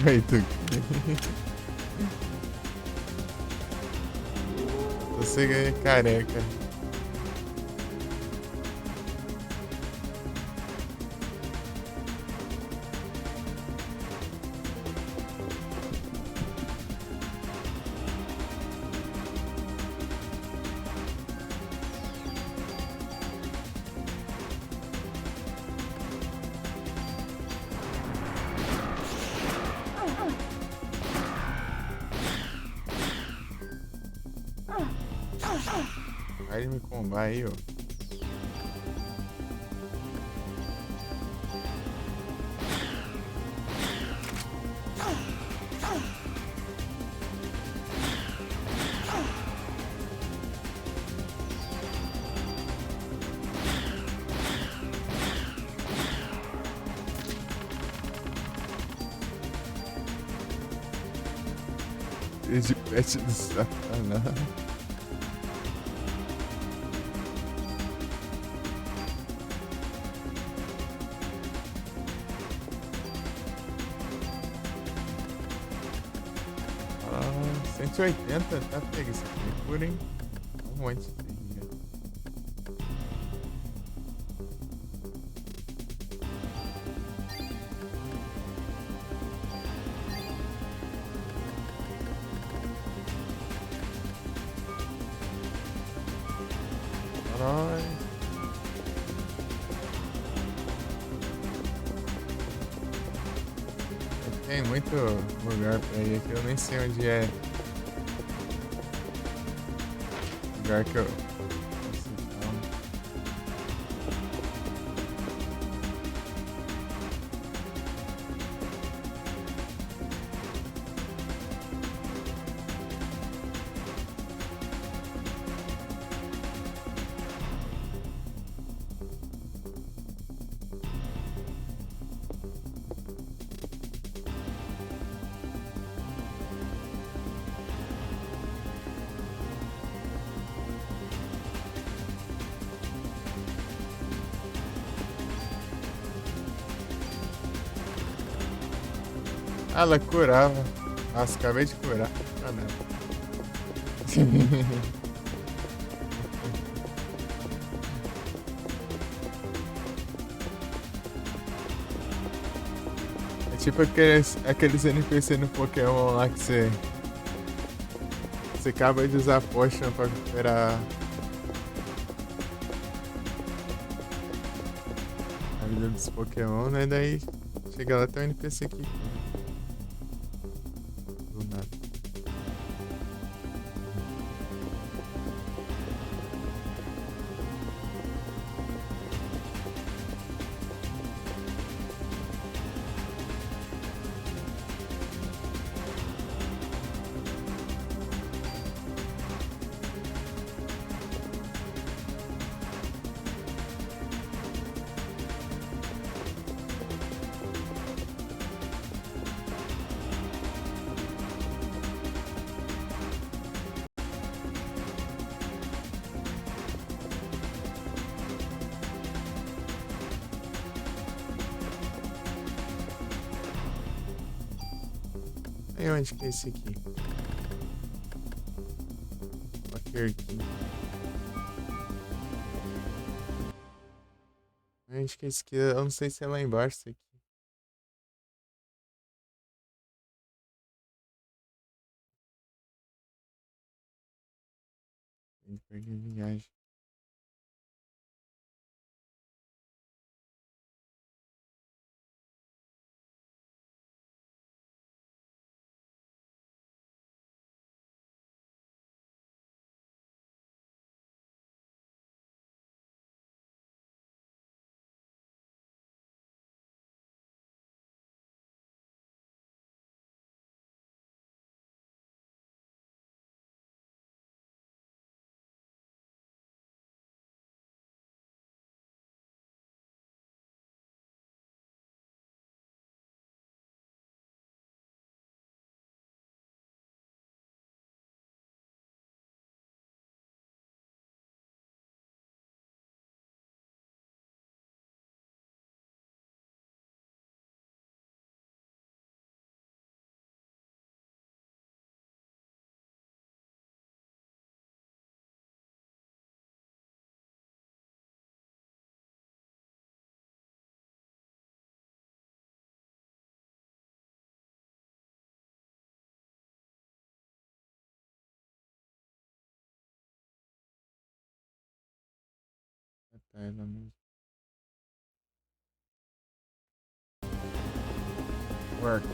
Aí tu... Você ganha careca. Aí me combar aí, ó. De pet do Satanás. Ah, 180, tá pega isso aqui, porém. Um monte. Tem muito lugar pra ir aqui, eu nem sei onde é. Lugar que eu... Ah, ela curava. Nossa, acabei de curar. Ah, não. É tipo aqueles NPC no Pokémon lá que você acaba de usar a potion pra recuperar a vida dos Pokémon, né? Daí chega lá, tem um NPC aqui. Do nada. E onde que é esse aqui? Aqui. Onde que é esse aqui? Eu não sei se é lá embaixo isso aqui. Tem que perder viagem. Ah, tá, ela mesmo. Work.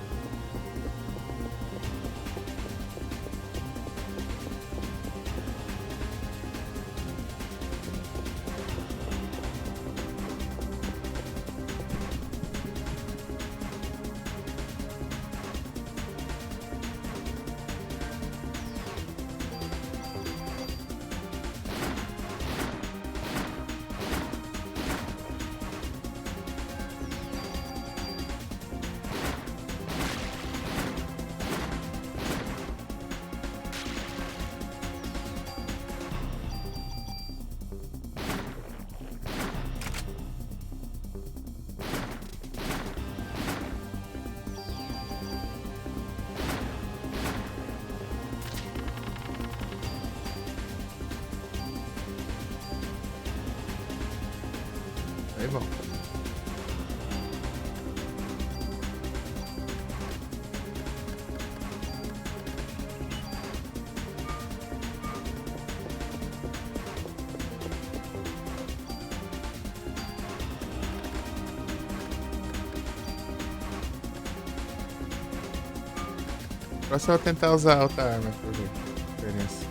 Aí bom. Próximo eu vou tentar usar outra arma pra ver a diferença.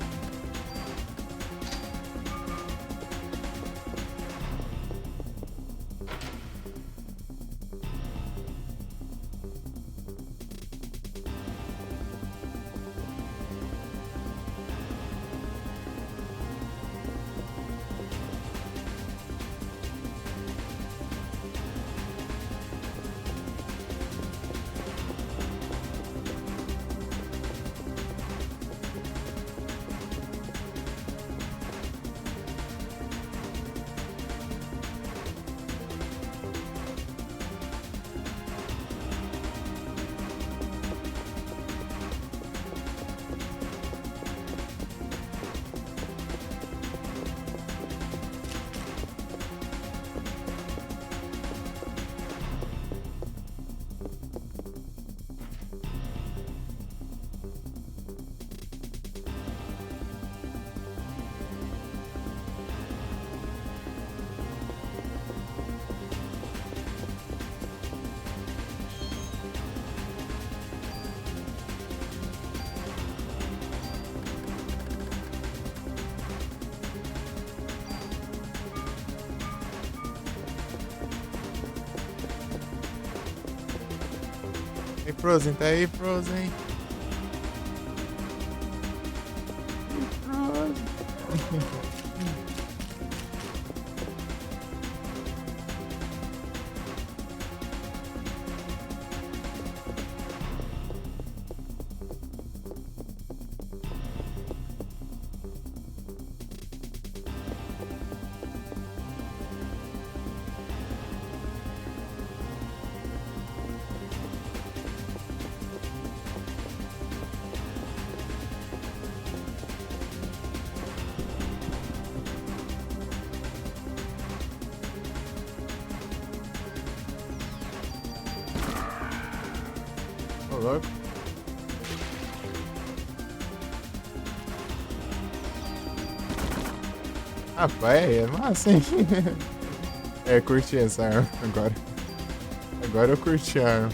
Ei, Frozen, tá aí, Frozen? Frozen. Ô, louco. Rapaz, é massa, hein? É, curti essa arma agora. Agora eu curti a arma.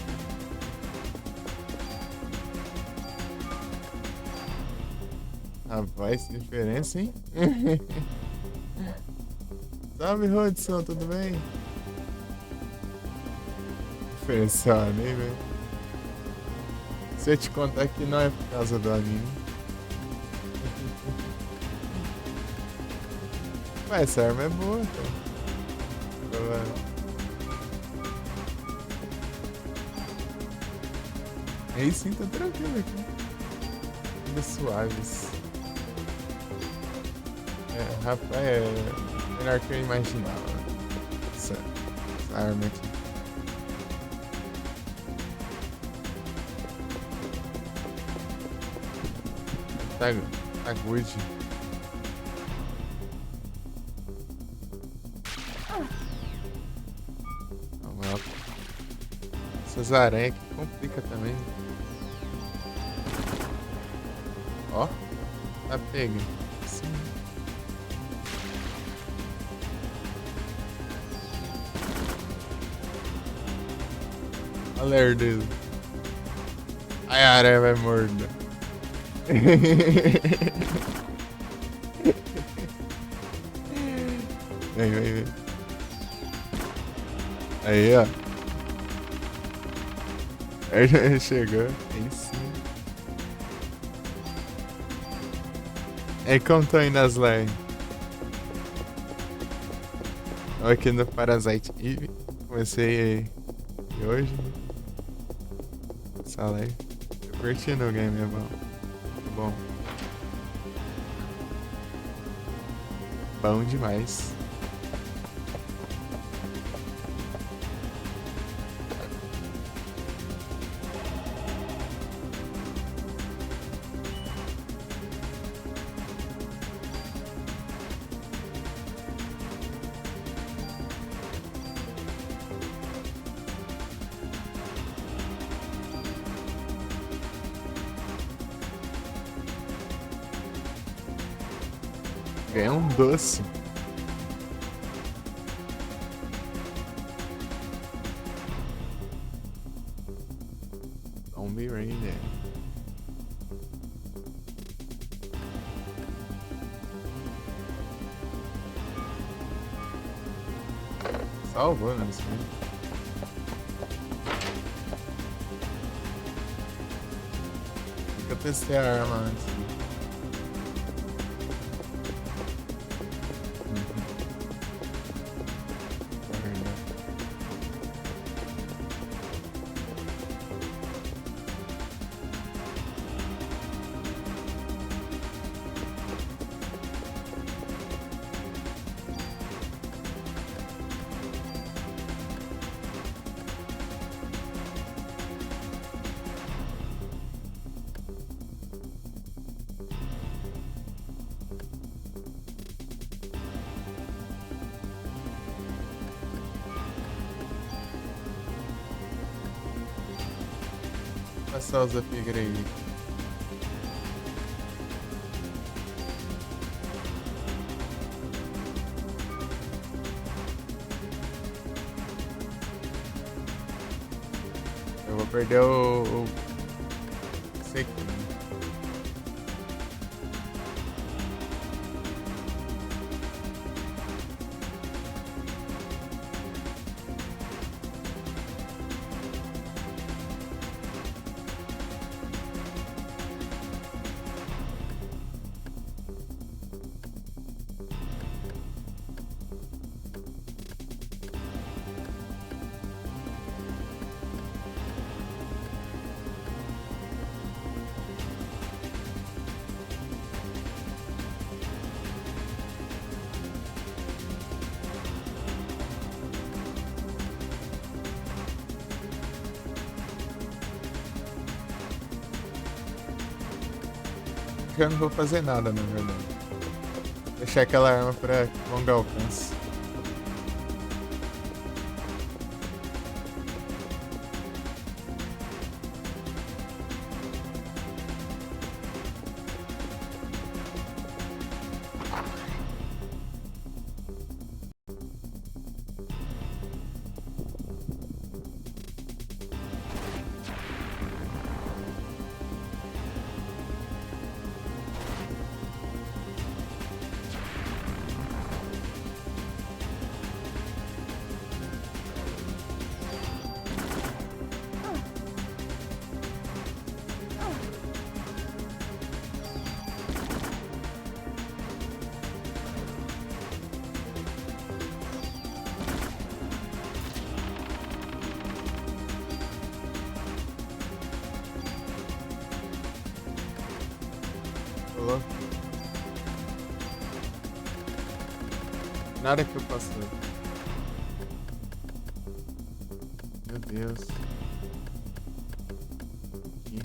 Rapaz, que diferença, hein? Salve, Rodson, tudo bem? Diferencial, nem velho. Se eu te contar que não é por causa do anime. Mas essa arma é boa, cara. Aí sim, tá tranquilo aqui. Ainda suaves. É, rapaz, é melhor que eu imaginava. Essa arma aqui. Tá good. Vamos. Essas aranhas aqui complica também. Ó, tá pegando. Sim. Olha dele. Ai, a aranha vai morder. Vem. Aí, ó. Aí chegou. Aí sim. Aí como estão indo as lives? Olha aqui no Parasite Eve. Comecei hoje. Essa live. Tô curtindo o game, é bom. Bom. Bom demais. Ganhar um doce. Don't be raining. Salvou, né? Eu testei a arma antes. Passar os upgrades aí. Eu vou perder o... Sei que... que eu não vou fazer nada, na verdade. Deixar aquela arma pra longo alcance. Falou? Nada que eu possa ver. Meu Deus. Aqui.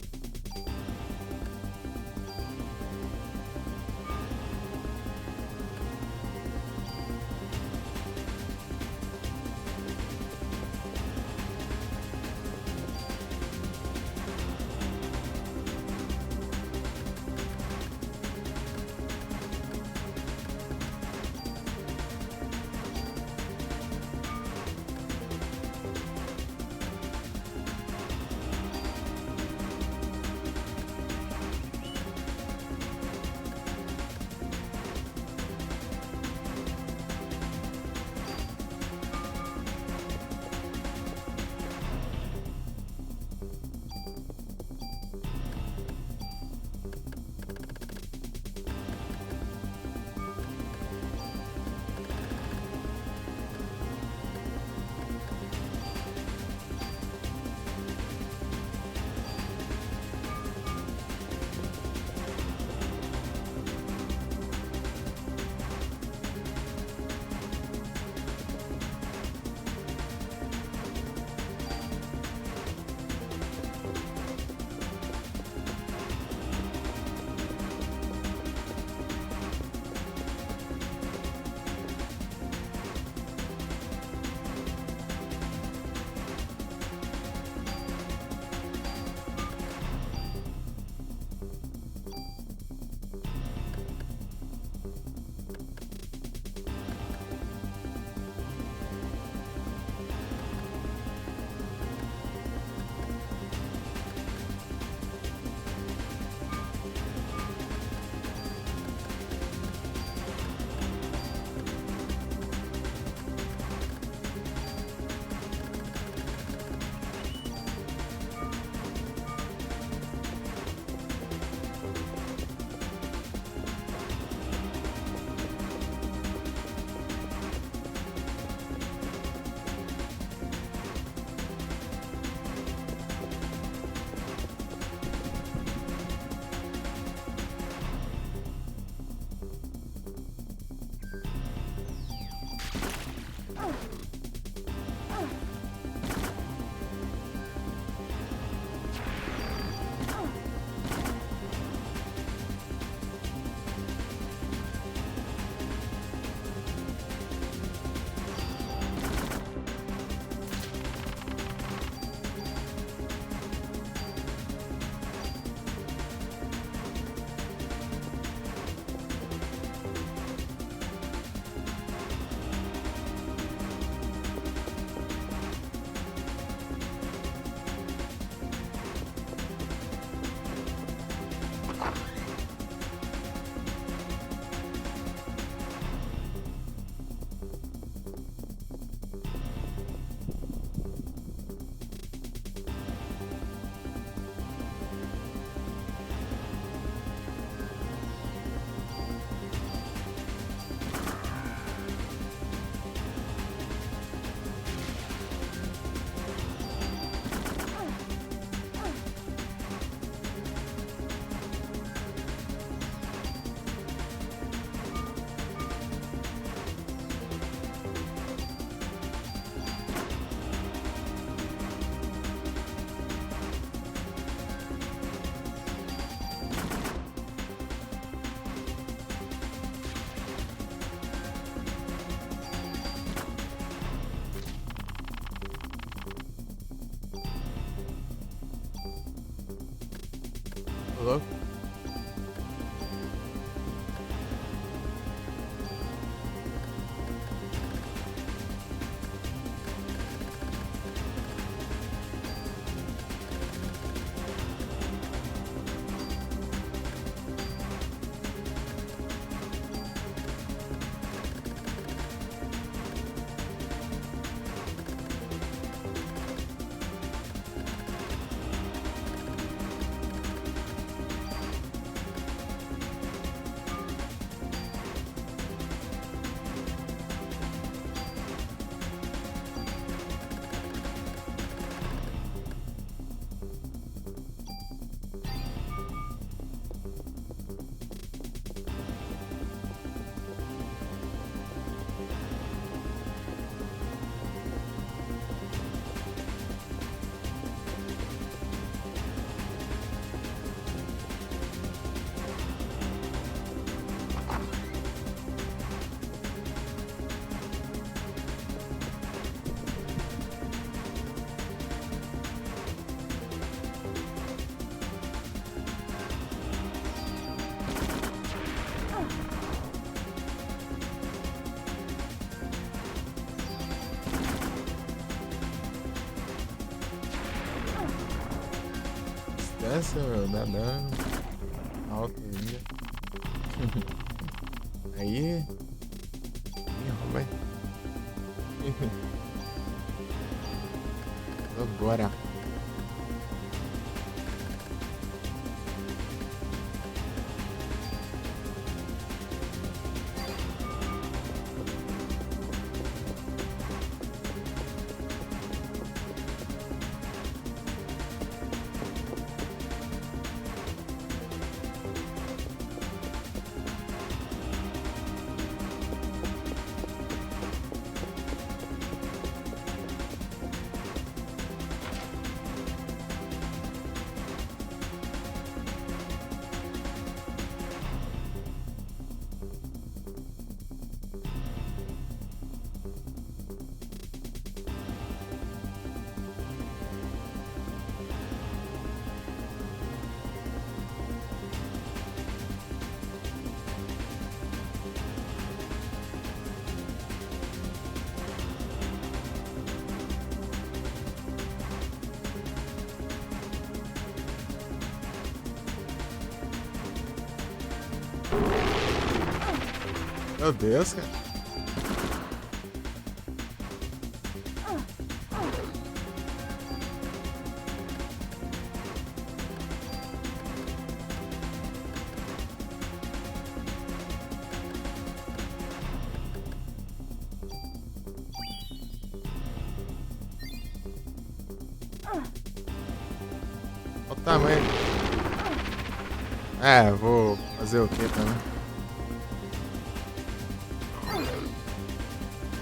distância, meu, dá dano. Alto ainda. Aí. Ih, rouba aí. Agora. Meu Deus, cara. Olha o tamanho. É, vou fazer o que também?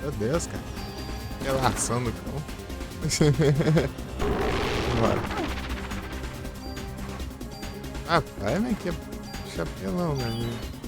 Meu Deus, cara. Relação do cão. Bora. Rapaz, mas que chapelão, meu amigo.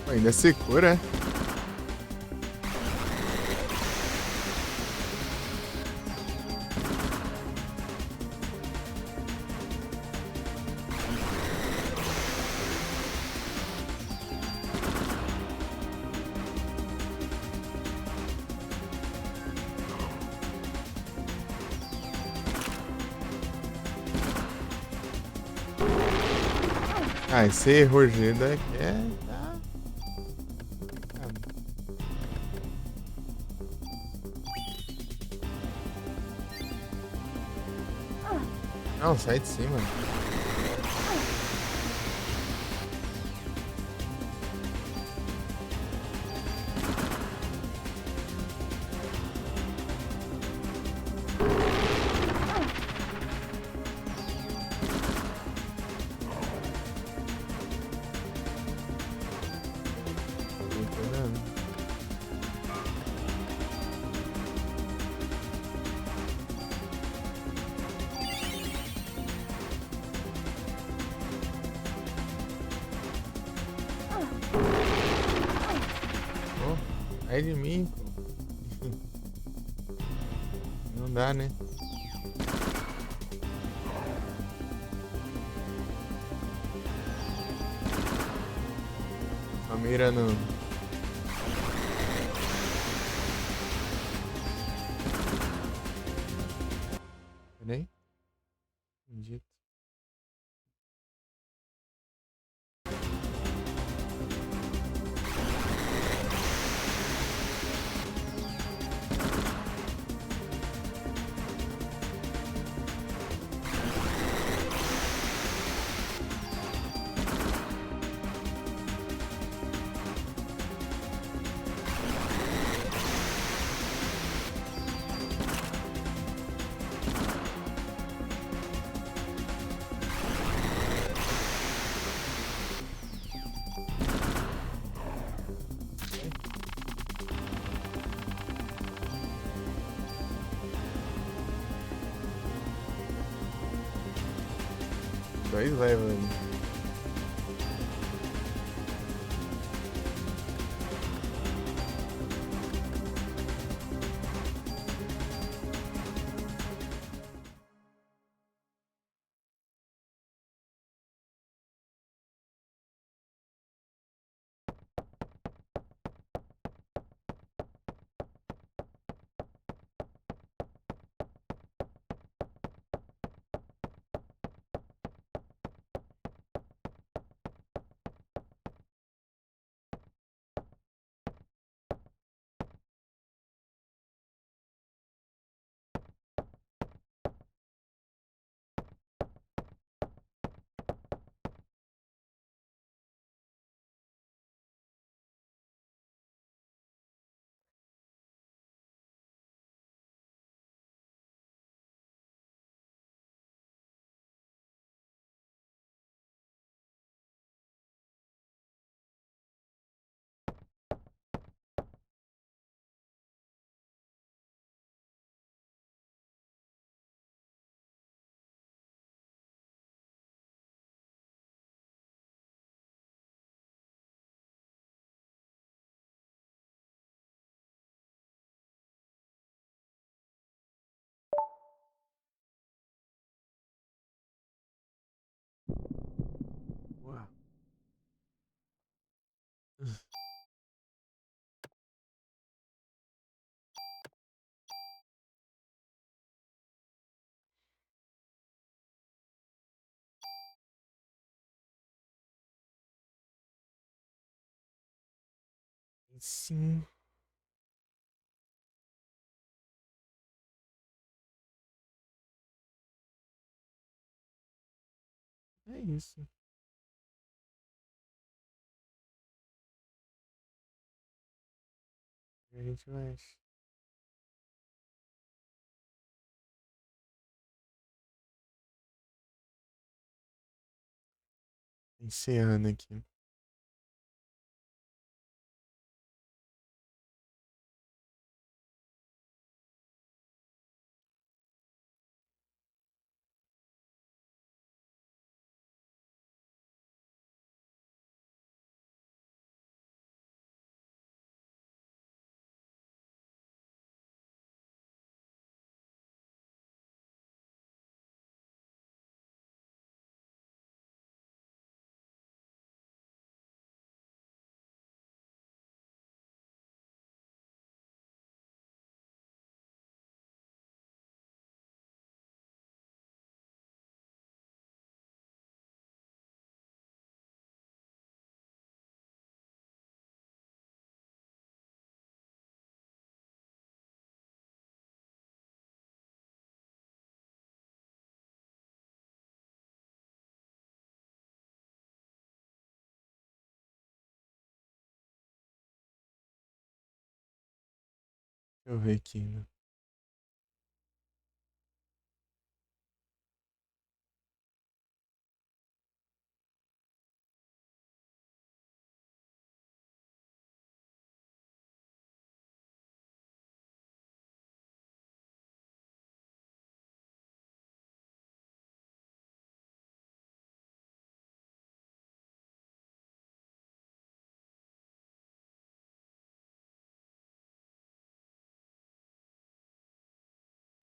Pô, ainda se cura, é? Ah, esse rugido aqui é... Tá... Não, sai de cima. Sai de mim, pô. Não dá, né? A mira não. Peraí. Bendito. Dois levels. Uau. Sim. É isso. A gente vai encerrando aqui. Deixa eu ver aqui, né?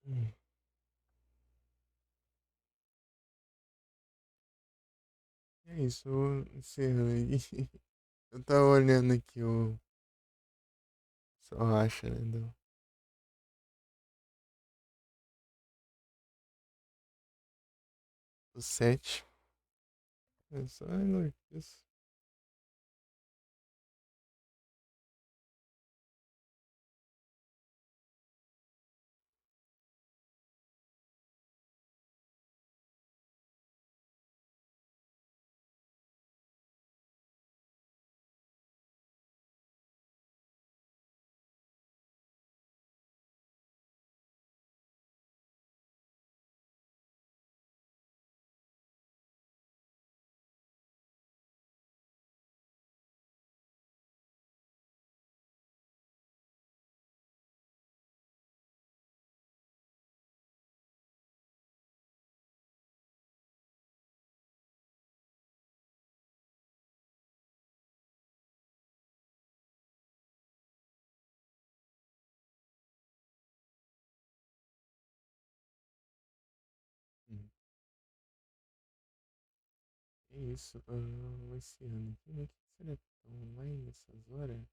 Hum, É isso, vou encerrando aqui. Eu tava olhando aqui o só racha, né? Do 7. É só isso. Que isso? Esse ano aqui, mas que será que estão lá nessas horas?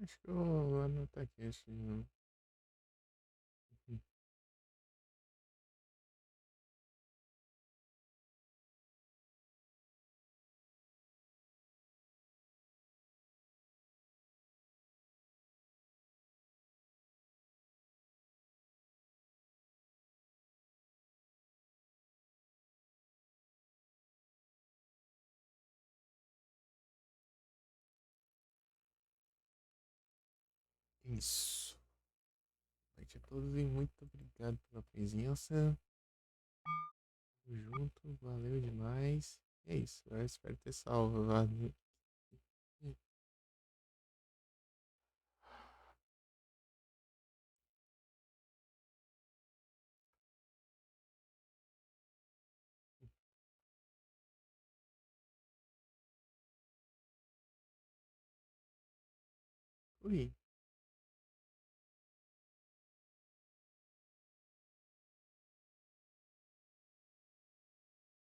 Acho que eu vou anotar aqui, acho que não. Isso. Noite a todos e muito obrigado pela presença. Tamo junto, valeu demais. É isso, eu espero ter salvado. Ui.